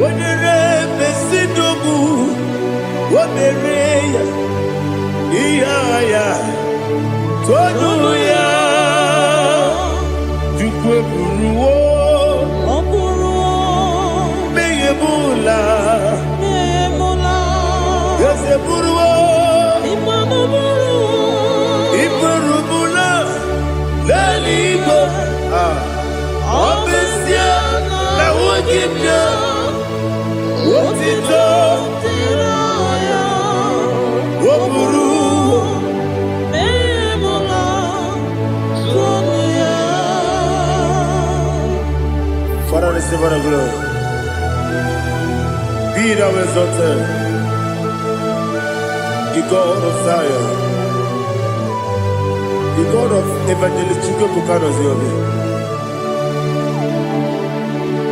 Wenere Mesidobu Wamereya Iyaya Toduya Buruwo, meyemula, yese buruwo, imarubula, leligo, Ogibia, Otito, Oburu, Father, receive our glory. Be thou exalted, the God of Zion, the God of Evangelist Chico Pukanos Yobi.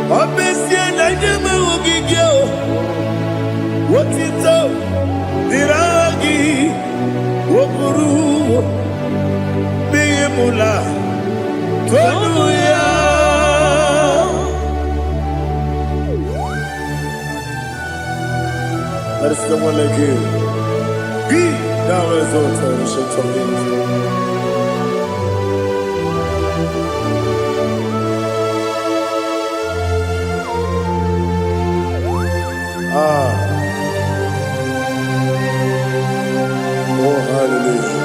Obesia Najama Ogigio, what it up, Diragi, Wokuru, Beyemula, Tonuya. There is no one like you. Be thou exalted, ancient of days. Oh, hallelujah.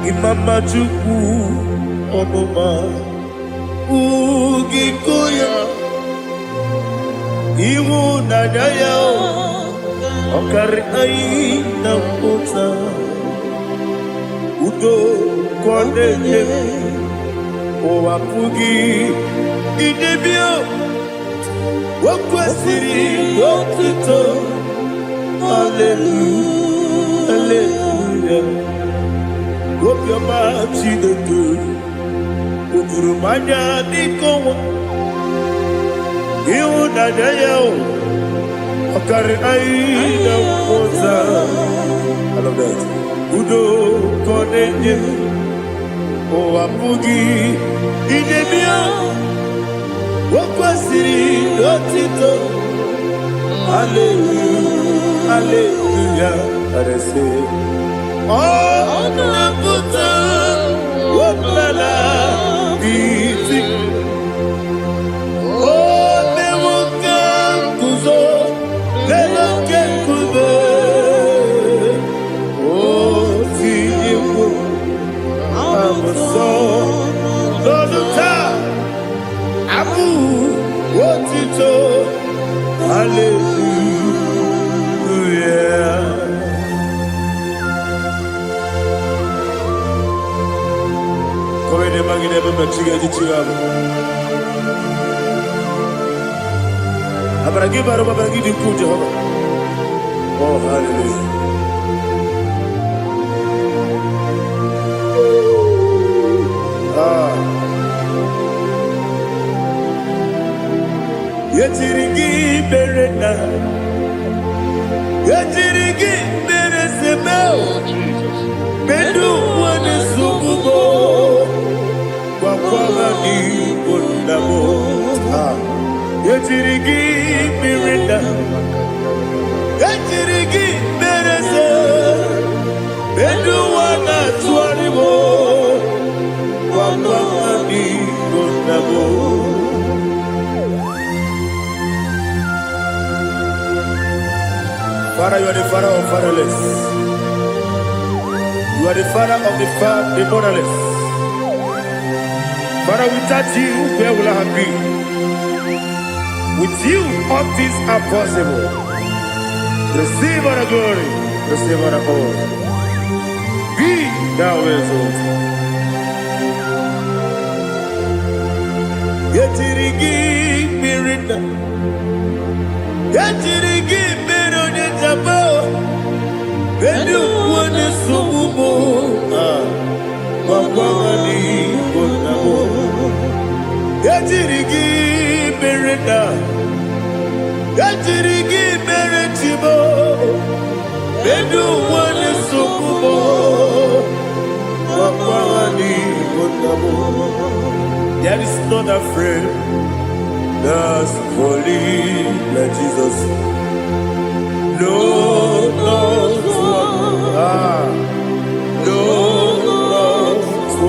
Imama Juku, Onoma. Ugikoya Iwu nadaya Okari aina kota Udo kondene Owapugi Idebio Wakwasiri Wakito Hallelujah Hallelujah Wapyama Chidetu Ukurumanya Nikowa Iu Nadayao Okari Aida Moza I love that Udo Konenye Owapugi Idemia Wakwasiri Dotito Hallelujah Hallelujah I say Oh Nabuta Wapala Biti Oh Nemuka Kuzo Nemuka Kuzo Oh Tiyimu Amuso Doduta Abu Wotito Hallelujah Abaragi baru abaragi diku Jehovah. Oh hallelujah. Yetirigi berena, yetirigi beresemeo, bedu wane sububo. Wakwagani kundamo Yetirigi mirida Yetirigi merese Bedu wana tuaribo Wakwagani kundamo Father, you are the father of fatherless. You are the father of the motherless. Father, without you, where will I have been? With you, all things are possible. Receive our glory, receive our honor. Be thou exalted. Yetirigi mirida, yetirigi mirone jabo, bedu wane subumo, wakwani konamo. Yetirigi mirida, yetirigi miretibo, bedu wane subumo, wakwani konamo. There is not a friend that's holy like Jesus. No, no, no, no.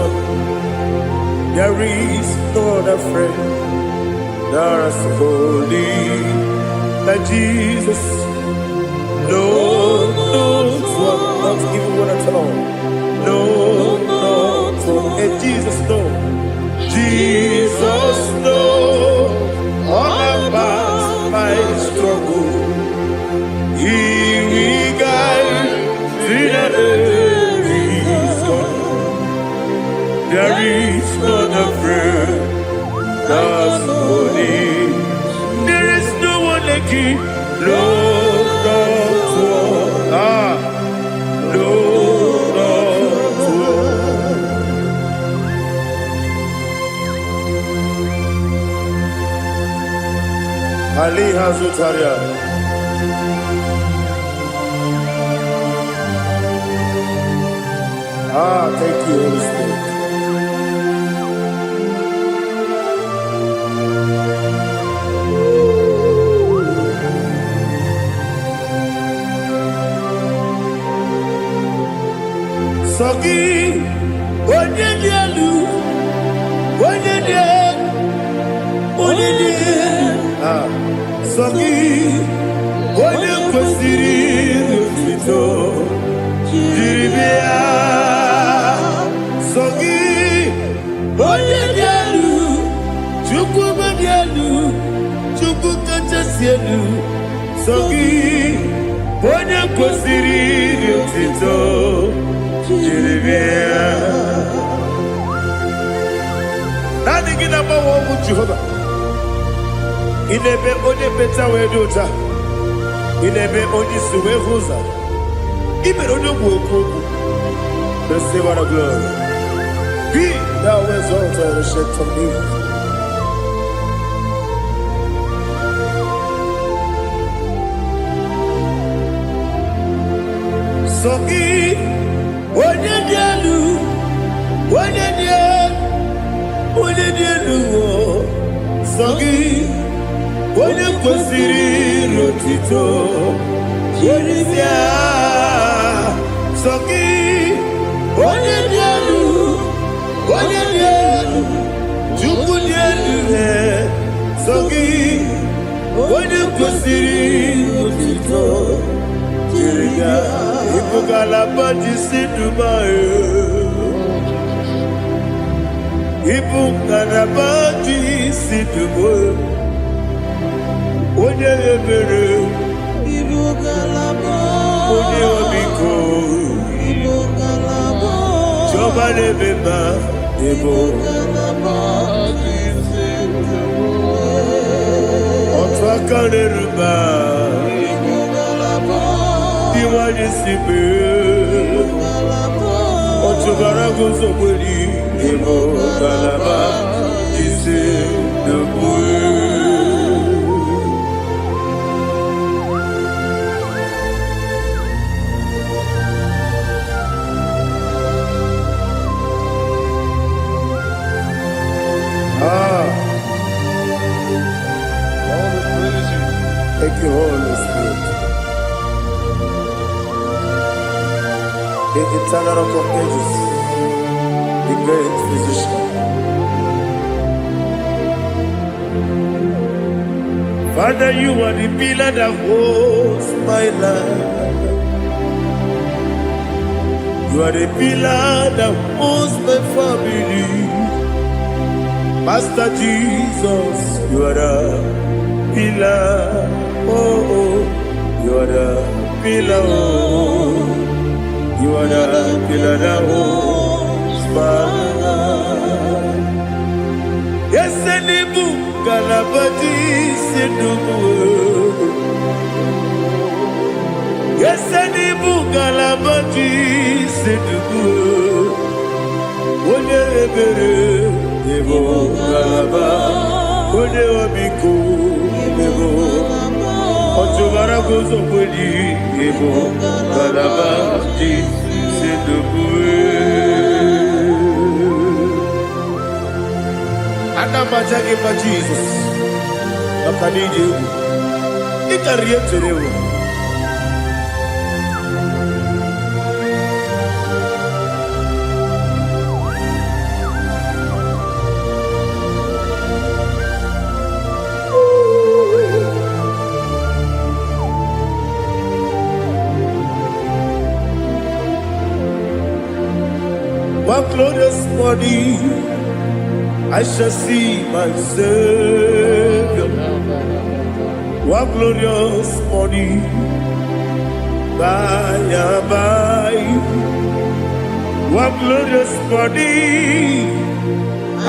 There is no other friend that's holy like Jesus. No, no, not even one at all. No, no, There is not a friend that's holy. There is no one like you, Lord of all. Lord of all. Ali Hazutaria. Thank you, Holy Spirit. Sogi, Onyedialu, Sogi, Onyekwesiri Rufito, Jiribia, Sogi, Onyedialu, Chukwu Madialu, Chukwu Kachasielu, Sogi, Onyekwesiri Rufito, Jiribia. Nothing in about what Jehovah. Inebe onye beta we dota. Inebe onye suwe huza. Ibe onye gwoku. Receive our glory. Be thou exalted and shake from me. Sogi onye dialu. Onye dialu. Sogi onye kwesịrị rotito Jeribia Sogi onye dị elu Chukwu dị elu Sogi onye kwesịrị rotito Jeribia Ibu galaba jisi Dubai Ibu galaba jisi Dubai Onye ebere, Ibu galaba. Onye obiko, Ibu galaba. Jọba lebeba, Ibu galaba. Ọtụ aka n'eruba, Ibu galaba. Diwali sibe, Ibu galaba. Ọtụbara gozo gbeli, Ibu galaba. Jise n'okpuru. Thank you, Holy Spirit. The eternal rock of ages, the great physician. Father, you are the pillar that holds my life. You are the pillar that holds my family. Master Jesus, you are the pillar. Oh, you are the pillar. Oh, you are the pillar that holds my life. Yes, Enibu Galabati Sidubu. Yes, Enibu Galabati Sidubu. Onye ebere, Ebo Galaba. Onye obiko, Ebo. Otubara gozo kweli, Ebo Galaba Sidubu. Anamajage pa Jesus. Akanije. Ikariye terewo. One glorious morning, I shall see my Savior. One glorious morning, by and by. What glorious morning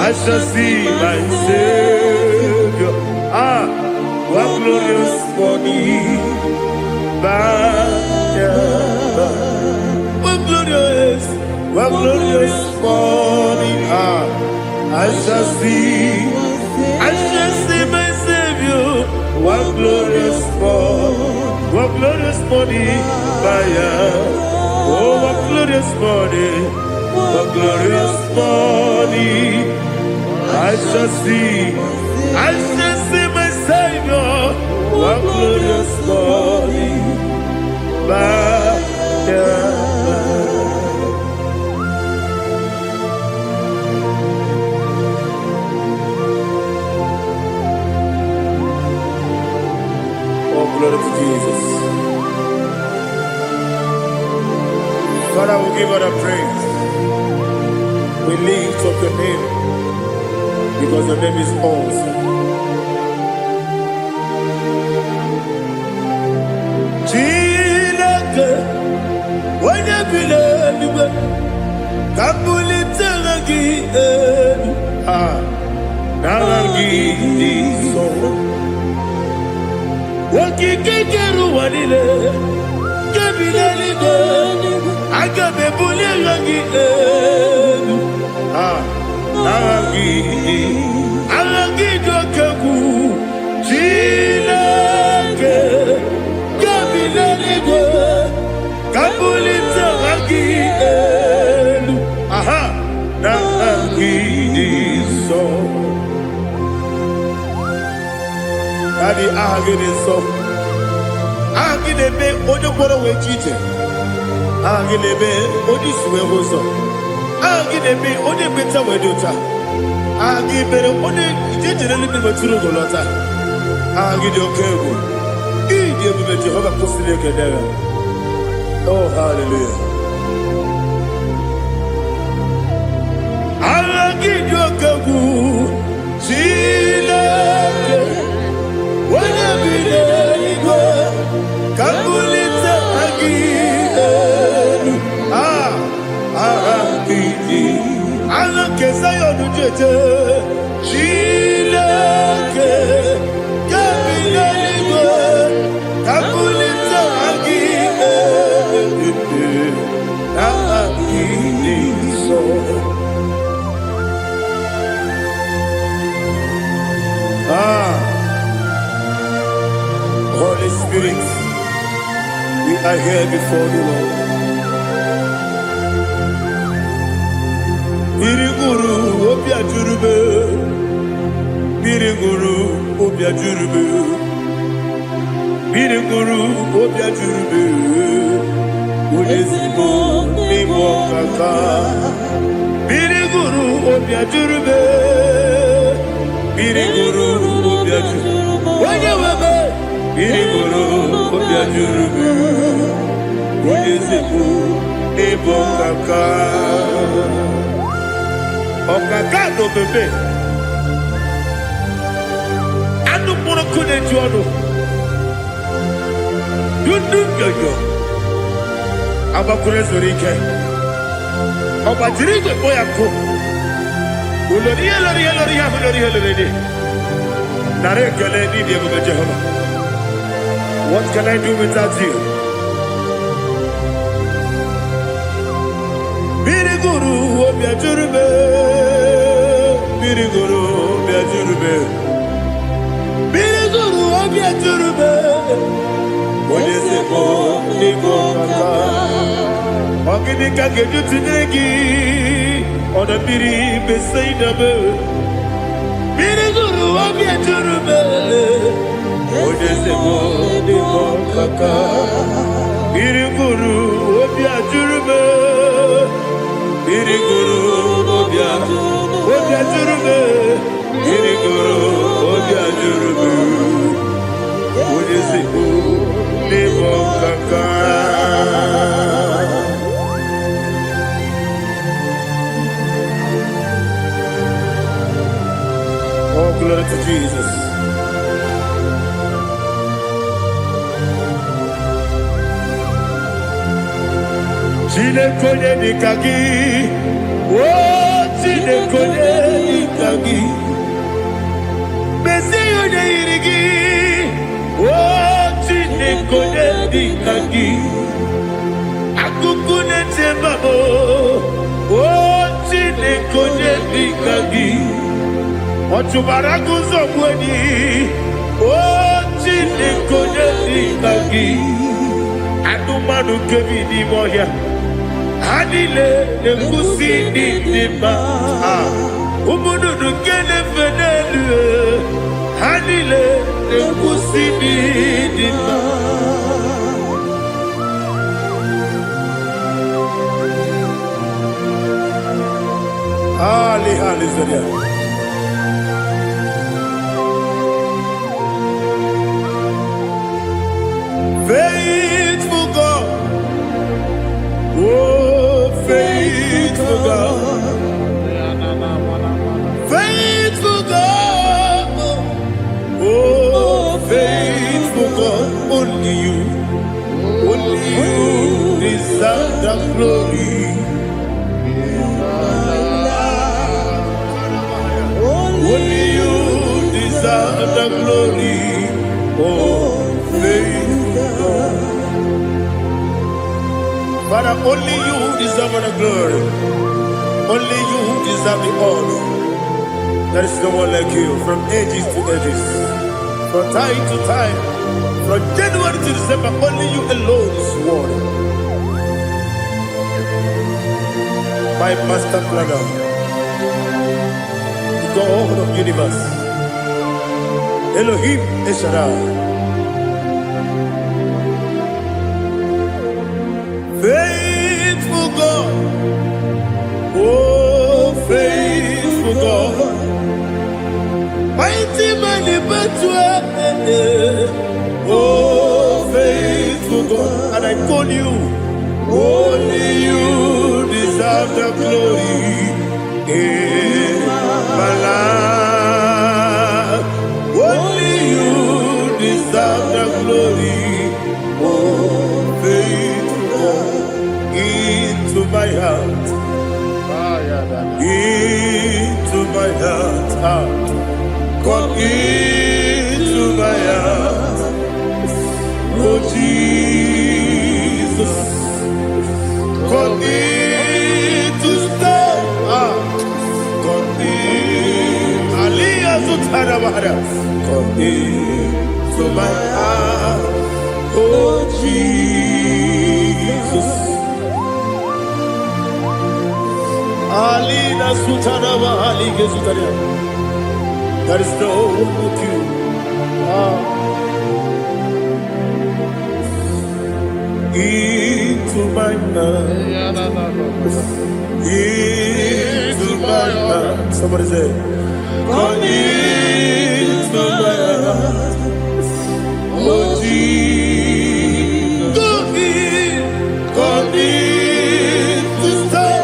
I shall see my Savior. Ah, what glorious morning. What glorious morning. Ah, I shall see my Savior. What glorious morning. What glorious morning. Oh, what glorious morning. What glorious morning. I shall see my Savior. What glorious morning. Oh, glory to Jesus. Father, we give all the praise. We lift up your name because your name is awesome. Chilake, when you believe, Kabulitagi, Naragi, so. Wakikeru wanile, Kabilaligo, Agabe Bulilagi, Naragi, Alagi Dokagu, Chilake, Kabilaligo, Kabulita Ragi, Naragi, so. Daddy, Agini so. Agini be Odoboro we cheat. Agini be Odiswe Hoso. Agini be Odi Beta Wedota. Agini be Odi Generally be Maturu Golota. Agini Okego. Idi be Jehovah Postile Kedera. Oh, hallelujah. Agini Okego. Chile. When you believe, Kabulita again. Allah kesayo nujete. Chilake, Kabulita, Kabulita again. So. Holy Spirit, we are here before you, Lord. Biriguru obia jurube, Biriguru obia jurube, Biriguru obia jurube, Ulezimo nimo kaka, Biriguru obia jurube, Biriguru obia jurube, Wanyawame. Biriguru obia jurube, Ulezimo nimo kaka. Okaka no bebe. Anu mono kune juano. Dundu yoyo. Abakure zorike. Obajiri boya ko. Uloriya. Nare gele ni dia bebe Jehovah. What can I do without you? Biriguru obia jurube, Biriguru obia jurube, Biriguru obia jurube. Olezemo nimo kaka, ogini kageju tinegi, ona biri beseinabe. Biriguru obia jurube, olezemo nimo kaka, Biriguru obia jurube. Biriguru obia jurube, Biriguru obia jurube, Ulezimo nimo kaka. Oh, glory to Jesus. Chinekonye nikagi, oh chinekonye nikagi. Mesiyo ne irigi, oh chinekonye nikagi. Akukune tembabo, oh chinekonye nikagi. Otubaraguzo mweni, oh chinekonye nikagi. Adumanu kevini moya. Hanile ne kusini nima, umudu nukene fenelu. Hanile ne kusini nima. Ali Zodia. Faithful God, oh faithful God, faithful God, oh faithful God, only you deserve the glory. Only you deserve the glory, oh faithful God. Father, only you deserve the glory. Only you deserve the honor. There is no one like you, from ages to ages, from time to time, from January to December. Only you alone is worthy. My master planner, the God of the universe, Elohim Eshadai. Faithful God, oh faithful God, mighty man in battle, oh faithful God, and I call you, only you deserve the glory in my life, only you deserve the glory, oh faithful God. Into my heart, into my heart, come into my heart, oh Jesus, come in to stay, come in, Aliyah Zutarabara, come into my heart, oh Jesus. Alina Sutanaba Ali Gesutaria. There is no one like you. Into my heart. Into my heart. Somebody say, come into my heart. Oh Jesus. Come in to stay.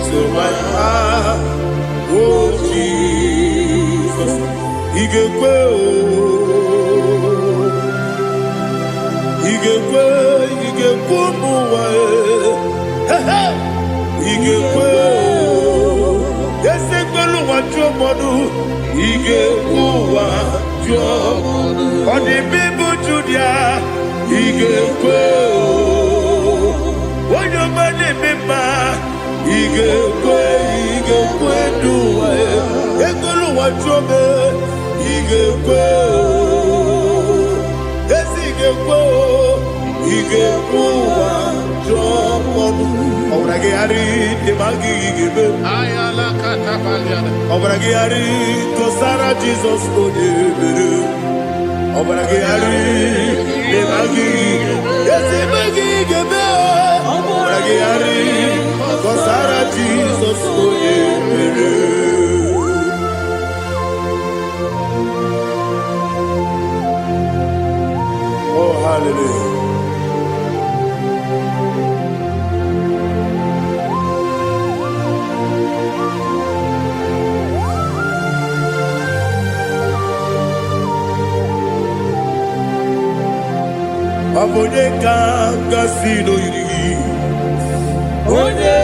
To my heart, oh Jesus, Igekwe, muwa, Igekwe, Yesekwelu wa jomodu, Igekwe wa jomodu, Odi bibu Judia, Igekwe, Wanyomane mema. Igekwe duwa, Ekolu wa jobe, Igekwe, Igekwe wa jomodu. Obrage ari de magi igebe. Ayala katapaliana. Obrage ari tosara Jesus odebere. Obrage ari de magi igebe. Obrage ari tosara Jesus odebere. Oh hallelujah. Kasino yiri. Onye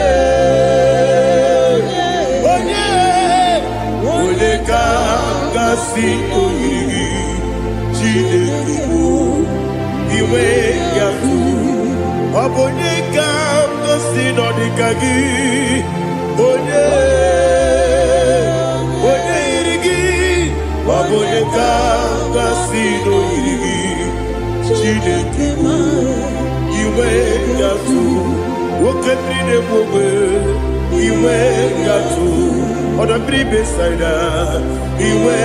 kasino yiri. Chineke iwe yatu. Onye kasino dikagi. Onye yirigi. Onye kasino yirigi. Chineke iwe yatu. Okemine mwe iwe yatu. Oda bribe saida iwe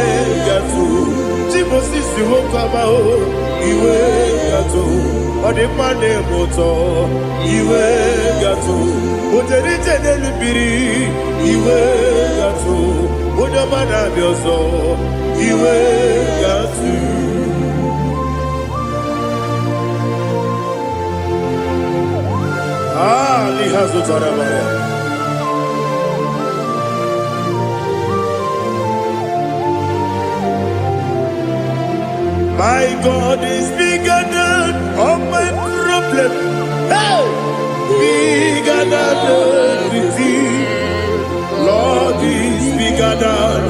yatu. Timosisi wokama o iwe yatu. Ode mane moto iwe yatu. Ode jene lubiri iwe yatu. Ode mana bioso iwe yatu. Lihazo tarabaya. My God is bigger than all my problem. Hey! Bigger than everything. Lord is bigger than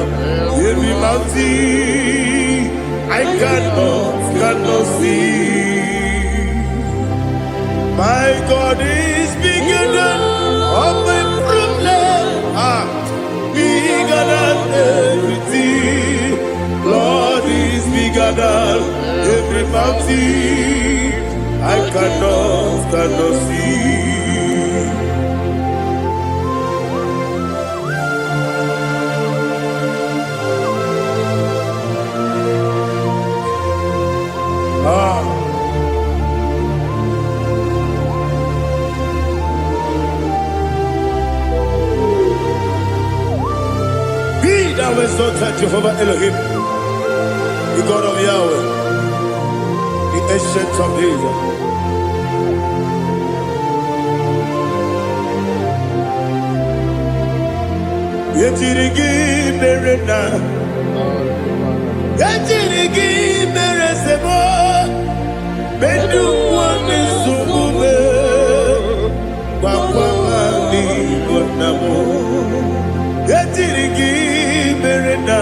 every mountain. I cannot see. My God is bigger than all my problem. Bigger than everything. Lord is bigger than every mountain. I cannot see. Thou exalted Jehovah Elohim, the God of Yahweh, the ancient of days. Yetirigi merena, yetirigi meresemo, bedu wane sumube, kwa mani bonamo. Yetirigi merena,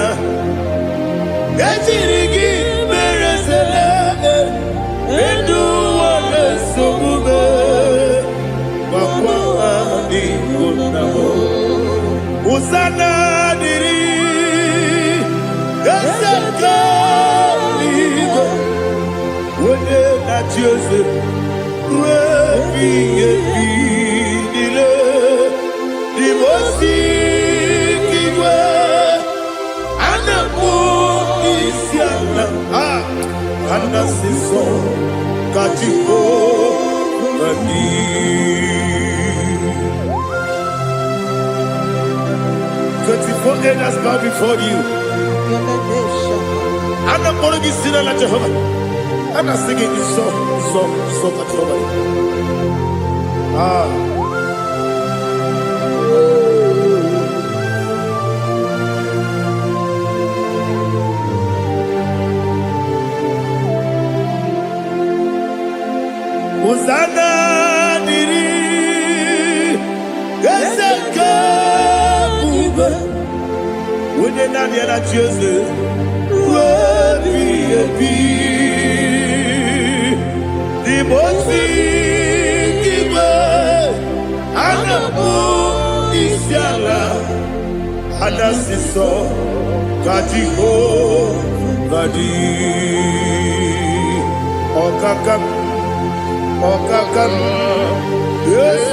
yetirigi meresele, bedu wane sumube, kwa mani bonamo. Usana diri, yasaka ligo, wone na Jose, webi nile, divosi kiwe, anamu isiana, anasiso katipo mani. 24 elders bow before you. And I'm going to be singing like Jehovah. And I'm singing this song like Jehovah. Hosanna diri, Geseka. When you're not yet at Jose, will be a bee. The Mosi giver, and the moon is yalla, and that's the song, Katiho, Kadi, Okakam, yes,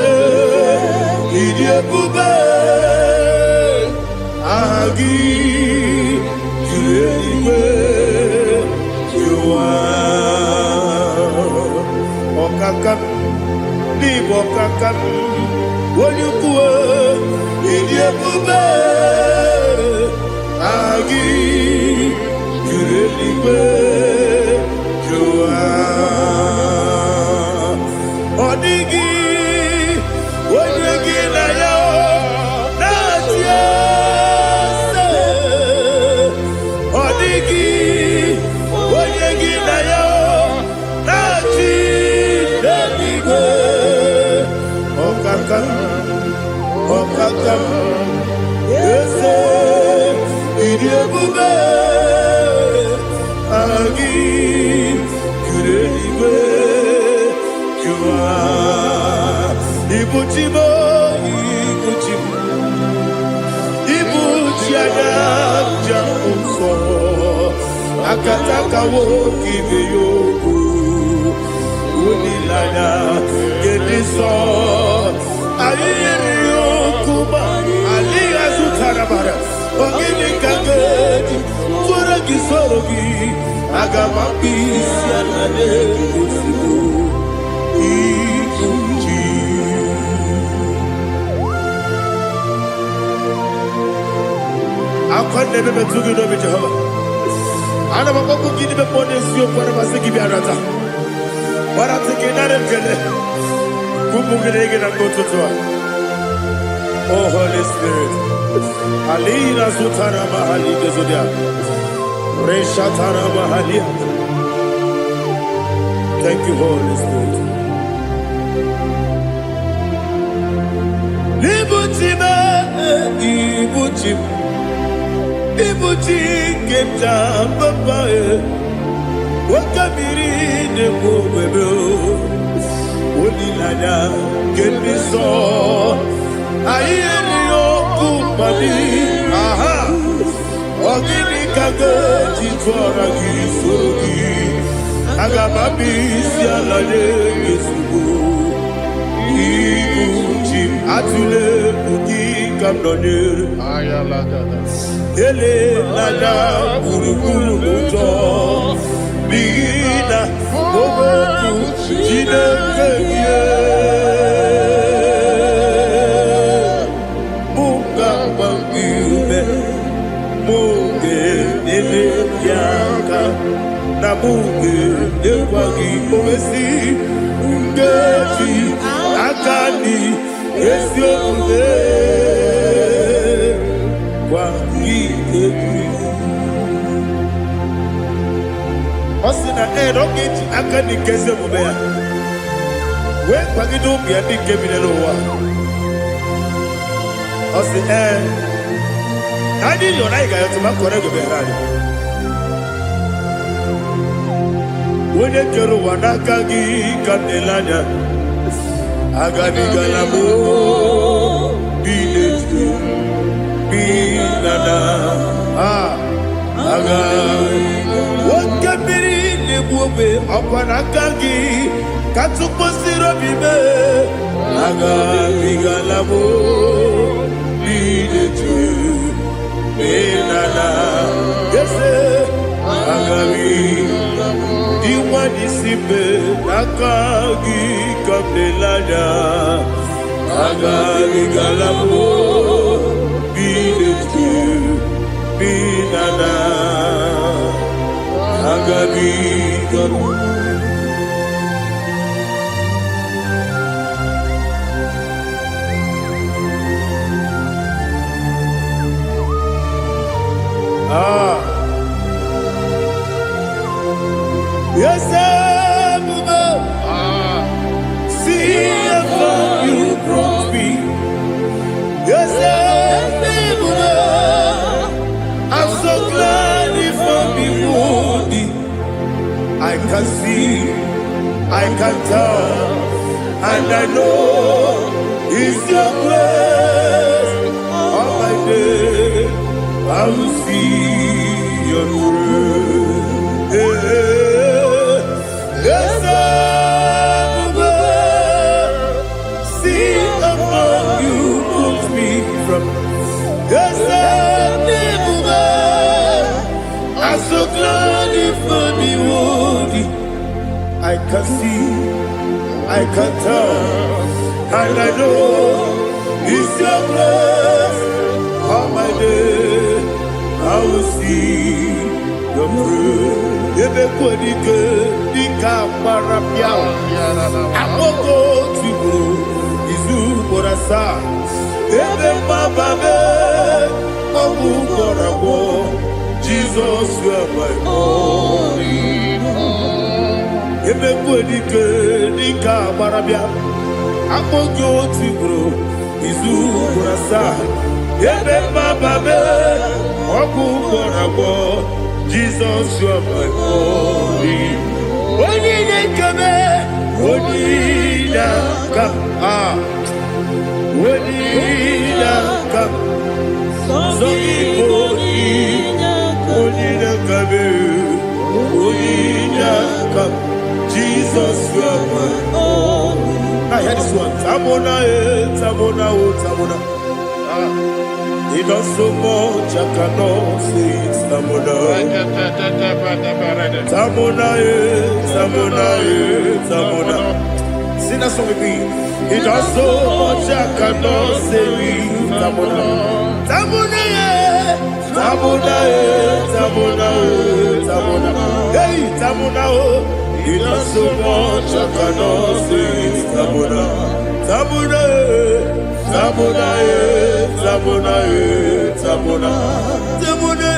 Idia Bube. Agi, Juliwe, Jua, Okakam, Libo Kakam, Wanyukue, Idia Bube, Agi, Juliwe, Jua, Odigi, Wanyuki na yo, Nadia. Odigi, Wanyuki na yo, Nadia. Okakam, Ese, Idiabube, Agi, Kureniwe, Kua, Ibuchibo, Ibuchibo, Ibuchiana, Jamuso, Akataka wo kibeyoku, Unilana, Gediso, Ayeriyokuba, Aliya Zutarabara, Ogini Kagedi, Turagi Sorogi, Agamapi, Sianade, Usibu, Ikuchi. Akon nebe betugi no be Jehovah. Ana bako gidi be pone sio kwa base gibi arata. Bara teke nare kele. Kumugirege na kototoa. Oh Holy Spirit. Alina sutara mahali gezodia. Resha tara mahali. Thank you, Holy Spirit. Libutime, ibutime. Ibuchi keta papa wakamiri ne mwebe Olilanya kemiso ayeni yokumani aha ogini kage jitwara gisogi agamabi sialane yesubu Ibuchi atule buki kamdonir Ayalagada. Ele lala burukuru muto Bina oboku jine kenye Munga bangiume Munge nele yaka Na munge nekwagi owesi Ungeji akani esio unge Osina rogeji akani keze mubea we kwagido bia di kebile wa Osi nadi yo na iga yo tuma kore go be rari Wene kero wanaka gi kandelanya agani galamo binetu binana aga wakabiri nebuobe apanakagi katuposiro bibe aga bigalabo binetu binana yese aga diwani simbe nakagi kabdelanya aga bigalabo Binana Agabi Yes, see how you brought me. Yes, I'm so glad if I'm wounded. I can see, I can tell, and I know it's your grace. On my day, I will see your grace. Yes, see among you put me from. Yes, I'm so glad if me woody. I can see, I can tell, and I know it's your grace. On my day, I will see your grace. Everybody good, the camera piao. I won't go to you, Izu Borasa. Everybody, Jesus, you are my only home. Everybody good, the camera piao. akpọgị otu igboro izu ugboro asaa ebe mmaba mee ọgwụ ugboro abụọ Jizọs you are my glory onye na-ekebe onye na-aka onye na-aka sọ Igbo onye na-akabe onye na-aka Jesus you are my glory. I hear this one. Tamona, Tamona, Tamona. He does so much, I cannot say it. Tamona, Tamona, Tamona, Tamona. Sing that song with me. He does so much, I cannot say it. Tamona, Tamona, Tamona, Tamona, Tamona. Hey, Tamona, he does so much, I cannot say it. Tamona, Tamona, Tamona, Tamona, Tamona, Tamona.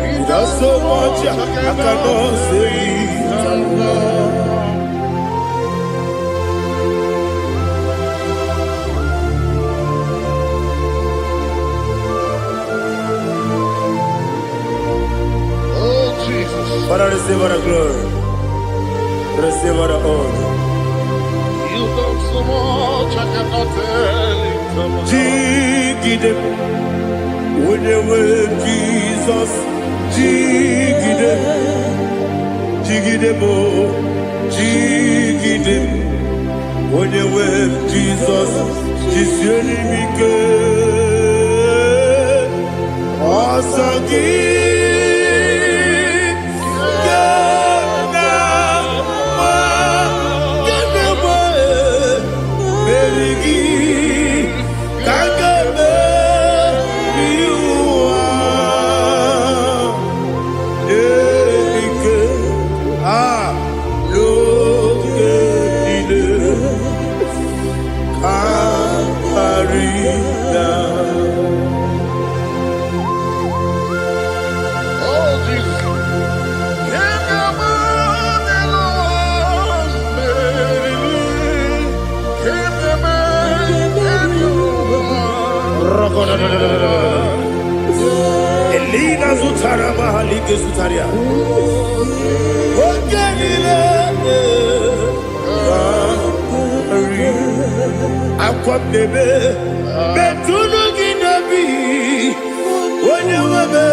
He does so much, I cannot say it. Tamona. Oh, Jesus. Father, receive our glory. Receive our honor. You done so much, I cannot tell it. Jigide, when you were Jesus, Jigide, Jigide bo, Jigide, when you were Jesus, Jisyenimike, Asagi. Elina Zutara Mahalike Zutaria. Ogenile Akwabebe Betunu Ginabi Onyewabe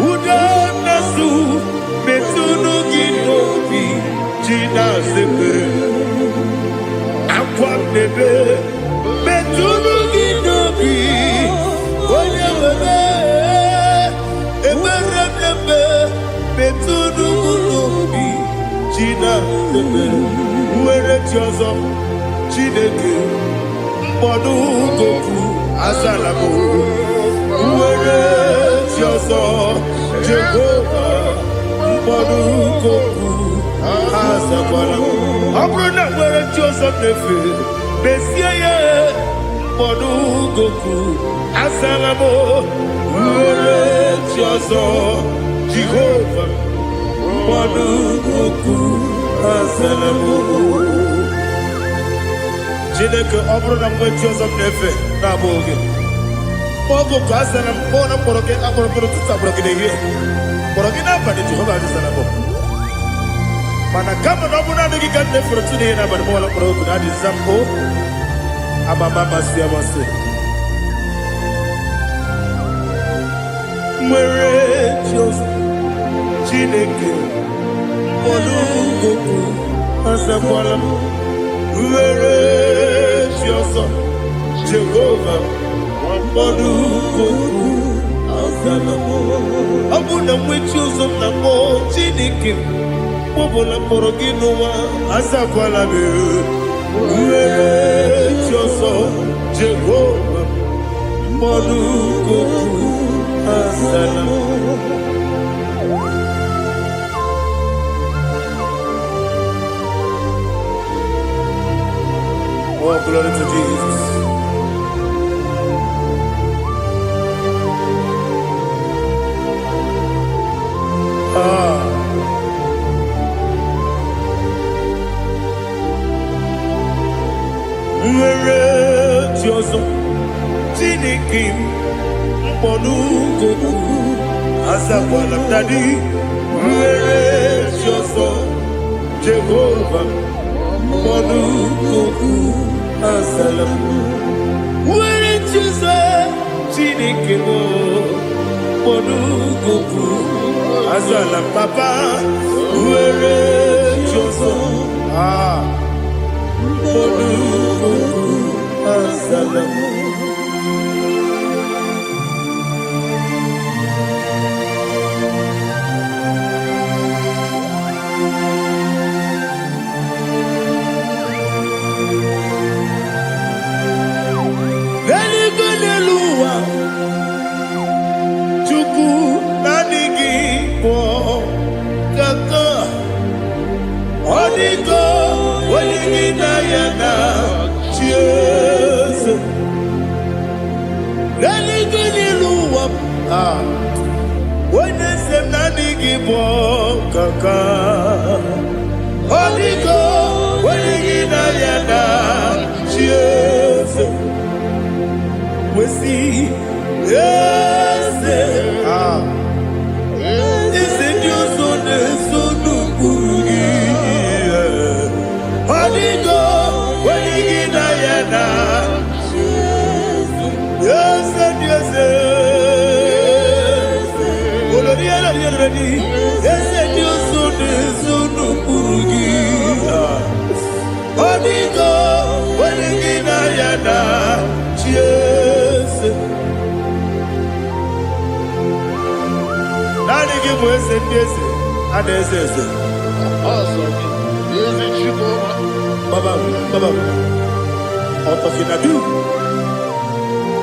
Udanasu Betunu Ginobi Jina Zebe Akwabebe Betunu Ginobi Onyewabe Eberebe Betunu Ginobi Jina Zebe Uwere Tiozo Chineke mkpọdụ goku azalabo uwere Tiozo Jehova mkpọdụ goku azakwala ọ bụrụ na nwere Tiozo nefe mesie ya mkpọdụ goku azalabo uwere Tiozo Jehova mkpọdụ goku azalabo Chineke ọ bụrụ na mgbe Tiozo na-efe na-abụ oge ogo ka a sara mkpọ na mkpọrọ gị akpọrọkpọrọ tutu akpọrọ gị n'ehihie kpọrọ gị n'abalị Jehova adịzara bụ mana kama na ọ bụrụ na adịghị ka nne fere tu n'ihe n'abalị mụọla mkpọrọ oge na adịza mpụ amama amasị amasị nwere Tiozo Chineke mkpọrọ goku azakwala m Uwere Tiozo Jehova mkpọdụ goku azalamo ọ bụ na nwe Tiozo na mbọ Chineke mkpọbụla mkpọrọ gị n'ụwa azakwala m Uwere Tiozo Jehova mkpọdụ goku azalamo Oh, glory to Jesus. nwere chi ọzọ Chineke m mkpọnụ goku azakwala m dadi nwere chi ọzọ Jehova mkpọnụ goku azala m nwere chi ọzọ Chineke m mkpọnụ goku azala m papa nwere chi ọzọ mkpọnụ goku azala m.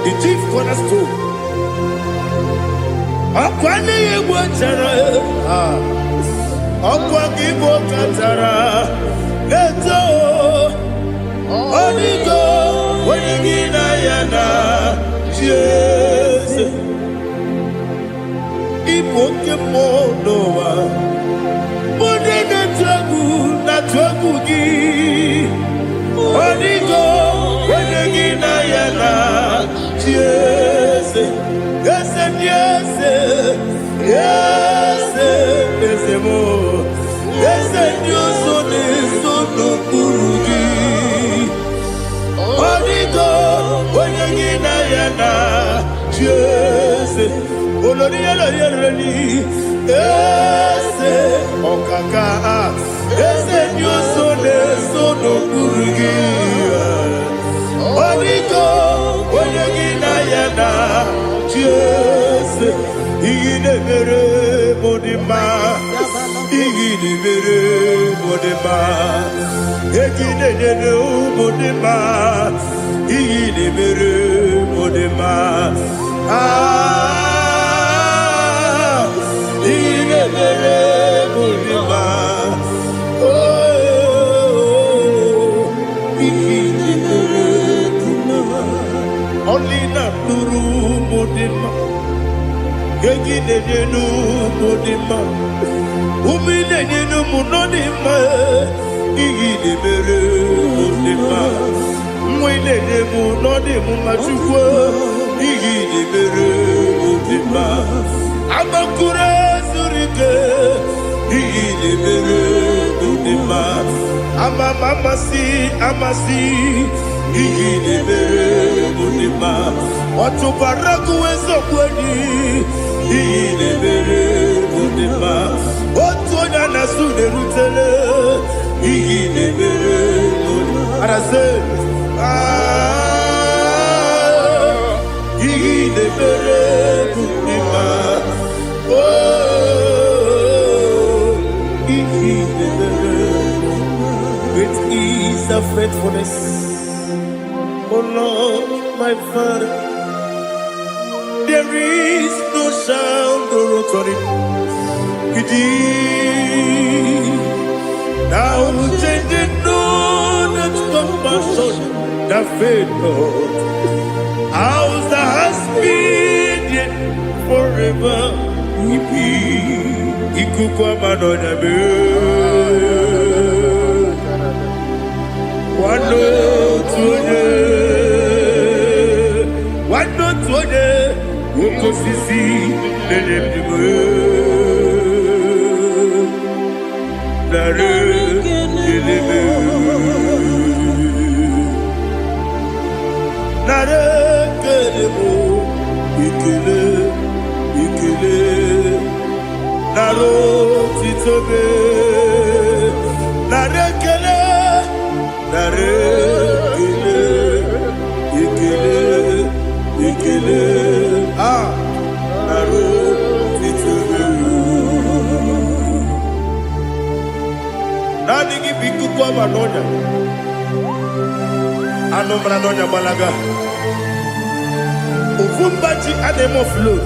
The chief cornerstone. Akwane yebo chara. Akwa kibo katara. Leto. Onigo. Wenigina yana. Jesus. Ipoke monowa. Mone na twagu gi. Onigo. Wenigina yana. Yes, yes, yes, yes, yes, more. Yes, Dios son eso no purugi. Onigo, oyegina yana. Yes, oloria la yereni. Yes, okaka. Yes, Dios son eso no purugi. Onigo, oyegina yana. Yes, igide mere modima, igide mere modima, igide mere modima, igide mere modima. Igide mere modima. Oh, igide mere modima. Only not Nuru Modima. Yegide no Modima. Umine no Munodima. Igide mere Modima. Mwine ne Munodimu Machukwa. Igide mere Modima. Amakure Zurike. Igide mere Modima. Amasi. Igide mere Modima. Otubaraku ezokweni. Igide mere Modima. Otonya nasude rutele. Igide mere Modima. Arase. Igide mere Modima. Oh, Igide mere Modima. Great is the faithfulness. Oh Lord, my Father, there is no sound or authority. Now changing no that compassion, the faith, Lord. How's the husband yet forever? Ikukwa manonya be. Wano tuonye. osisi na-enyemnyem nara keleme nara kelemo ikele ikele nara otitobe nara kele nara kele ikele ikele nara otitobe nani gi bikuko manonya anomra nonya balaga Ufumbaji ademo flood.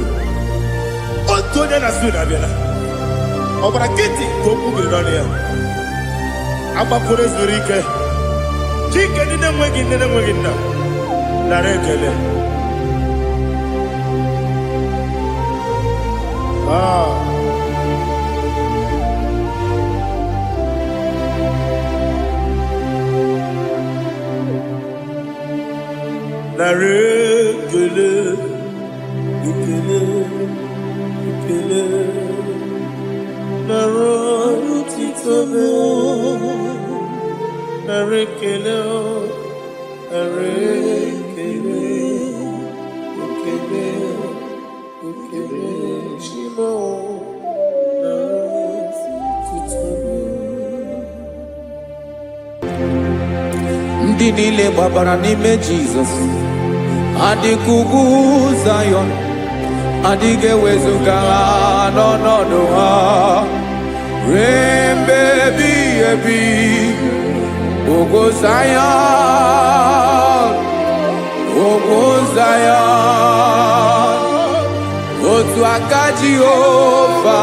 Otonya na suna bela. Obra kiti koku bironia. Aba kore zurike. Chike nine mwegi na. Narekele. Narekele, ikele, ikele, narotitobe, narekele, narekele, ikele, ikele, shimo, narotitobe. Ndị niile gbabara n'ime Jizọs adịghị ugwu Zayọn, adịghị ewezuga ha n'ọnọdụ ha ruo mgbe ebighị ebi. Ugwu Zayọn, ugwu Zayọn, otu aka Jehova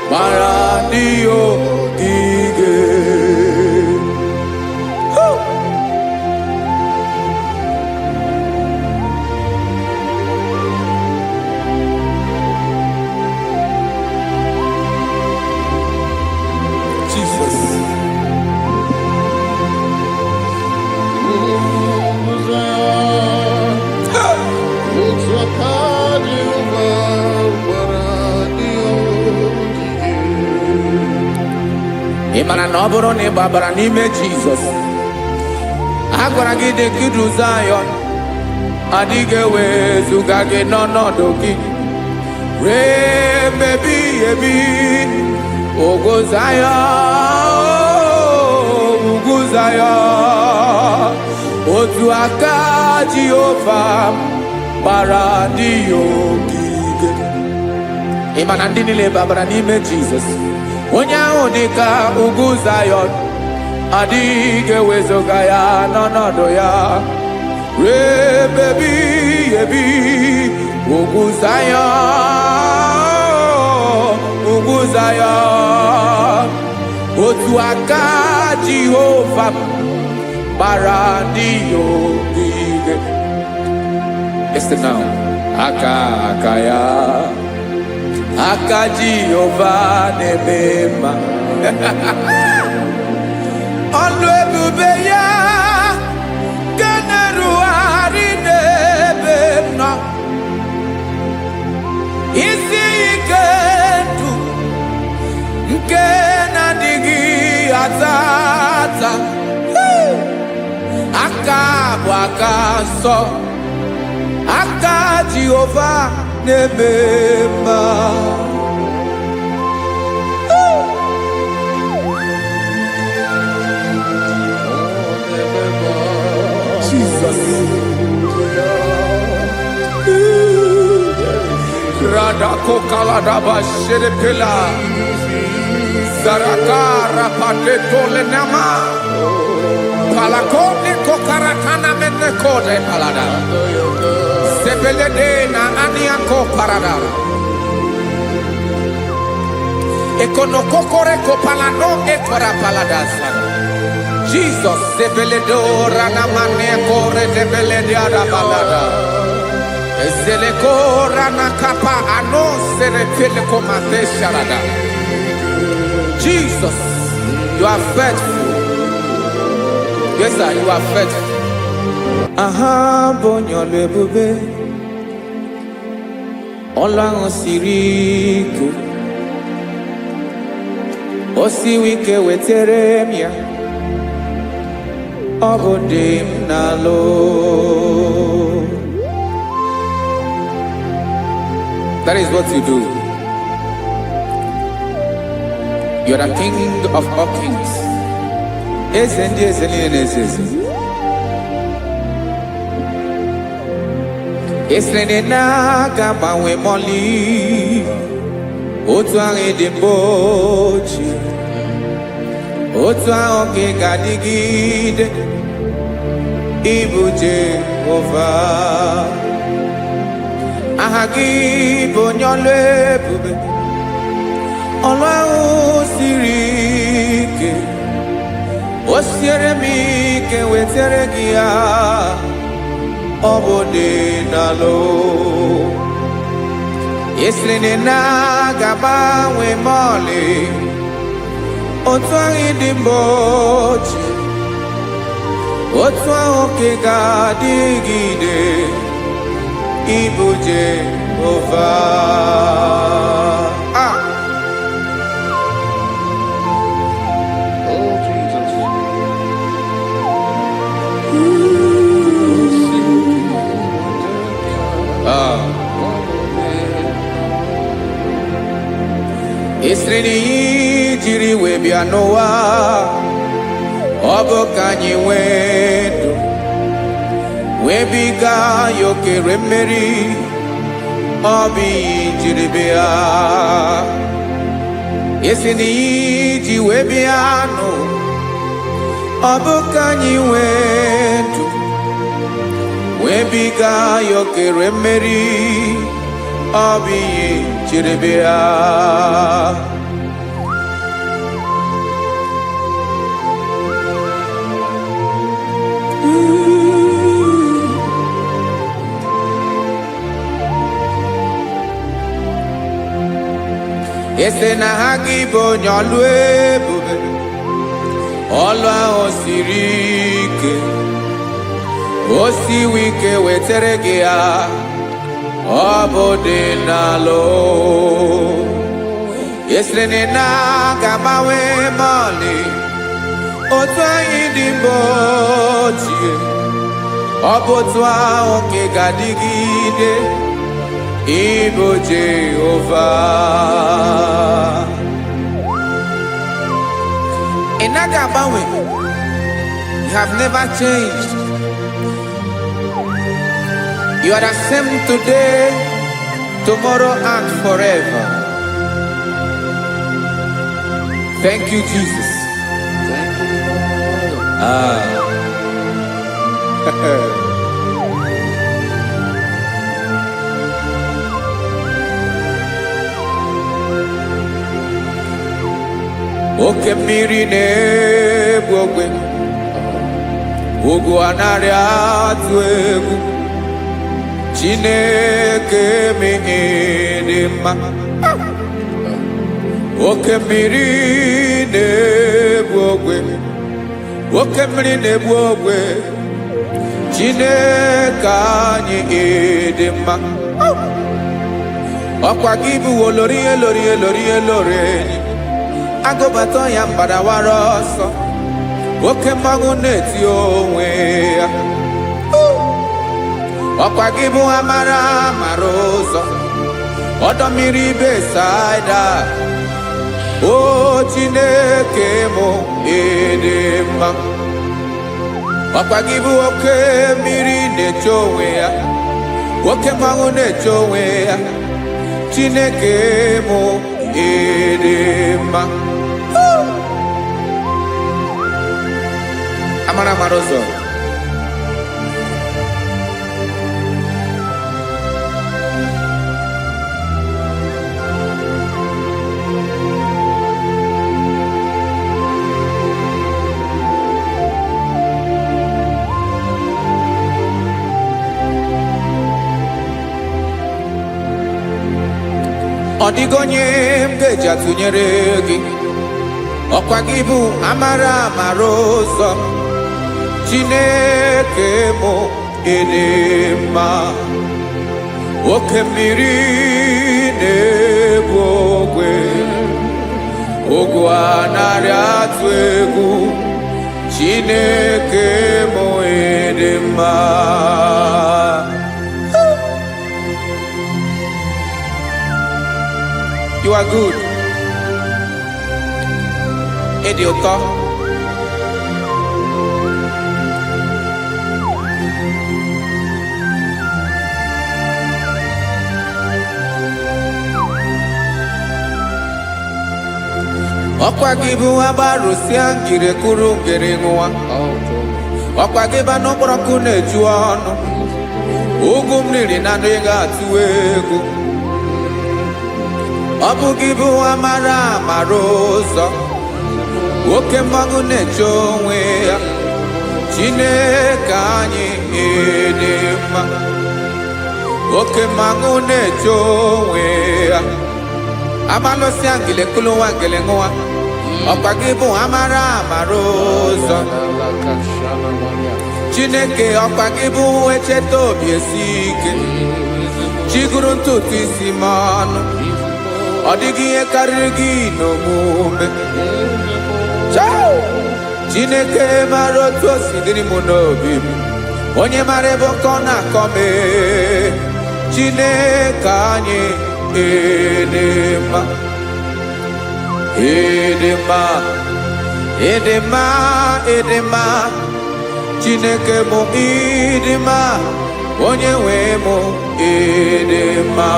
gbara ndị ogige. Ị mara na ọ bụrụ na ị gbabara n'ime Jizọs, a gwara gị dị ka Zayọn, adịghị ewezuga gị n'ọnọdụ gị ruo mgbe ebighị ebi. Ugwu Zayọn, ugwu Zayọn, otu aka Jehova gbara ndị ogige. Ị ma na ndị niile gbabara n'ime Jizọs, onye ahụ dị ka ugwu Zayọn, adịghị ewezuga ya n'ọnọdụ ya ruo mgbe ebighị ebi. Ugwu Zayọn, ugwu Zayọn, otu aka Jehova gbara ndị ogige. Listen now, aka ya, aka Jehova na-eme mma. Ọlụ ebube ya ka na-erugharị n'ebe m nọ. Isi ike ndụ nke na-adịghị ata ata. Aka bụ aka nsọ, aka Jehova na-eme mma. Jesus. Radako kaladaba sherepela zarakara pateto lenama palakone kokaratana mene kode palada sebelede na aniako parada ekonokokore kopalano ekora paladasa. Jesus sebeledo rana mane kore debelede ada balada. Ezeleko rana kapa ano serepele komate sharada. Jesus, you are faithful. Yes sir, you are faithful. Aha bonyo lebube ọlụ ahụ siri ike o siwe ike wetere m ya ọ bụ dị m n'alụ. That is what you do. You are the king of all kings. Eze ndị eze niile na-eze eze. Esere na-aga gbanwe mọlị otu ahụ dị mgbe ochie, otu ahụ ka ị ga-adịgide ịbụ Jehova. Aha gị bụ onye ọlụ ebube, ọlụ ahụ siri ike o siere m ike wetere gị ya ọ bụ dị n'alụ. Esiri na-agbanwe mọlị otu ahụ dị mgbe ochie, otu ahụ ka ị ga-adịgide ịbụ Jehova. Oh, Jesus. Esiri na ihe jiri wee bịa n'ụwa ọ bụ ka anyị nwee ndụ wee biga ya okere mmeri, ọ bụ ihe jiri bịa. Esi na ihe ji wee bịa nụ ọ bụ ka anyị nwee ndụ wee biga ya okere mmeri, ọ bụ ihe jiri bịa. Ese na ha gị bụ onye ọlụ ebube, ọlụ ahụ siri ike o siwe ike wetere gị ya ọ bụ dị n'alụ. Esere na-agbanwe mọlị otu anyị dị mgbe ochie, ọ bụ otu ahụ ka ị ga-adịgide ịbụ Jehova. Ị naghị agbanwe. You have never changed. You are the same today, tomorrow and forever. Thank you, Jesus. Thank you, Lord. Oke mmiri na-egbu ogwe, ugwu anaghị atụ egwu. Chineke mee dị mma. Oke mmiri na-egbu ogwe, oke mmiri na-egbu ogwe. Chineke anyị dị mma. Ọkwa gị bụ olori elori elori elori enyi, agụbata ya mgbadawara ọsọ, oke mmanwụ na-eti onwe ya. Ọkwa gị bụ amara amara ụzọ, ọdọ mmiri Besaida. O Chineke mụ ịdị mma. Ọkwa gị bụ oke mmiri na-eche onwe ya, oke mmanwụ na-eche onwe ya. Chineke mụ ịdị mma. Amara amara ụzọ. Ọ dịghị onye m ga-eji atụnyere gị. Ọkwa gị bụ amara amara ụzọ. Chineke mụ ịdị mma. oke mmiri na-egbu ogwe ogwu anarị atụ egwu Chineke m dị mma. You are good. Ịdị ụtọ. Ọkwa gị bụ agbarụsịa ngire kụrụ ngere nwa. Ọkwa gị ba n'ụkpọrọkụ na-eju ọnụ. Ugwu mmiri na ndị ga-atụ egwu. Ọ bụ gị bụ amara amara ụzọ. Oke mmanwụ na-eche onwe ya. Chineke anyị dị mma. Oke mmanwụ na-eche onwe ya. Abalụsịa ngile kụrụ nwa ngele nwa. Ọkwa gị bụ amara amara ụzọ. Chineke ọkwa gị bụ echeta obi esi ike. Chigụrụ ntutu isi m ọnụ. Ọ dịghị ihe karịrị gị n'omume. Chineke mara otu o si dịrị m n'obi m. Onye mara ebe ọkọ na-akọ m. Chineke anyị dị mma. Dị mma. Dị mma. Dị mma. Chineke m dị mma. Onye nwe m dị mma.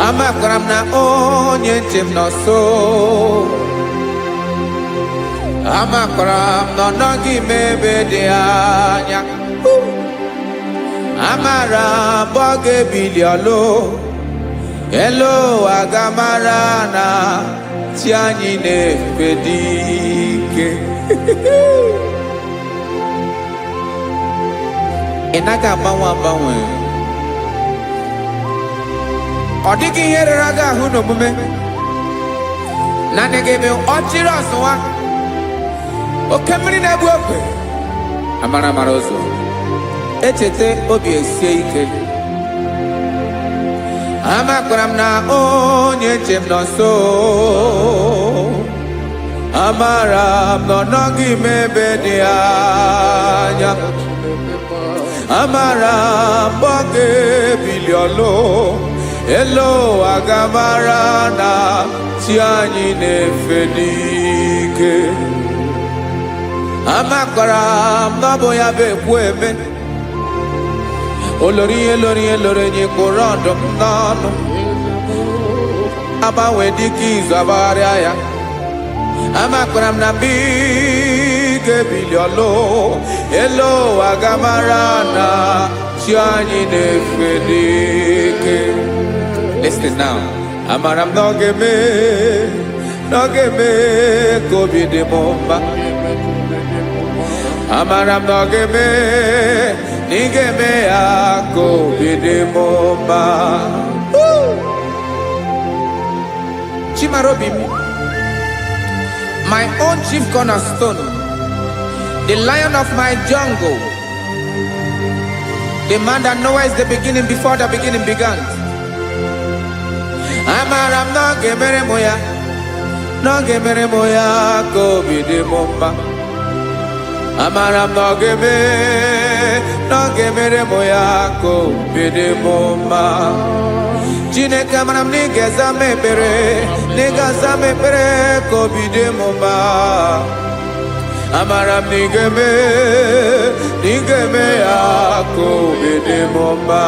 Amakwara m na onye nche m nọ nso. Amakwara m na ọ nọghị m ebe dị anya. Amara m ọ ga-ebili ọlụ. Elu aga mara na chi anyị na-efe dị ike. Ị naghị agbanwe agbanwe. Ọ dịghị ihe rere gị ahụ n'omume. Naanị gị bụ ọchịrị ọsụwa. Oke mmiri na-egbu ogwe. Amara amara ụzọ. Echete obi esie ike. Amakwara m na onye nche m nọ nso. Amara m na ọ nọghị m ebe dị anya. Amara m ọ ga-ebili ọlụ. Elu aga mara na chi anyị na-efe n'ike. Amakwara m na ọ bụ ya bụ ekwu eme. Olori ihe lori ihe lori nye kwụrụ ọdụm n'ọnụ. Agbanwe dịka izu agbagharịa ya. Amakwara m na mgbe ị ga-ebili ọlụ. Elu aga mara na chi anyị na-efe n'ike. Listen now. Amara m na ọ ga-eme ka obi dị m mma. Amara m na ọ ga-eme na ị ga-eme ya ka obi dị m mma. Chimarobi m, my own chief cornerstone, the lion of my jungle, the man that knows the beginning before the beginning began. Amara m na ọ ga-emere m ya, na ọ ga-emere m ya ka obi dị m mma. Amara m na ọ ga-emere m ya ka obi dị m mma. Chineke amara m na ị ga-aza m ekpere, na ị ga-aza m ekpere ka obi dị m mma. Amara m na ị ga-eme ya ka obi dị m mma.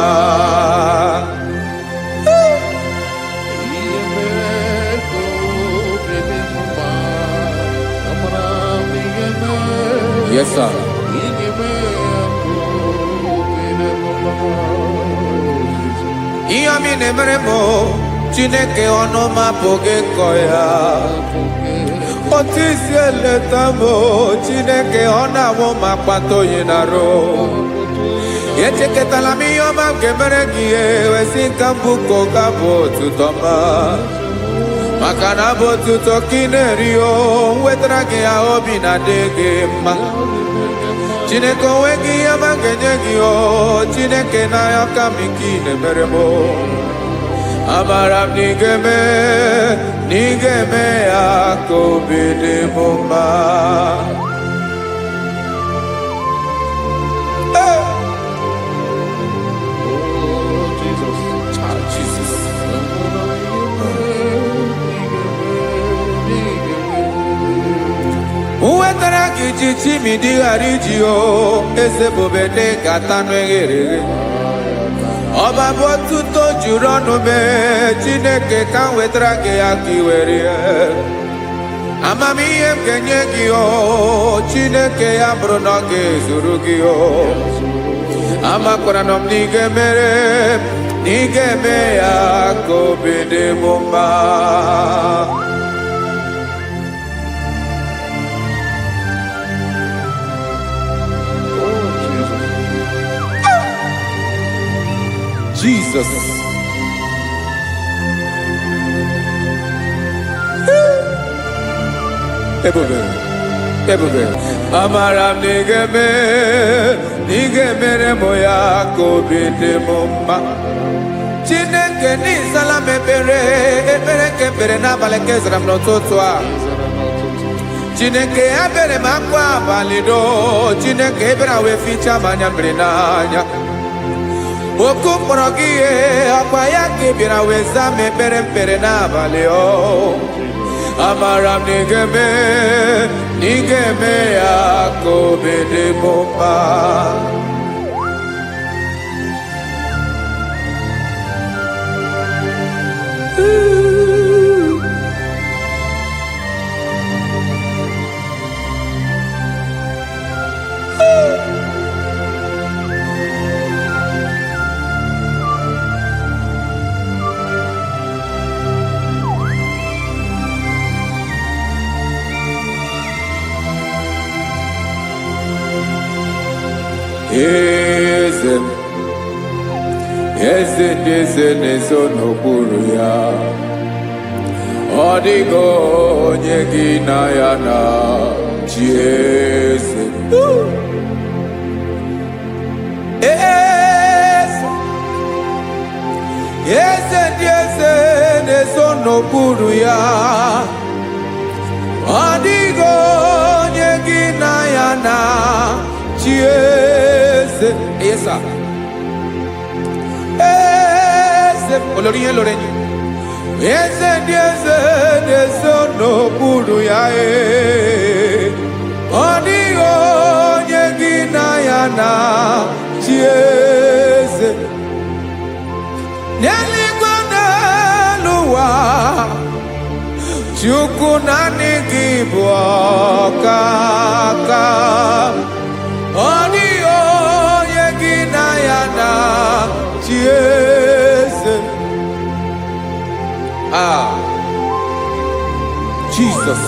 Yes, sir. Ihe ọmị na-emere m Chineke ọnụ m apụghị ịkọ ya. Otisi eletamo Chineke ọna-awụ ma kpata oyi na-arụ. Echeketala m ihe ọma nke mere gị ewesi nka mbụ ka ọ ga-abụ otuto ma. Maka na abụ otuto ka ị na-eri o wetara gị ya obi na-adị gị mma. Chineke onwe gị ihe ọma ga-enye gị o Chineke n'anya ka m ike ị na-emere m. Amara m na ị ga-eme ya ka obi dị m mma. Wetara gị ji chimidi ghara iji o eze bobede gata n'eghere eghe. Ọba bụ otuto juru ọnụ mee Chineke ka m wetara gị ya ka i were ya. Amamihe m ga-enye gị o Chineke ya bụrụ na ọ ga-ezuru gị o. Amakwara na m na ị ga-emere na ị ga-eme ya ka obi dị m mma. Jesus. Ebube. Amara m na ị ga-emere m ya ka obi dị m mma. Chineke n'ịzala m ekpere nke ekpere n'abalị nke zara m n'ụtụtụ a. Chineke ya bere m akwa abalị do. Chineke ebere wee fichaa m anya mmiri n'anya. Oku kpọrọ gị ihe akwa ya ka ị bịara wee zaa m ekpere mpere n'abalị o. Amara m na ị ga-eme ya ka obi dị m mma. Eze ndị eze na-ezo n'okpuru ya. Ọ dịghị onye gị na ya na chi eze. Eze ndị eze na-ezo n'okpuru ya. Ọ dịghị onye gị na ya na chi eze. Yes, sir. Olórí yẹn lórí yẹn. Eze ndị eze na-ezo n'okpuru ya. Ọ dịghị onye gị na ya na chi eze. N'eluigwe n'elu ụwa Chukwu naanị gị bụ ọkaka. Ọ dịghị onye gị na ya na chi eze. Jesus.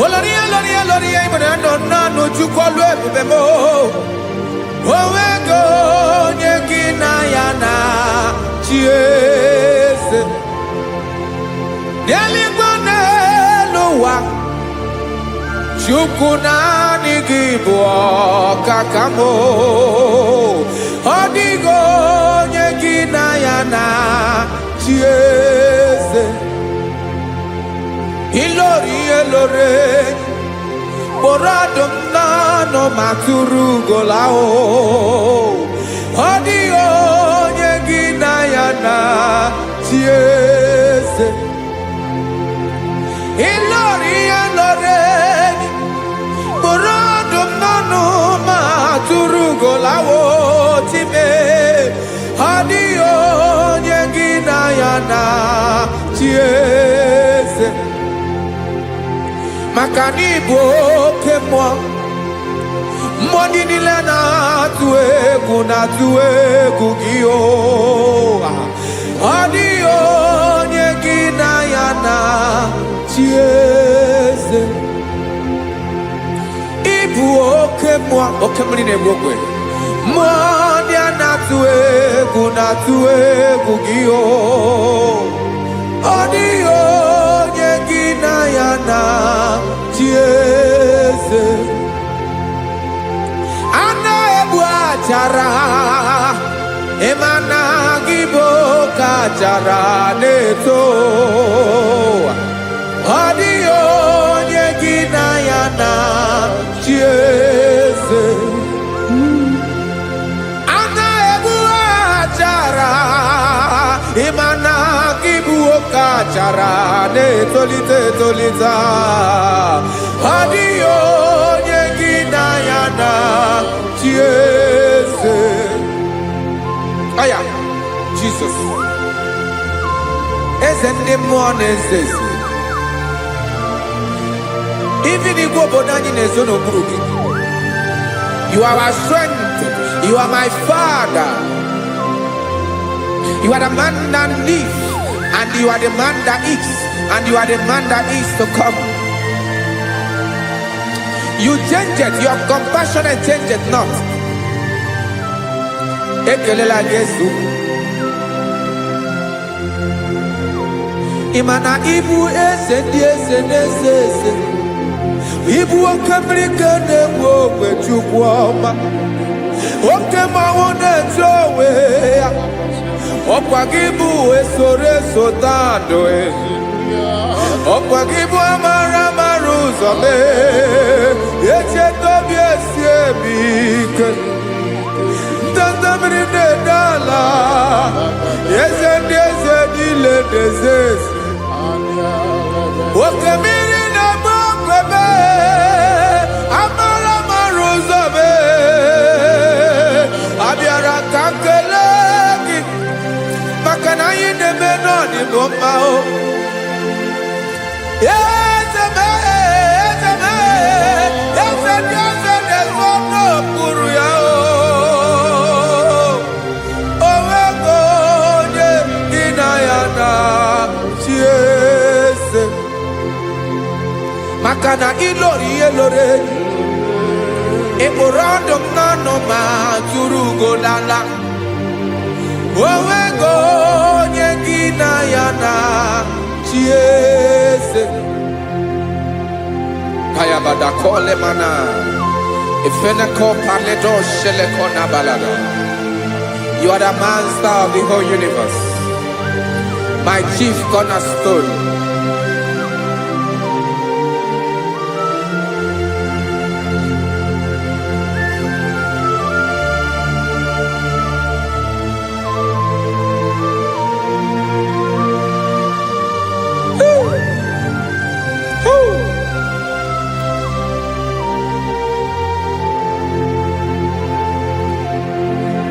Olórí ibùdó nánú Chukwu olu ebube mo. Onwego onye gị na ya na chi eze. N'eluigwe n'elu ụwa Chukwu naanị gị bụ ọkaka m. Ọ dịghị onye gị na ya na chi eze. Ilori kpọrọ ọdụm n'ọnụ ma tụrụ ugola o. Ọ dịghị onye gị na ya na chi eze. Ilori kpọrọ ọdụm n'ọnụ ma tụrụ ugola o time. Ọ dịghị onye gị na ya na chi eze. maka na ịbụ oke mmụọ. Mmụọ ndị niile na-atụ egwu gị o. Ọ dịghị onye gị na ya na-achị eze. Ịbụ oke mmụọ, oke mmiri na-egbu ogwe. Mmụọ ndị a na-atụ egwu gị o. Ọ dịghị onye gị na ya na-achị eze. A na-egbu achara, ịmana gị bụ oke achara na-eto. Ọ dịghị onye gị na ya na-achị eze. A na-egbu achara, ịmana gị bụ oke achara na-etolite etolite. Ọ dịghị onye gị na ya na-achị eze. Aya, Jesus. Eze ndị mmụọ na-eze eze. Even igwe obodo anyị na-ezo n'okpuru gị. You are our strength. You are my Father. You are the man that lives, and you are the man that is, and you are the man that is to come. You change it. Your compassion and change it not. Ekelela Yesu. Imana ibu eze ndị eze n'eze eze. Ibu oke mmiri ka na-egbu ogwe Chukwu ọma. Oke mmanwụ na-eche onwe ya. Ọkwa gị bụ esoro esota ndụ. Ọkwa gị bụ amara amara ụzọ mee. Echeta obi esi ebi ike. Ndanda mmiri na-ede ala. Eze ndị eze niile na-eze eze. Oke mmiri na-agba ogwe mee. Amara amara ụzọ mee. Abịara ka m kelee gị, maka na anyị na-eme n'ọdịbụ mma o. Eze mee, eze mee, eze ndị eze na-ezo n'okpuru ya o. O nwego onye gị na ya na-achị eze. Maka na ịlọrọ ihe lọrọ enyi. Ịkpụrụ ọdụ m n'ọnụ ma tụrụ ugo n'ala. O nwego onye gị na ya na-achị eze. Kayabada kole mana. Ifeneko paledo sheleko na balada. You are the master of the whole universe. My chief cornerstone.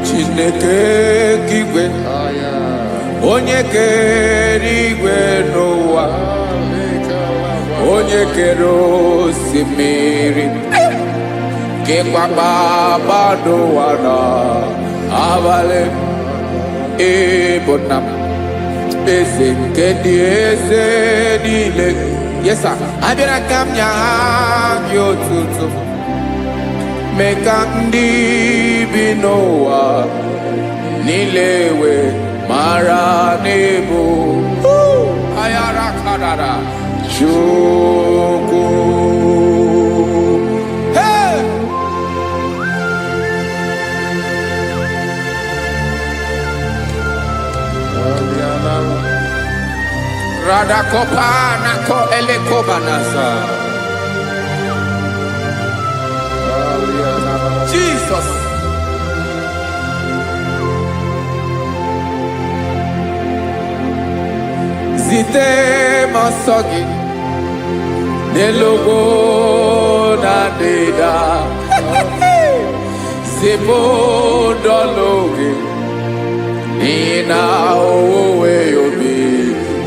Chineke kigwe, onye kere igwe n'ụwa, onye kere osimiri, kekwa kpakpando ụwa n'abalị. Ịbụ nna m, eze nke ndị eze niile. Yes sir, abịara ka m nye gị otuto. Mee ka ndị bi n'ụwa niile wee mara n'ebu ayara kadara Chukwu. Hey! Radakopa nako elekobanasa. Jesus. Zite masogi nelogo na deda. Zebo dologe ina owe yobi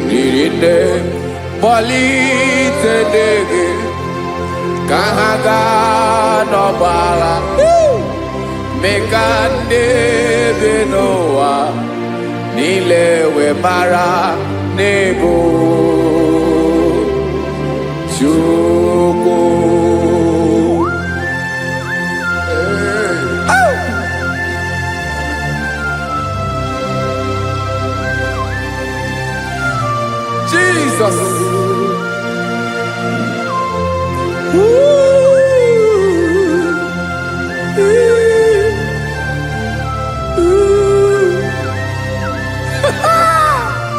nirinde bali tedege kahaga no bala mekande benoa nilewe mara nebo chuko Jesus.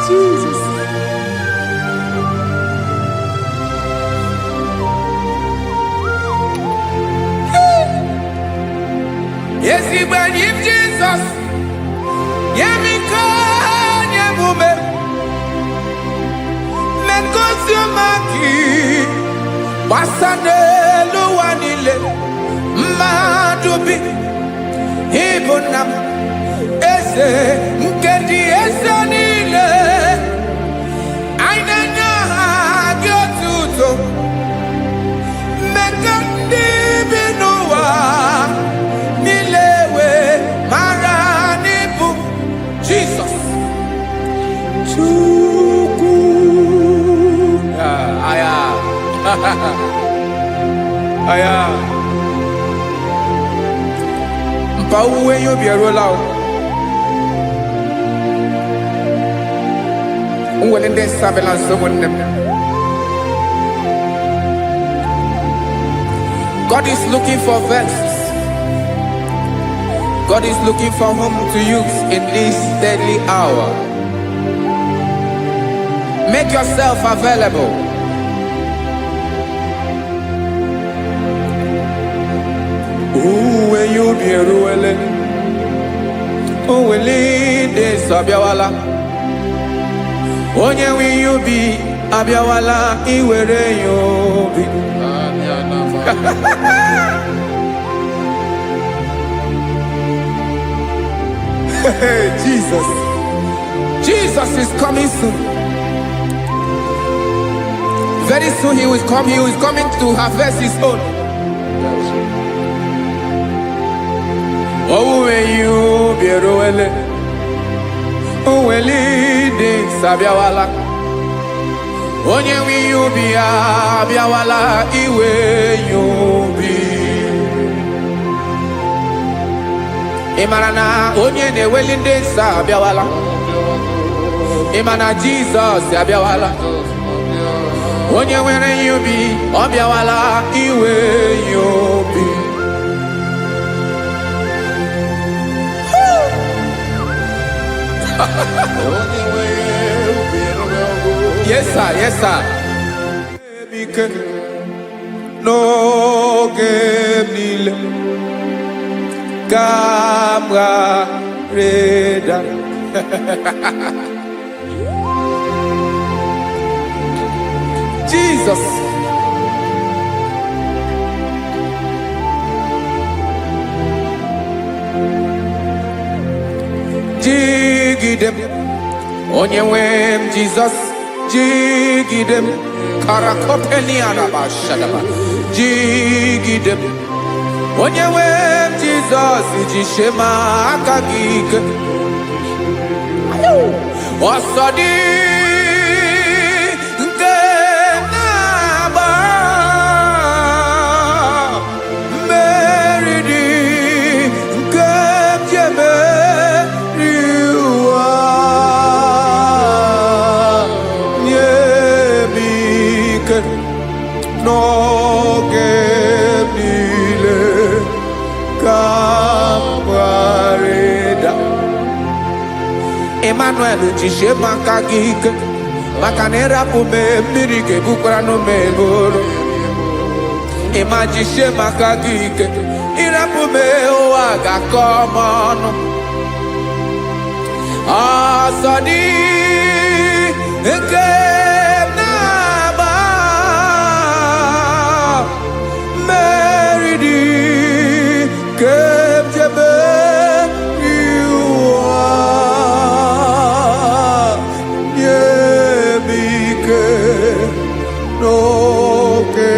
Jesus. Yes, he went in Jesus. Yemiko, Yemume. Mekosumaki. Wasane luwanile. Madubi. Ibunam. Ese. Nkedi ese nile. Ainanya gyotuto. Mekandi binuwa. Nilewe maranibu. Jesus. Chuku. Aya. Aya. Mpauwe yo bierolao. Unwelende sabelanso wonem. God is looking for vessels. God is looking for whom to use in this deadly hour. Make yourself available. When you be ruling, who will lead this Abiawala? Onye will you be Abiawala? Iwere you be. Jesus. Jesus is coming soon. Very soon he will come. He is coming to harvest his own. Oh, when you be ruele, oh, when leading Sabiawala, onye will you be Abiawala, iwe you be. Imanana, onye ne welinde Sabiawala, Imana Jesus Sabiawala, onye where you be, Abiawala, iwe you be. Yes, sir. Yes, sir. No game Camera reda. Jesus. Jigidem, Onyewem Jesus, Jigidem, Karakopeni Arabashadaba, Jigidem, Onyewem Jesus, Jishema Akagik, Osadi. No gemile kamareda Emmanuel jishe makagike makanera pume mirike bukrano meboro Ema jishe makagike irapume oaga komono asadi eke no que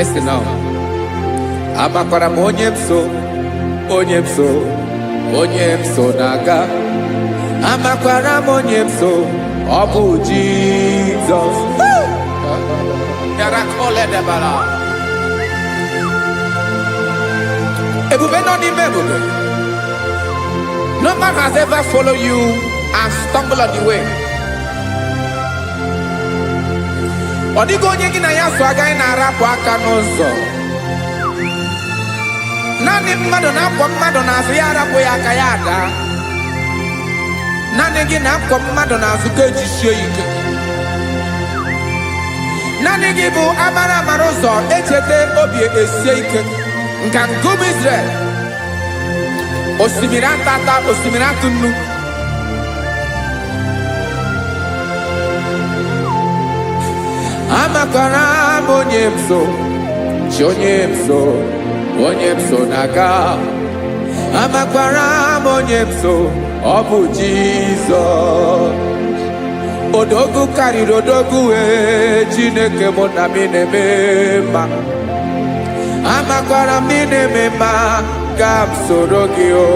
Listen now. Amakwara m onye m so, onye m so, onye m so na-aga. Amakwara m onye m so, ọ bụ Jizọs. Yarakoledebara. Ebube nọ n'ime ebube. No man has ever followed you and stumbled on the way. Ọ dịghị onye gị na ya so agaghị na-arapụ aka n'ụzọ. Naanị mmadụ na-akwọ mmadụ n'azụ ya arapụ ya aka ya ada. Naanị gị na-akwọ mmadụ n'azụ ka ejisie ike. Naanị gị bụ amara amara ụzọ echete obi esie ike. Nka ngụm Israel. Osimiri atata, osimiri atụ nnu. Amakwara m onye m so, chi onye m so, onye m so na-aga. Amakwara m onye m so, ọ bụ Jizọs. Odogwu karịrị odogwu Chineke mụ na m na-eme mma. Amakwara m na-eme mma ka m soro gị o.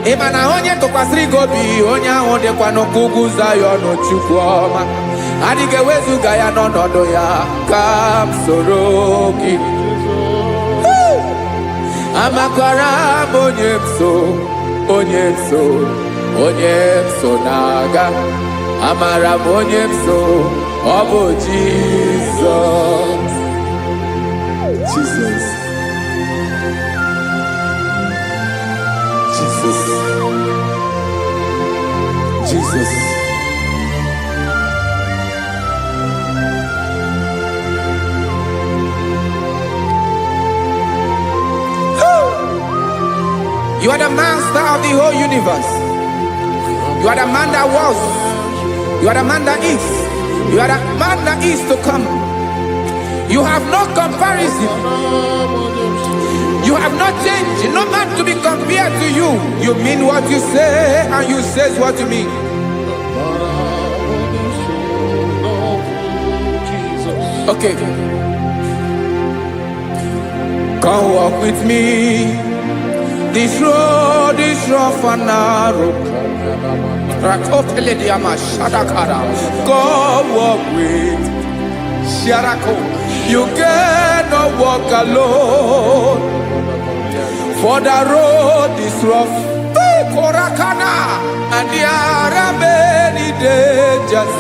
Ị ma na onye tụkwasịrị gị obi, onye ahụ dịkwa n'ụkwụ ugwu Zayọn Chukwu ọma. Adịghị ewezuga ya n'ọnọdụ ya ka m soro gị. Amakwara m onye m so, onye m so, onye m so na-aga. Amara m onye m so, ọ bụ Jizọs. Jesus. Jesus. Jesus. You are the master of the whole universe. You are the man that was. You are the man that is. You are the man that is to come. You have no comparison. You have not changed. No man to be compared to you. You mean what you say and you say what you mean. Okay. Come walk with me. This road is rough and narrow. Come walk with Sharako. You cannot walk alone. For the road is rough. Korakana. And there are many dangers.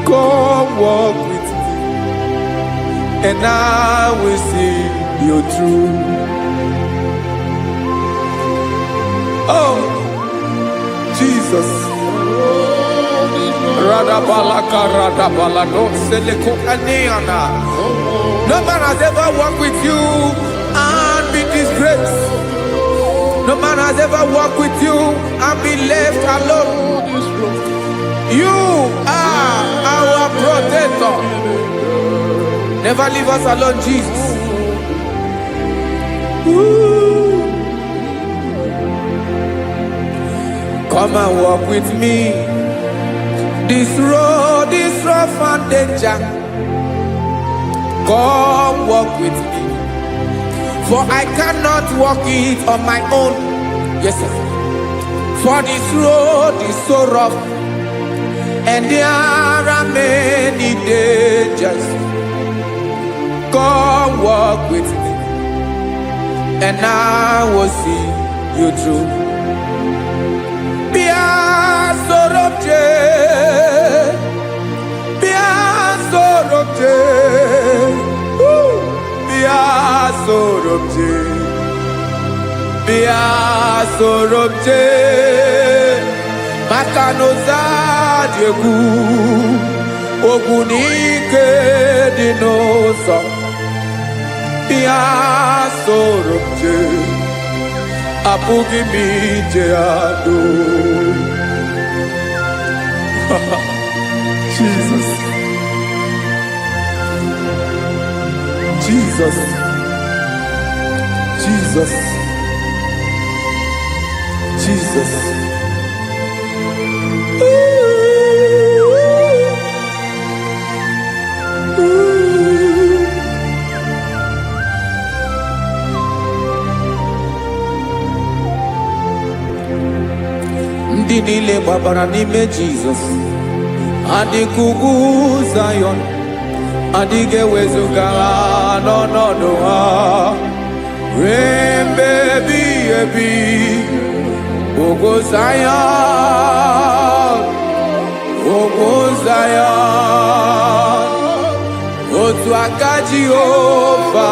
Come walk with me. And I will see you through. Oh, Jesus. No man has ever walked with you and been disgraced. No man has ever walked with you and been left alone. You are our protector. Never leave us alone, Jesus. Ooh. Come and walk with me. This road is rough and danger. Come walk with me. For I cannot walk it on my own. Yes, sir. For this road is so rough. And there are many dangers. Come walk with me. And I will see you through. Makanoza diegu ogunike dinosa bia sorobje apugi mije ado. Jesus. Jesus. Jesus. Jesus. Ooh. Ooh. ndị niile gbabara n'ime Jizọs adịghị ugwu Zayọn adịghị ewezuga ha n'ọnọdụ ha ruo mgbe ebighị ebi. Ugwu Zayọn, ugwu Zayọn, otu aka Jehova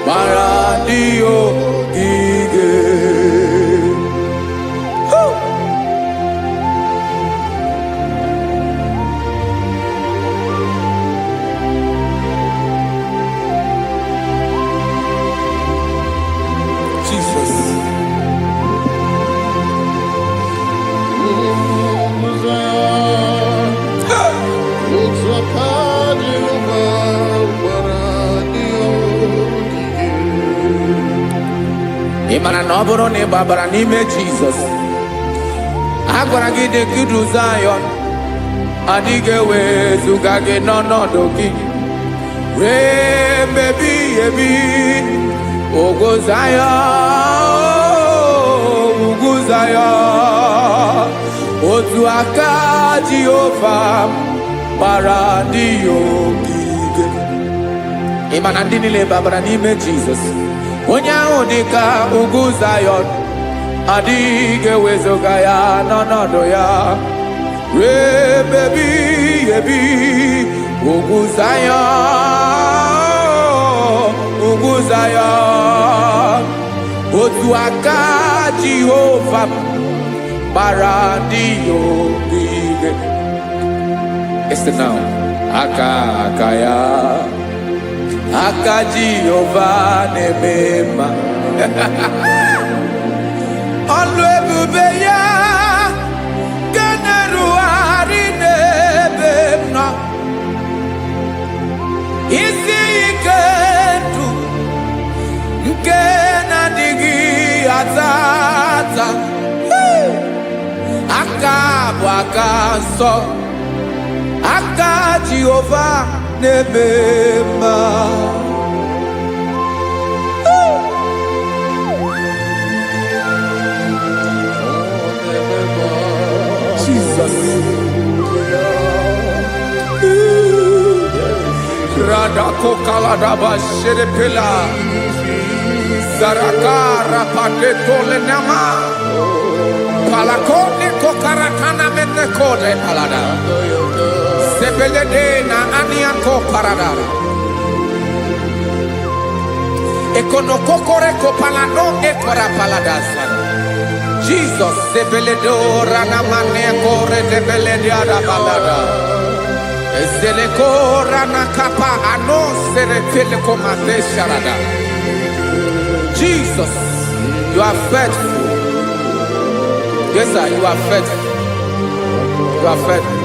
gbara ndị ogige. Ị mara na ọ bụrụ na ị gbabara n'ime Jizọs, a gwara gị dị ka Zayọn adịghị ewezuga gị n'ọnọdụ gị ruo mgbe ebighị ebi. Ugwu Zayọn, ugwu Zayọn, otu aka Jehova gbara ndị ogige. Ị ma na ndị niile gbabara n'ime Jizọs, onye ahụ dị ka ugwu Zayọn adịghị ewezuga ya n'ọnọdụ ya ruo mgbe ebighị ebi. Ugwu Zayọn, ugwu Zayọn, otu aka Jehova gbara ndị ogige. Listen now, aka ya, aka Jehova na-eme mma. Ọlụ ebube ya ga na-erugharị n'ebe m nọ. Isi ike ndụ nke na-adịghị ata ata. Aka bụ aka nsọ, aka Jehova na-eme mma. Jesus. Radako kaladaba sherepela zarakara pateto lenama palakone kokarakana mene kode palada sebelede na aniako paradara ekono kokore kopalano ekora paladasa. Jesus sebeledo rana mane kore debeledia balada. Ezeleko rana kapa ano serefele komate sharada. Jesus, you are faithful. Yes, sir, you are faithful. You are faithful.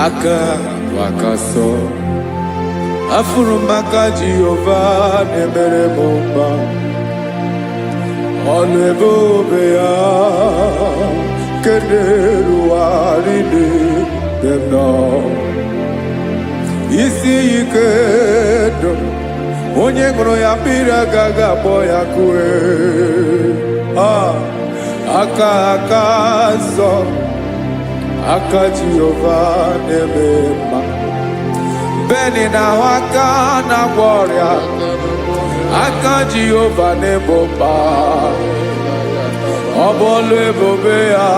Aka wakaso afuru maka Jehova na-emere m mma. Ọlụ ebube ya nke na-erugharị n'ebe m nọ. Isi ike ndụ onye ṅụrụ ya mmiri agaghị akpọ ya kue. Aka nsọ, aka Jehova na-eme mma. Beni na aka na-agwọ ọrịa, aka Jehova na-egbo mkpa. Ọ bụ ọlụ ebube ya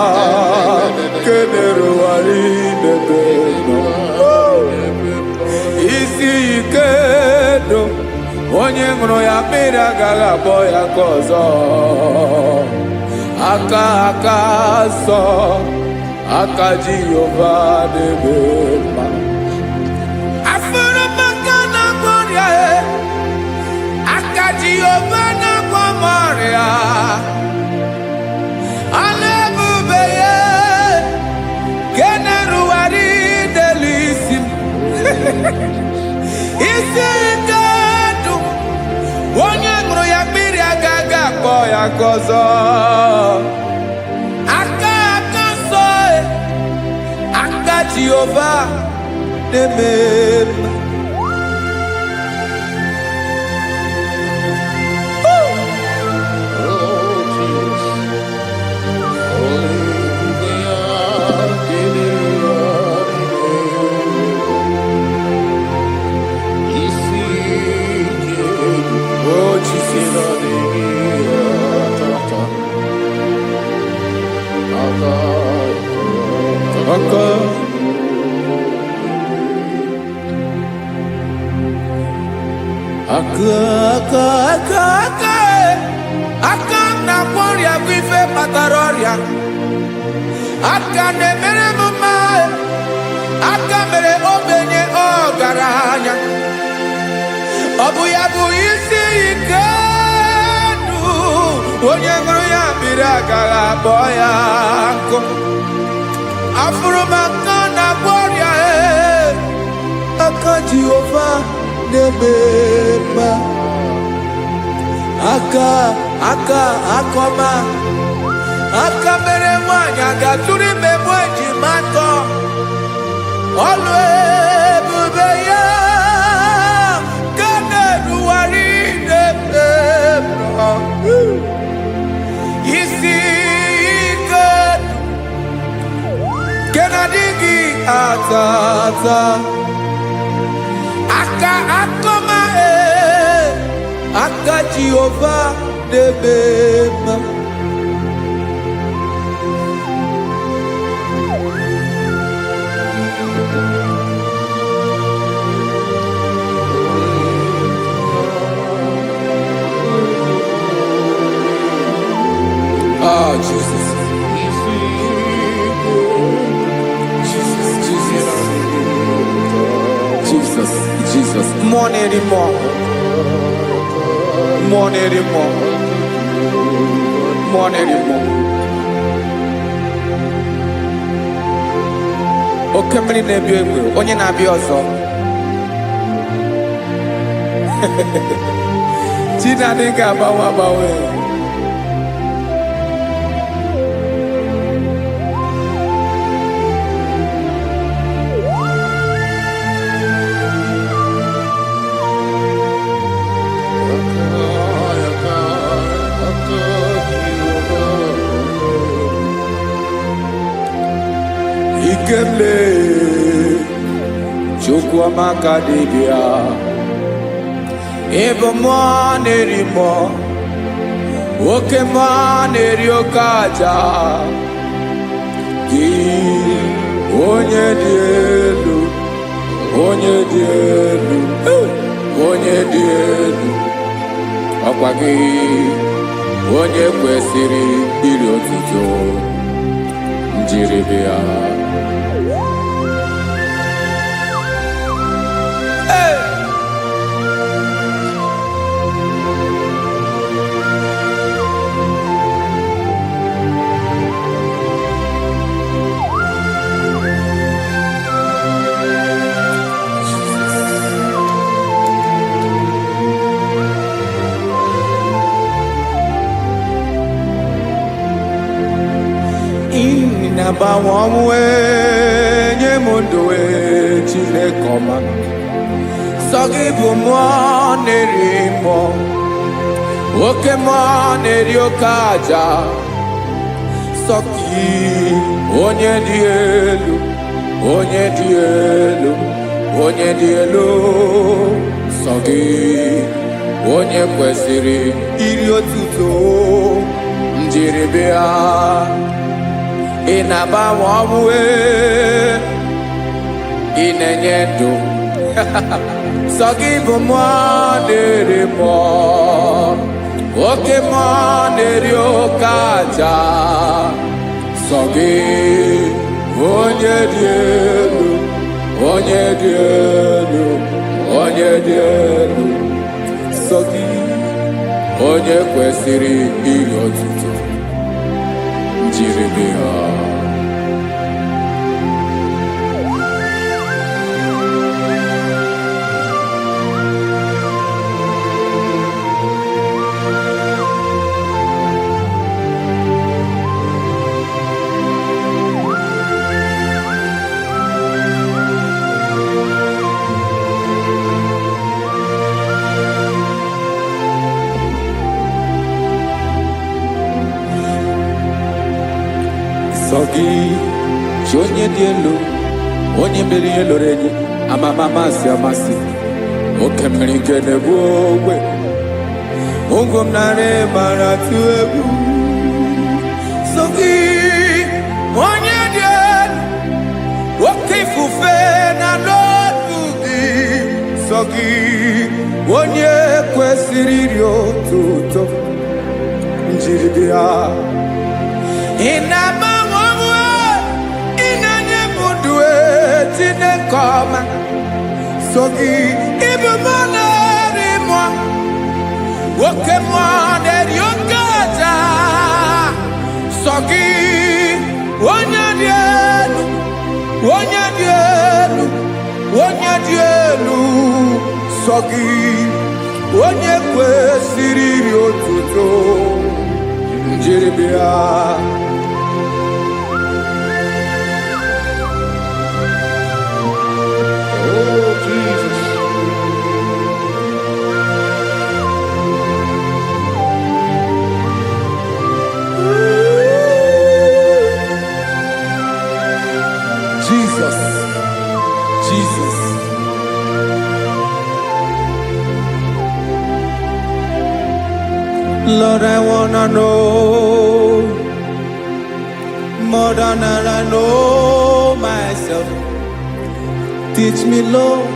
nke na-erugharị n'ebe m nọ. Isi ike ndụ onye ṅụrụ ya mmiri agaghị akpọ ya nke ọzọ. Aka nsọ, aka Jehova na-eme mma. Jehova na-agwọ m ọrịa, ọlụ ebube ya nke na-erugharị n'elu isi m. Isi ike ndụ onye ṅụrụ ya mmiri agaghị akpọ ya nke ọzọ. Aka nsọ, aka Jehova na-eme mma. aka na kwọrịa bụ ife kpatara ọrịa aka na-emere m mma aka mere ogbenye ọgaranya ọ bụ ya bụ isi ike ndụ onye ṅụrụ ya mmiri agaghị akpọ ya nkụ afụrụ m aka na kwọrịa aka Jehova na-eme mma aka akọma aka mere nwanyị agatụrụ ime mụ ejima atọ ọlụ ebube ya ka na-eruwari na-eme isi ike ke na-adịghị ata ata aka akọma aka Jehova na-eme mma Oh, Jesus. Jesus. More anymore. More anymore. More anymore. Oke mmiri na-ebi egbe, onye na-abịa ọzọ. Chi na-adị ga-agbanwe agbanwe. Ikemle Chukwamaka dibia Ebo mwa nerimo Oke mwa neriokaja Ki onye dielu Onye dielu Onye dielu Ọkwa gị onye kwesịrị iri otuto njiribia Inabawanwe nye mundowe Chineke ọma Sọgị bụ mmụọ na-eri mmụọ Oke mmụọ na-eri oke aja Sọgị onye dị elu Onye dị elu Onye dị elu Sọgị onye kwesịrị iri otuto njiribịa ị na-agbanwe ọmụwe ị na-enye ndụ sọ gị bụ mmụọ na-eri mmụọ oke mmụọ na-eri oke aja sọ gị onye dị elu onye dị elu onye dị elu sọ gị onye kwesịrị iri otuto njiribịa Sọgị chi onye dị elu onye mmeri ihe loro enyi amama amasị amasị oke mmiri nke na-egbu ogbe ụgwọ m narị mara tụ egwu Sọgị onye dị elu oke ifufe na n'otu gị gị onye kwesịrị iri otuto njiri bịa. Ị na-agbanwe onwe, ị na-enye m ndụ Chineke ọma. So gị ịbụ mmụọ na-eri mmụọ, oke mmụọ na-eri oke aja. So gị onye dị elu, onye dị elu, onye dị elu. So gị onye kwesịrị iri otuto njiri bịa. Oh, Jesus. Jesus, Jesus. Lord, I wanna know more than I know myself. Teach me, Lord,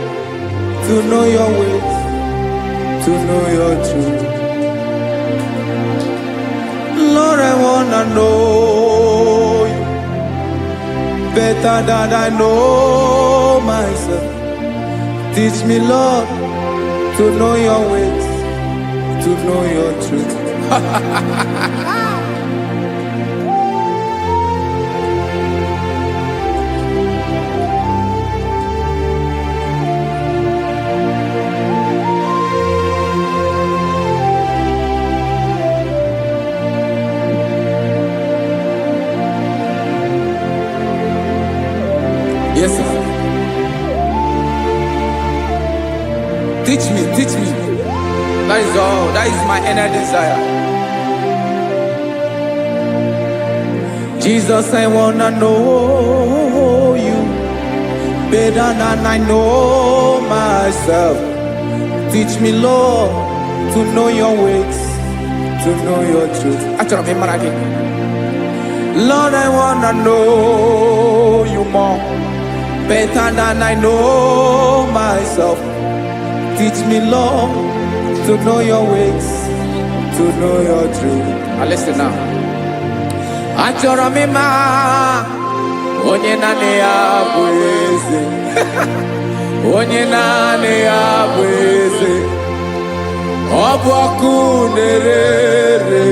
to know your ways, to know your truth. Lord, I wanna know you better than I know myself. Teach me, Lord, to know your ways, to know your truth. Yes, sir. Teach me, teach me. That is all. That is my inner desire. Jesus, I wanna know you better than I know myself. Teach me, Lord, to know your ways, to know your truth. Actually, I'm again. Lord, I wanna know you more better than I know myself. Teach me, Lord, to know your ways, to know your truth. Now listen now. Achọrọ m ịma onye naanị ya bụ eze. Onye naanị ya bụ eze. Ọ bụ ọkụ na-ere.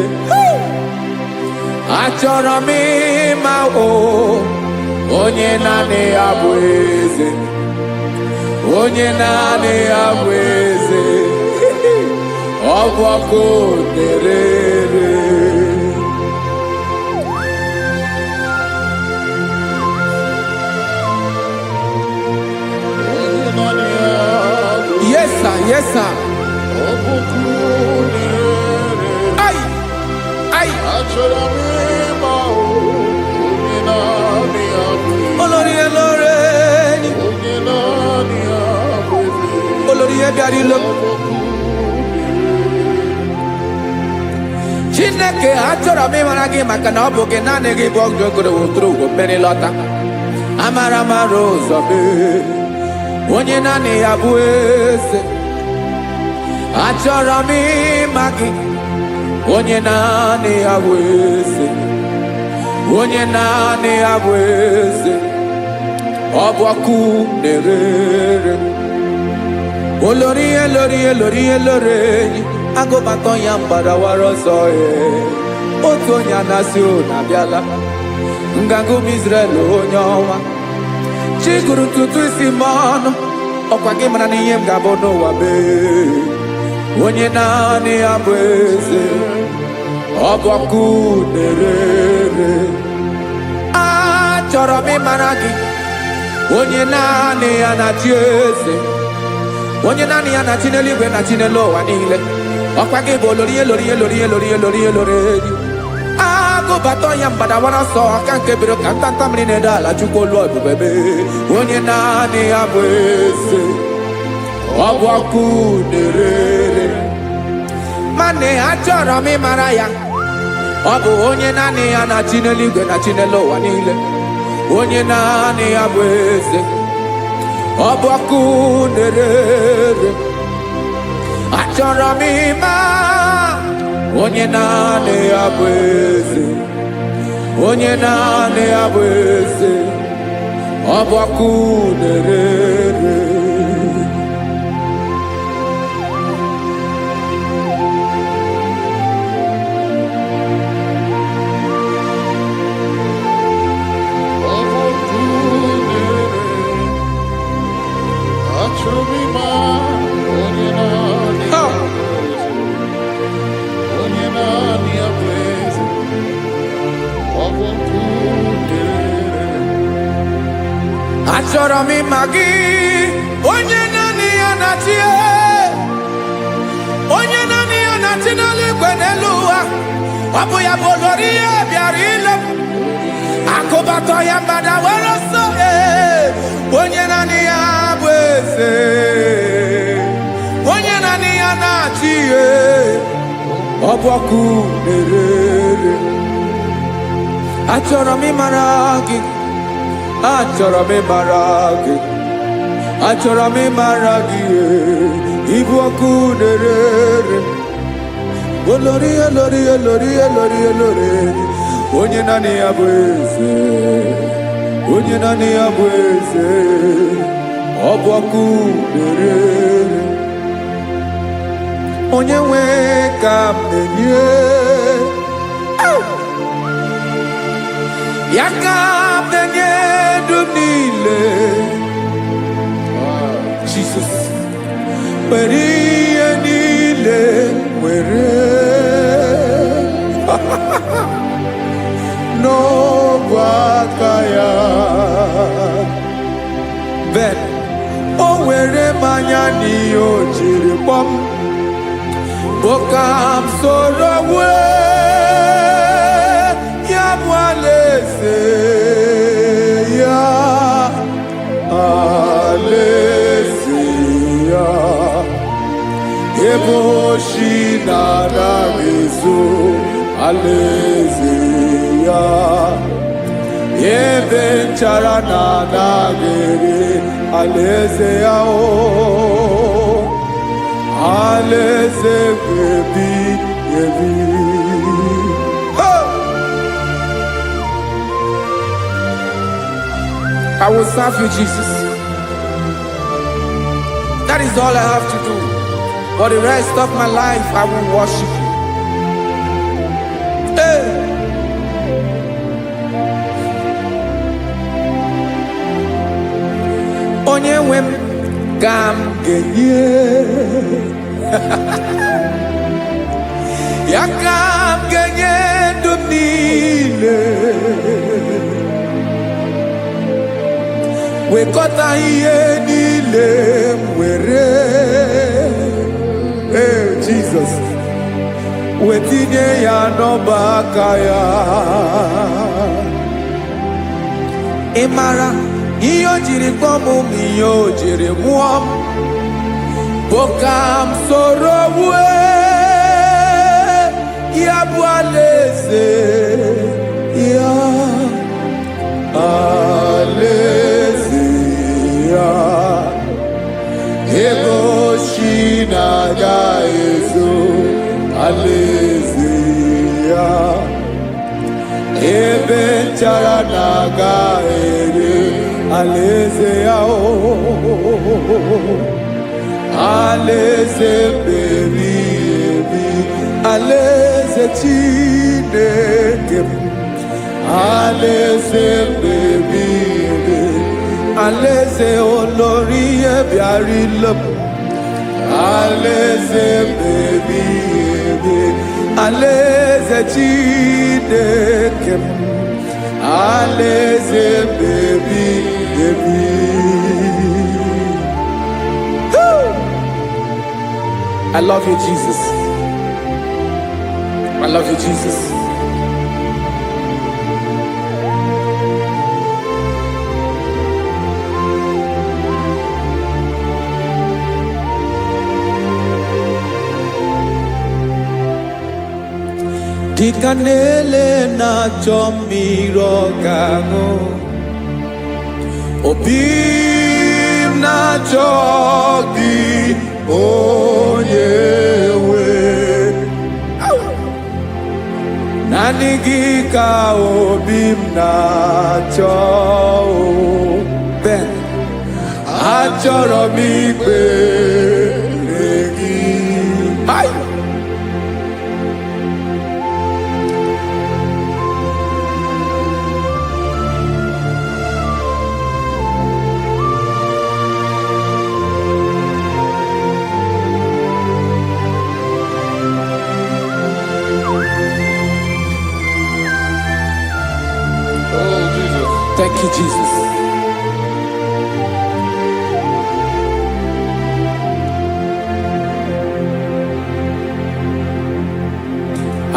Achọrọ m ịma onye naanị ya bụ eze. Onye naanị ya bụ eze. Ọ bụ ọkụ na-ere. Yes, sir. Yes, sir. Ay, ay. Olórí Olórí. Olórí Ebiari lo. Chineke achọrọ m ịmara gị maka na ọ bụ gị naanị gị bụ ọgụ ogoro wotoro ugwo mmeri lọta. Amara mara ụzọ mee. Onye naanị ya bụ eze. Achọrọ m ịma gị. Onye naanị ya bụ eze. Onye naanị ya bụ eze. Ọ bụ ọkụ na-ere. Olórí Olórí Olórí Olórí. Agụbatọ ya mgbadawara ọsọ ya. Otu onye anasị na-abịala. Nganga ụmụ Izrel onye ọnwa. Chiguru ntutu isi m ọnụ. Ọkwa gị mara na ihe m ga-abụ n'ụwa mee. Onye naanị ya bụ eze. Ọ bụ ọkụ na-ere. Achọrọ m ịmara gị. Onye naanị ya na-achị eze. Onye naanị ya na-achị n'eluigwe na-achị n'elu ụwa niile. Ọkwa gị bụ Olórí Olórí Olórí Olórí Olórí Olórí. Agụbatọ ya mgbadawara ọsọ aka nke biro ka ntanta mmiri na-ede ala Chukwu olu ebube. Onye naanị ya bụ eze. Ọ bụ ọkụ na-ere. Mane achọrọ m ịmara ya. Ọ bụ onye naanị ya na-achị n'eluigwe na-achị n'elu ụwa niile. Onye naanị ya bụ eze. ọbọkụ nerere achọrọ m ịma onye naanị ya bụ eze onye naanị ya bụ eze ọbọkụ nerere achọrọ m ịma gị onye naanị ya na-achị onye naanị ya na-achị n'eluigwe n'elu ụwa ọ bụ ya bụ olori ihe bịara ile akụbatọ ya mgbada were ọsọ onye naanị ya bụ eze onye naanị ya na-achị ihe ọ bụ ọkụ nerere achọrọ m ịmara gị achọrọ m ịmara gị achọrọ m ịmara gị ibu ọkụ nerere olori olori olori olori olori onye naanị ya bụ eze onye naanị ya bụ eze ọ bụ ọkụ nerere onye nwe ka m na-enye ya ka m na-enye dum niile Jesus nwere ihe niile nwere n'ọbụ aka ya ben o nwere mmanya n'ihe o jiri kpọọ m bụ ka m soro wee ya bụ alaeze ya alaeze ya ebe oshi na-anaghị ezo alaeze ya ebe nchara na-anaghị ere alaeze ya alaeze ebi ebi. I will serve you, Jesus. That is all I have to do. For the rest of my life, I will worship you. Hey. Onye nwe m ka m ga-enye ya ka m ga-enye ndụ m niile wekọta ihe niile m were Jesus wetinye ya n'ọba aka ya ị mara ihe o jiri kpọọ m ihe o jiri mụọ m bụ ka m soro wee ya bụ alaeze ya alaeze ya ebe oshi na-agaghị ezo alaeze ya ebe nchara na-agaghị ere alaeze ya alaeze ebi ebi alaeze Chineke m alaeze ebi ebi alaeze olori ihe bịara ile m alaeze ebi ebi alaeze Chineke m alaeze ebi ebi. I love you, Jesus. I love you, Jesus. Dịka na-ele na-achọ mmiri ọ ga-aṅụ, obi m na-achọ gị onye nwe. Naanị gị ka obi m na-achọ. Ben, achọrọ m ikpere gị. Hai! Thank you, Jesus.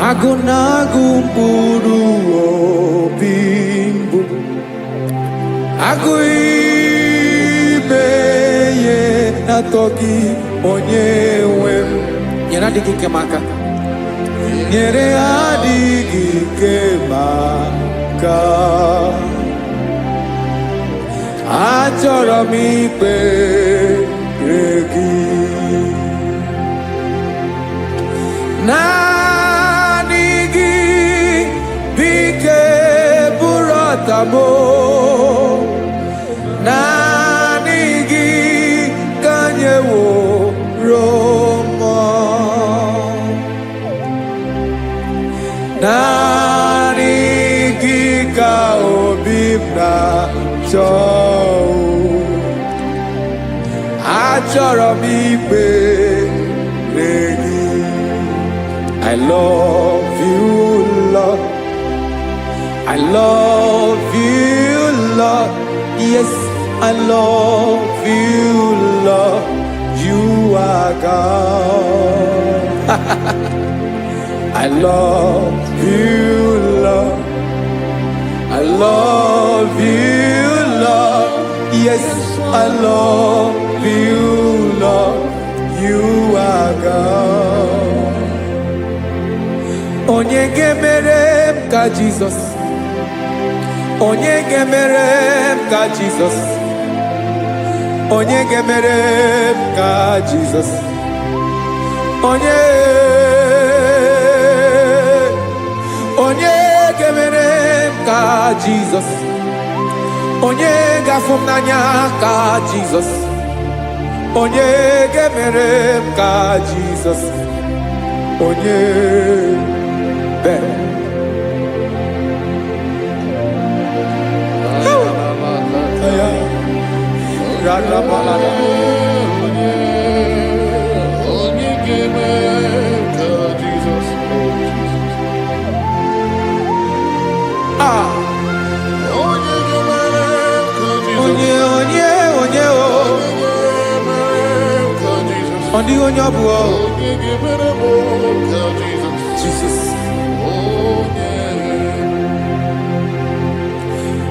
Agụ na-agụ mkpụrụ obi mbụ, agụ ime ihe na-atọ gị onye nwe m. Nyere adịghị ike m aka, nyere adịghị ike m aka. Achọrọ m ikpere gị. Naanị gị bike bụrụ ọtamo. Naanị gị ka nyeworo m. Naanị gị ka obi m na-achọ. Achọrọ m ikpere gị. I love you, Lord. I love you, Lord. Yes, I love you, Lord. You are God. I love you, Lord. I love you, Lord. Yes, I love you, Lord. You are God. Onye ga-emere m ka Jesus. Onye ga-emere m ka Jesus. Onye ga-emere m ka Jesus. Onye ga-emere m ka Jesus. Onye ga-afụ m n'anya ka Jesus. Onye ga-emere m ka Jesus. Onye Ben. Only on your board. Jesus.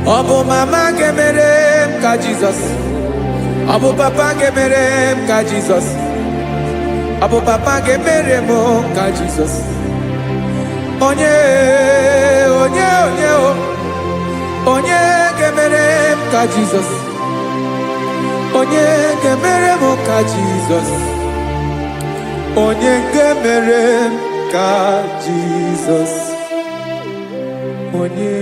Obo mama gemerem ka Jesus. Obo papa gemerem ka Jesus. Obo papa gemerem ka Jesus. Onye gemerem ka Jesus. Onye gemerem ka Jesus. Onye gemerem ka Jesus. Onye.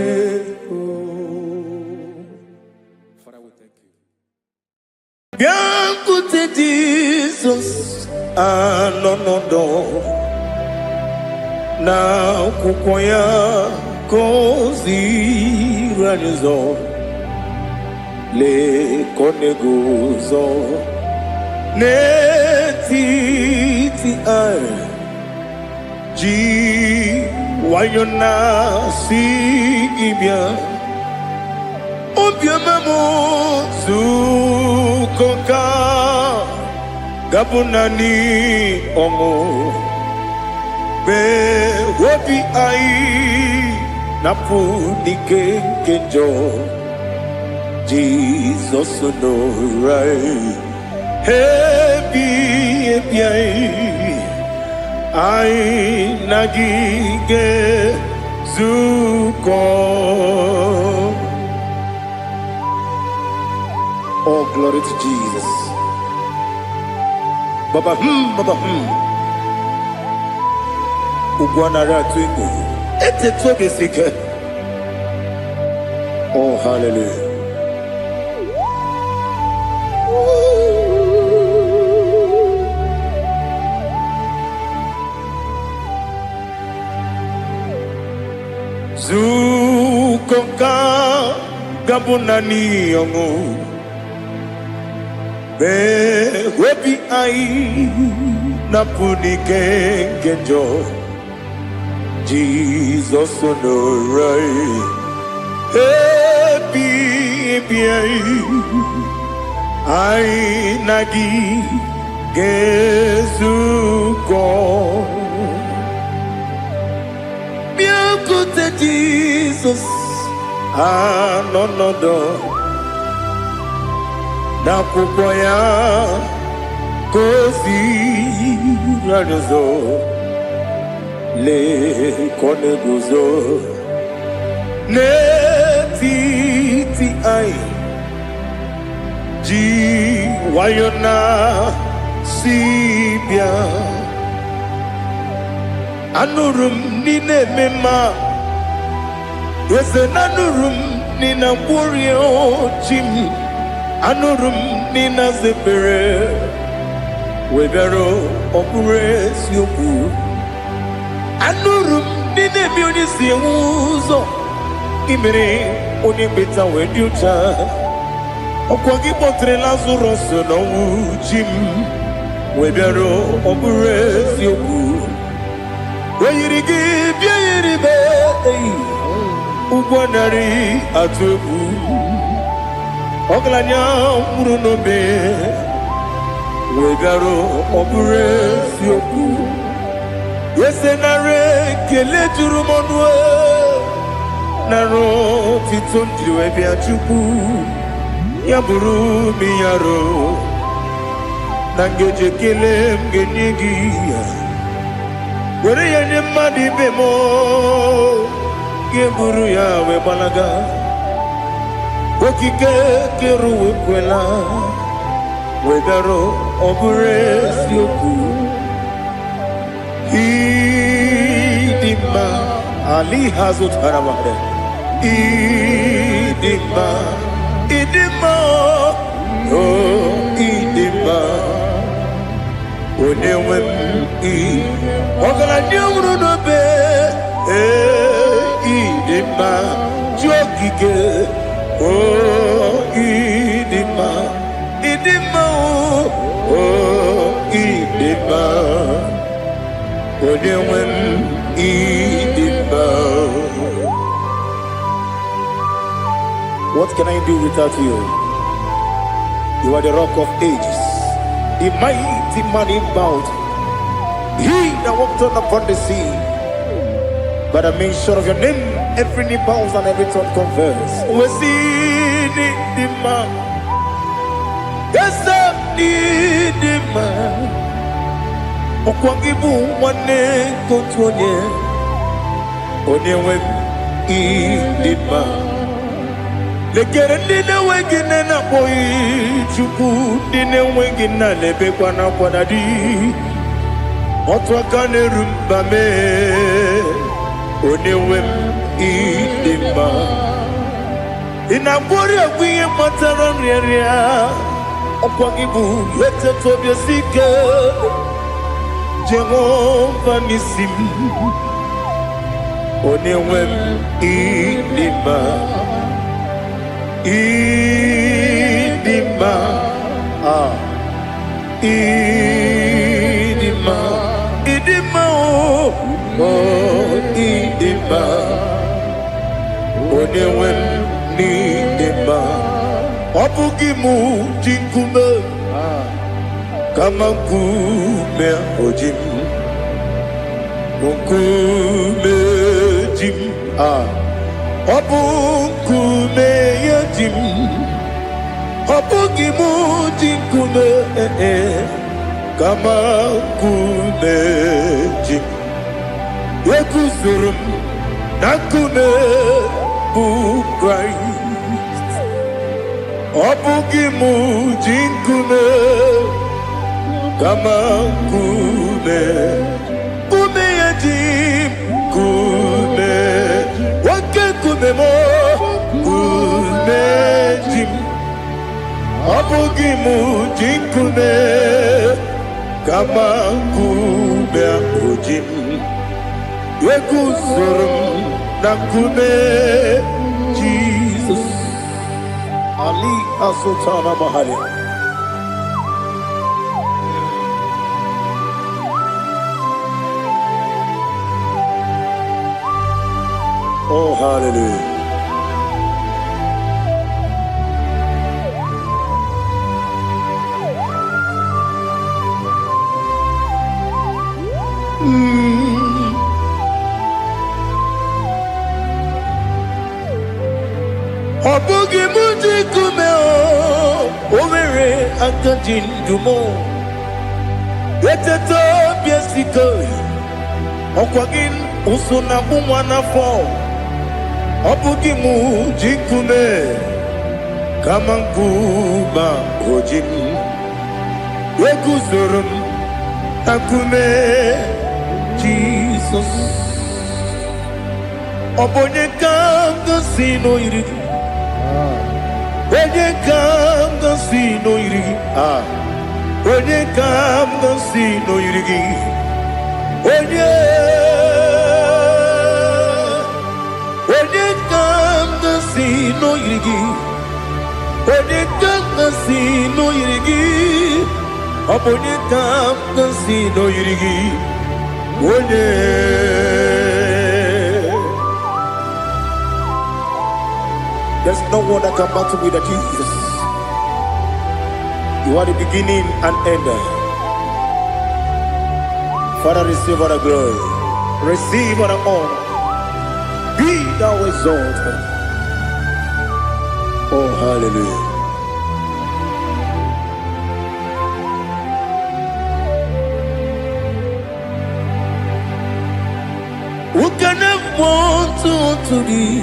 Father, we thank you. Biancote Jesus, anonodo na kukoya kozi ranizo le konegozo netiti ai ji wayona sigibia obiamamo zukoka gabunani omo be wobi ai napudike kenjo Jesus no right hebi ai nagige zuko Oh, glory to Jesus. Baba, Baba, Ugwanara twingu. Ete tobe sike. Oh, hallelujah. Zukonga gabunani yongu be webi ai napuni kenjo Jesus onorai happy ai nagi gezuko Jesus, no, na kupoya kosi radozo le koneguzo ne ti ai ji wayona sibia anurum nine mema Yese nanurum nina warrior chim anurum nina zepere webero opure sioku anurum nina bionisi uzo imere onibeta weduta okwagi potre lazuro no chim webero opure sioku weyirigi biayiribe Ugwanari atubu Oglanya murunobe Wegaro obure sioku Yesenare kele jurumonwe Naro titondriwe biachuku Yaburu miyaro Nangeje kele mgenyigi Were yanye madi bemo Geburu ya we balaga Okike keru we kwela Wegaro obure sioku Idima Ali hazut haramade Idima Oh idima Onewem Ogala nyamru no be Idima jogige oh idima oh idima odewem idima. What can I do without you? You are the rock of ages, the mighty man in mountain, he that walked on upon the sea. By the mention of your name, every knee bows and every tongue confess. We see the man. Yes, the man. Okwangibu wane kotonye. Onyewe the man. Lekere dine wengine na boy chuku dine wengine lebe kwa na kwa dadi. Otwa kane rumba me. Onewem idima Inabori agwiye matara nyeria Okwagibu yete tobye sike Jehova nisim Onewem idima Idima Idima Idima oh idima Onewem idima Obugimu jinkume Kama kume ojim Kume jim Obukume yajim Obugimu jinkume Kama kume jim Yekusurum nakune bu Christ Obugi muji nkume kama nkume kume ya jim kume wake kume mo kume jim Obugi muji nkume kama nkume akujim Yekuzurum na nkume Jesus Ali Asultana Mahali. Oh, hallelujah. Obugi muji kume omere akajindumo Eteto biesiko Okwagin usuna umwana fo Obugi muji kume kama nkuba ojim Yekuzurum akume Jesus Obonye kanga sino irigi Onye kam ga si no irigi Onye kam ga si no irigi Onye kam ga si no irigi Onye kam ga si no irigi Onye kam ga si no irigi Onye There's no one that can battle with Jesus. You are the beginning and end. Father, receive all the glory. Receive all the honor. Be thou exalted. Oh, hallelujah. Who can have one to thee?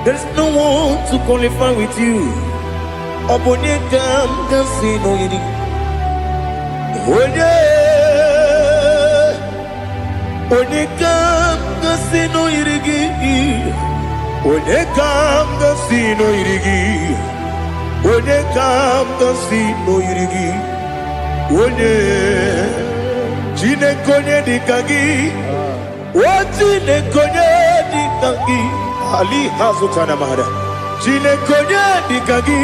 There's no one to qualify with you. Obonye kam kasino yidi. Onye kam kasino yidi. Onye kam kasino yidi. Onye kam kasino yidi. Onye jine konye dikagi. Wajine konye dikagi. Ali Hazutana Mahada. Jine konye dikagi.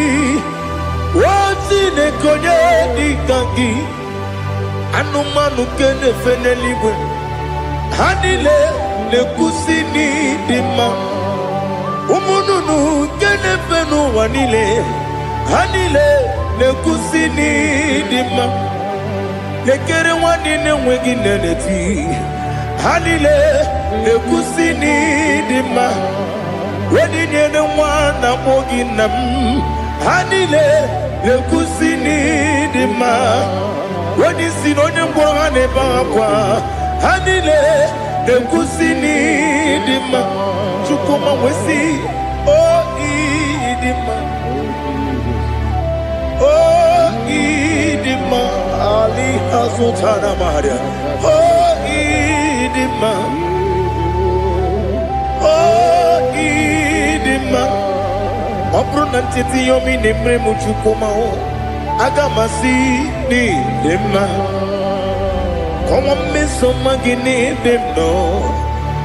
Wajine konye dikagi. Anumanu kene fene libwe. Hanile le kusini dima. Umununu kene fenu wanile. Hanile le kusini dima. Lekere wanine wengi neneti. Hanile le kusini dima. Wedi nyene mwana moginam Hanile le kusini dima Wedi sinonye mbwangane bakwa Hanile le kusini dima Chukuma wesi Oh idima Oh idima Ali Hazutana Maria Oh idima Oh idima Obruna titi yomi nemre muchukoma o Agamasi ni dema Komo meso magini demno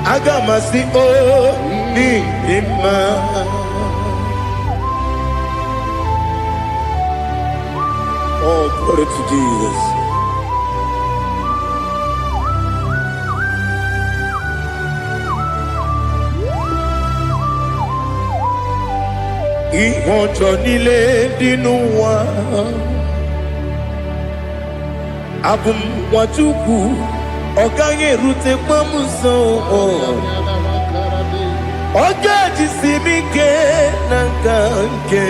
Agamasi o ni dema Oh, glory to Jesus. Ìhọ̀jọ̀ nílé dínú wa Abumwachukwu ọ̀gá erute kpamuso ọ̀gá jisimi ke na nke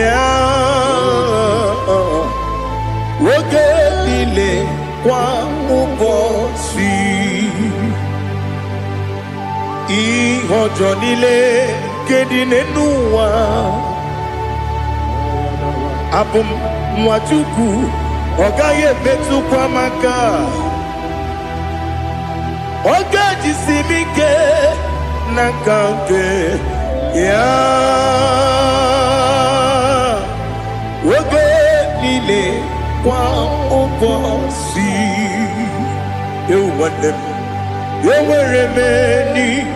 ya oge niile kwa ụbọchị ìhọ̀jọ̀ nílé kedine n'ụwa abum mwatuku ogaye betu kwa maka ogaji simike nakanke ya oge nile kwa ubosi ewanem eweremeni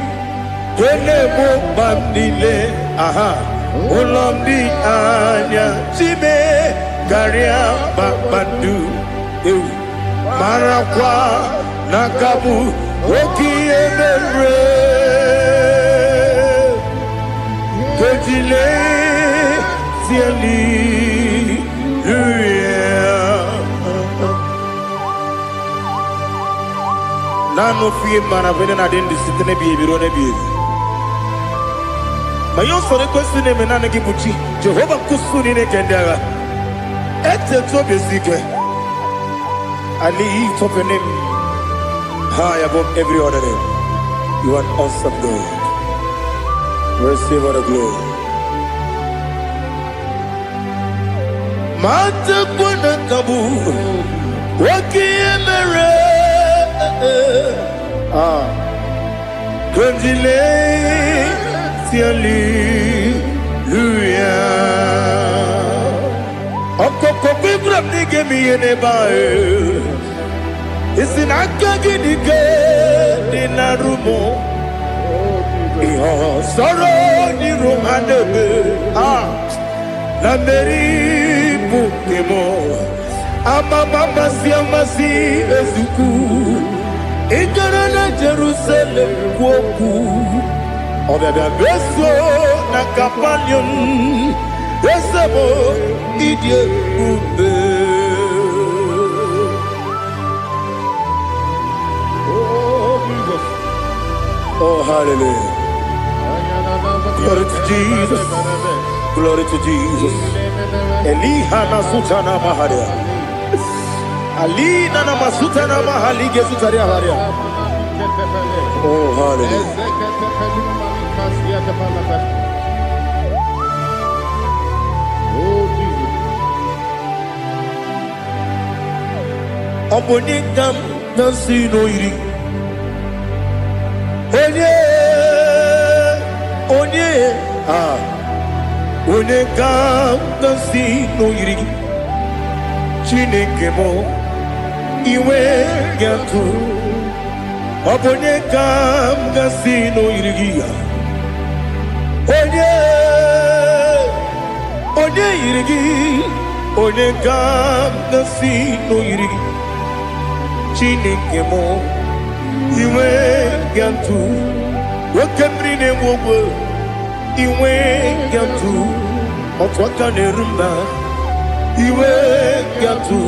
kene mo bandile aha Ulomdi anya chime garia babandu eu marakwa nakabu oki emere kejile tieli nano fie mana vene na dendi sitene biebiro ne biebi Mayon sore kwesune menane kibuchi Jehovah kusuni ne kendera Ete to besike I lift up your name high above every other name. You are awesome God. Receive all the glory. Mata kuna kabu Waki emere Kunjile Hallelujah. Okoko bibram nige mi enebae. Isin akagi nige dinarumo. Iho soro ni romanebe. Na meri bukemo. Ama mama si ezuku. Igara na Jerusalem woku. Obebe beso na kapanion Besebo idie ube Oh Jesus Oh hallelujah Glory to Jesus Glory to Jesus Eliha na sutana maharia Alina na masutana mahalige sutaria haria Oh hallelujah Oh Jesus. Obonikam nasino iri. Onikam nasino iri. Chineke mo iwe gatu. Obonikam nasino iri. Onye yirigi, onye gam nasi no yirigi. Chineke mo, iwe gantu. Wakemri ne wogo, iwe gantu. Otwaka ne rumba, iwe gantu.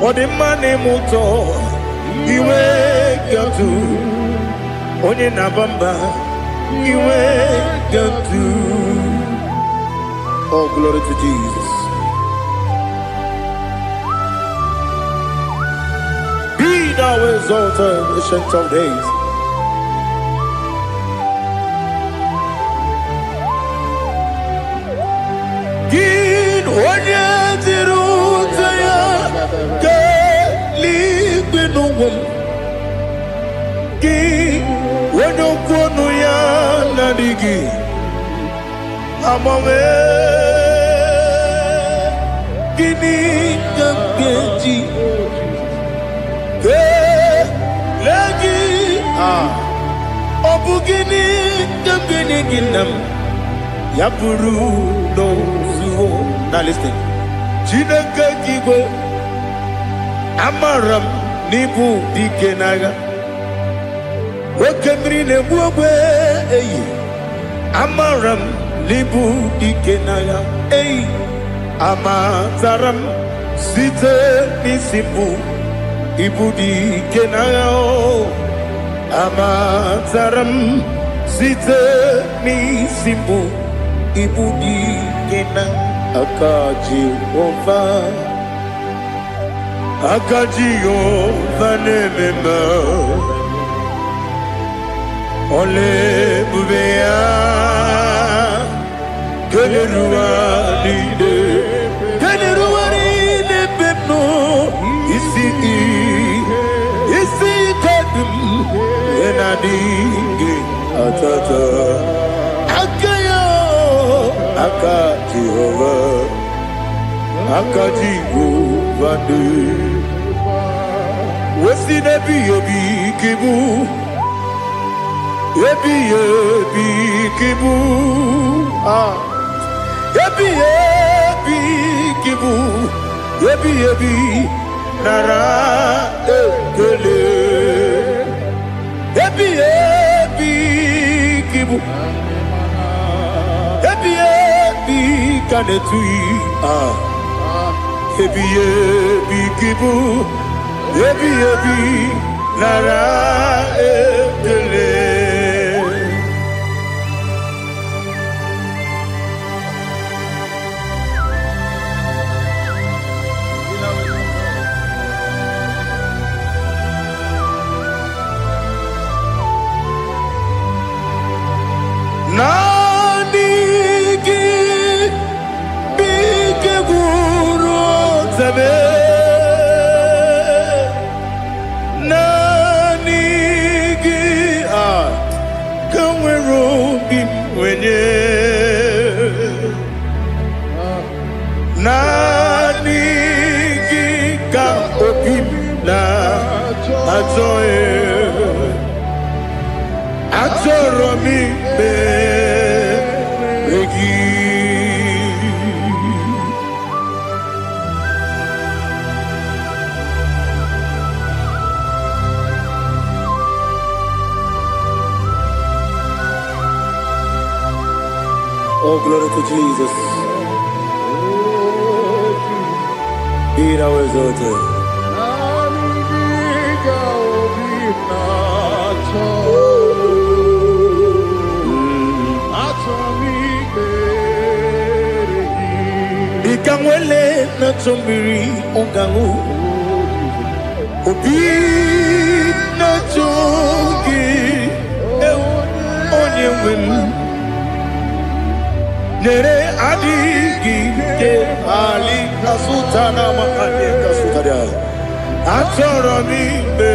Odemane moto, iwe gantu. Onye nabamba, iwe gantu. Oh, glory to Jesus. Be thou exalted, ancient of days. Gin onye tirutaya ke ligbinugum. Gin onye kwonu ya nadigi. Amame gini kamkeji ke lagi obu gini kamgini ginam yapuru no zuo. Now listen. Chineke kigwe amaram nibu dikenaga wakemri ne buogwe eyi amaram libu dikenaya ei amataram site nisimbu ibu dikenaya o amataram site nisimbu ibu dikena akaji ova nemema ole bubea que le roi l'idée, que le isi kodum enadingi atata akayo aka Jehovah aka Jehovah wesi nebi obi kibu ebi kibu ebi kibu ebi nara ekele ebi kibu ebi kanetui ebi kibu ebi nara ekele. Nanigi bike guru zabe nanigi kamweru bimwenye nanigi ka opim na atoe atoro mi be oh, glory to Jesus. Be thou exalted. Ikamwele na chombiri ongangu obi na chogi onye wemu nere adigi ke ali kasutana makane kasutaria atoro mi be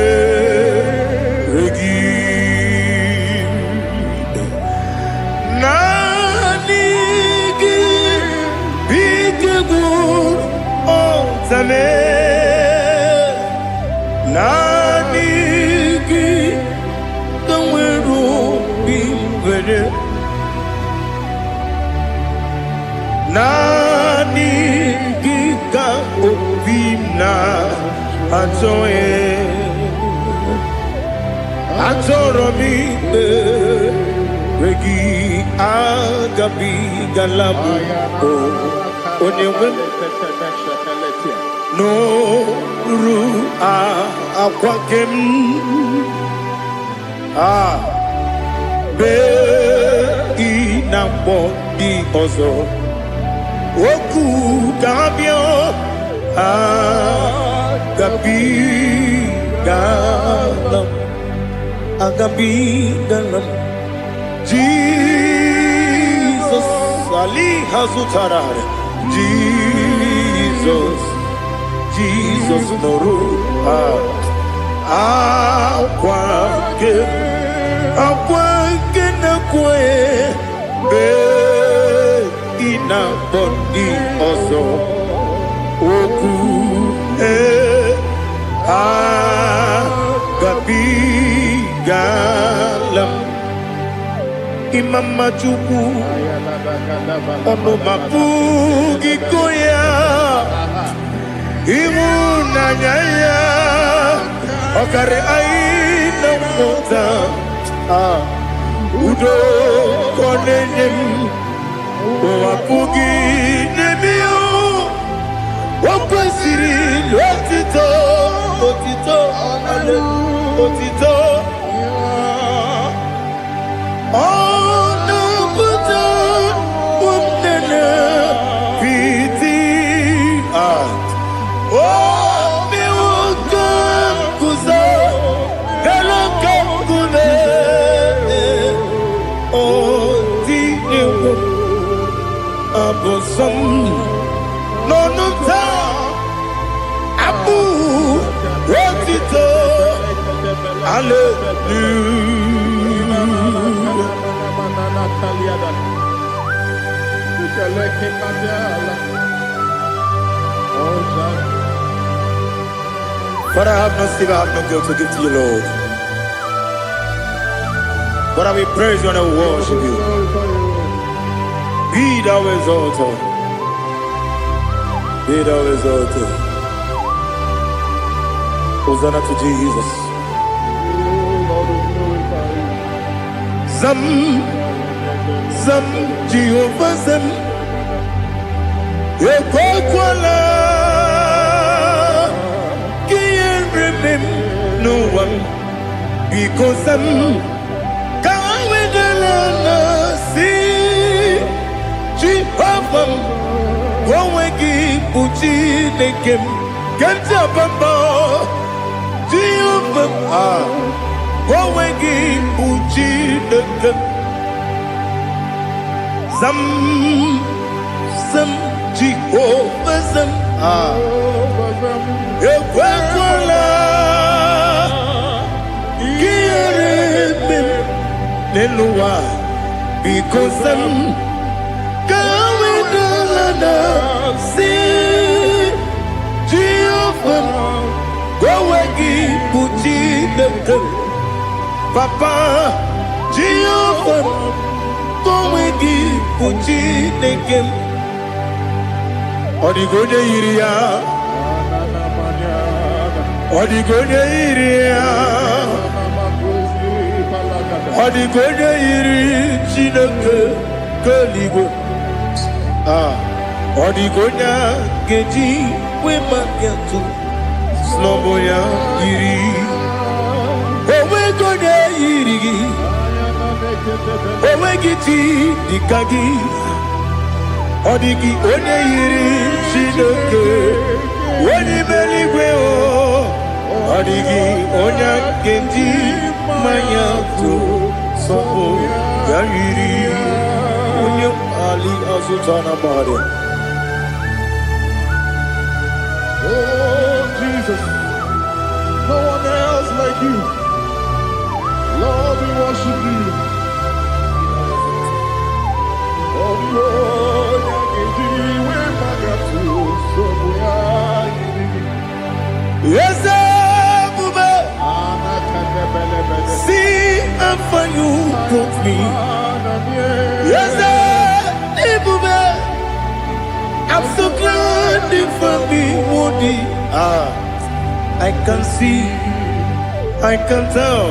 regi nanigi bigegu ontame nanigi kamweru bimwere nani gika opimna atoe atoro mi regi agabi galabu onyewe no ru akwakem be inambo di ozo oku kabio agabi galam Jesus ali hazutarare Jesus noru akwa na kwe be ina bondi ozo oku gabi galam imama chuku ono mapugi koya imuna nyaya okare aina mota udo konenem wapugi nemio wakwasiri lotito otito ono buta umnene piti miwuka kuzo galaka kune abosom nonota abu But I have no sin, I have no guilt to give to you, Lord. But I will praise you and I will worship you. Be thou exalted. Be thou exalted. Hosanna to Jesus. Zam, Zam, Jehovah Zam. Ekwakwala. Can't remember no one. Because I'm Wawegi Puchi Nekem Ganja Bamba Jehovah Wawegi Puchi Nekem Zam Zam Jehovah Zam Ekwakwala Kieremem Neluwa Because I'm see Jehovah Wawagi Puchi Nekem Papa Jehovah Wawagi Puchi Nekem Odigone Iria Odigone Iria Odigone Iri Chineke Koligo Odigonya Geji Wemagetu Sloboya Iri Owegonya Iri Owegiti Dikagi Odigi Onye Iri Shinoke Wani Meligwe Odigi Onya Geji Mayatu Sloboya Iri Onye Ali Azutana Bade. Oh, Jesus, no one else like you. Lord, we worship you. Oh, Lord, yes, see, I'm for you, brought me. Yes, I'm so glad for me, Woody. I can see, I can tell,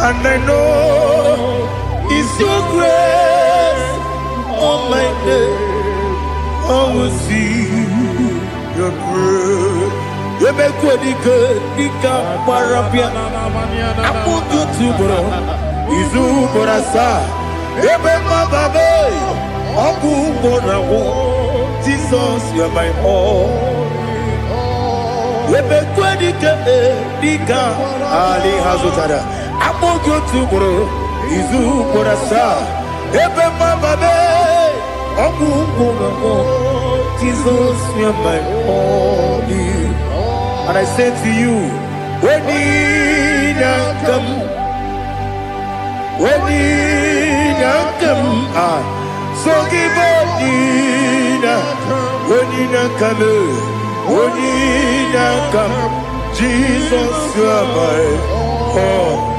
and I know it's your grace on my day. I will see your grace. You make what you could, you can't parapia. I put you to bro, Izu Borasa, you make my baby. Aku Bonawo, Jesus, you're my all. Lebe kwadika dika Ali Hazutada. Aku go to bro, Izu Borasa, Ebe Mababe, Aku Bonawo, Jesus, you're my all. And I say to you, when you come, when you come, so give up Nina, when you come, Jesus, you are my all.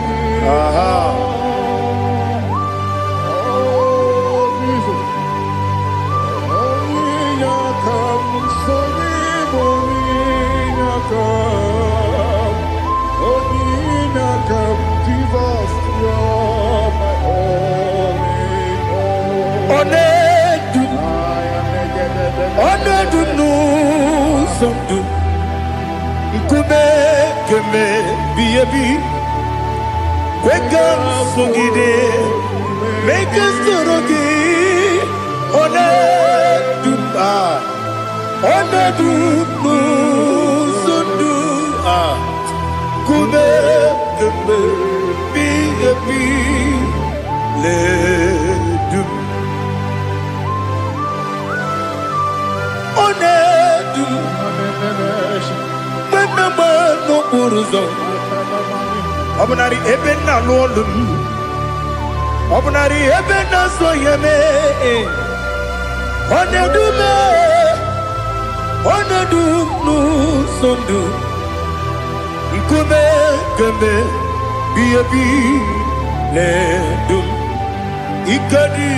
Keme biyebi Wekam sungide Make us torogi One dupa One dupu Sundu Kume keme biyebi Le dup One dup No Uruzo Obunari ebena lolum. Obunari ebena soyeme. Onedume. Onedum nu sondu. Nkume kembe. Biyebi ledum. Ikadi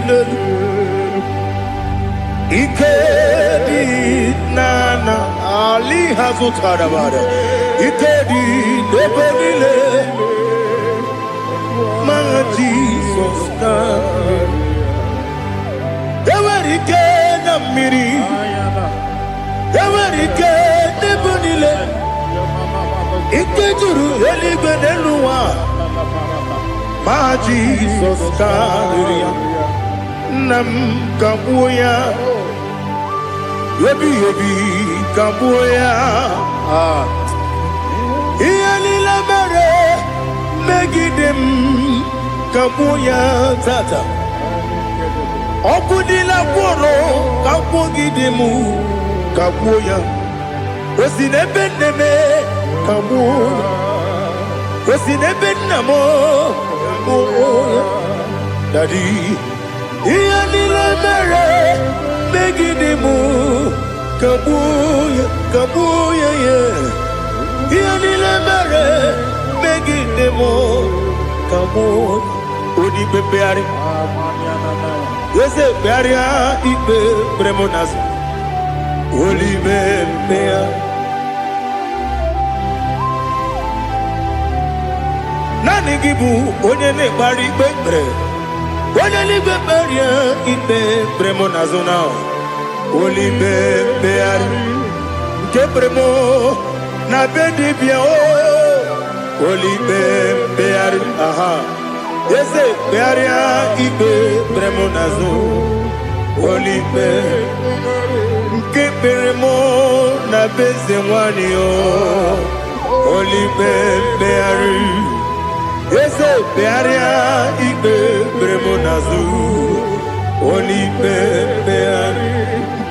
ledum. Ikedi nana Ali Hazutarabada Ikedi Nebelile My Jesus Ewerike Namiri Ewerike Nebelile Ikejuru Elibeneluwa My Jesus Nam Kabuya Yebi Kabuya Iyalila mere Megidem Kabuya Tata Okudila Kworo Kabugidemu Kabuya Osinebendeme Kabuya Osinebenamo Kabuya Daddy Iyalila mere Megidemu Kabuya Kabuya yeah Iyalila mere Megidemu Kabuya Odi bebeari Yese bearia Ibe bremonas Oli bebea Nani gibu Onye ne bari bebre Onye li beberia Ibe bremonas now Oli bebeari Ke bremo Na bendi bia o Oli bebeari aha Yese bearia Ibe bremonazo Oli be Ke bremo Na beze wani o Oli bebeari Yese bearia Ibe bremonazo Oli bebeari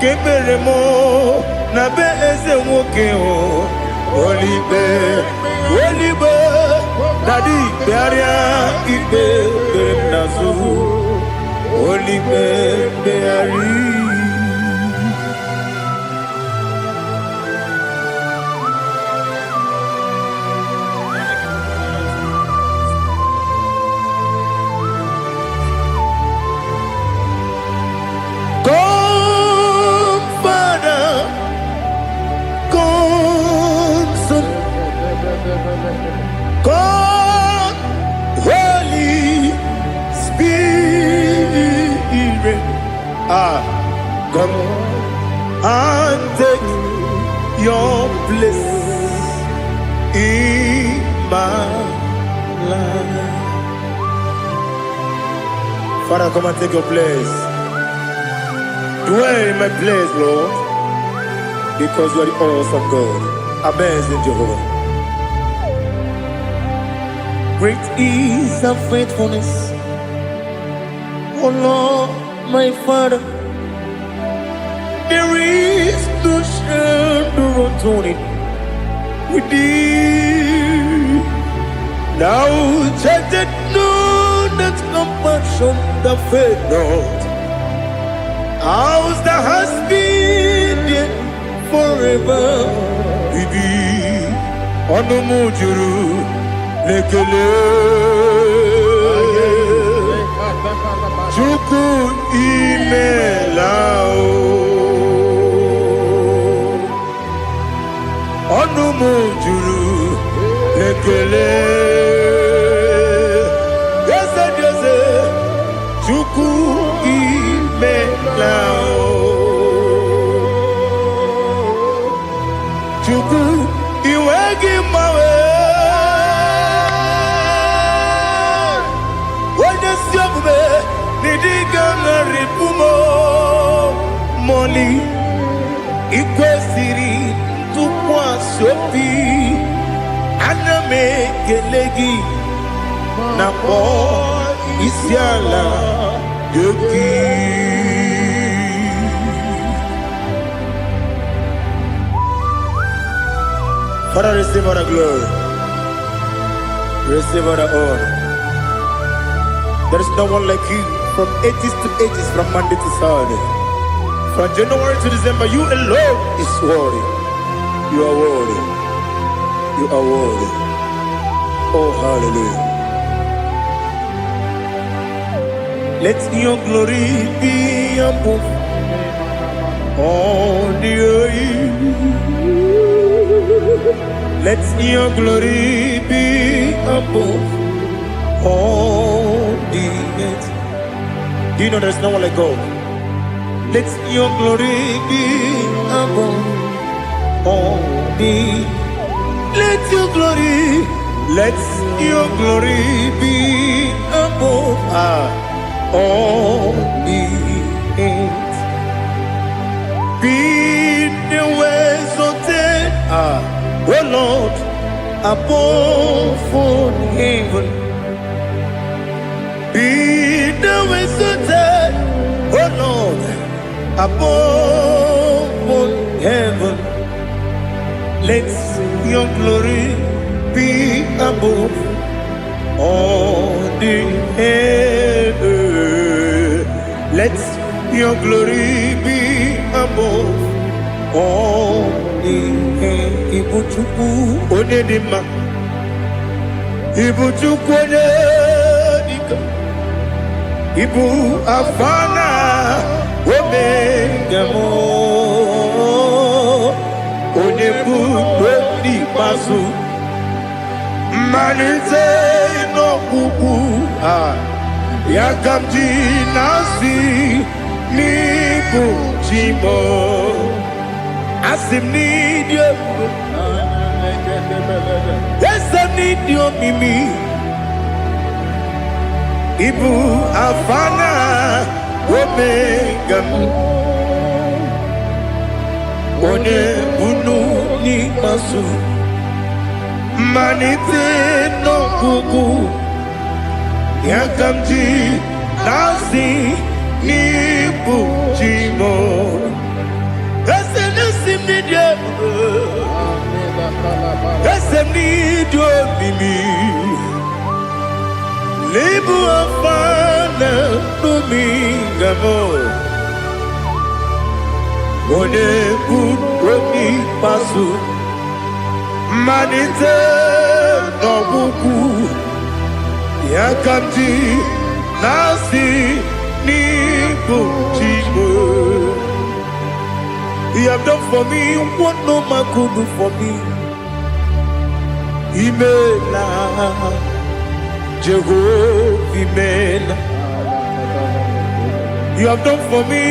Ke bremo Na beze woke o Oli be Daddy bearia Ibe bremonazo Oli beari God, Holy Spirit, come and take your place in my life. Father, come and take your place. Dwell in my place, Lord, because you are the awesome God. Amazing Jehovah. Great is thy faithfulness, O Lord, my Father. There is no shadow of turning with thee. Now check that no that compassion that faith not. Ours that has been there forever with thee. On the mujuru. Lekele Chuku imelao Onu mujuru Lekele Yese Chuku imelao Chuku iwegi mawe Moli Ikwesiri Tukwa Sopi Aname Kelegi Napo Isiala Yoki Father, receive all the glory. Receive all the honor. There is no one like you from ages to ages, from Monday to Saturday. From January to December, you alone is worthy. You are worthy. You are worthy. Oh, hallelujah. Let your glory be above all the earth. Let your glory be above all the earth. Do you know there's no one like God? Let your glory be above all the earth. Let your glory be above all the earth. Be the ways of death, oh Lord, above all heaven. Be the ways of death, oh Lord, above all heaven. Let your glory be above all the earth. Let your glory be above all the earth. Ibuchuku onedima, Ibuchuku onedika, Ibu afana omega mo, onebu odi pasu. Manite no kuku yakamji nasi nibu jimo asim nidio asim nidio mimi ibu afana omega one bunu ni masu. Manite no kuku yakamji nasi nibu jimo ese nasi nidio ese nidio mimi libu afana numingamo one buoni pasu. Manite no buku yakamji nasi nibu jimo. You have done for me what no man could do for me. Imela Jehovah Imela. You have done for me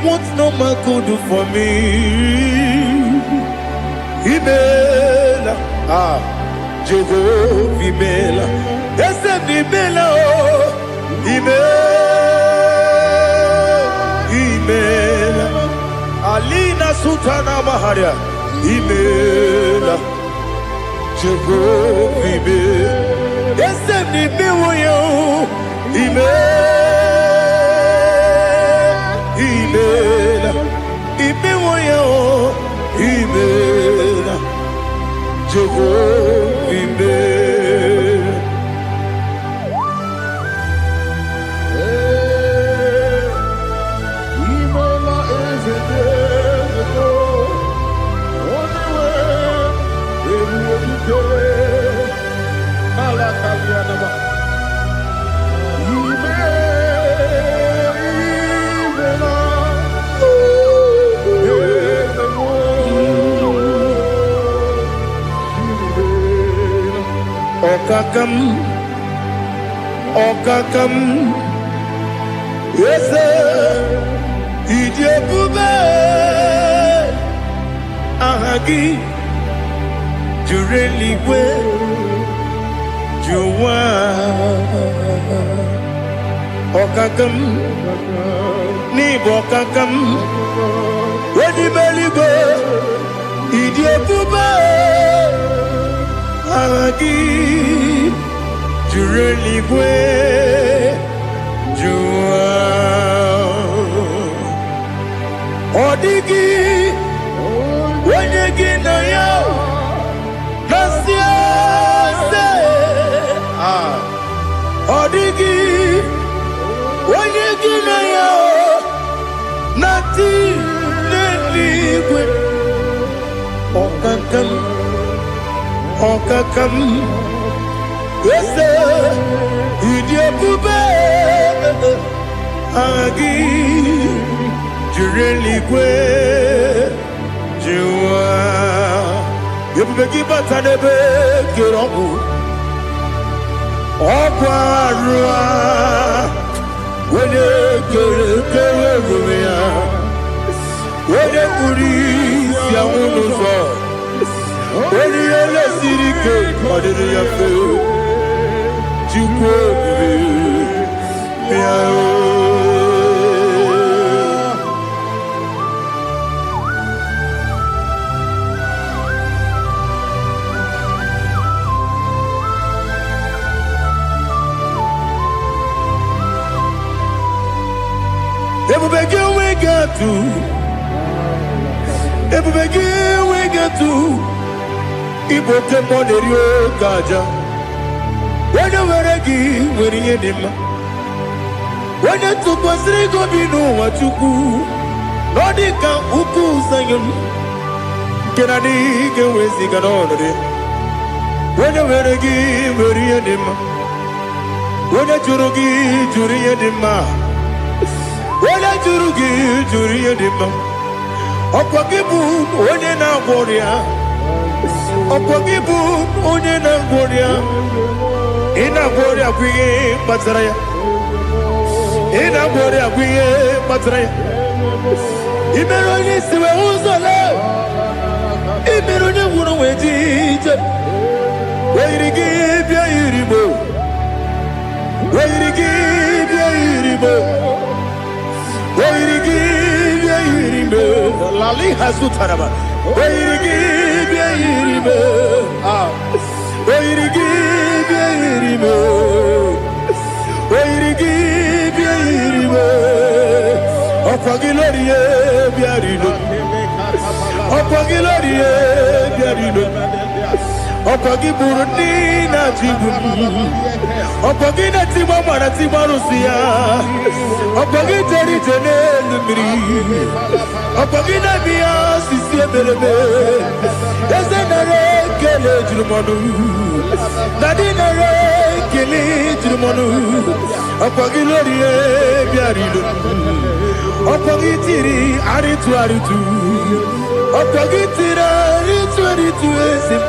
what no man could do for me. Imela, Jehovah Imela, ese Imela, Imela, Alina Sultana Maharia, Imela, Jehovah Imela, ese Imela, Imela, Imela, Imela, Jehovah Imela. Imela is a day, only way, every day, Alakalianaba. Okakam, yes, Ijebube, Ahagi, Jureliwe, Juwa, Okakam, Nibokakam, Wedi Beligo, Ijebube, Ahagi. Jureligwe Jua Odigi Wenyegi na yo Nasia se Okakam, Ese, Idiabube, Agi, Jureligwe, Jua, Yabegi Batanebe, Kiroku, Okwarua, Wede Kerumia, Wede Kuris, Yamunuzo. When you let city cake, what did you feel? You could be. Every begin we get to. Every begin we get to. Ibo tempo de rio kaja. Wena weregi weriye dima. Wena tukwasiri gobinu wachuku. Nodika uku sayun. Kenadi gewezi kanonore. Wena weregi weriye dima. Wena jurugi juriye dima. Wena jurugi juriye dima. Okwakibu wene na boria. Opogibu onye na ngoria ina ngoria kwiye batraya ina ngoria kwiye batraya imero ni siwe uzole imero ni wuro wejije weirigi bia iribo weirigi bia iribo weirigi bia iribo lali hasutaraba weirigi bia iribo weirigi bia iribo weirigi bia iribo okwagilorie bia rido okwagilorie bia rido okwagiburundi na jibu okwagina tiba mara tiba rusia okwagiteri tenelu miri okwagina biya sisi ebelebe ezenare kele jurumonu nadinare kele jurumonu okwagilorie bia rido okwagitiri aritu aritu okwagitira aritu aritu esim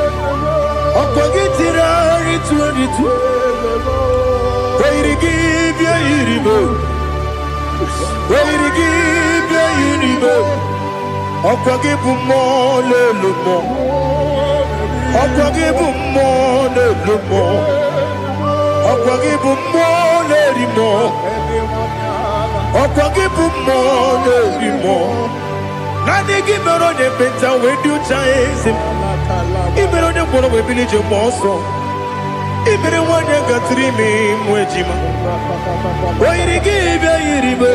okwagitira aritu aritu weirigi bia iribo weirigi bia iribo okwagibu mo lelumo okwagibu mo lelumo okwagibu mo lerimo okwagibu mo lerimo nani gimero de beta we do chaise imero de boro we bilije moso imere wanya gatrimi mwejima oirigi bia iribo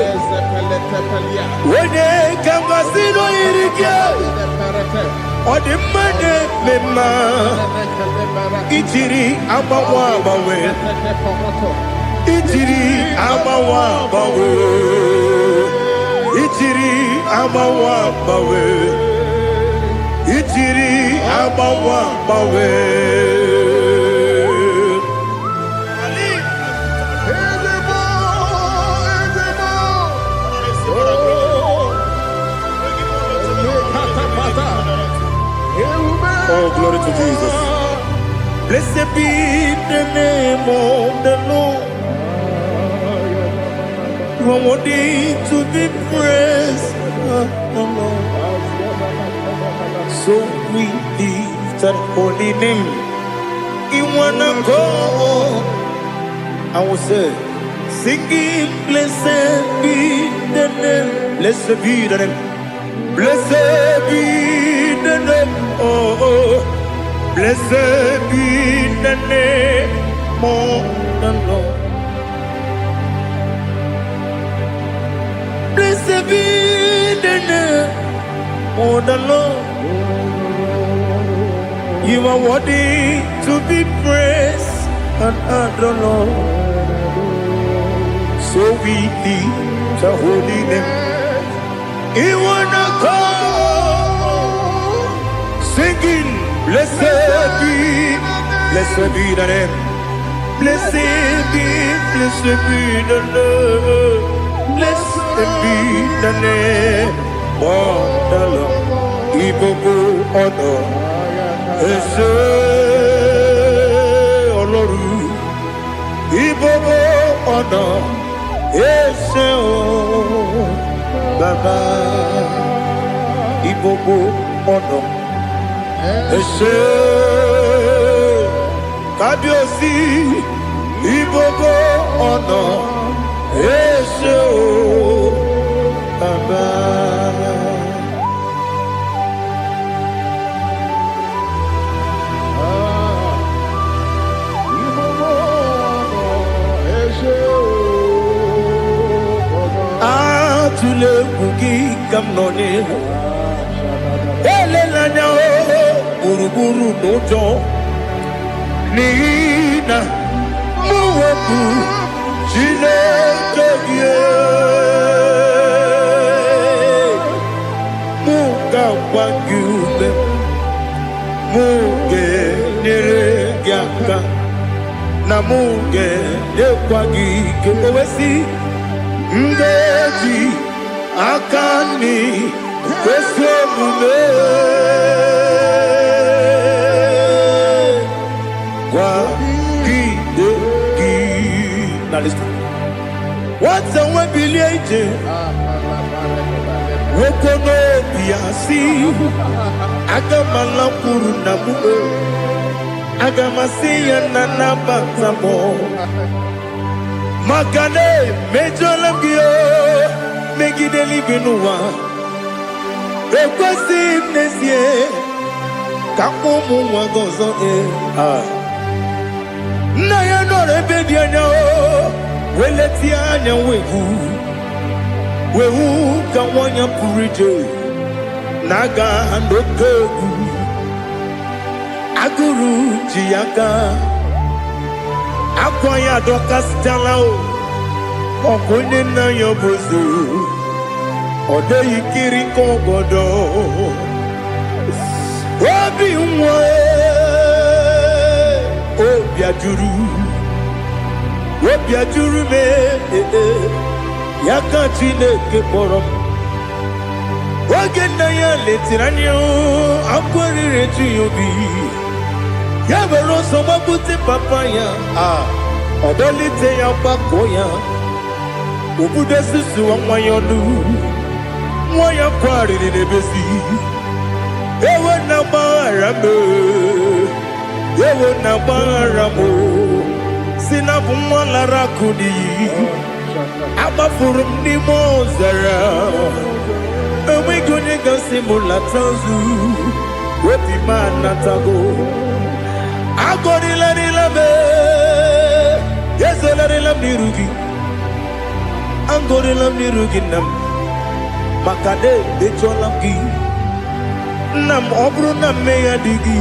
wene kamasino irige odimane mema itiri amawa bawe itiri amawa bawe itiri amawa bawe itiri amawa bawe Oh, glory to Jesus. Blessed be the name of the Lord. You are worthy to be praised, the Lord. So we lift that holy name. You wanna go? I will say, singing, blessed be the name. Blessed be the name. Blessed be the name. Oh, blessed be the name of the Lord. Blessed be the name of the Lord. You are worthy to be praised and adored, Lord. So we lift the holy name. You wanna go singing. Blessed be the name. Blessed be the Lord. Blessed be the name of the Lord. Ibobo honor. Ese Oloru. Ibobo honor. Ese o Baba. Ibobo honor. Ese Kabiosi. Ibobo honor. Ese o Baba. Atule kuki kamnone. Ele lanya o buruburu nojo. Nina muweku chile kegie. Muga wangyume. Muge nere gyaka. Na muge nekwagi kewesi. Ngeji akani kwesemume kwa gidegi. Now listen. What's the one billion? Wokono biasi agamalampuru namu agamasiya nanabatamo. Makane mejolamgio megideli benua ekwesi nesie kakomu wagozo na ya no rebedi anya weleti anya wehu kawanya purije naga ndoku aguru jiyaka akwanya doka stalao okunye na yobozu ode yikiri kogodo obi nwa obi ajuru me yaka Chineke kpọrọ oge na ya letiri anya akwarire Chiyobi ya were ọsọ gbapute papa ya ọdọlite ya gbakọ ya obodo susu nwa ya ọnụ nwa ya kwariri n'ebezi ewe na gbaghara m si na bụ nwa lara akụ n'iyi agbafuru m n'ime ọzara enweghị onye gasị m lata nzu obi m anatago agọrịlarịla m ezolarịla m n'iru gị agọrịla m n'iru gị nna m maka na edechola m gị nna m ọ bụrụ na mmehie dị gị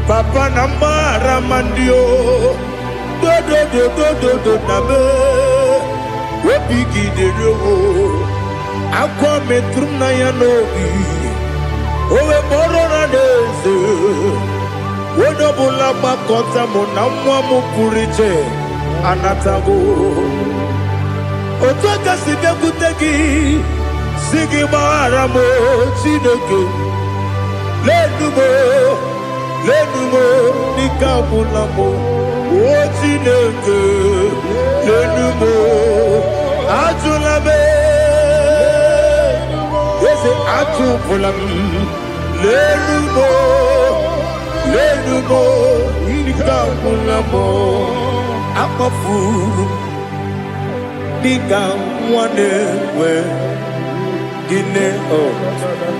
papa na mgbaghara ma ndị o dodododododo na me obi gị dịrị owo akwa metụrụ m na ya n'obi owe kpọrọ na n'eze onye ọbụla gbakọta mụ na nwa m pụrụ iche anatago otu aka si bịakwute gị si gị gbaghara m Chineke lenumo dịka ọbụla m o Chineke lenumo ajụla m eze ajụpụla m lenumo dịka ọbụla m akpafuru dịka nwa na-enwe gịnị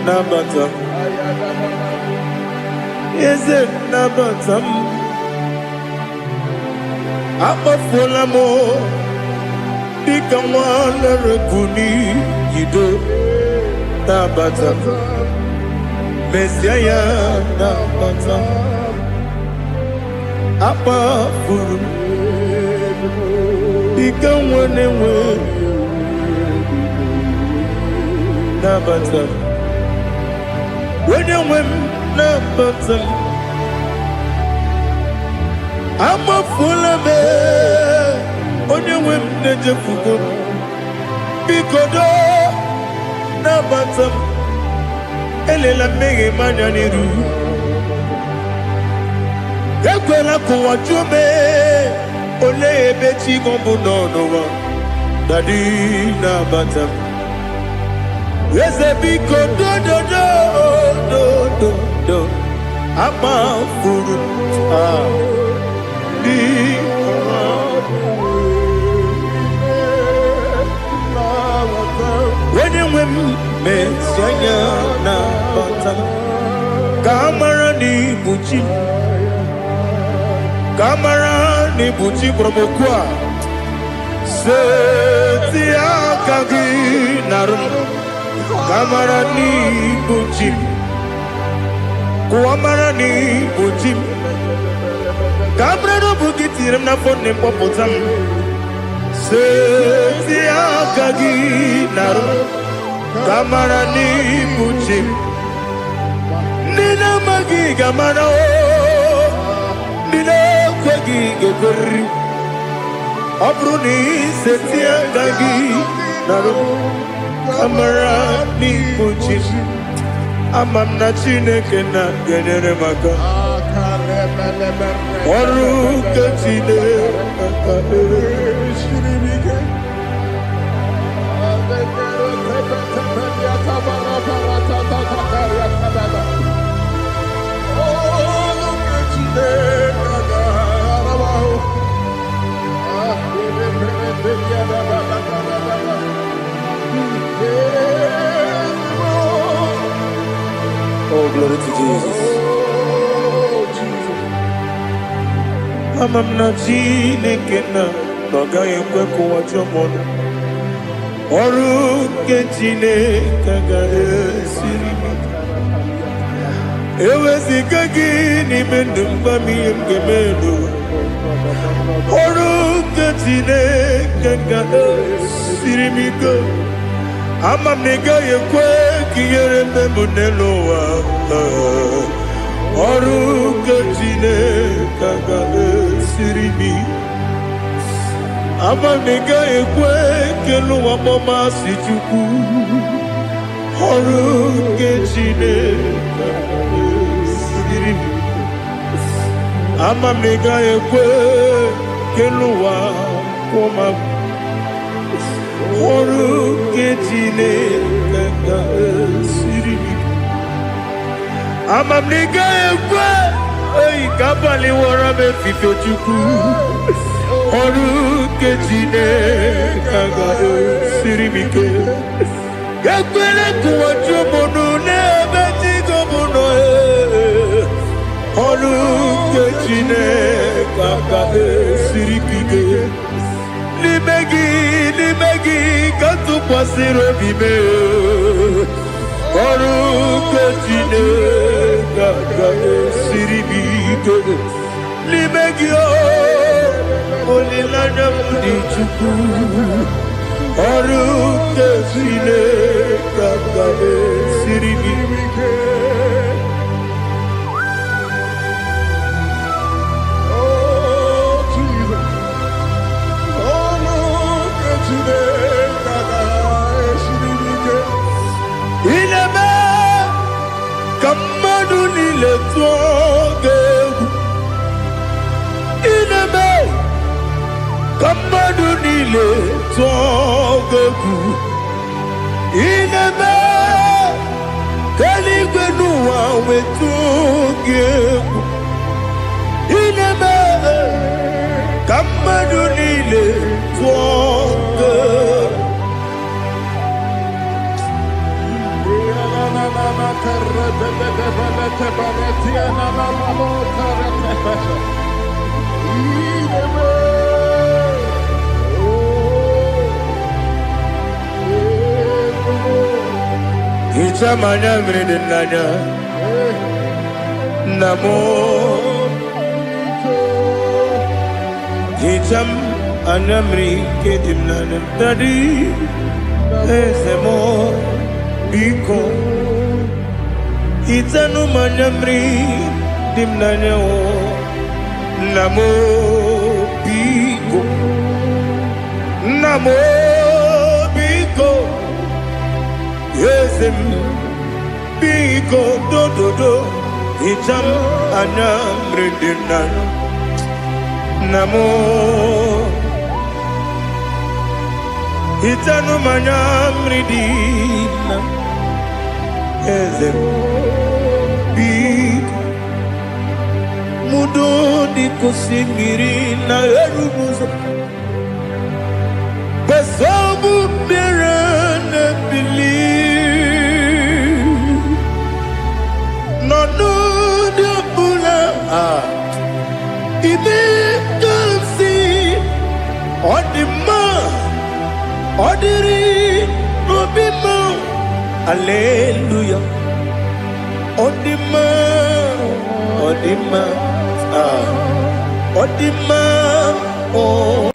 nabata eze nabata m akpafuola m dịka nwa na-ereku n'iyido nabata mesia ya nabata akpafuru dịka nwa na-enwe nabata when you win na bottom. I'm a full of it. When you win na jefugo. Bikodo na bottom. Elela mege manyaniru. Ekwela kuwa jume. Ole ebeti gombu nonowa. Daddy na bottom. Yes, a big do. I'm a fool. When you win, Messiah, na bata. Kamara ni buchi promokwa. Setia kagi narum. Kamara ni buchim, kuamara ni buchim. Kamara no bukitiram na phone ne popotam. Setia kagi naru. Kamara ni buchim. Nina magi kamara o. Nina kwagi gekori. Abruni setia kagi naru. Kamara ni buchim. Amam na chineke na genere maka. Oru kachine Oh, glory to Jesus. Amam na chineke na noga yekwe kuwa chomono. Oru ke chineke ga esiri. Ewezi kagi ni mendumba miyem gemelo. Oru ke chineke ga esiri miko. Amam nega yekwe kiyere mbemunelo wa. Oru ke chineke ga esiri mi. Amam nega yekwe kelu wa mama si chuku. Oru ke chineke ga esiri mi. Amam nega yekwe kelu wa mama. Oru ke chineke ga esiri mi. Amam nega yekwe ei kabali wara me fifo chuku. Oru ke chineke ga esiri mi ke. Yakwele kuwa chomono nebe tigo mono e. Oru ke chineke ga esiri mi ke. Limegi katu pasiro bime. Oru ke chineke ga esiri mi ke. Limegi o olilanya mudi chuku. Oru ke chineke ga esiri mi ke. Oh, Jesus. Oh, look at you there, Gaga, Shirike. Ineme kamadu nile tuoge. Ineme kamadu nile tuoge. Ineme kaligwe nuwa wetuge. Ineme kamadu nile tuoge. Ichamanya mridinanya namo. Icham anamri kedimnana tadi esemo biko. Itanu manyamri dimnanya o namo biko yesem biko do itam anyamri dimnanya namo itanu manyamri dimnanya yesem mudo di kusingiri na erubuzo besobu birane believe no de bula ibe kansi odima odiri obima hallelujah odima odima oh